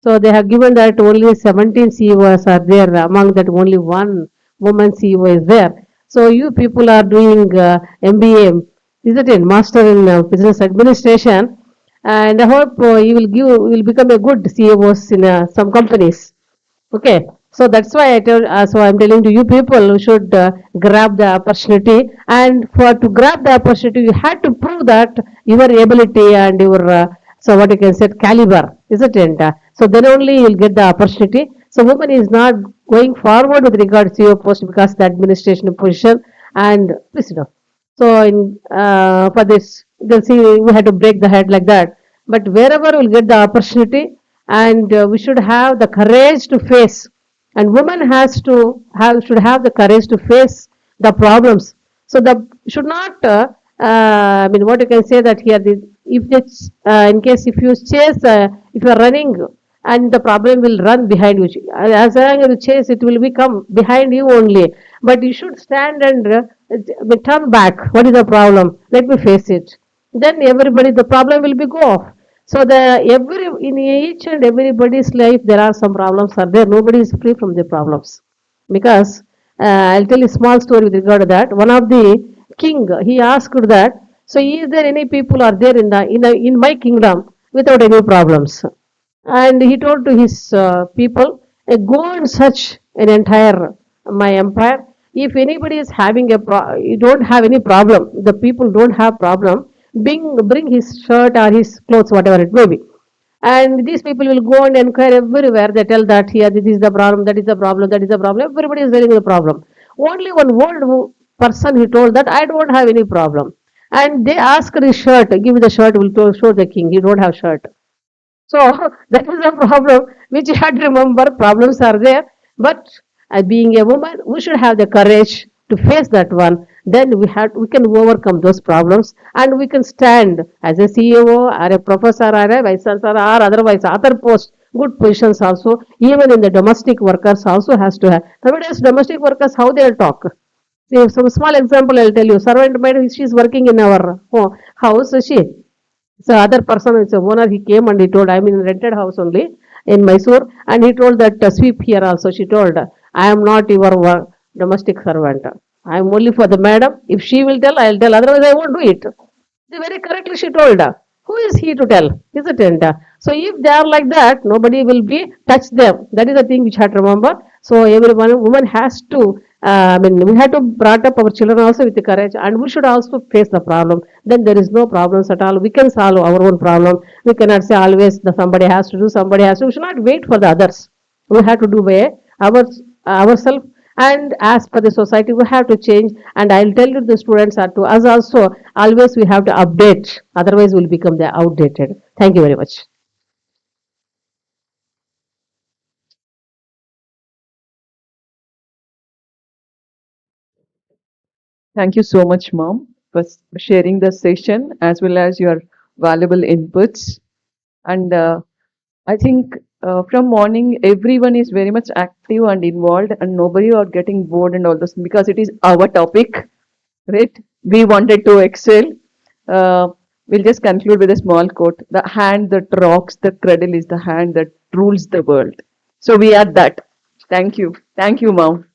So they have given that only 17 CEOs are there. Among that, only one woman CEO is there. So you people are doing MBA, is it in Master in Business Administration? And I hope you will become a good CEOs in some companies. Okay, so that's why so I'm telling to you people who should grab the opportunity, and for to grab the opportunity, you had to prove that your ability and your so what you can say caliber, isn't it? So then only you'll get the opportunity. So woman is not going forward with regards to your post because the administration position and please know. So in for this, they'll see we had to break the head like that. But wherever we'll get the opportunity, and we should have the courage to face. And woman has to have should have the courage to face the problems. So the should not. I mean, what you can say that here, if it's in case if you chase, if you are running and the problem will run behind you. As long as you chase, it will become behind you only. But you should stand and turn back. What is the problem? Let me face it. Then everybody, the problem will be go off. So the every in each and everybody's life there are some problems are there. Nobody is free from the problems because I'll tell you a small story with regard to that. One of the king he asked that. So is there any people are there in my kingdom without any problems? And he told to his people, go and search an entire my empire. If anybody is having you don't have any problem. The people don't have problem. Bring his shirt or his clothes, whatever it may be. And these people will go and inquire everywhere. They tell that here this is the problem, that is the problem, that is the problem. Everybody is telling the problem. Only one old person he told that I don't have any problem. And they asked his shirt, give me the shirt, will show the king. He don't have shirt. So that is a problem which you had to remember. Problems are there, but being a woman, we should have the courage to face that one. Then we can overcome those problems and we can stand as a CEO or a professor or a vice chancellor or otherwise other posts, good positions also. Even in the domestic workers also has to have. Nowadays, domestic workers how they'll talk. See, some small example I'll tell you. Servant maid, she's working in our house. So other person is a owner. He came and he told, I'm in a rented house only in Mysore, and he told that sweep here also. She told, I am not your domestic servant. I am only for the madam. If she will tell, I'll tell. Otherwise, I won't do it. Very correctly she told. Who is he to tell? Isn't it? So if they are like that, nobody will be touch them. That is the thing which I had to remember. So everyone, woman has to. I mean, we have to brought up our children also with the courage, and we should also face the problem. Then there is no problems at all. We can solve our own problem. We cannot say always the somebody has to do, somebody has to. We should not wait for the others. We have to do by ourselves, and as per the society we have to change. And I'll tell you the students are to us also, always we have to update, otherwise we'll become the outdated. Thank you very much. Thank you so much, Mom, for sharing the session as well as your valuable inputs. And I think from morning, everyone is very much active and involved, and nobody are getting bored and all those because it is our topic, right? We wanted to excel. We'll just conclude with a small quote: "The hand that rocks the cradle is the hand that rules the world." So we are that. Thank you, Mom.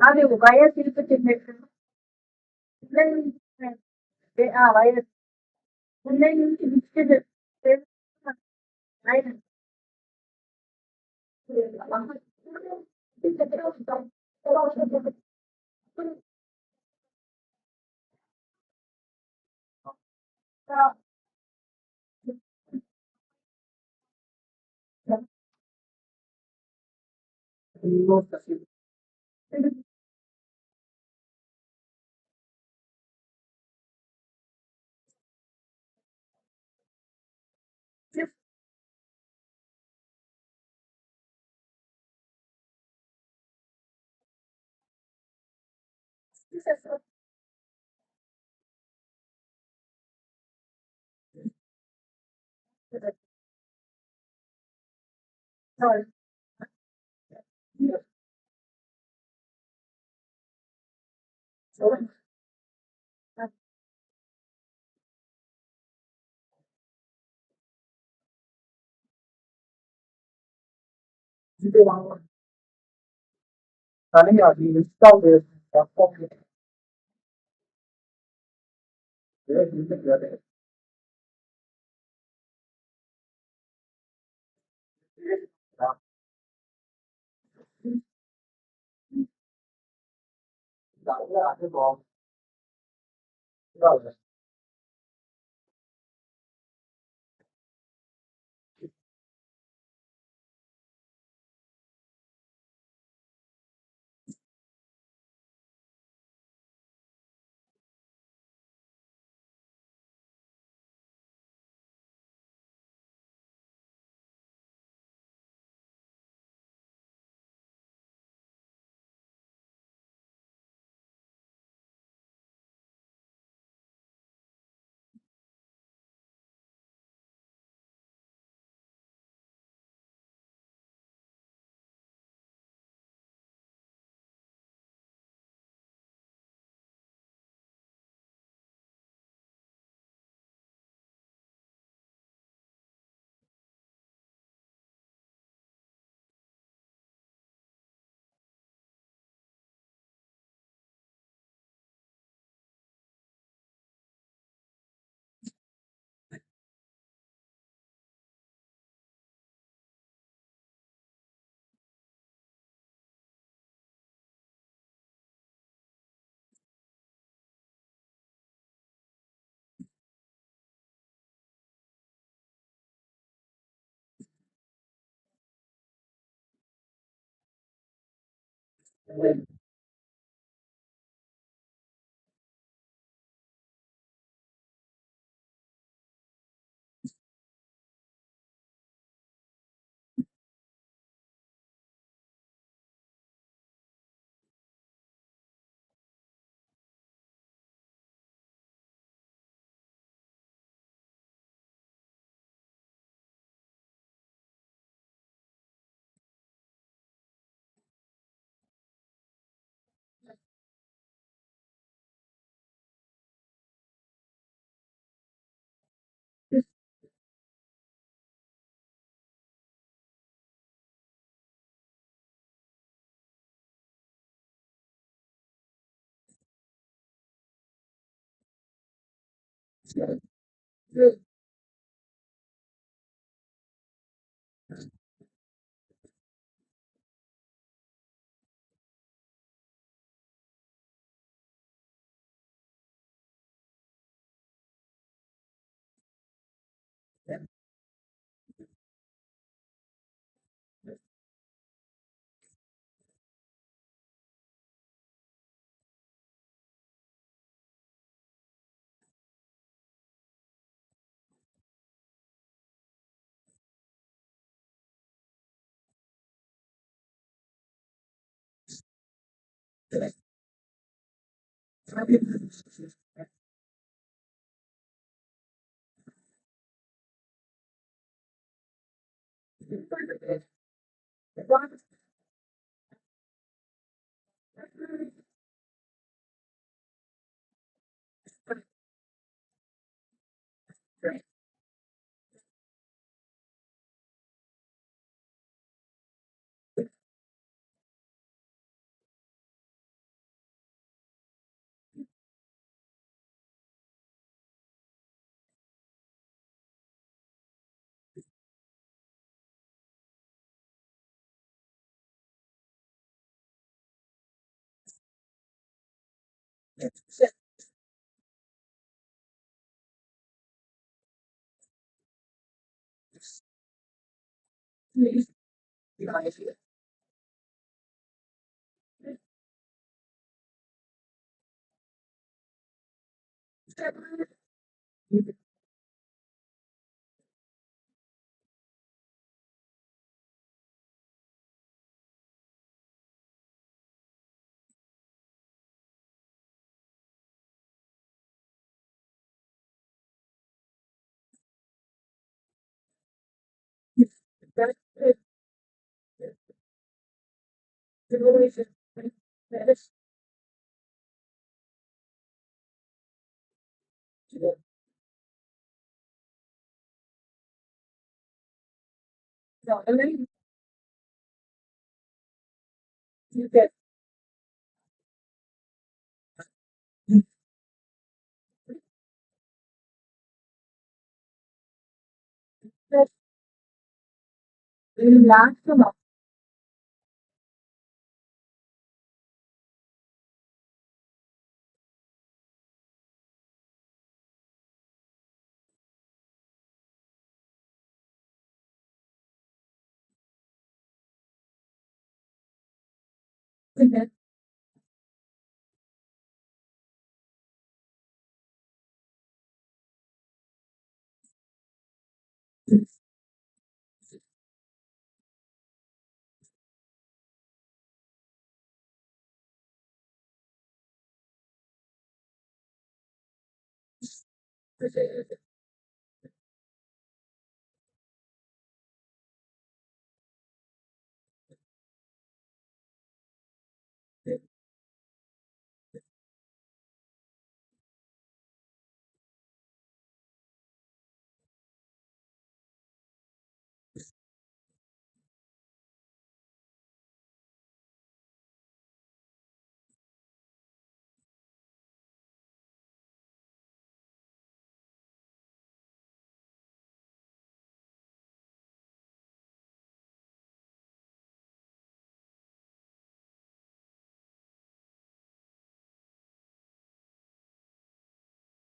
అది వయస్సు చెప్పినట్టు వయస్సు నుంచి mixed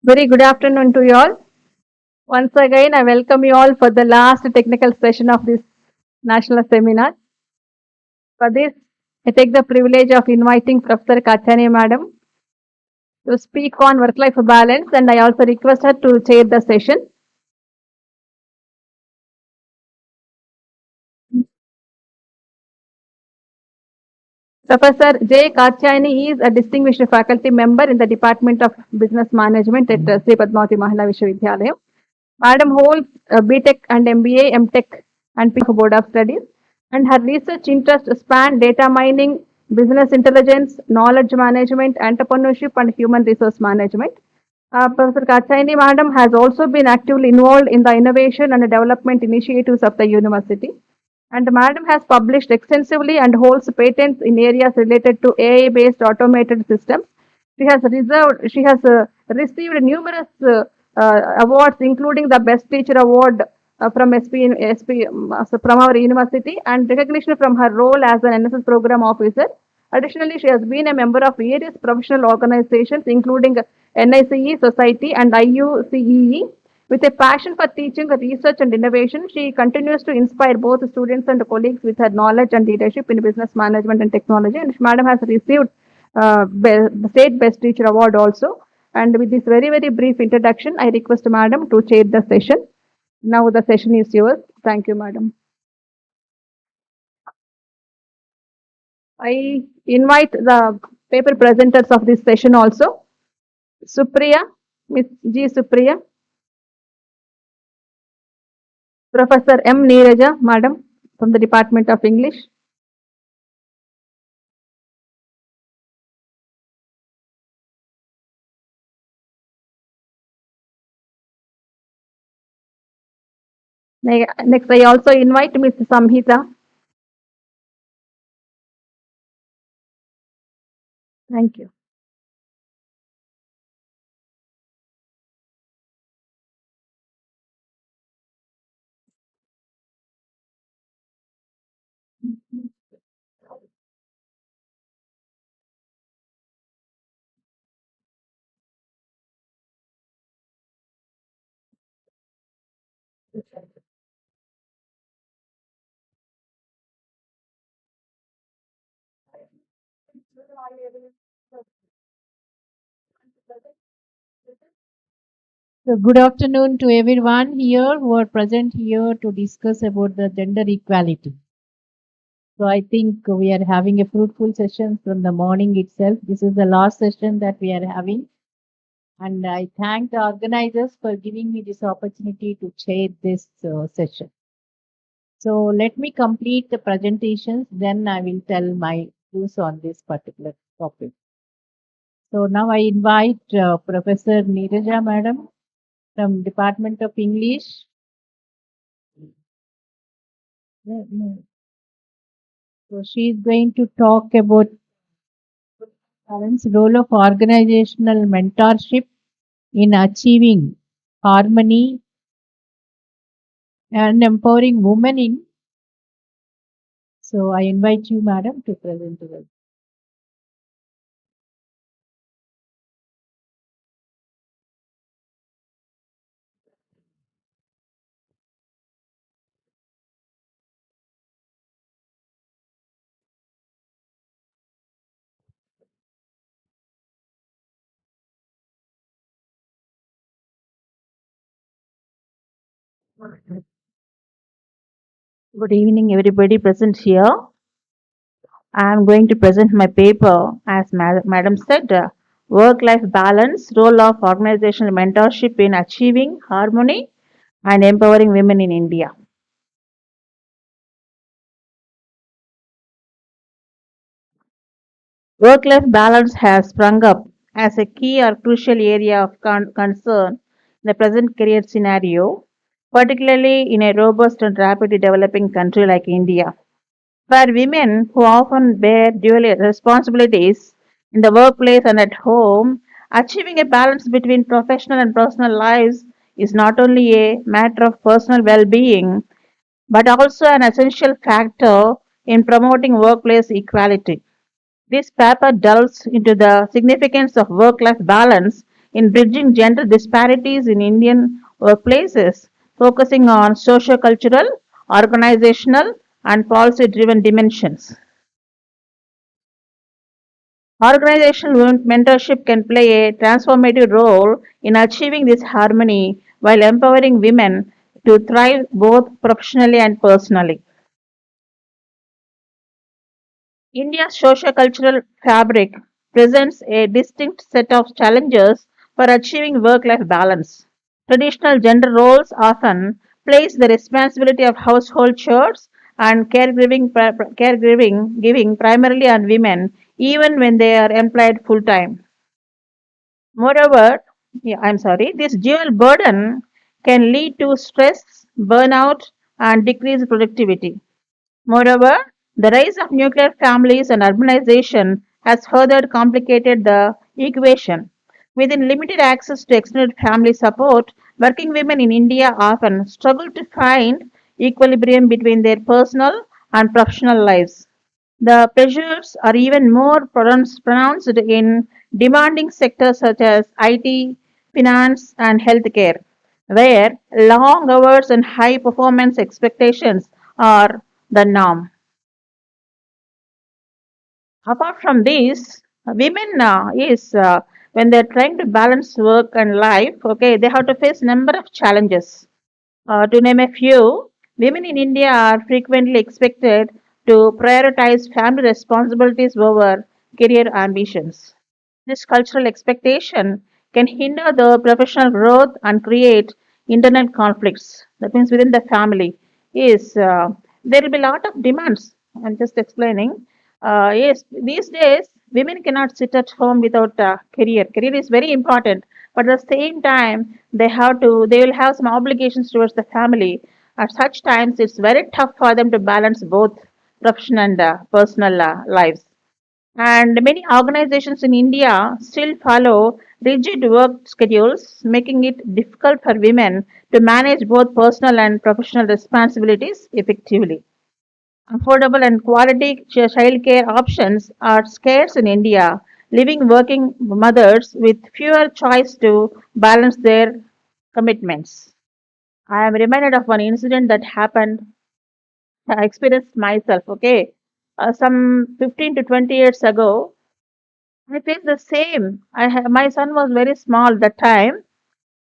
Very good afternoon to you all. Once again, I welcome you all for the last technical session of this national seminar. For this, I take the privilege of inviting Professor Kachani Madam to speak on work-life balance, and I also request her to chair the session. Professor J. Kachani is a distinguished faculty member in the Department of Business Management at Sri Padmavati Mahila Vishwavidyalaya. Madam holds BTech and MBA, MTech, and PhD of Board of Studies, and her research interests span data mining, business intelligence, knowledge management, entrepreneurship, and human resource management. Professor Kachaini Madam has also been actively involved in the innovation and development initiatives of the university. And Madam has published extensively and holds patents in areas related to AI-based automated systems. She has received numerous awards, including the Best Teacher Award from from our university, and recognition from her role as an NSS program officer. Additionally, she has been a member of various professional organizations, including NICE Society and IUCEE. With a passion for teaching, research, and innovation, she continues to inspire both students and colleagues with her knowledge and leadership in business management and technology. And Madam has received the State Best Teacher Award also. And with this very brief introduction, I request Madam to chair the session. Now the session is yours. Thank you, Madam. I invite the paper presenters of this session also. Supriya, Miss G. Supriya. Professor M. Neeraja, Madam, from the Department of English. Next, I also invite Ms. Samhita. Thank you. So good afternoon to everyone here who are present here to discuss about the gender equality. So I think we are having a fruitful session from the morning itself. This is the last session that we are having. And I thank the organizers for giving me this opportunity to chair this session. So let me complete the presentations, then I will tell my views on this particular topic. So now I invite Professor Neeraja Madam from Department of English. So she is going to talk about parents' role of organizational mentorship in achieving harmony and empowering women in. So I invite you, madam, to present to us. Good evening, everybody present here. I am going to present my paper, as Madam said, work-life balance, role of organizational mentorship in achieving harmony and empowering women in India. Work-life balance has sprung up as a key or crucial area of concern in the present career scenario, particularly in a robust and rapidly developing country like India, where women who often bear dual responsibilities in the workplace and at home, achieving a balance between professional and personal lives is not only a matter of personal well being but also an essential factor in promoting workplace equality. This paper delves into the significance of work life balance in bridging gender disparities in Indian workplaces, focusing on socio-cultural, organizational, and policy driven dimensions. Organizational mentorship can play a transformative role in achieving this harmony while empowering women to thrive both professionally and personally. India's socio-cultural fabric presents a distinct set of challenges for achieving work-life balance. Traditional gender roles often place the responsibility of household chores and caregiving giving primarily on women, even when they are employed full time. Moreover, this dual burden can lead to stress, burnout, and decreased productivity. Moreover, the rise of nuclear families and urbanization has further complicated the equation. Within limited access to extended family support, working women in India often struggle to find equilibrium between their personal and professional lives. The pressures are even more pronounced in demanding sectors such as IT, finance, and healthcare, where long hours and high performance expectations are the norm. Apart from this, women is when they're trying to balance work and life, okay, they have to face number of challenges. To name a few, women in India are frequently expected to prioritize family responsibilities over career ambitions. This cultural expectation can hinder the professional growth and create internal conflicts. That means within the family is there will be a lot of demands. I'm just explaining. Yes, these days women cannot sit at home without career. Career is very important, but at the same time they will have some obligations towards the family. At such times, it's very tough for them to balance both professional and personal lives. And many organizations in India still follow rigid work schedules, making it difficult for women to manage both personal and professional responsibilities effectively. Affordable and quality childcare options are scarce in India, leaving working mothers with fewer choice to balance their commitments. I am reminded of one incident that happened, I experienced myself, okay. Some 15 to 20 years ago, I faced the same. My son was very small that time,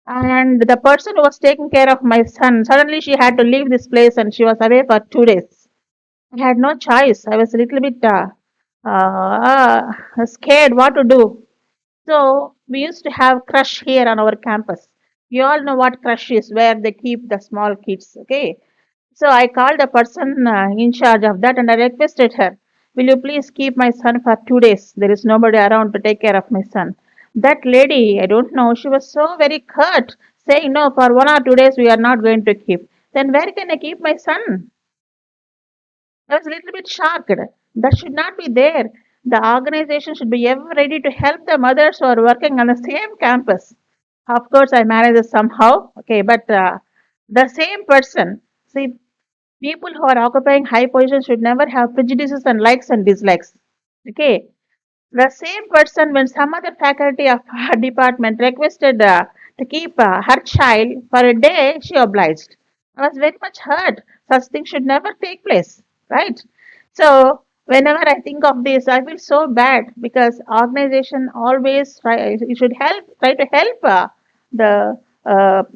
and the person who was taking care of my son, suddenly she had to leave this place and she was away for 2 days. I had no choice. I was a little bit scared what to do. So we used to have crush here on our campus. You all know what crush is, where they keep the small kids. Okay, so I called the person in charge of that and I requested her, will you please keep my son for 2 days? There is nobody around to take care of my son. That lady, I don't know, she was so very curt, saying, no, for 1 or 2 days we are not going to keep. Then where can I keep my son? I was a little bit shocked. That should not be there. The organization should be ever ready to help the mothers who are working on the same campus. Of course, I managed it somehow. Okay, but the same person, see, people who are occupying high positions should never have prejudices and likes and dislikes. Okay, the same person, when some other faculty of her department requested to keep her child for a day, she obliged. I was very much hurt. Such things should never take place, right? So, whenever I think of this, I feel so bad because organization always try, you should try to help the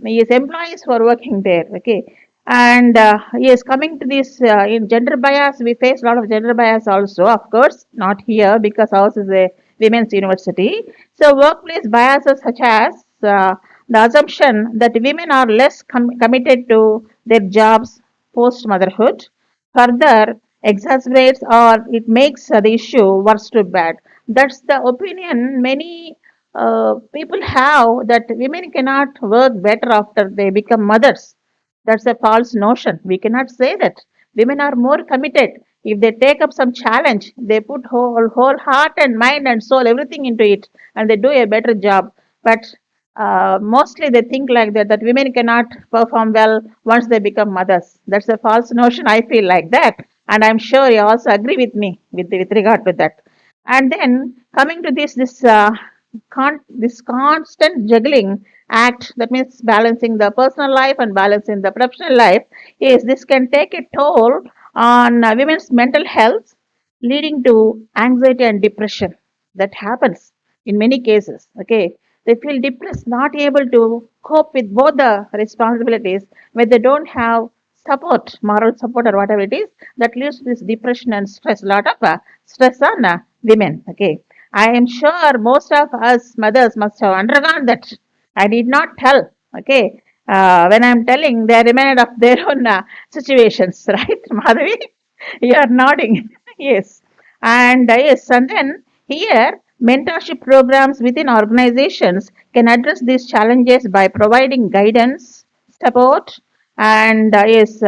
yes, employees who are working there. Okay, and yes, coming to this in gender bias, we face a lot of gender bias also. Of course, not here because ours is a women's university. So, workplace biases such as the assumption that women are less committed to their jobs post motherhood further exacerbates or it makes the issue worse to bad. That's the opinion many people have that women cannot work better after they become mothers. That's a false notion. We cannot say that. Women are more committed. If they take up some challenge, they put whole heart and mind and soul, everything into it, and they do a better job. But mostly they think like that women cannot perform well once they become mothers. That's a false notion. I feel like that, and I'm sure you also agree with me with regard to that. And then coming to this constant juggling act, that means balancing the personal life and balancing the professional life, is this can take a toll on women's mental health, leading to anxiety and depression. That happens in many cases. Okay, they feel depressed, not able to cope with both the responsibilities when they don't have support, moral support or whatever it is, that leads to this depression and stress. A lot of stress on women. Okay, I am sure most of us mothers must have undergone that. I did not tell. Okay, when I'm telling, they are reminded of their own situations, right, Madhavi? You are nodding. Yes, and yes, and then here mentorship programs within organizations can address these challenges by providing guidance, support, and yes,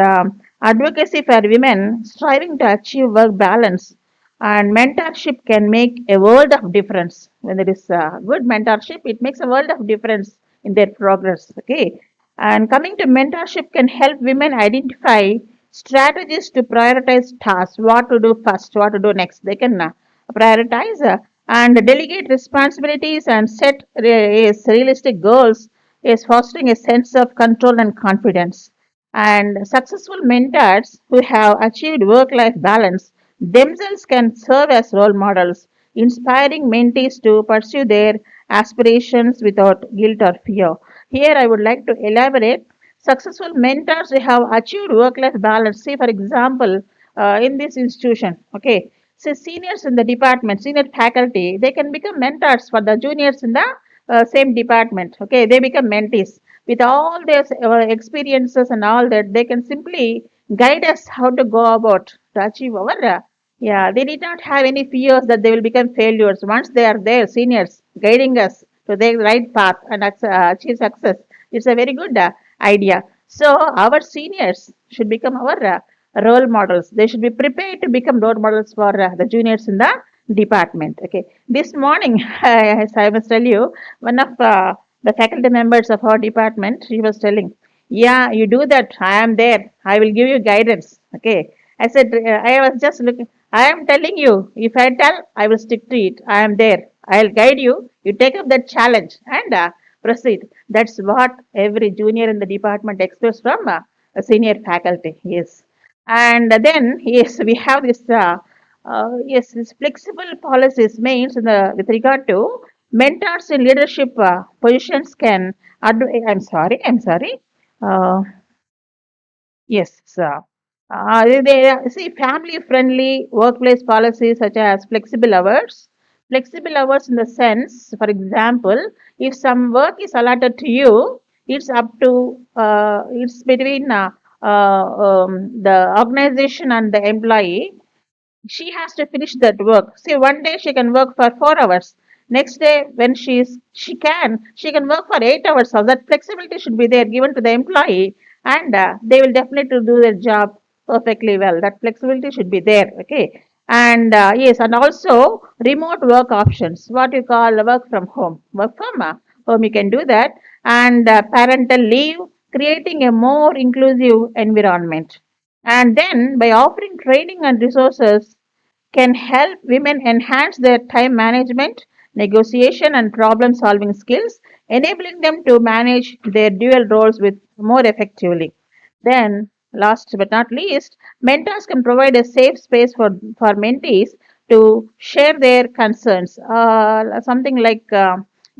advocacy for women striving to achieve work balance. And mentorship can make a world of difference. When there is good mentorship, it makes a world of difference in their progress. Okay, and coming to mentorship can help women identify strategies to prioritize tasks, what to do first, what to do next. They can prioritize and delegate responsibilities and set realistic goals, is fostering a sense of control and confidence. And successful mentors who have achieved work life balance themselves can serve as role models, inspiring mentees to pursue their aspirations without guilt or fear. Here, I would like to elaborate. Successful mentors who have achieved work life balance. See, for example, in this institution, okay, so seniors in the department, senior faculty, they can become mentors for the juniors in the same department. Okay, they become mentees with all their experiences and all that. They can simply guide us how to go about to achieve our. Yeah, they did not have any fears that they will become failures once they are there, seniors guiding us to the right path and achieve success. It's a very good idea. So our seniors should become our role models. They should be prepared to become role models for the juniors in the department. Okay. This morning, as I must tell you, one of the faculty members of our department, she was telling, "Yeah, you do that. I am there. I will give you guidance." Okay. I said, I was just looking. I am telling you, if I tell, I will stick to it. I am there. I'll guide you. You take up that challenge and proceed. That's what every junior in the department expects from a senior faculty. Yes. And then, yes, we have this, yes, this flexible policies means with regard to mentors in leadership positions can, I'm sorry. Uh, Yes, sir. See family-friendly workplace policies such as flexible hours. Flexible hours in the sense, for example, if some work is allotted to you, it's up to it's between the organization and the employee. She has to finish that work. See, one day she can work for 4 hours. Next day, when she can work for 8 hours. So that flexibility should be there given to the employee, and they will definitely do their job perfectly well. That flexibility should be there. Okay, and yes, and also remote work options. What you call work from home. Work from home, you can do that, and parental leave, creating a more inclusive environment. And then by offering training and resources can help women enhance their time management, negotiation, and problem solving skills, enabling them to manage their dual roles with more effectively. Then, last but not least, mentors can provide a safe space for mentees to share their concerns. Something like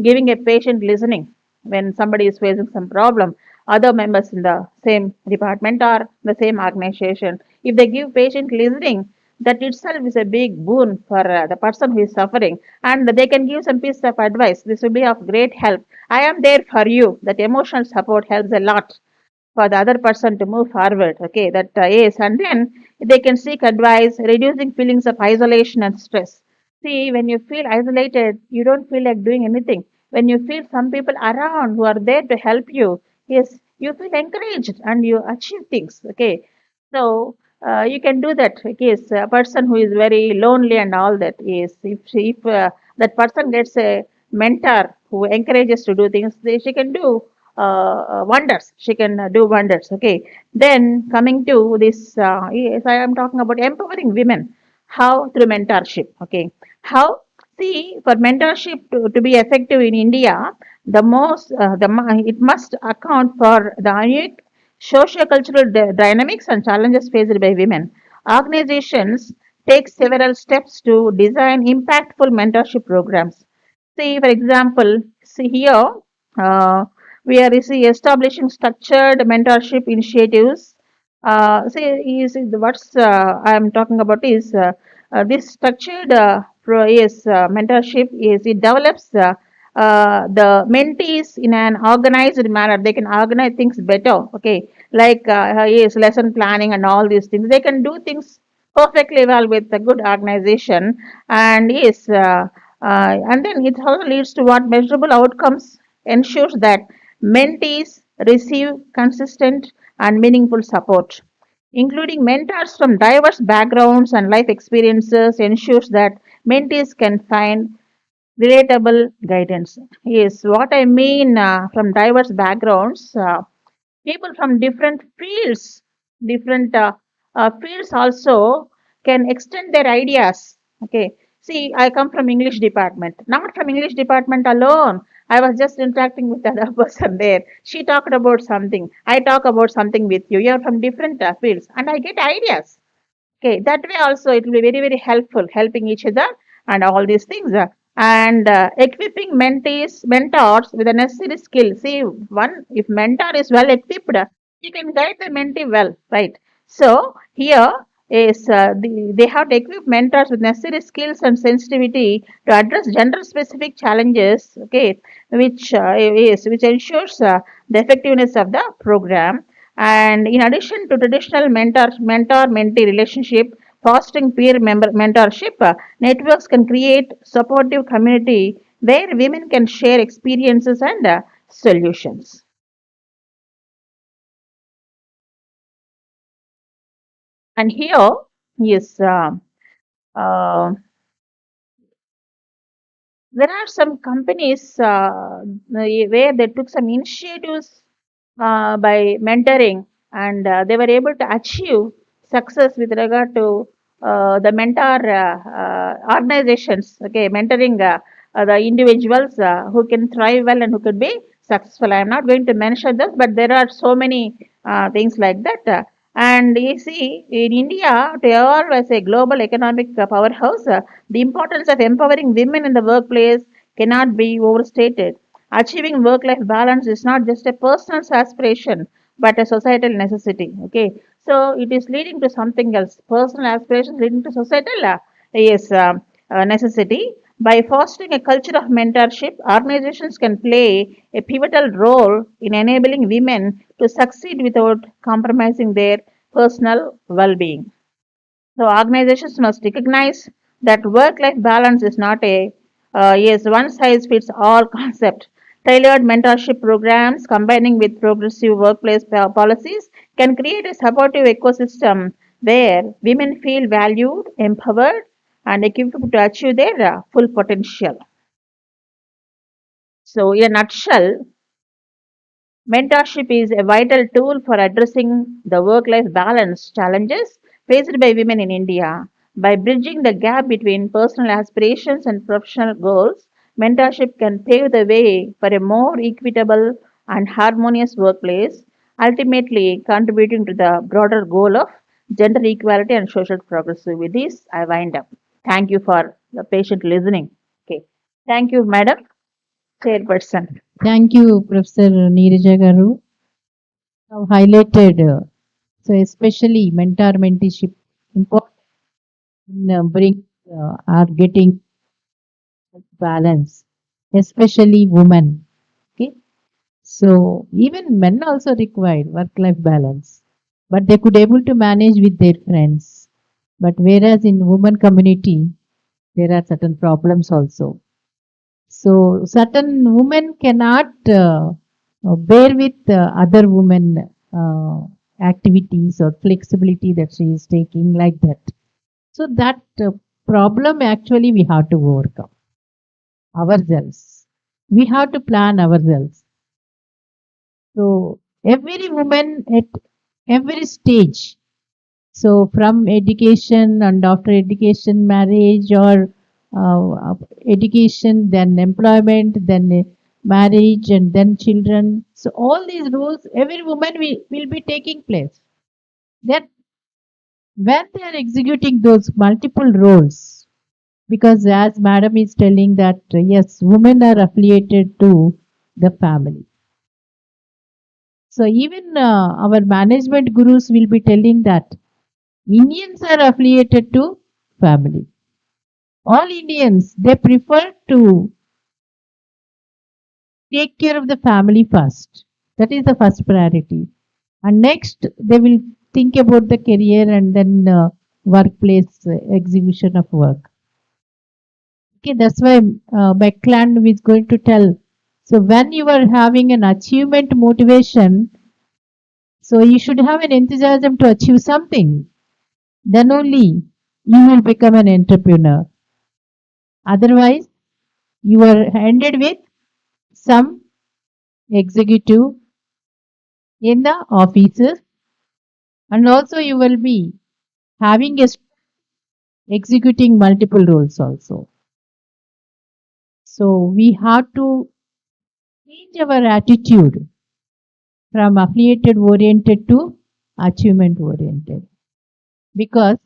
giving a patient listening when somebody is facing some problem. Other members in the same department or the same organization, if they give patient listening, that itself is a big boon for the person who is suffering, and they can give some piece of advice. This will be of great help. I am there for you. That emotional support helps a lot for the other person to move forward. Okay, that is, and then they can seek advice, reducing feelings of isolation and stress. See, when you feel isolated, you don't feel like doing anything. When you feel some people around who are there to help you, yes, you feel encouraged and you achieve things. Okay, so you can do that. Yes, a person who is very lonely and all that. Yes, if that person gets a mentor who encourages to do things, she can do wonders. She can do wonders. Okay. Then coming to this, yes, I am talking about empowering women. How through mentorship. Okay. How see for mentorship to be effective in India, it must account for the unique socio-cultural dynamics and challenges faced by women. Organizations take several steps to design impactful mentorship programs. See, for example, see here, uh, we are establishing structured mentorship initiatives. What's I am talking about is this structured mentorship is it develops the mentees in an organized manner. They can organize things better. Okay, like yes, lesson planning and all these things. They can do things perfectly well with a good organization, and yes. And then it also leads to what measurable outcomes ensures that mentees receive consistent and meaningful support. Including mentors from diverse backgrounds and life experiences ensures that mentees can find relatable guidance. Yes, what I mean from diverse backgrounds, people from different fields also can extend their ideas. Okay, see, I come from English department, not from English department alone. I was just interacting with the other person there. She talked about something. I talk about something with you. You are from different fields, and I get ideas. Okay, that way also it will be very, very helpful, helping each other and all these things. And equipping mentors with the necessary skill. See, if mentor is well equipped, he can guide the mentee well, right? So here is they have to equip mentors with necessary skills and sensitivity to address gender-specific challenges. Okay, which ensures the effectiveness of the program. And in addition to traditional mentor-mentee relationship, fostering peer mentorship, networks can create supportive community where women can share experiences and solutions. And here, yes, uh, there are some companies where they took some initiatives by mentoring, and they were able to achieve success with regard to the mentor organizations. Okay, mentoring the individuals who can thrive well and who could be successful. I am not going to mention this, but there are so many things like that. And you see, in India, to evolve as a global economic powerhouse, the importance of empowering women in the workplace cannot be overstated. Achieving work life balance is not just a personal aspiration, but a societal necessity. Okay, so it is leading to something else. Personal aspirations leading to societal yes, necessity. By fostering a culture of mentorship, organizations can play a pivotal role in enabling women to succeed without compromising their personal well being. So, organizations must recognize that work life balance is not a yes, one size fits all concept. Tailored mentorship programs combining with progressive workplace policies can create a supportive ecosystem where women feel valued, empowered, and equipped to achieve their full potential. So, in a nutshell, mentorship is a vital tool for addressing the work life balance challenges faced by women in India. By bridging the gap between personal aspirations and professional goals, mentorship can pave the way for a more equitable and harmonious workplace, ultimately contributing to the broader goal of gender equality and social progress. So, with this, I wind up. Thank you for the patient listening. Okay. Thank you, Madam Chairperson. Thank you, Professor Neeraja Garu. Have highlighted, so especially mentor mentorship important in bring are getting balance, especially women. Okay, so even men also require work-life balance, but they could able to manage with their friends. But whereas in women community, there are certain problems also. So certain women cannot bear with other women activities or flexibility that she is taking like that. So that problem actually we have to overcome ourselves. We have to plan ourselves. So every woman at every stage, so from education and after education, marriage or education, then employment, then marriage, and then children. So all these roles, every woman will be taking place. That when they are executing those multiple roles, because as Madam is telling that yes, women are affiliated to the family. So even our management gurus will be telling that Indians are affiliated to family. All Indians, they prefer to take care of the family first. That is the first priority. And next, they will think about the career and then workplace execution of work. Okay, that's why Beckland is going to tell. So when you are having an achievement motivation, so you should have an enthusiasm to achieve something. Then only you will become an entrepreneur. Otherwise, you are handed with some executive in the offices, and also you will be having a executing multiple roles also. So we have to change our attitude from affiliated oriented to achievement oriented, because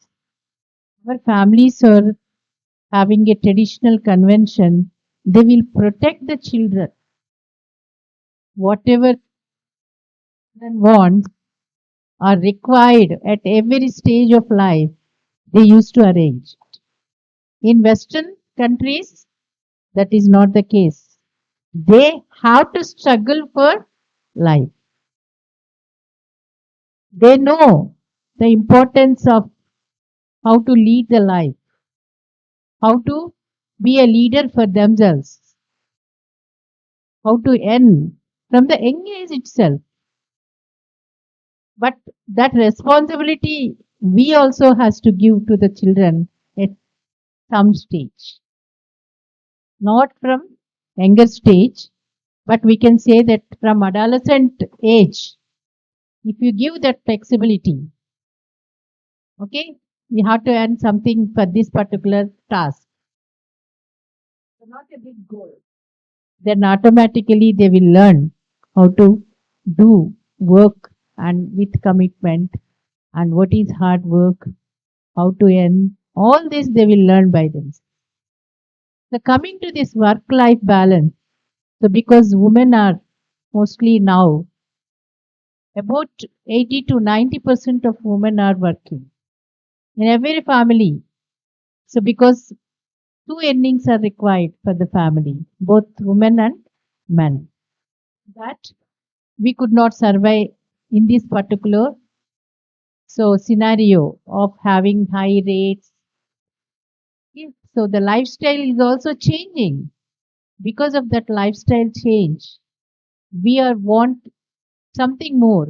our families are having a traditional convention. They will protect the children. Whatever children want are required at every stage of life, they used to arrange. In Western countries, that is not the case. They have to struggle for life. They know the importance of how to lead the life, how to be a leader for themselves, how to earn from the young age itself. But that responsibility we also has to give to the children at some stage, not from younger stage, but we can say that from adolescent age, if you give that flexibility, okay, you have to earn something for this particular task. So not a big goal. then automatically they will learn how to do work and with commitment and what is hard work, how to earn. All this they will learn by themselves. So coming to this work-life balance, so because women are mostly now about 80 to 90% of women are working in every family. So because two earnings are required for the family, both women and men. That we could not survive in this particular scenario of having high rates. Yes, so the lifestyle is also changing. Because of that lifestyle change, we are want something more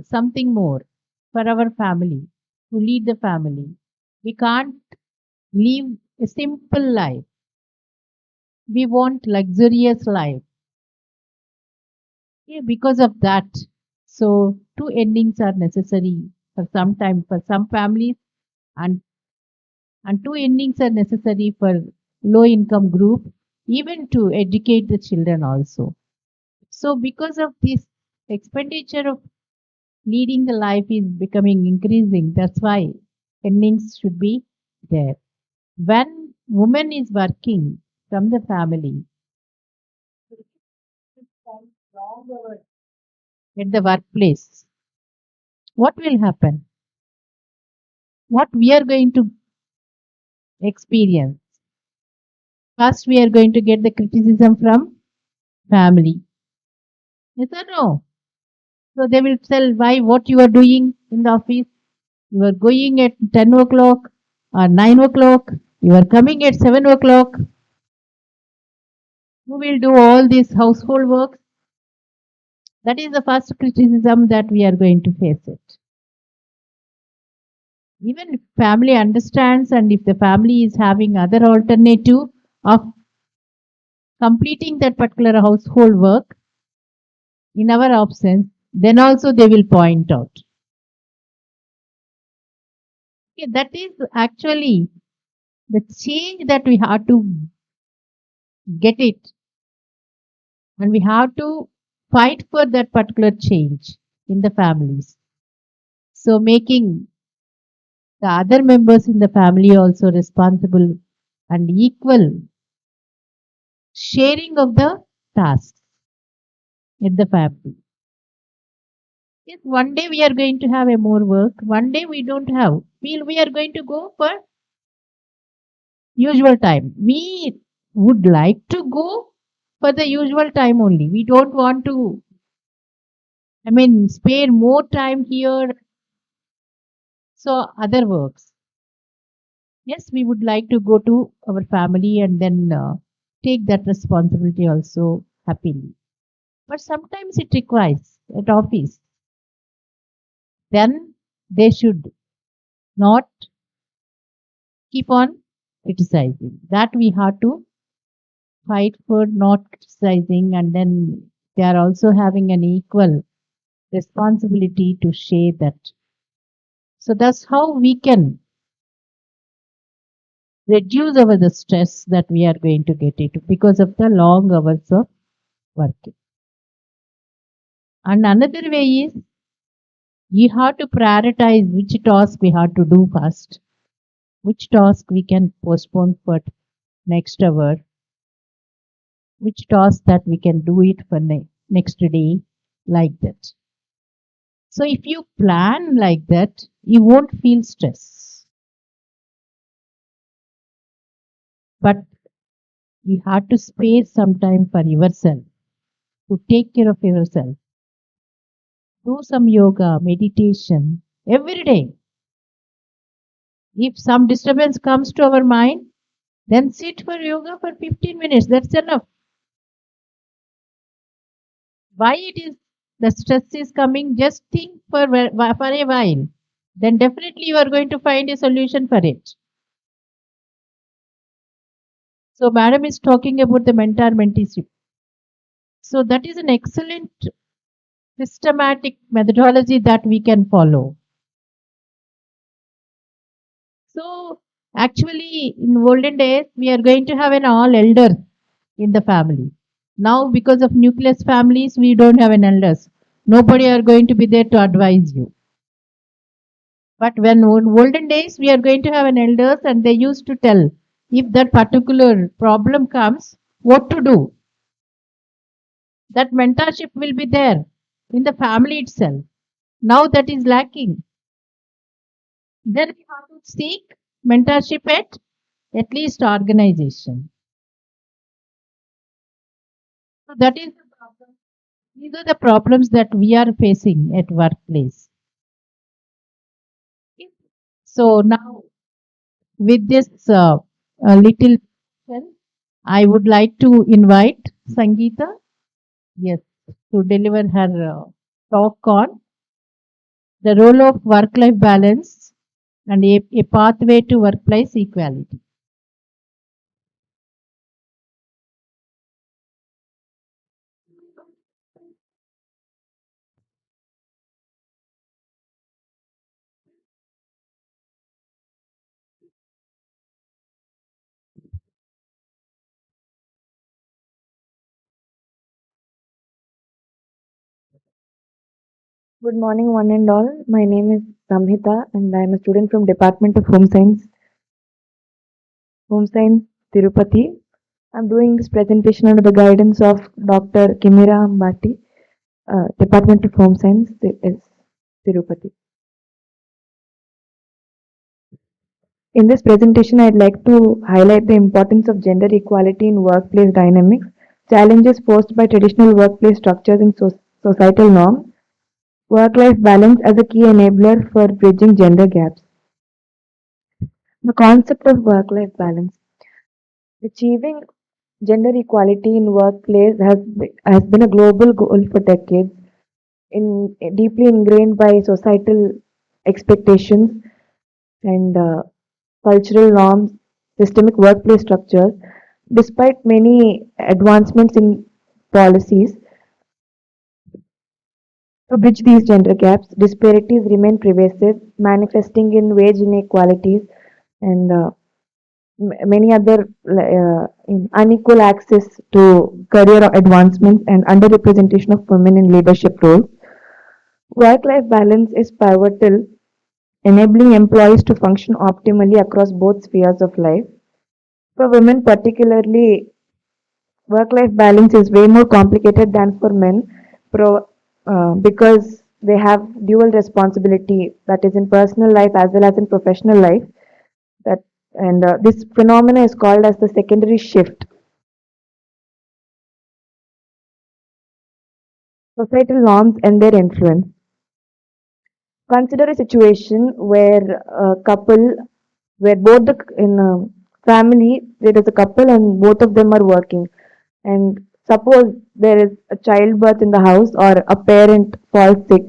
for our family, to lead the family. We can't live a simple life. We want luxurious life. Yeah, because of that, so two endings are necessary for some time for some families, and two endings are necessary for low income group, even to educate the children also. So because of this expenditure of leading the life is becoming increasing, that's why endings should be there. When woman is working from the family at the workplace, what will happen? What we are going to experience? First, we are going to get the criticism from family. Yes or no? So they will tell why what you are doing in the office. You are going at 10 o'clock or 9 o'clock. You are coming at 7 o'clock. Who will do all these household work? That is the first criticism that we are going to face it. Even if family understands, and if the family is having other alternative of completing that particular household work in our absence, then also they will point out. Okay, that is actually the change that we have to get it, and we have to fight for that particular change in the families. So making the other members in the family also responsible and equal sharing of the tasks in the family. Yes, one day we are going to have a more work, one day we don't have. We are going to go for usual time. We would like to go for the usual time only. We don't want to, spare more time here. So other works. Yes, we would like to go to our family and then take that responsibility also happily. But sometimes it requires at office. Then they should not keep on criticizing. That we have to fight for not criticizing, and then they are also having an equal responsibility to share that. So that's how we can reduce our the stress that we are going to get into because of the long hours of working. And another way is you have to prioritize which task we have to do first, which task we can postpone for next hour, which task that we can do it for next day, like that. So if you plan like that, you won't feel stress. But you have to spare some time for yourself to take care of yourself. Do some yoga, meditation every day. If some disturbance comes to our mind, then sit for yoga for 15 minutes. That's enough. Why it is the stress is coming? Just think for a while. Then definitely you are going to find a solution for it. So madam is talking about the mentorship. So that is an excellent systematic methodology that we can follow. So actually in olden days we are going to have an all elder in the family. Now, because of nucleus families, we don't have an elders. Nobody are going to be there to advise you. But when in olden days, we are going to have an elders and they used to tell if that particular problem comes, what to do. That mentorship will be there in the family itself. Now that is lacking. Then we have to seek mentorship at least organization. So that is the problem. These are the problems that we are facing at workplace. So now with this little session, I would like to invite Sangeeta, yes, to deliver her talk on the role of work-life balance and a pathway to workplace equality. Good morning, one and all. My name is Samhita, and I am a student from Department of Home Science, Tirupati. I'm doing this presentation under the guidance of Dr. Kimira Ambati, Department of Home Science, Tirupati. In this presentation, I'd like to highlight the importance of gender equality in workplace dynamics, challenges posed by traditional workplace structures and societal norms, work-life balance as a key enabler for bridging gender gaps. The concept of work-life balance. Achieving gender equality in workplace has been a global goal for decades, deeply ingrained by societal expectations and cultural norms, systemic workplace structures. Despite many advancements in policies to bridge these gender gaps, disparities remain pervasive, manifesting in wage inequalities and many other unequal access to career advancements and underrepresentation of women in leadership roles. Work-life balance is pivotal, enabling employees to function optimally across both spheres of life. For women particularly, work-life balance is way more complicated than for men because they have dual responsibility, that is in personal life as well as in professional life. That and this phenomena is called as the secondary shift. Societal norms and their influence. Consider a situation where a couple, where both the in a family there is a couple and both of them are working, and suppose there is a childbirth in the house or a parent falls sick,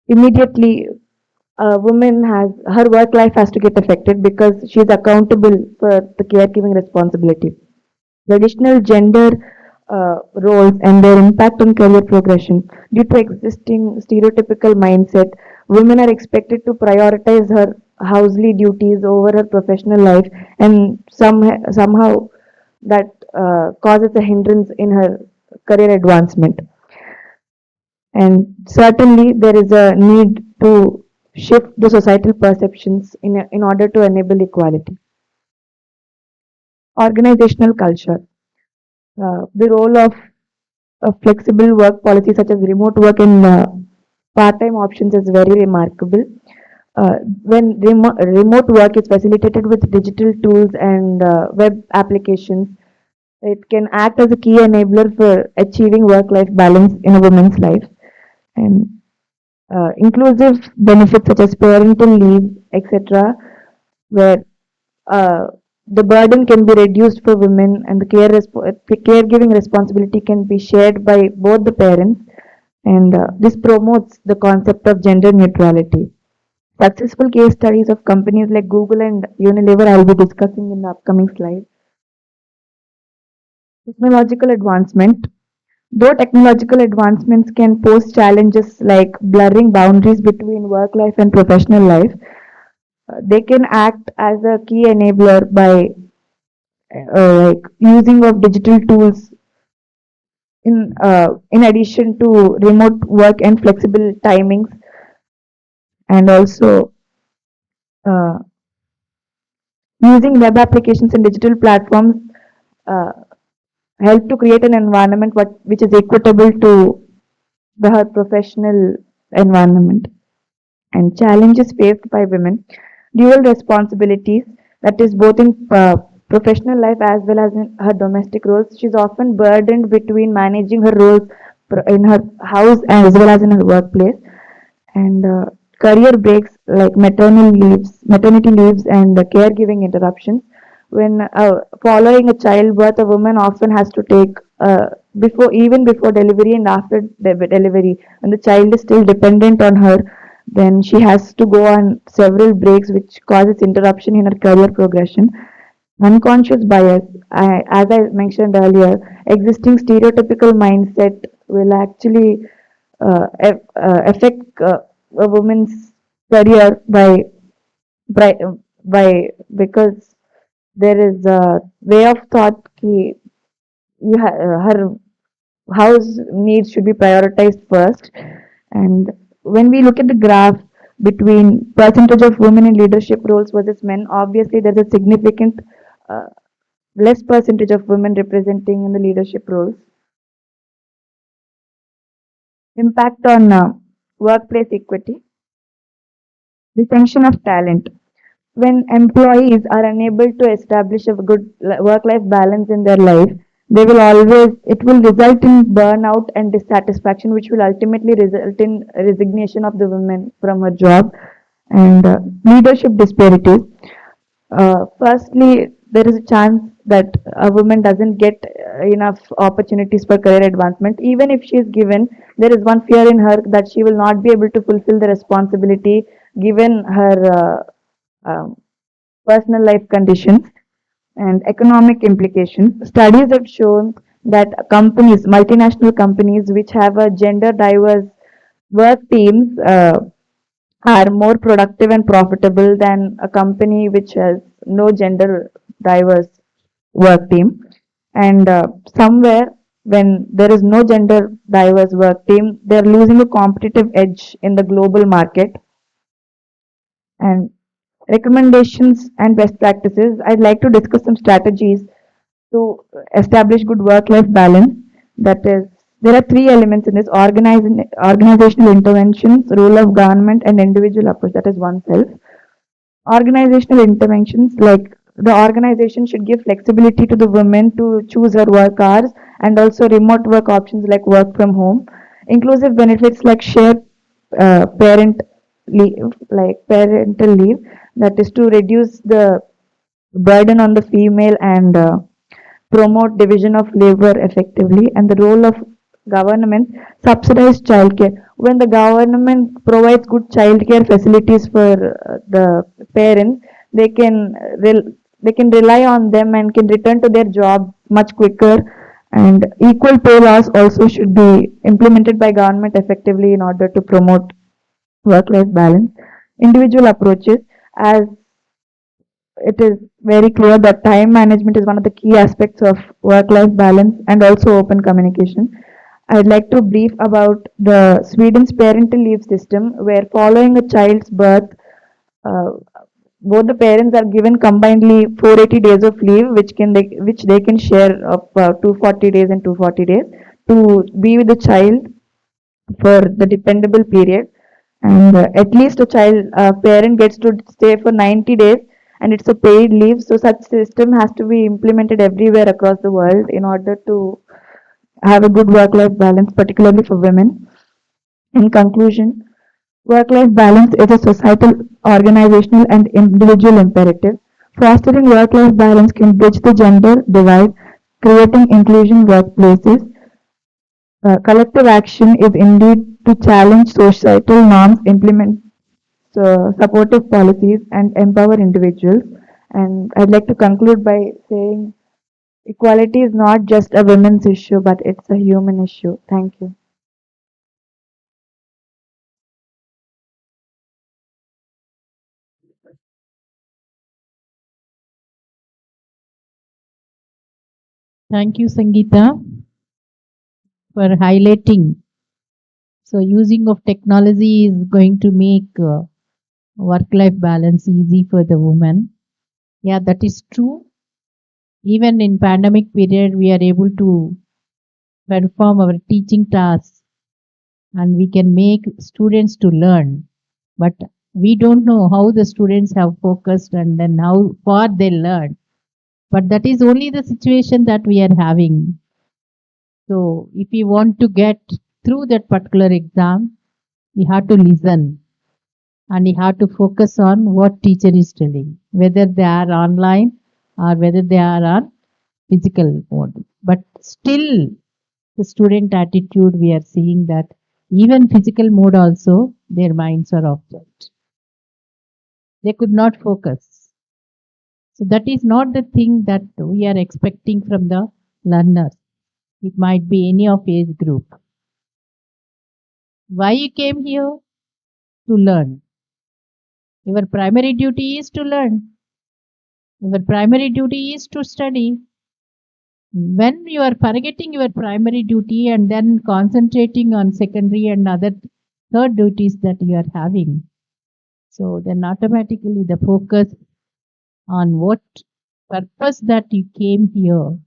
immediately a woman has her work life has to get affected because she is accountable for the caregiving responsibility. Traditional gender roles and their impact on career progression. Due to existing stereotypical mindset, women are expected to prioritize her housely duties over her professional life, and somehow that causes a hindrance in her career advancement. And certainly, there is a need to shift the societal perceptions in order to enable equality. Organizational culture. The role of a flexible work policy such as remote work and part-time options is very remarkable. When remote work is facilitated with digital tools and web applications, it can act as a key enabler for achieving work-life balance in a woman's life. And inclusive benefits such as parental leave, etc., where uh, the burden can be reduced for women and the caregiving responsibility can be shared by both the parents, and this promotes the concept of gender neutrality. Successful case studies of companies like Google and Unilever I will be discussing in the upcoming slide. Technological advancement. Though technological advancements can pose challenges like blurring boundaries between work life and professional life, they can act as a key enabler by like using of digital tools in addition to remote work and flexible timings, and also uh, using web applications and digital platforms uh, help to create an environment which is equitable to her professional environment. And challenges faced by women: dual responsibilities, that is both in professional life as well as in her domestic roles. She's often burdened between managing her roles in her house as well as in her workplace. And career breaks like maternity leaves and caregiving interruptions. When following a childbirth, a woman often has to take before delivery and after delivery, when the child is still dependent on her, then she has to go on several breaks, which causes interruption in her career progression. Unconscious bias, as I mentioned earlier, existing stereotypical mindset will actually affect a woman's career by, by because there is a way of thought ki her house needs should be prioritized first. And when we look at the graph between percentage of women in leadership roles versus men, obviously there's a significant uh, less percentage of women representing in the leadership roles. Impact on workplace equity, retention of talent. When employees are unable to establish a good work-life balance in their life, it will result in burnout and dissatisfaction, which will ultimately result in resignation of the woman from her job. And leadership disparities. Firstly, there is a chance that a woman doesn't get enough opportunities for career advancement. Even if she is given, there is one fear in her that she will not be able to fulfill the responsibility given her personal life conditions. And economic implications. Studies have shown that multinational companies which have a gender diverse work teams are more productive and profitable than a company which has no gender diverse work team. And somewhere when there is no gender diverse work team, they're losing a competitive edge in the global market. And recommendations and best practices, I'd like to discuss some strategies to establish good work-life balance. That is, there are three elements in this: organizational interventions, role of government, and individual approach. That is oneself. Organizational interventions, like the organization should give flexibility to the women to choose her work hours, and also remote work options like work from home. Inclusive benefits like shared parent leave, like parental leave, that is to reduce the burden on the female and promote division of labor effectively. And the role of government: subsidize childcare. When the government provides good childcare facilities for the parents, they can they can rely on them and can return to their job much quicker. And equal pay laws also should be implemented by government effectively in order to promote work life balance. Individual approaches: as it is very clear that time management is one of the key aspects of work-life balance and also open communication. I'd like to brief about the Sweden's parental leave system, where following a child's birth, uh, both the parents are given combinedly 480 days of leave, which they can share of 240 days and 240 days to be with the child for the dependable period. And at least a child parent gets to stay for 90 days, and it's a paid leave. So such system has to be implemented everywhere across the world in order to have a good work life balance, particularly for women. In conclusion, work life balance is a societal, organizational, and individual imperative. Fostering work life balance can bridge the gender divide, creating inclusion workplaces. Collective action is indeed to challenge societal norms, implement supportive policies, and empower individuals. And I'd like to conclude by saying equality is not just a women's issue, but it's a human issue. Thank you. Thank you, Sangeeta. for highlighting. So using of technology is going to make work-life balance easy for the woman. Yeah, that is true. Even in pandemic period, we are able to perform our teaching tasks and we can make students to learn. But we don't know how the students have focused and then how far they learn. But that is only the situation that we are having. So if you want to get through that particular exam, you have to listen and you have to focus on what teacher is telling, whether they are online or whether they are on physical mode. But still, the student attitude, we are seeing that even physical mode also, their minds are object. They could not focus. So that is not the thing that we are expecting from the learners. It might be any of age group. Why you came here? To learn. Your primary duty is to learn. Your primary duty is to study. When you are forgetting your primary duty and then concentrating on secondary and other third duties that you are having, so then automatically the focus on what purpose that you came here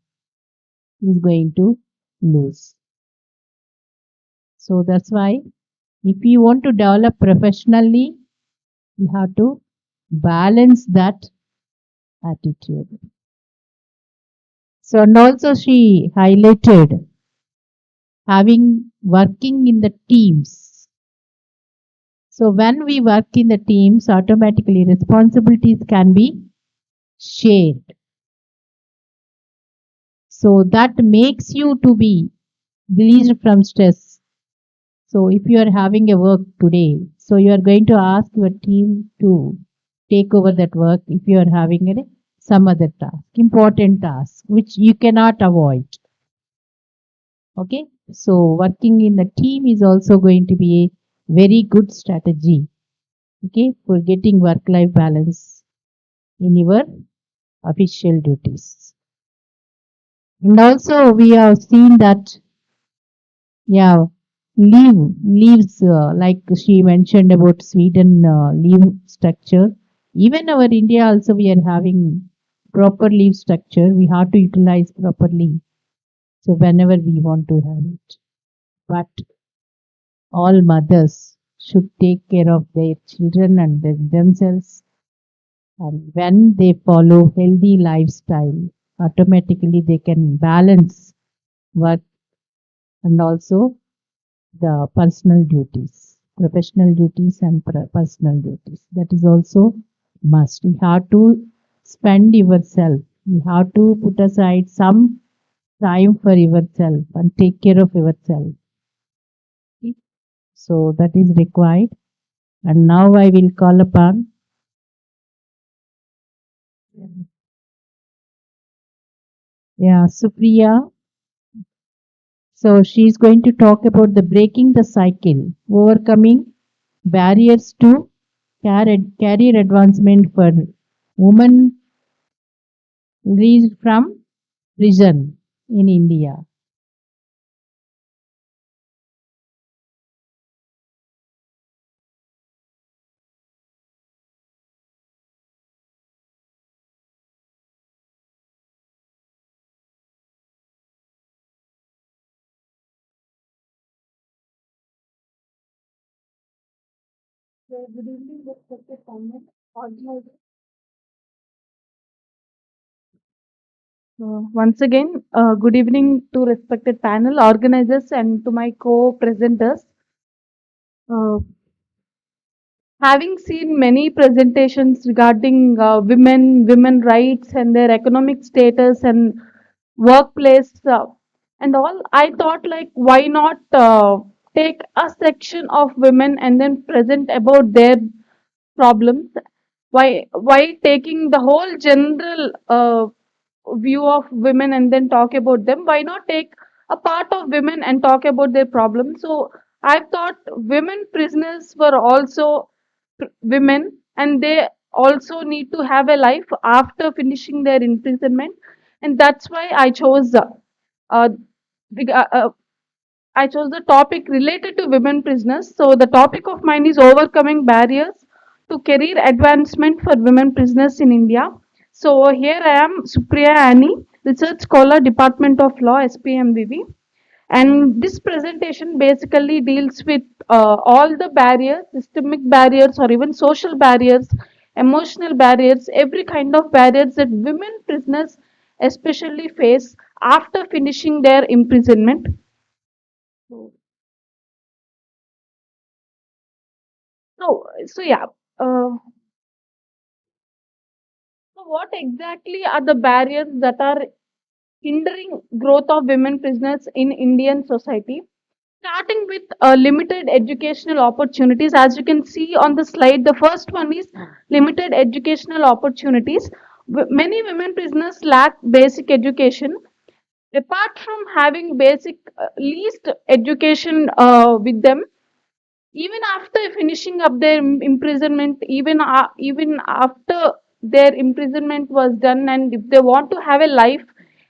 is going to lose. So that's why if you want to develop professionally, you have to balance that attitude. So and also she highlighted having working in the teams. So when we work in the teams, automatically responsibilities can be shared. So that makes you to be released from stress. So if you are having a work today, so you are going to ask your team to take over that work if you are having some other task, important task, which you cannot avoid. Okay, so working in the team is also going to be a very good strategy. Okay, for getting work-life balance in your official duties. And also we have seen that, yeah, leaves like she mentioned about Sweden leave structure. Even our India also we are having proper leave structure. We have to utilize properly. So whenever we want to have it. But all mothers should take care of their children and themselves. And when they follow healthy lifestyle, automatically they can balance work and also the personal duties, professional duties and personal duties. That is also must. You have to spend yourself. You have to put aside some time for yourself and take care of yourself. Okay? So that is required. And now I will call upon Supriya. So she is going to talk about the breaking the cycle, overcoming barriers to career advancement for women released from prison in India. Good evening, respected panel, organizers. Once again, good evening to respected panel organizers and to my co-presenters. Having seen many presentations regarding women rights and their economic status and workplace and all, I thought like why not take a section of women and then present about their problems. Why taking the whole general view of women and then talk about them? Why not take a part of women and talk about their problems? So I thought women prisoners were also women and they also need to have a life after finishing their imprisonment, and that's why I chose uh, I chose the topic related to women prisoners. So the topic of mine is overcoming barriers to career advancement for women prisoners in India. So here I am, Supriya Annie, Research Scholar, Department of Law, SPMVV. And this presentation basically deals with all the barriers, systemic barriers or even social barriers, emotional barriers, every kind of barriers that women prisoners especially face after finishing their imprisonment. So yeah. Uh, so what exactly are the barriers that are hindering growth of women prisoners in Indian society? Starting with limited educational opportunities, as you can see on the slide, the first one is limited educational opportunities. Many women prisoners lack basic education. Apart from having basic, least education with them, even after finishing up their imprisonment, even after their imprisonment was done, and if they want to have a life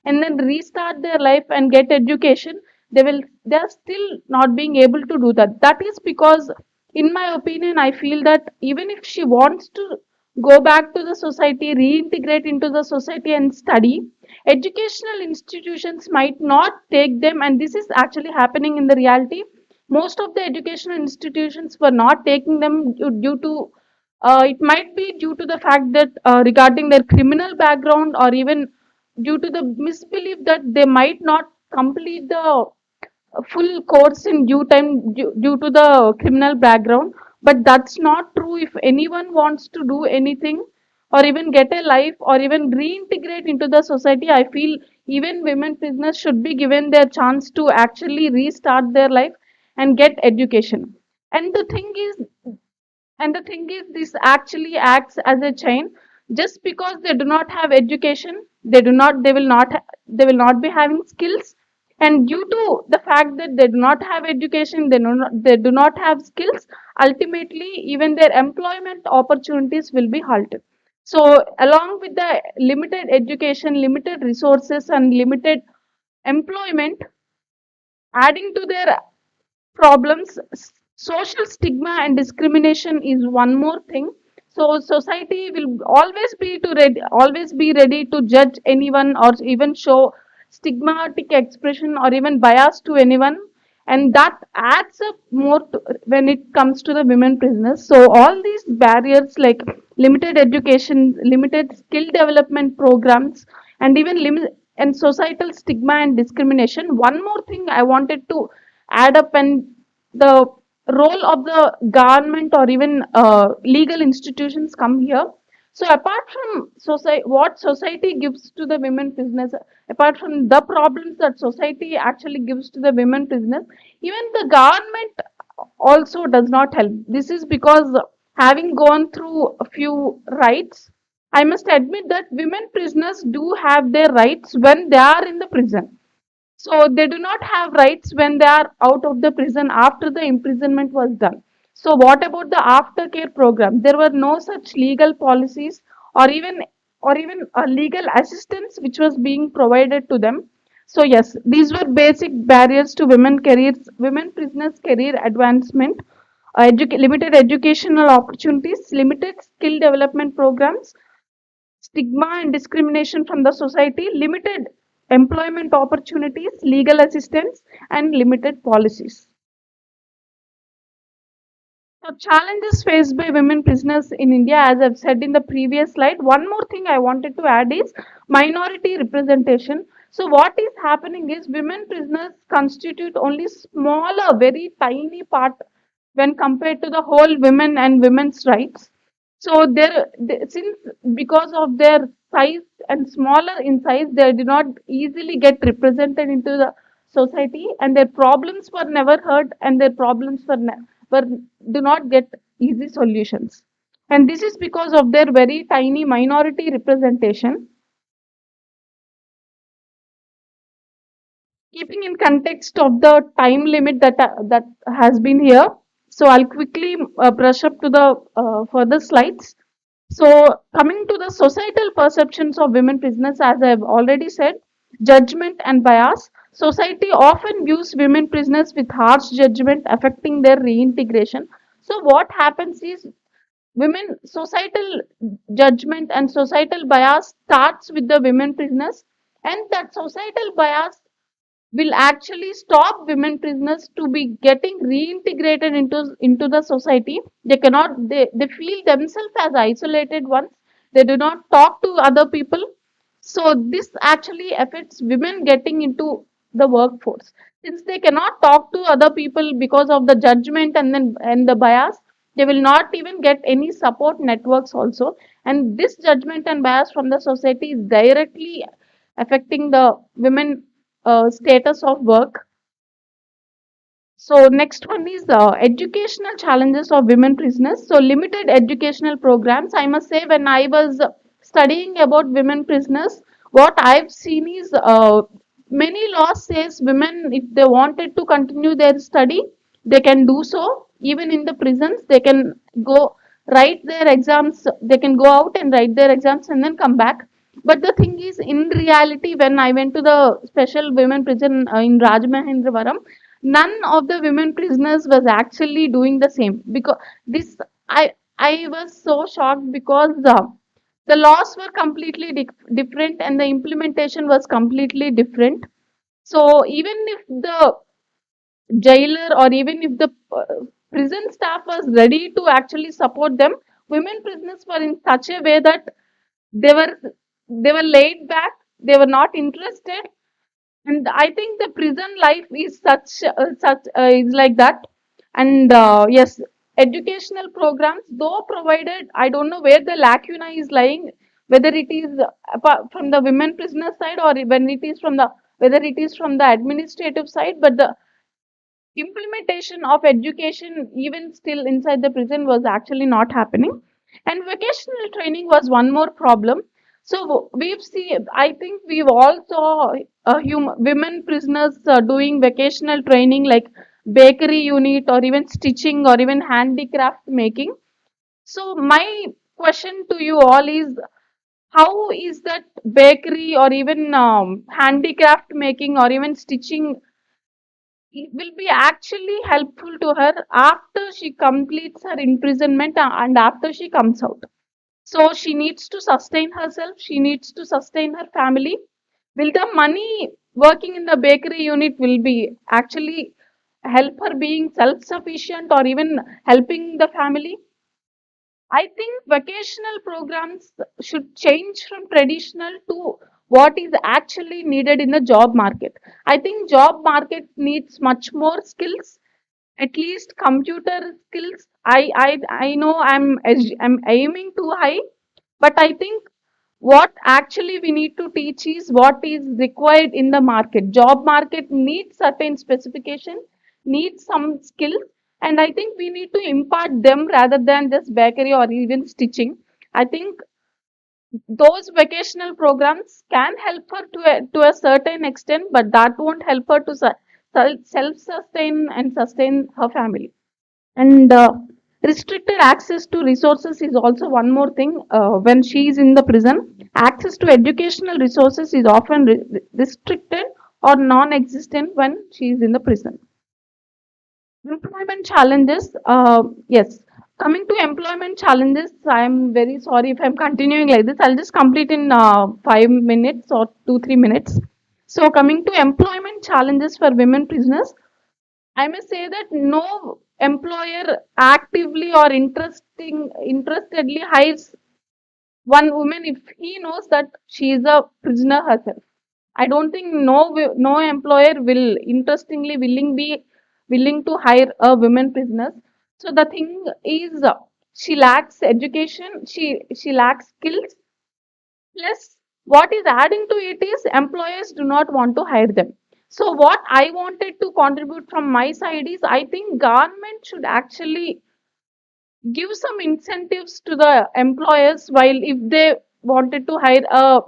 and then restart their life and get education, they are still not being able to do that. That is because, in my opinion, I feel that even if she wants to go back to the society, reintegrate into the society and study, educational institutions might not take them, and this is actually happening in the reality. Most of the educational institutions were not taking them due to, it might be due to the fact that regarding their criminal background, or even due to the misbelief that they might not complete the full course in due time due to the criminal background. But that's not true. If anyone wants to do anything or even get a life or even reintegrate into the society, I feel even women prisoners should be given their chance to actually restart their life and get education. And the thing is, this actually acts as a chain. Just because they do not have education, they will not be having skills. And due to the fact that they do not have education, they do not have skills, ultimately even their employment opportunities will be halted. So along with the limited education, limited resources and limited employment, adding to their problems, social stigma and discrimination is one more thing. So society will always be ready to judge anyone or even show stigmatic expression or even bias to anyone, and that adds up more when it comes to the women prisoners. So all these barriers like limited education, limited skill development programs, and even limit and societal stigma and discrimination. One more thing I wanted to add up, and the role of the government or even legal institutions come here. So apart from society, what society gives to the women prisoners, apart from the problems that society actually gives to the women prisoners, even the government also does not help. This is because, having gone through a few rights, I must admit that women prisoners do have their rights when they are in the prison. So they do not have rights when they are out of the prison after the imprisonment was done. So what about the aftercare program? There were no such legal policies or even a legal assistance which was being provided to them. So yes, these were basic barriers to women prisoners' career advancement. Limited educational opportunities, limited skill development programs, stigma and discrimination from the society, limited employment opportunities, legal assistance, and limited policies. So, challenges faced by women prisoners in India, as I've said in the previous slide. One more thing I wanted to add is minority representation. So, what is happening is women prisoners constitute only smaller, very tiny part when compared to the whole women and women's rights. So, since because of their size and smaller in size, they do not easily get represented into the society, and their problems were never heard, and their problems were do not get easy solutions. And this is because of their very tiny minority representation. Keeping in context of the time limit that has been here, so I'll quickly brush up to the further slides. So coming to the societal perceptions of women prisoners, as I've already said, judgment and bias. society often views women prisoners with harsh judgment affecting their reintegration. So what happens is women societal judgment and societal bias starts with the women prisoners, and that societal bias will actually stop women prisoners to be getting reintegrated into the society. They cannot, they feel themselves as isolated ones. They do not talk to other people. So this actually affects women getting into the workforce. Since they cannot talk to other people because of the judgment and the bias, they will not even get any support networks also. And this judgment and bias from the society is directly affecting the women status of work. So next one is educational challenges of women prisoners. So limited educational programs. I must say, when I was studying about women prisoners, what I've seen is many laws says women, if they wanted to continue their study, they can do so. Even in the prisons, they can go write their exams. They can go out and write their exams and then come back. But the thing is, in reality, when I went to the special women prison in Rajmahendravaram, none of the women prisoners was actually doing the same. Because this, I was so shocked because the laws were completely different and the implementation was completely different. So even if the jailer or even if the prison staff was ready to actually support them, women prisoners were in such a way that they were they were laid back, they were not interested. And I think the prison life is such is like that. And yes, educational programs though provided, I don't know where the lacuna is lying, whether it is from the women prisoner side or when it is from the, whether it is from the administrative side, but the implementation of education even still inside the prison was actually not happening. And vocational training was one more problem. So we've seen, I think we've all saw women prisoners doing vocational training like bakery unit or even stitching or even handicraft making. So my question to you all is, how is that bakery or even handicraft making or even stitching, it will be actually helpful to her after she completes her imprisonment and after she comes out? So she needs to sustain herself, she needs to sustain her family. Will the money working in the bakery unit will be actually help her being self sufficient or even helping the family? I think vocational programs should change from traditional to what is actually needed in the job market. I think job market needs much more skills, at least computer skills. I know I'm aiming too high, but I think what actually we need to teach is what is required in the market. Job market needs certain specification, needs some skills, and I think we need to impart them rather than just bakery or even stitching. I think those vocational programs can help her to a certain extent, but that won't help her to self sustain and sustain her family. And restricted access to resources is also one more thing. When she is in the prison, access to educational resources is often restricted or non-existent when she is in the prison. Employment challenges, yes. Coming to employment challenges, I'm very sorry if I'm continuing like this. I'll just complete in 5 minutes or 2 3 minutes. So coming to employment challenges for women prisoners, I may say that no employer actively or interestedly hires one woman if he knows that she is a prisoner herself. I don't think no employer will interestingly willing to hire a women prisoners. So the thing is, she lacks education, she lacks skills. Plus, what is adding to it is employers do not want to hire them. So what I wanted to contribute from my side is, I think government should actually give some incentives to the employers while if they wanted to hire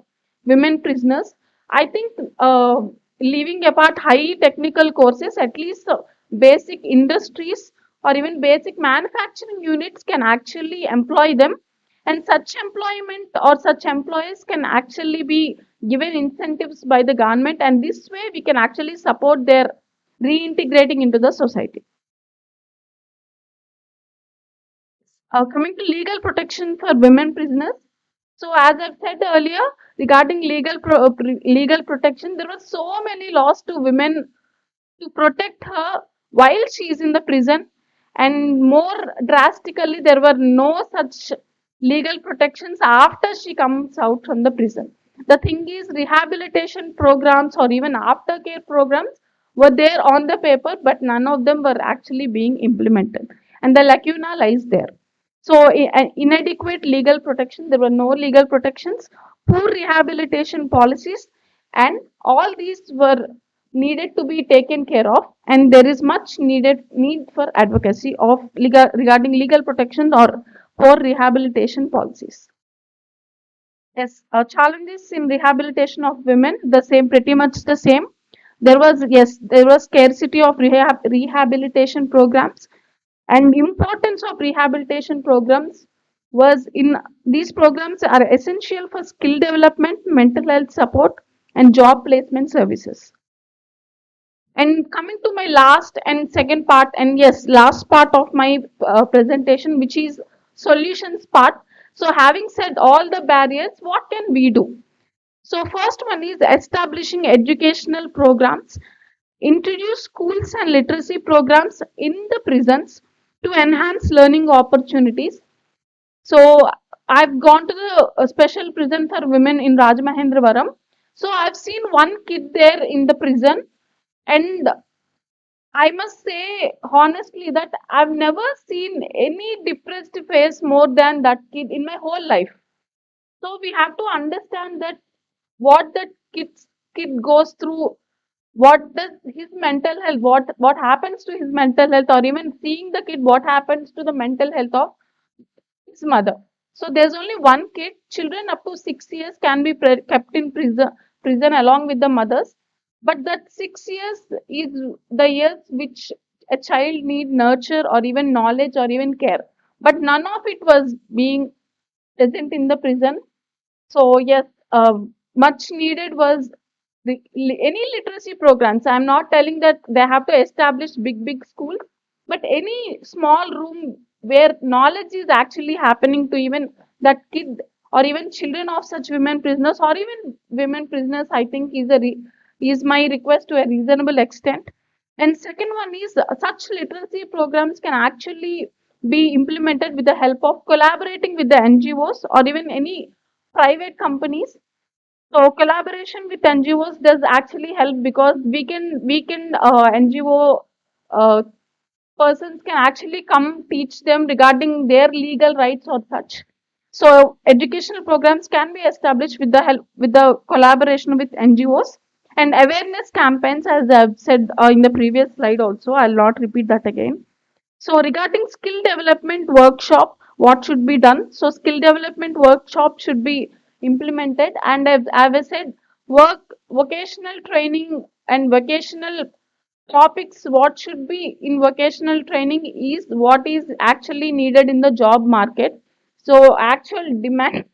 women prisoners. I think leaving apart high technical courses, at least basic industries or even basic manufacturing units can actually employ them. And such employment or such employees can actually be given incentives by the government, and this way we can actually support their reintegrating into the society. Coming to legal protection for women prisoners. So as I've said earlier, regarding legal protection, there were so many laws to women to protect her while she is in the prison, and more drastically, there were no such legal protections after she comes out from the prison. The thing is, rehabilitation programs or even aftercare programs were there on the paper, but none of them were actually being implemented, and the lacuna lies there. So, inadequate legal protection, there were no legal protections, poor rehabilitation policies, and all these were needed to be taken care of, and there is much need for advocacy of regarding legal protection or for rehabilitation policies. Yes, challenges in rehabilitation of women, the same, pretty much the same. There was scarcity of rehabilitation programs, and importance of rehabilitation programs was in these programs are essential for skill development, mental health support, and job placement services. And coming to my last and second part, and yes, last part of my presentation, which is solutions part. So, having said all the barriers, what can we do? So, first one is establishing educational programs, introduce schools and literacy programs in the prisons to enhance learning opportunities. So, I've gone to the special prison for women in Rajamahendravaram. So, I've seen one kid there in the prison, and I must say honestly that I've never seen any depressed face more than that kid in my whole life. So we have to understand that what that kid goes through, what does his mental health, what happens to his mental health, or even seeing the kid, what happens to the mental health of his mother. So there's only one kid. Children up to 6 years can be kept in prison along with the mothers. But that 6 years is the years which a child need nurture or even knowledge or even care. But none of it was being present in the prison. So yes, much needed was any literacy programs. I'm not telling that they have to establish big schools, but any small room where knowledge is actually happening to even that kid or even children of such women prisoners or even women prisoners, I think is my request to a reasonable extent. And second one is such literacy programs can actually be implemented with the help of collaborating with the NGOs or even any private companies. So collaboration with NGOs does actually help because we can NGO uh, persons can actually come teach them regarding their legal rights or such. So educational programs can be established with the help with the collaboration with NGOs and awareness campaigns, as I've said in the previous slide also. I'll not repeat that again. So regarding skill development workshop, what should be done? So skill development workshop should be implemented, and as I said, vocational training and vocational topics. What should be in vocational training is what is actually needed in the job market. So actual demand.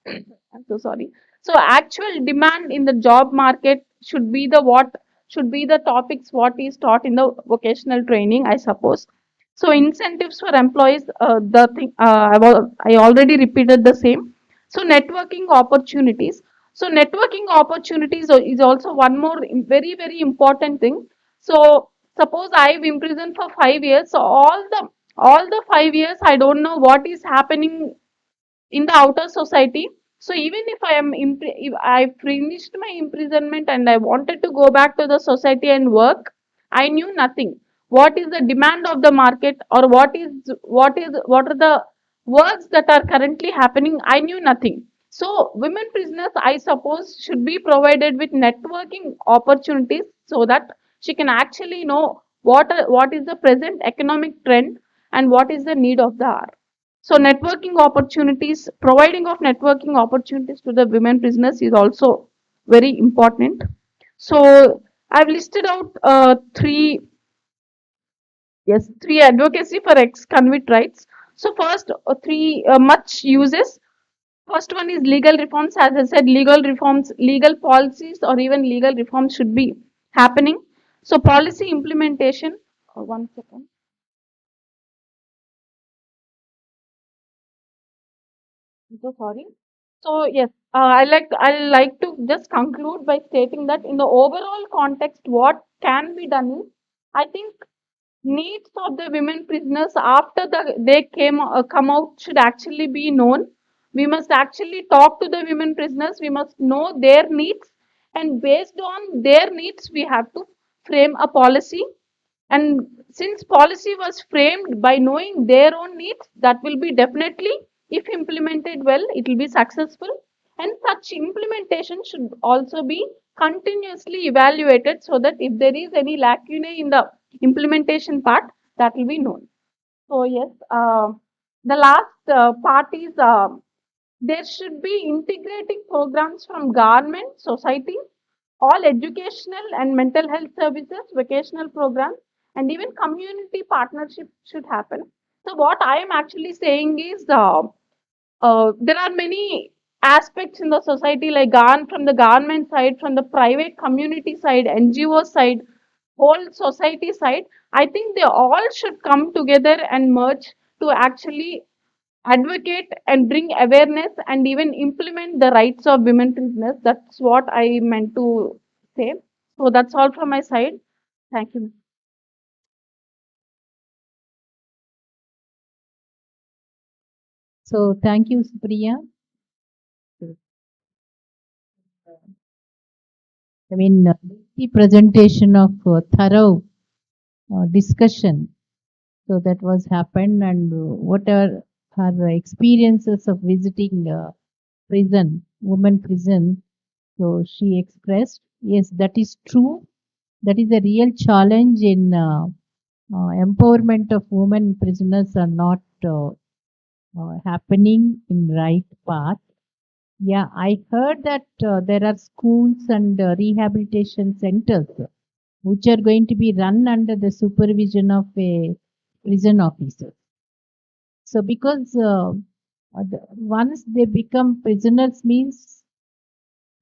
I'm so sorry. So actual demand in the job market should be the what should be the topics what is taught in the vocational training, I suppose. So incentives for employees, the thing I already repeated the same. So networking opportunities. So networking opportunities is also one more very important thing. So suppose I've imprisoned for 5 years. So all the 5 years I don't know what is happening in the outer society. So even if I finished my imprisonment and I wanted to go back to the society and work, I knew nothing. What is the demand of the market, or what are the works that are currently happening? I knew nothing. So women prisoners, I suppose, should be provided with networking opportunities so that she can actually know what is the present economic trend and what is the need of the hour. So networking opportunities, providing of networking opportunities to the women prisoners is also very important. So I've listed out three advocacy for ex-convict rights. So first, three much uses. First one is legal reforms. As I said, legal reforms, legal policies, or even legal reforms should be happening. So policy implementation. One second. I'm so sorry. So yes, I like to just conclude by stating that in the overall context, what can be done is, I think needs of the women prisoners after they come out should actually be known. We must actually talk to the women prisoners. We must know their needs, and based on their needs, we have to frame a policy. And since policy was framed by knowing their own needs, that will be definitely, if implemented well, it will be successful. And such implementation should also be continuously evaluated so that if there is any lacunae in the implementation part, that will be known. So yes, the last part is there should be integrating programs from government, society, all educational and mental health services, vocational programs, and even community partnership should happen. So what I am actually saying is there are many aspects in the society, like gone from the government side, from the private community side, NGO side, whole society side. I think they all should come together and merge to actually advocate and bring awareness and even implement the rights of women prisoners. That's what I meant to say. So that's all from my side. Thank you. So thank you, Supriya. I mean, the presentation of thorough discussion. So that was happened, and what are her experiences of visiting prison, women prison. So she expressed, yes, that is true. That is a real challenge in empowerment of women prisoners are not happening in right path. Yeah, I heard that there are schools and rehabilitation centers which are going to be run under the supervision of a prison officer. So because once they become prisoners means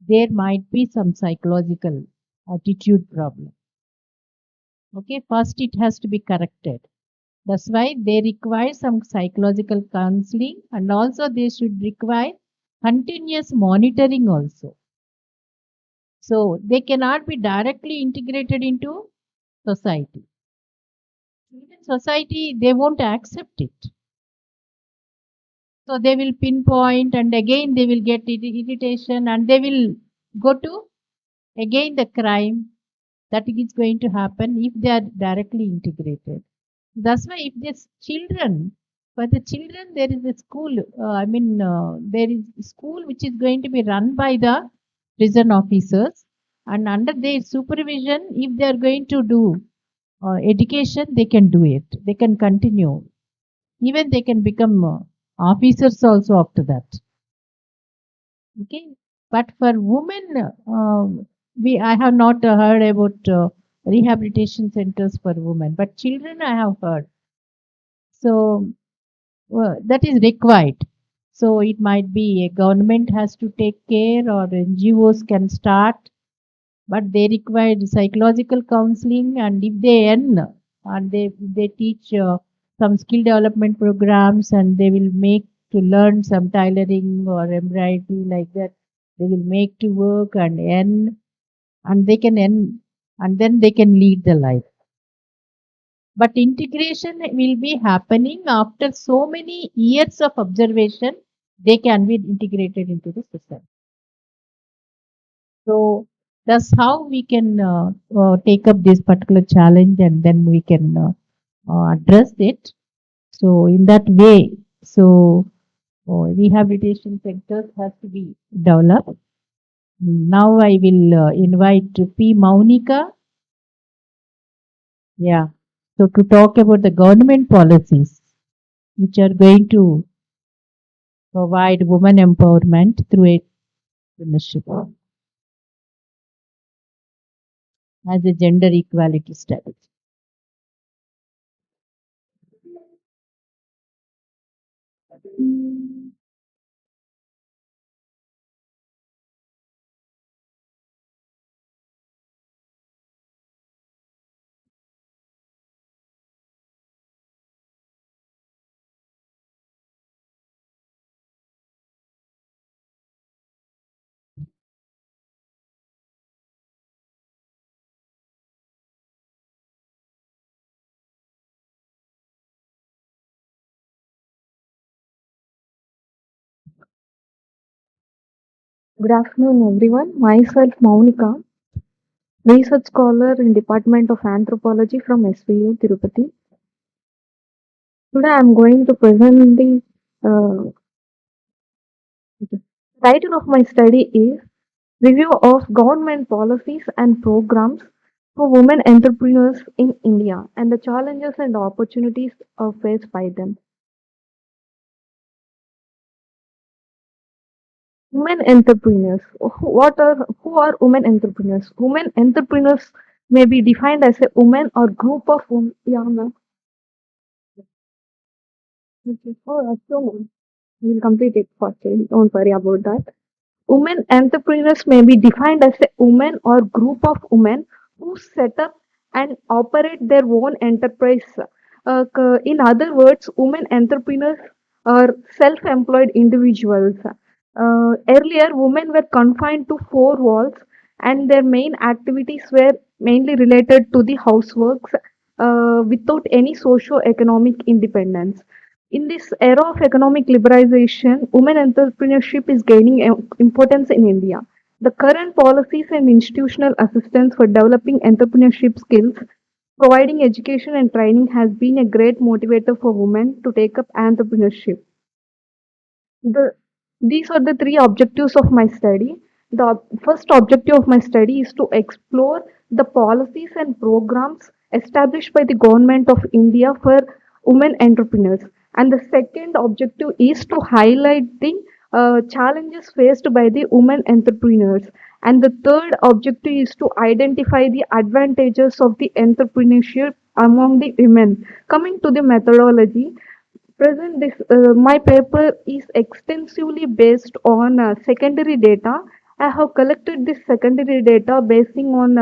there might be some psychological attitude problem. Okay, first it has to be corrected. That's why they require some psychological counseling, and also they should require continuous monitoring also. So they cannot be directly integrated into society. Even society, they won't accept it. So they will pinpoint, and again they will get irritation, and they will go to again the crime. That is going to happen if they are directly integrated. That's why if there's children, for the children there is a school. There is a school which is going to be run by the prison officers, and under their supervision, if they are going to do education, they can do it. They can continue. Even they can become officers also after that. Okay, but for women, I have not heard about rehabilitation centers for women, but children I have heard. So that is required. So it might be a government has to take care, or NGOs can start, but they require psychological counseling, and if they earn and they teach some skill development programs, and they will make to learn some tailoring or embroidery like that, they will make to work and earn, and they can earn, and then they can lead the life. But integration will be happening after so many years of observation, they can be integrated into the society. So that's how we can take up this particular challenge, and then we can address it. So in that way, so rehabilitation sectors has to be developed. Now I will invite P. Maunika. Yeah. So to talk about the government policies which are going to provide women empowerment through a partnership as a gender equality strategy. Good afternoon, everyone. Myself, Maunika, research scholar in Department of Anthropology from SVU, Tirupati. Today, I am going to present the title of my study is Review of Government Policies and Programs for Women Entrepreneurs in India and the Challenges and Opportunities faced by them. Women entrepreneurs. Who are women entrepreneurs? Women entrepreneurs may be defined as a woman or group of women. Yeah, ma'am. Okay. Oh, that's so much. We'll complete it first. Don't worry about that. Women entrepreneurs may be defined as a woman or group of women who set up and operate their own enterprise. In other words, women entrepreneurs are self-employed individuals. Earlier, women were confined to four walls, and their main activities were mainly related to the houseworks without any socio-economic independence. In this era of economic liberalization, women entrepreneurship is gaining importance in India. The current policies and institutional assistance for developing entrepreneurship skills, providing education and training has been a great motivator for women to take up entrepreneurship. The, these are the three objectives of my study. The first objective of my study is to explore the policies and programs established by the government of India for women entrepreneurs. And the second objective is to highlight the challenges faced by the women entrepreneurs. And the third objective is to identify the advantages of the entrepreneurship among the women. Coming to the methodology, present this my paper is extensively based on secondary data. I have collected this secondary data basing on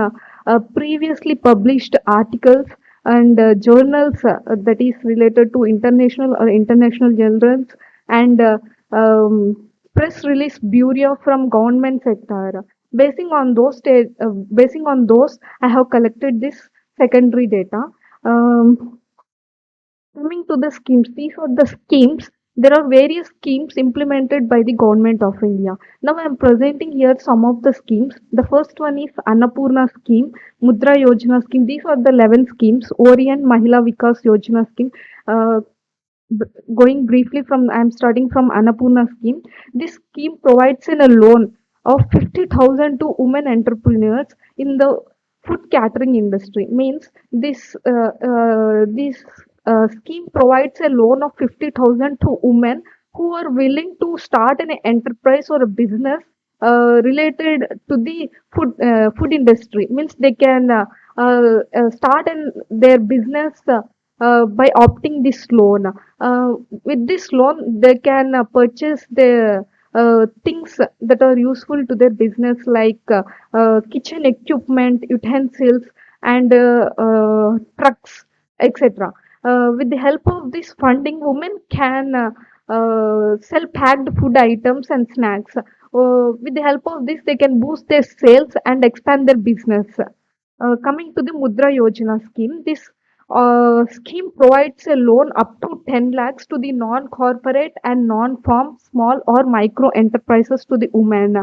previously published articles and journals that is related to international journals and press release bureau from government sector. Basing on those, I have collected this secondary data. Coming to the schemes, these are the schemes. There are various schemes implemented by the government of India. Now I am presenting here some of the schemes. The first one is Annapurna scheme, Mudra Yojana scheme. These are the 11 schemes. Orient Mahila Vikas Yojana scheme. Uh, Going briefly from, I am starting from Annapurna scheme. This scheme provides a loan of 50,000 to women entrepreneurs in the food catering industry. Means this scheme provides a loan of 50,000 to women who are willing to start an enterprise or a business related to the food industry. Means they can start their business by opting this loan. With this loan, they can purchase the things that are useful to their business, like kitchen equipment, utensils, and trucks, etc. With the help of this funding, women can sell packed food items and snacks. With the help of this, they can boost their sales and expand their business. Coming to the Mudra Yojana scheme, this scheme provides a loan up to 10 lakhs to the non-corporate and non-farm small or micro enterprises to the women.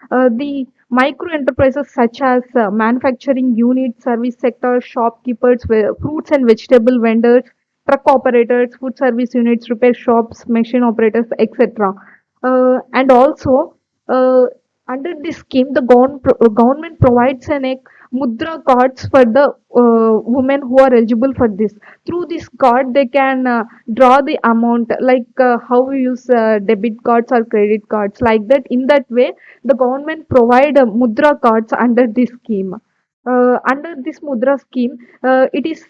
The micro enterprises such as manufacturing units, service sector, shopkeepers, fruits and vegetable vendors, truck operators, food service units, repair shops, machine operators, etc. And also, under this scheme, the government provides an mudra cards for the women who are eligible for this. Through this card, they can draw the amount, like how we use debit cards or credit cards, like that. In that way, the government provide mudra cards under this scheme. Under this mudra scheme, it is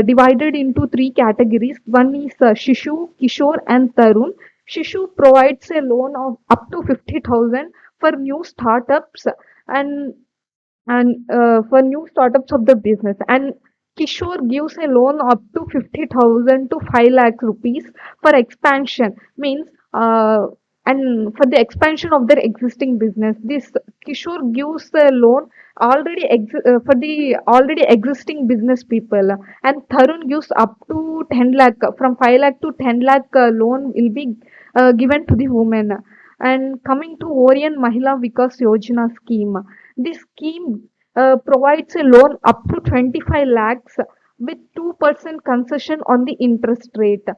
divided into three categories. One is Shishu, Kishore, and Tarun. Shishu provides a loan of up to 50,000 for new startups and for new startups of the business. And Kishore gives a loan up to 50,000 to 5 lakh rupees for expansion. Means and for the expansion of their existing business. This Kishore gives a loan for the already existing business people, and Tarun gives up to 10 lakh, from 5 lakh to 10 lakh loan will be given to the women. And coming to Orient Mahila Vikas Yojana scheme, this scheme provides a loan up to 25 lakhs with 2% concession on the interest rate.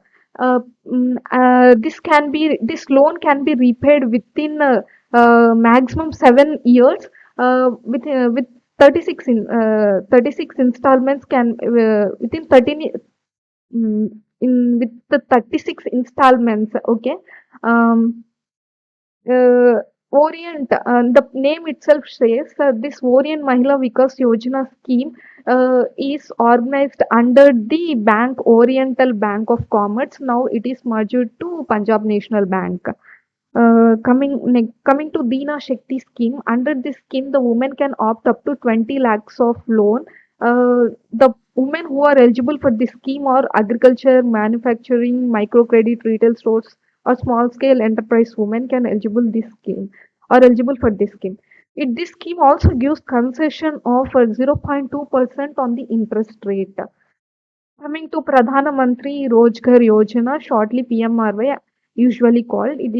This loan can be repaid within maximum 7 years with 36 installments can within 13 with the 36 installments. Okay. um, uh, Orient, the name itself says this Orient Mahila Vikas Yojana scheme is organized under the Bank Oriental Bank of Commerce. Now it is merged to Punjab National Bank. Coming to Dina Shakti scheme, under this scheme, the woman can opt up to 20 lakhs of loan. The women who are eligible for this scheme are agriculture, manufacturing, microcredit, retail stores, or small scale enterprise women can eligible this scheme or eligible for this scheme. This scheme also gives concession of 0.2% on the interest rate. Coming to Pradhana Mantri Rozgar Yojana, shortly PMRY usually called, it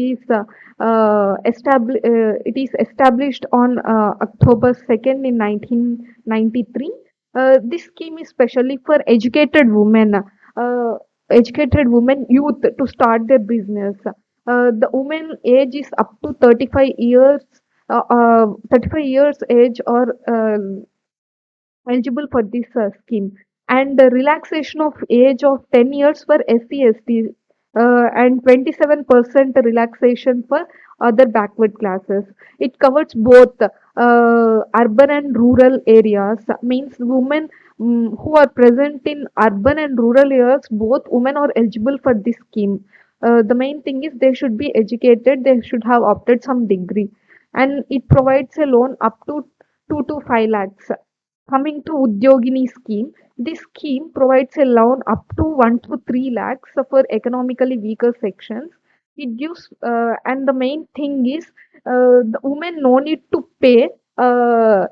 is established on October 2nd in 1993. This scheme is specially for educated women youth to start their business. The women age is up to 35 years, 35 years age or eligible for this scheme, and the relaxation of age of 10 years for SC/ST and 27% relaxation for other backward classes. It covers both urban and rural areas. Means women who are present in urban and rural areas, both women are eligible for this scheme. The main thing is they should be educated, they should have opted some degree, and it provides a loan up to 2 to 5 lakhs. Coming to Udyogini scheme, this scheme provides a loan up to 1 to 3 lakhs for economically weaker sections. It gives, and the main thing is, the women no need to pay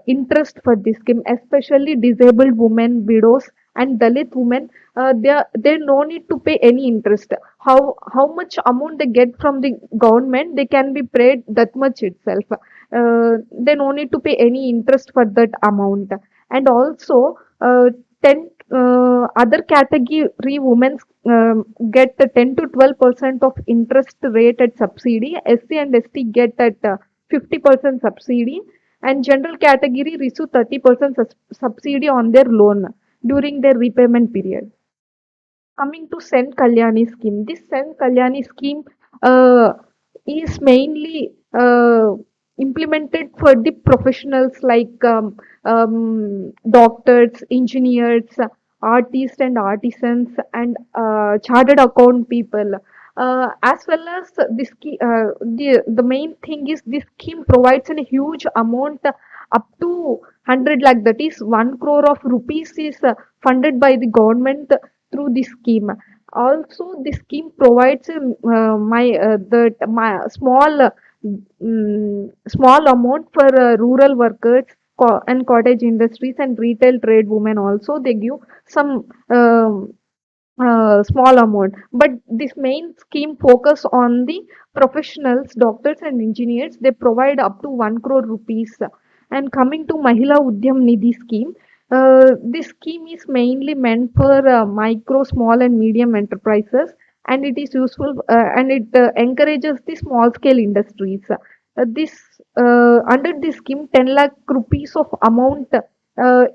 interest for this scheme, especially disabled women, widows, and Dalit women. They no need to pay any interest. How much amount they get from the government, they can be paid that much itself. They no need to pay any interest for that amount. And also 10 other category women get the 10 to 12% of interest rate at subsidy. SC and ST get at 50% subsidy, and general category receive 30% subsidy on their loan during their repayment period. Coming to Send Kalyani scheme, this Send Kalyani scheme is mainly implemented for the professionals like doctors, engineers, artists and artisans, and chartered account people. As well as the main thing is this scheme provides a huge amount up to 100 lakh, that is 1 crore of rupees is funded by the government through this scheme. Also, this scheme provides my small amount for rural workers and cottage industries and retail trade women. Also, they give some small amount, but this main scheme focus on the professionals, doctors and engineers. They provide up to 1 crore rupees. And coming to Mahila Udyam Nidhi scheme, this scheme is mainly meant for micro, small and medium enterprises, and it is useful and it encourages the small scale industries. This Under this scheme, 10 lakh rupees of amount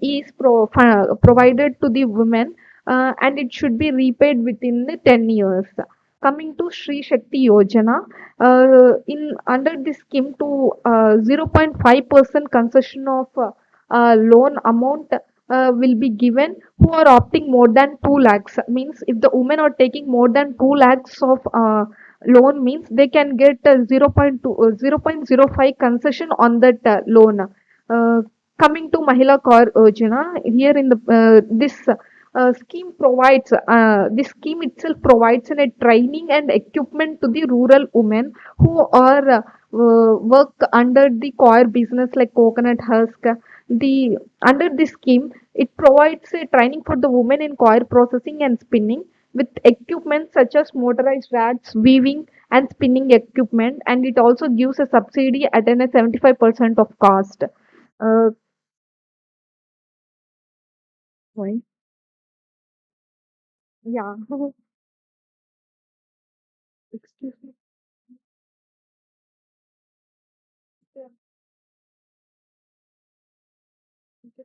is provided to the women, and it should be repaid within the 10 years. Coming to Sri Shakti Yojana, in under this scheme, to 0.5% concession of loan amount will be given who are opting more than 2 lakhs. Means if the women are taking more than 2 lakhs of loan, means they can get 0.05 concession on that loan. Coming to Mahila Kar Yojana, here in the this scheme itself provides a training and equipment to the rural women who are work under the coir business like coconut husk. Under this scheme, it provides a training for the women in coir processing and spinning with equipment such as motorized rats, weaving and spinning equipment, and it also gives a subsidy at a 75% of cost. Uh, Sorry. Yeah. Excuse me. Yeah. Okay.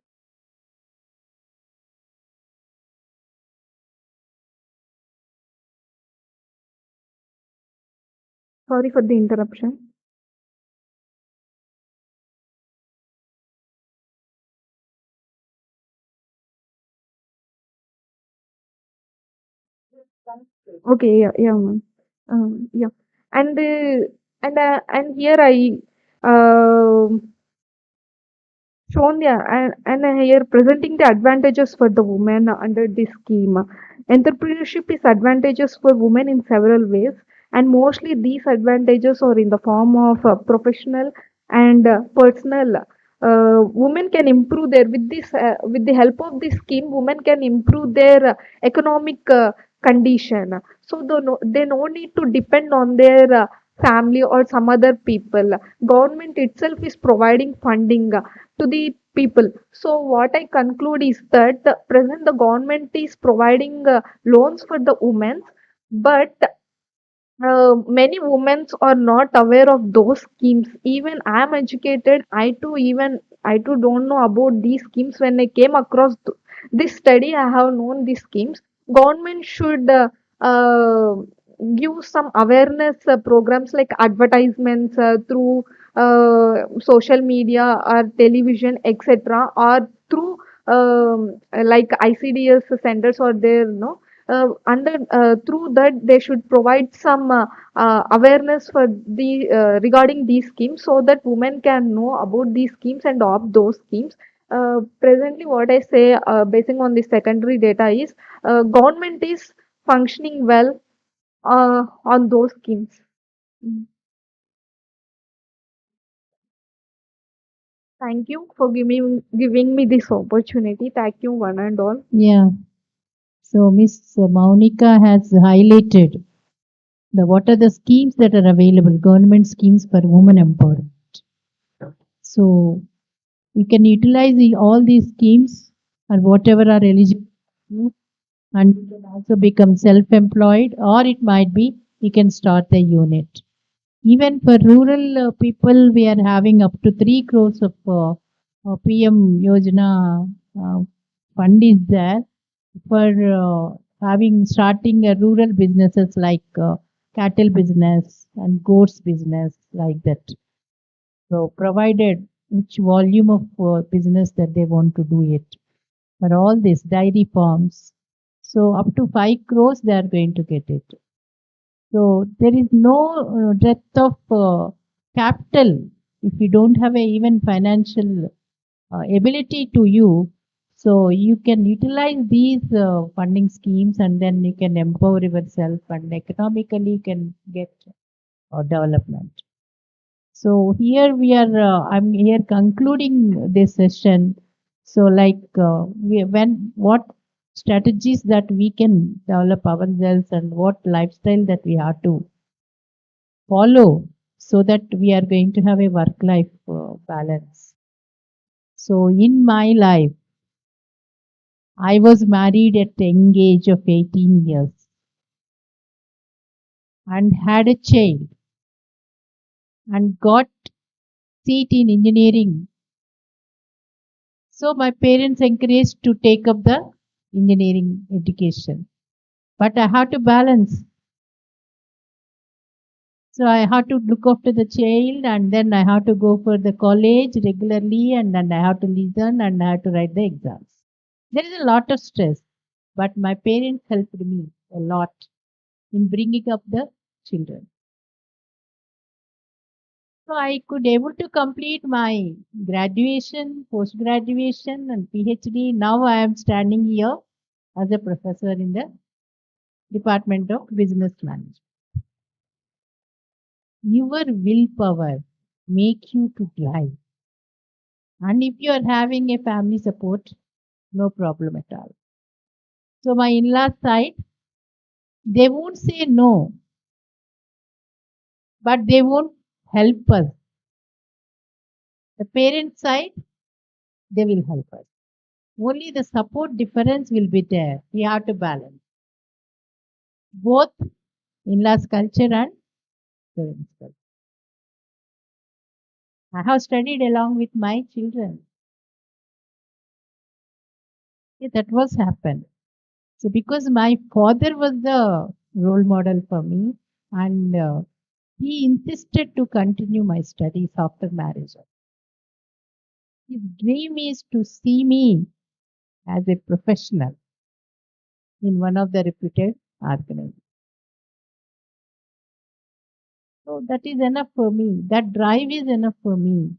Sorry for the interruption. Okay, yeah, yeah, ma'am. Yeah, and here I shown, yeah, and here presenting the advantages for the women under this scheme. Entrepreneurship is advantageous for women in several ways, and mostly these advantages are in the form of professional and personal. Women can improve their with the help of this scheme. Women can improve their economic condition. So they no need to depend on their family or some other people. Government itself is providing funding to the people. So what I conclude is that the present the government is providing loans for the women, but many women are not aware of those schemes. Even I am educated, I too don't know about these schemes. When I came across this study, I have known these schemes. Government should uh, give some awareness programs like advertisements through social media or television, etc., or through like ICDS centers or there, no, under through that they should provide some awareness for the regarding these schemes, so that women can know about these schemes and opt those schemes. Presently what I say, basing on the secondary data, is government is functioning well on those schemes. Mm. Thank you for giving me this opportunity. Thank you, one and all. Yeah. So Miss Maunika has highlighted the what are the schemes that are available, government schemes for women empowerment. So you can utilize all these schemes and whatever are eligible, and you can also become self-employed, or it might be you can start a unit. Even for rural people, we are having up to 3 crores of PM Yojana fund is there for having starting a rural businesses like cattle business and goats business like that. So provided which volume of business that they want to do it for all this dairy farms. So up to 5 crores they are going to get it. So there is no depth of capital if you don't have a even financial ability to you. So you can utilize these funding schemes, and then you can empower yourself, and economically you can get development. So here we are. I'm here concluding this session. So like what strategies that we can develop ourselves, and what lifestyle that we have to follow, so that we are going to have a work life balance. So in my life, I was married at the young age of 18 years and had a child and got seat in engineering. So my parents encouraged to take up the engineering education. But I had to balance. So I had to look after the child, and then I had to go for the college regularly, and then I had to listen, and I had to write the exams. There is a lot of stress, but my parents helped me a lot in bringing up the children. So I could able to complete my graduation, post graduation, and PhD. Now I am standing here as a professor in the Department of Business Management. Your willpower make you to drive, and if you are having a family support, no problem at all. So my in-laws side, they won't say no. but they won't help us. The parent side, they will help us. Only the support difference will be there. We have to balance both in-laws culture and parents culture. I have studied along with my children. Yeah, that was happened. So because my father was the role model for me, and he insisted to continue my studies after marriage. His dream is to see me as a professional in one of the reputed organizations. So that is enough for me. That drive is enough for me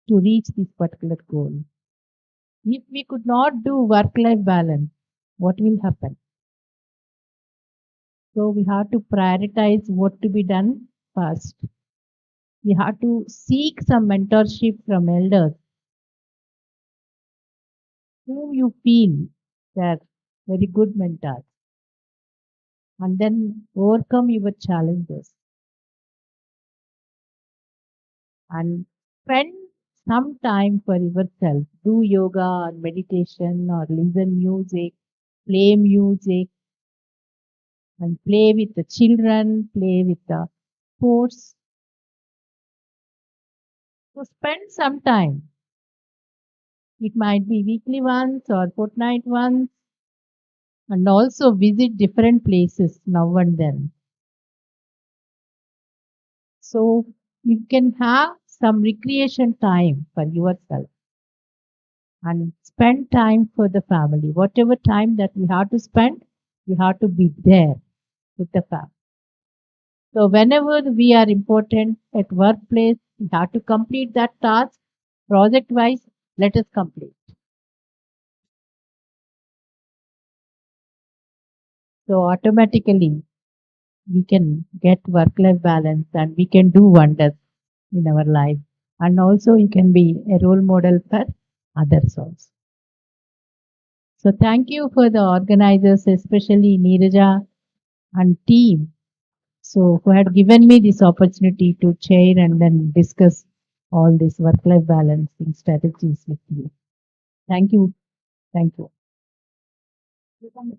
to reach this particular goal. If we could not do work-life balance, what will happen? So we have to prioritize what to be done first. We have to seek some mentorship from elders whom you feel they're very good mentors, and then overcome your challenges and spend some time for yourself. Do yoga or meditation or listen music, play music, and play with the children, play with the sports. So spend some time. It might be weekly once or fortnight once, and also visit different places now and then. So you can have some recreation time for yourself and spend time for the family. Whatever time that we have to spend, we have to be there with the family. So whenever we are important at workplace, we have to complete that task project wise. Let us complete. So automatically we can get work-life balance and we can do wonders in our life. And also you can be a role model for others also. So thank you for the organizers, especially Neeraja and team. So who had given me this opportunity to chair and then discuss all these work-life balancing strategies with you. Thank you. Thank you. One.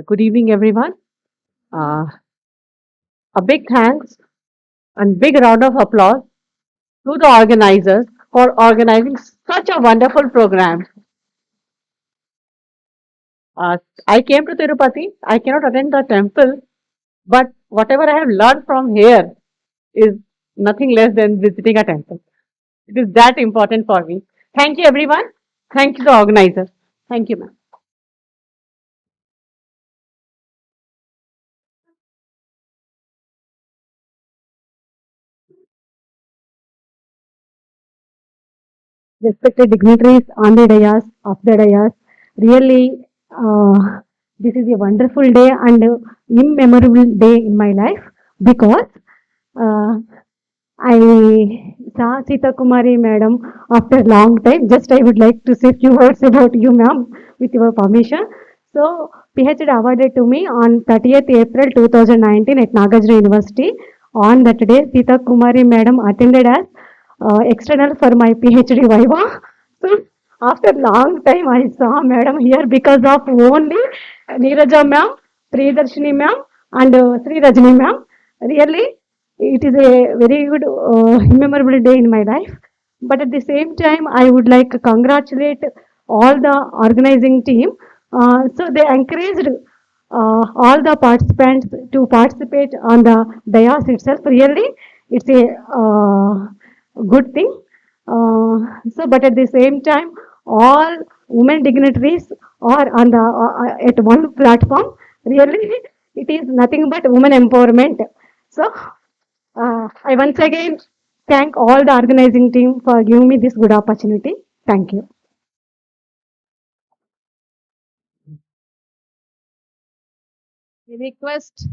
Good evening, everyone. Uh, a big thanks and big round of applause to the organizers for organizing such a wonderful program. Uh, I came to Tirupati. I cannot attend the temple, but whatever I have learned from here is nothing less than visiting a temple. It is that important for me. Thank you, everyone. Thank you, the organizer. Thank you, ma'am. Respected dignitaries on the dais, of the dais. Really, this is a wonderful day and immemorable day in my life because uh, I saw Sita Kumari madam after long time. Just I would like to say few words about you, ma'am, with your permission. So, PhD awarded to me on 30th April 2019 at Nagarjuna University. On that day, Sita Kumari madam attended as external for my PhD Viva. So, after long time, I saw madam here because of only Neeraja ma'am, Priyadarshini ma'am, and Sri Rajini ma'am. Really, it is a very good, memorable day in my life. But at the same time, I would like to congratulate all the organizing team. So they encouraged all the participants to participate on the dais itself. Really, it's a good thing. But at the same time, all women dignitaries are on the at one platform. Really, it is nothing but women empowerment. So, I once again thank all the organizing team for giving me this good opportunity. Thank you. We request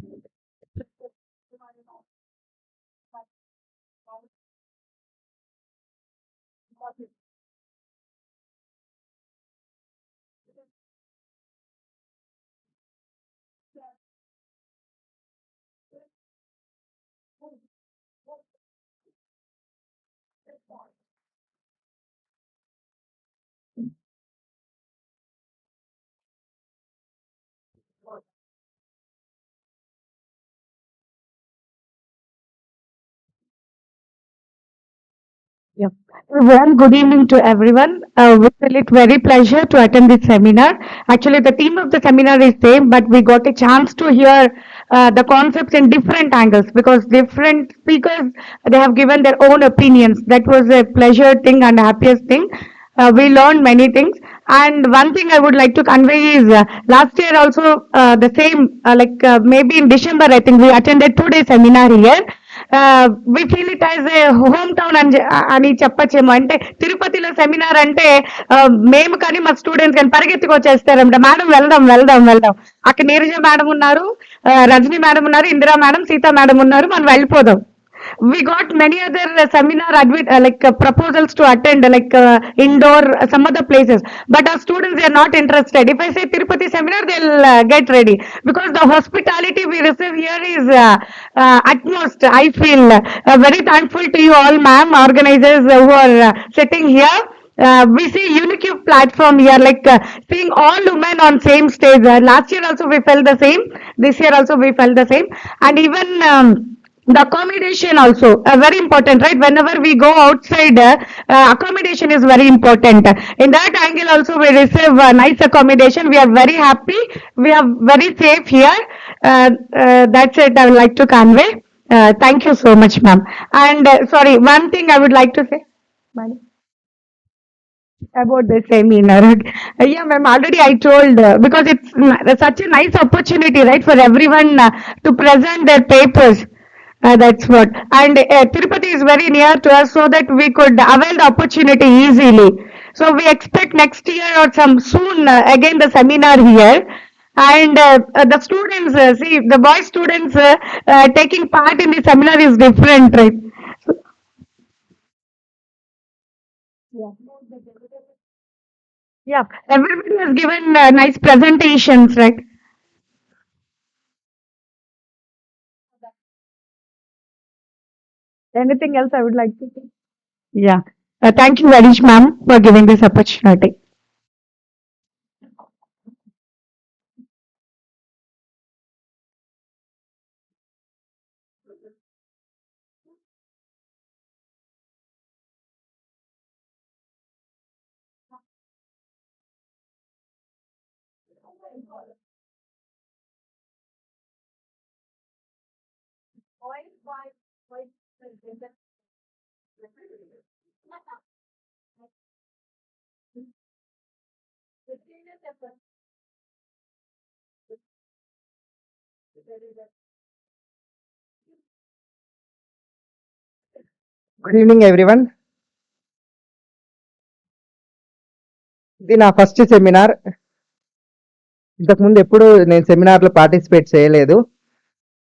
Yep. Well, good evening to everyone. We feel it very pleasure to attend this seminar. Actually, the theme of the seminar is same, but we got a chance to hear the concepts in different angles because different speakers they have given their own opinions. That was a pleasure thing and happiest thing. We learned many things, and one thing I would like to convey is last year also the same. Maybe in December, I think we attended 2 day seminar here. We feel it as a home town అని చెప్పచ్చేమో అంటే తిరుపతిలో seminar అంటే మేము కానీ మా students కానీ పరిగెత్తుకు వచ్చేస్తారంట madam వెళ్దాం వెళ్దాం వెళ్దాం అక్కడ నీరజ మేడం ఉన్నారు రజనీ మేడం ఉన్నారు ఇందిరా మేడం సీతా మేడం ఉన్నారు మనం వెళ్ళిపోదాం we got many other seminar proposals to attend indoor some other places but our students they are not interested if I say Tirupati seminar they'll get ready because the hospitality we receive here is utmost I feel very thankful to you all ma'am organizers who are sitting here we see unique platform here seeing all women on same stage last year also we felt the same this year also we felt the same and even the accommodation also very important right whenever we go outside accommodation is very important in that angle also we receive nice accommodation we are very happy we are very safe here that's it I would like to convey thank you so much ma'am and sorry one thing I would like to say about the seminar. Yeah, ma'am, already I told because it's such a nice opportunity, right, for everyone to present their papers. That's what. And Tirupati is very near to us so that we could avail the opportunity easily. So we expect next year or some soon again the seminar here. And the students, see, the boy students taking part in the seminar is different, right? Yeah, everybody has given nice presentations, right? Anything else I would like to say? Yeah. Thank you very much, ma'am, for giving this opportunity. Good evening everyone ఇది నా first seminar ఇంతకుముందు ఎప్పుడు నేను సెమినార్లో participate చేయలేదు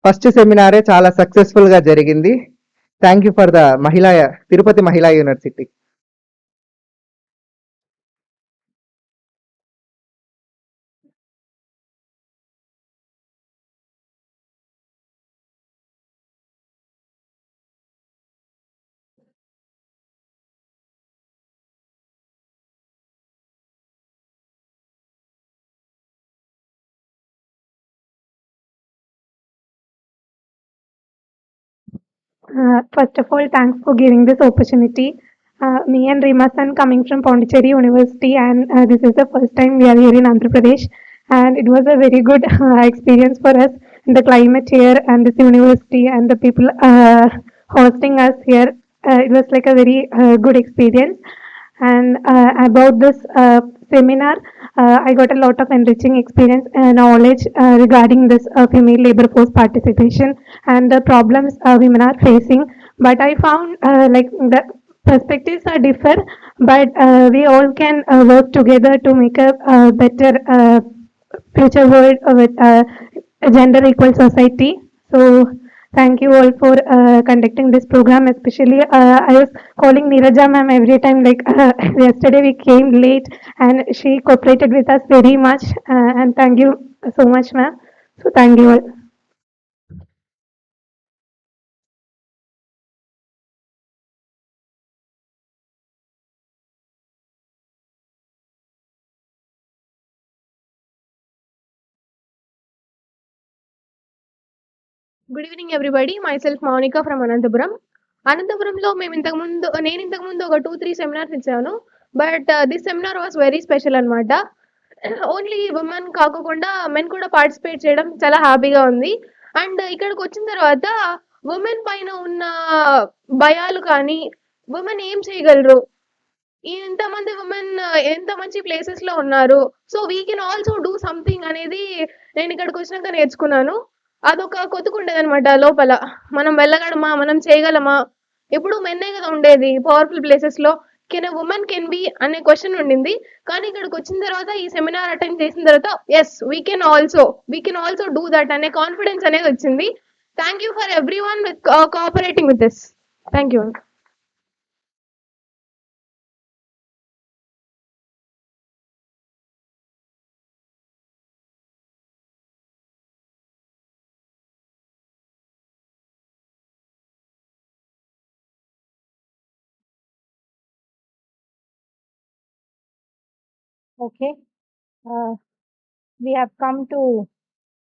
first సెమినారే చాలా సక్సెస్ఫుల్గా జరిగింది thank you for the Tirupati మహిళా university First of all, thanks for giving this opportunity. Me and Rimasan coming from Pondicherry University, and this is the first time we are here in Andhra Pradesh, and it was a very good experience for us. And the climate here, and this university, and the people hosting us here it was like a very good experience. And about this seminar, I got a lot of enriching experience and knowledge regarding this female labor force participation and the problems women are facing. But I found like the perspectives are differ, but we all can work together to make a better future world with a gender equal society. So thank you all for conducting this program. Especially, I was calling Neeraja ma'am every time. Like yesterday, we came late, and she cooperated with us very much. And thank you so much, ma'am. So thank you all. Good evening everybody myself మౌనిక ఫ్రమ్ అనంతపురం. అనంతపురంలో మేము నేను ఇంతకుముందు ఒక 2-3 seminars ఇచ్చాను. But this seminar was very special అనమాట. Only women కాకోకుండా మెన్ కూడా పార్టిసిపేట్ చేయడం చాలా హ్యాపీగా ఉంది. అండ్ ఇక్కడికి వచ్చిన తర్వాత ఉమెన్ పైన ఉన్న భయాలు కానీ, ఉమెన్ ఏం చేయగలరు, ఇంతమంది ఉమెన్ ఎంత మంచి ప్లేసెస్ లో ఉన్నారు, so we can also do something అనేది నేను ఇక్కడికి వచ్చినాక నేర్చుకున్నాను. అదొక కొతుకుండేదనమాట లోపల. మనం వెళ్ళగలమా, మనం చేయగలమా, ఎప్పుడు మెన్నే కదా ఉండేది పవర్ఫుల్ ప్లేసెస్ లో, can a women can be అనే క్వశ్చన్ ఉండింది. కానీ ఇక్కడికి వచ్చిన తర్వాత ఈ సెమినార్ అటెండ్ చేసిన తర్వాత yes we can also do that అనే కాన్ఫిడెన్స్ అనేది వచ్చింది. Thank you for everyone with cooperating with this. Thank you. Okay, uh, we have come to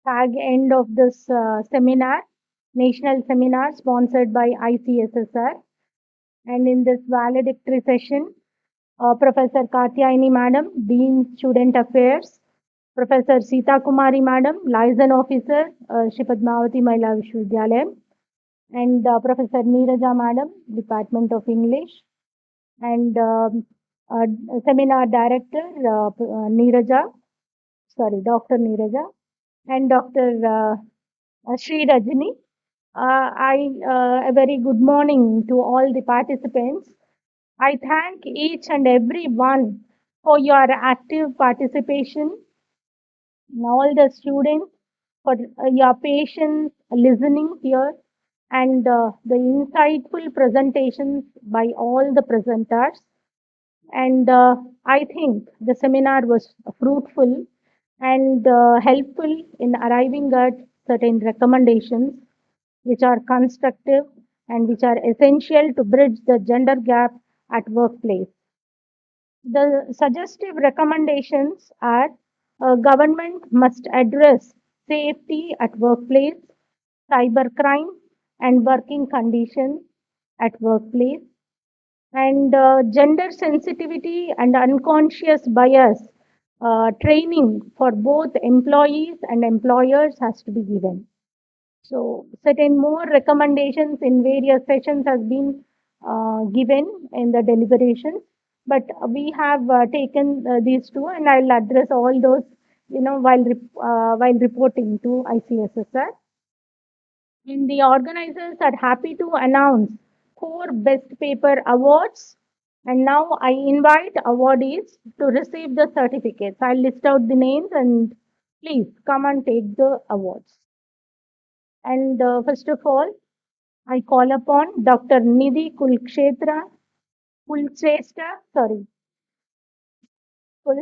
tag end of this seminar, national seminar sponsored by ICSSR. And in this valedictory session, Professor Katyayani Madam, Dean Student Affairs, Professor Sita Kumari Madam, Liaison Officer, Shri Padmavati Mahila Vishwavidyalaya, and Professor Neeraja Madam, Department of English, and uh, Seminar Director Neeraja, Dr. Neeraja, and Dr. Sri Rajini. A very good morning to all the participants. I thank each and every one for your active participation, and all the students for your patience listening here, and the insightful presentations by all the presenters. And I think the seminar was fruitful and helpful in arriving at certain recommendations which are constructive and which are essential to bridge the gender gap at workplace. The suggestive recommendations are government must address safety at workplace, cybercrime and working conditions at workplace, and gender sensitivity and unconscious bias training for both employees and employers has to be given. So certain more recommendations in various sessions has been given in the deliberations, but we have taken these two, and I'll address all those, while reporting to ICSSR. And the organizers are happy to announce 4 Best Paper Awards. And now I invite awardees to receive the certificates. I'll list out the names and please come and take the awards. And first of all, I call upon Dr. Nidhi Kulshrestha,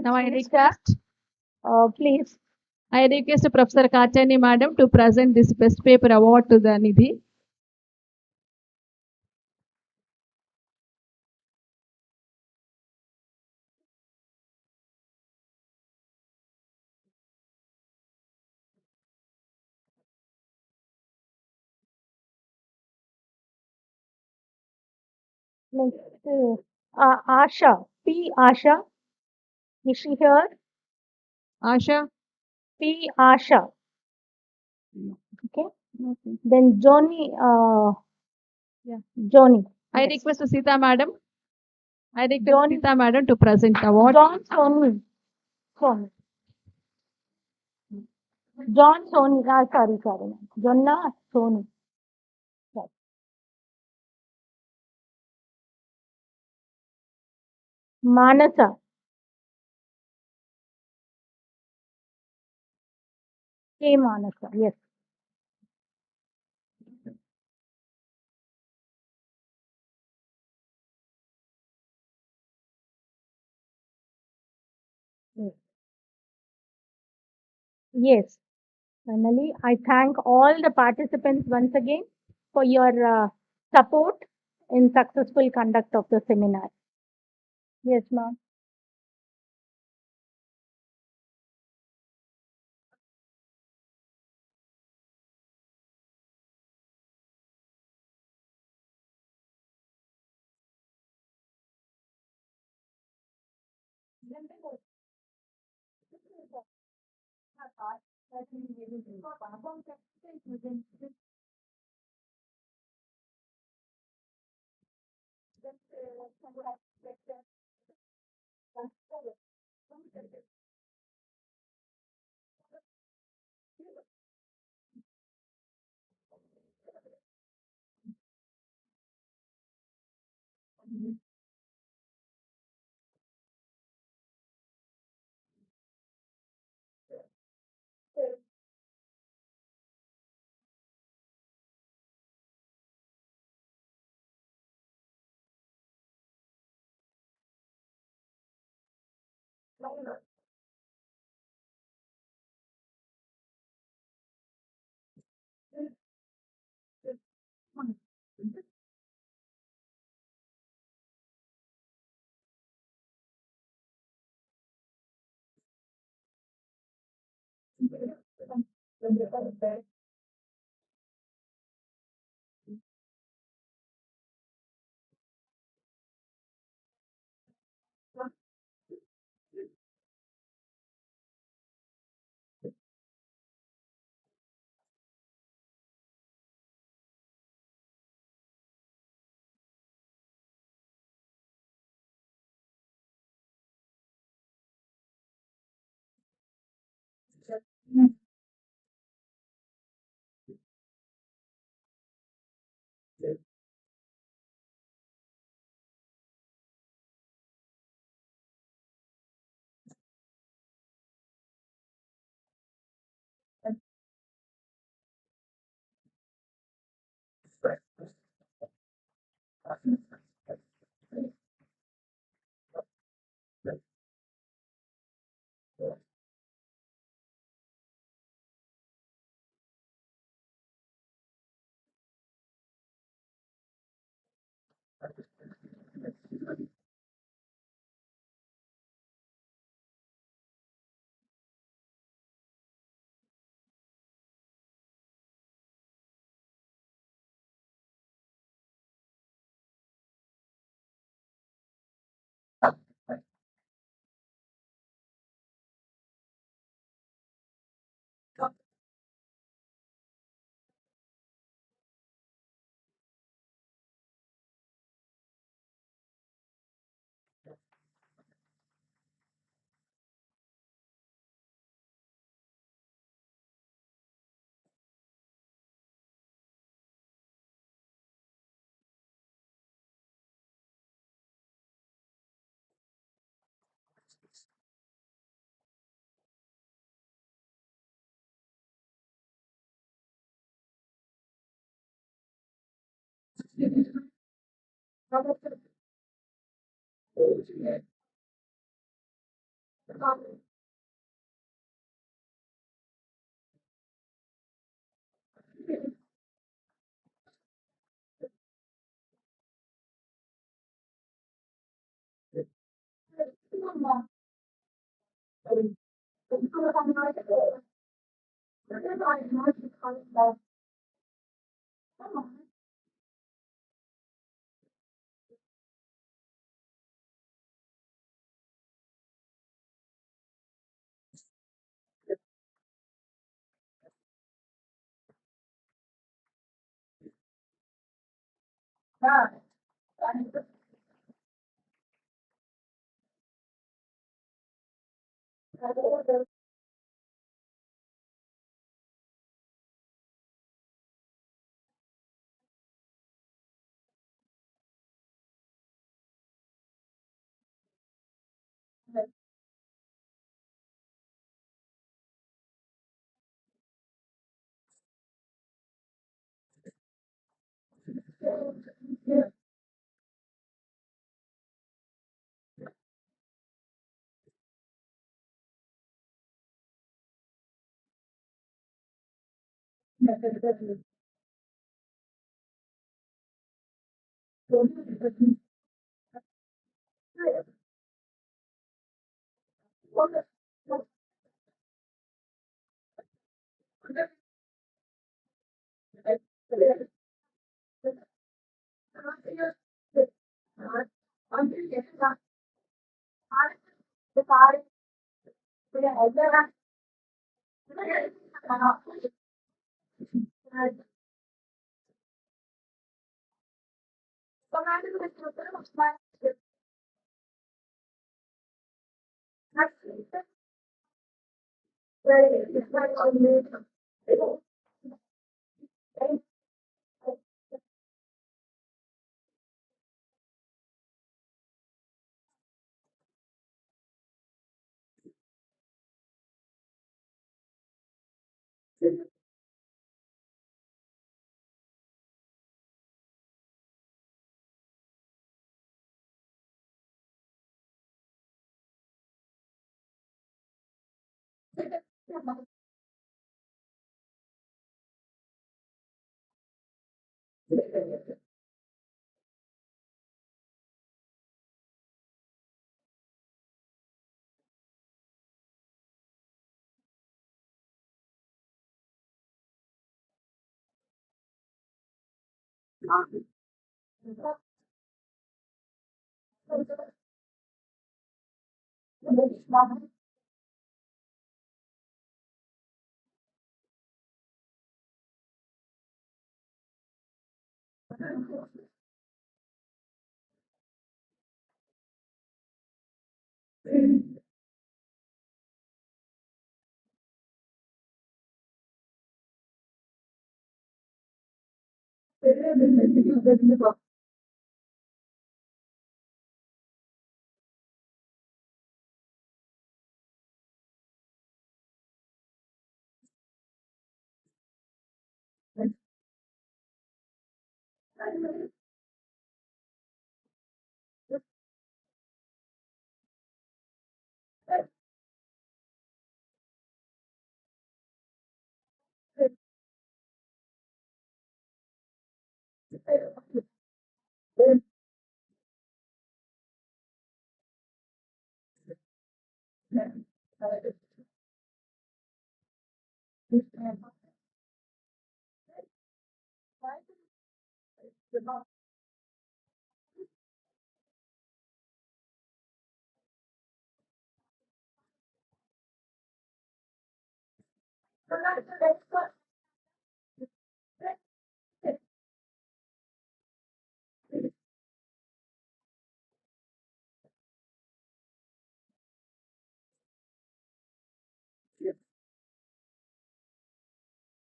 Now I Kulshrestha, request please. I request Professor Katyayani Madam to present this Best Paper Award to the Nidhi. Next, Asha, P. Asha, is she here? Asha? P. Asha. Okay. Then Johnny, Yeah. Johnny. I request Sita madam. I request John, Sita madam to present the award. John Soni. Soni. John Soni. Sorry. Jonna Soni. Sorry. Manasa. K. Manasa. Yes. Yes. Yes. Finally, I thank all the participants once again for your support in successful conduct of the seminar. Yes, ma'am.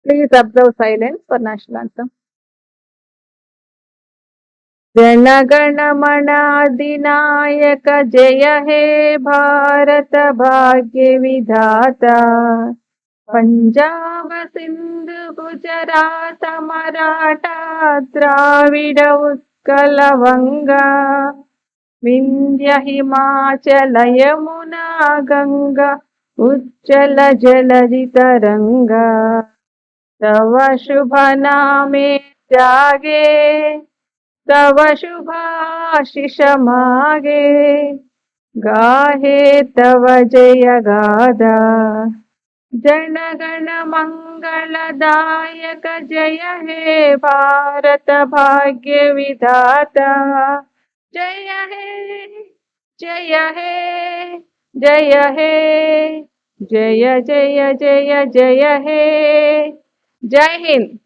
Please observe silence for national anthem. Jana Gana मन अधिनायक जय हे भारत भाग्य विधाता पंजाब सिंध गुजरात मराठा द्राविड उत्कल वंगा विंध्य हिमाचल यमुना गंगा उज्जल जलधि तरंगा तव शुभ नामे जागे तव शुभाशिष मागे गाहे तव जय गादा जन गण मंगलदायक जय हे भारत भाग्य विधाता जय हे जय हे जय हे जय जय जय जय हे जय हिंद।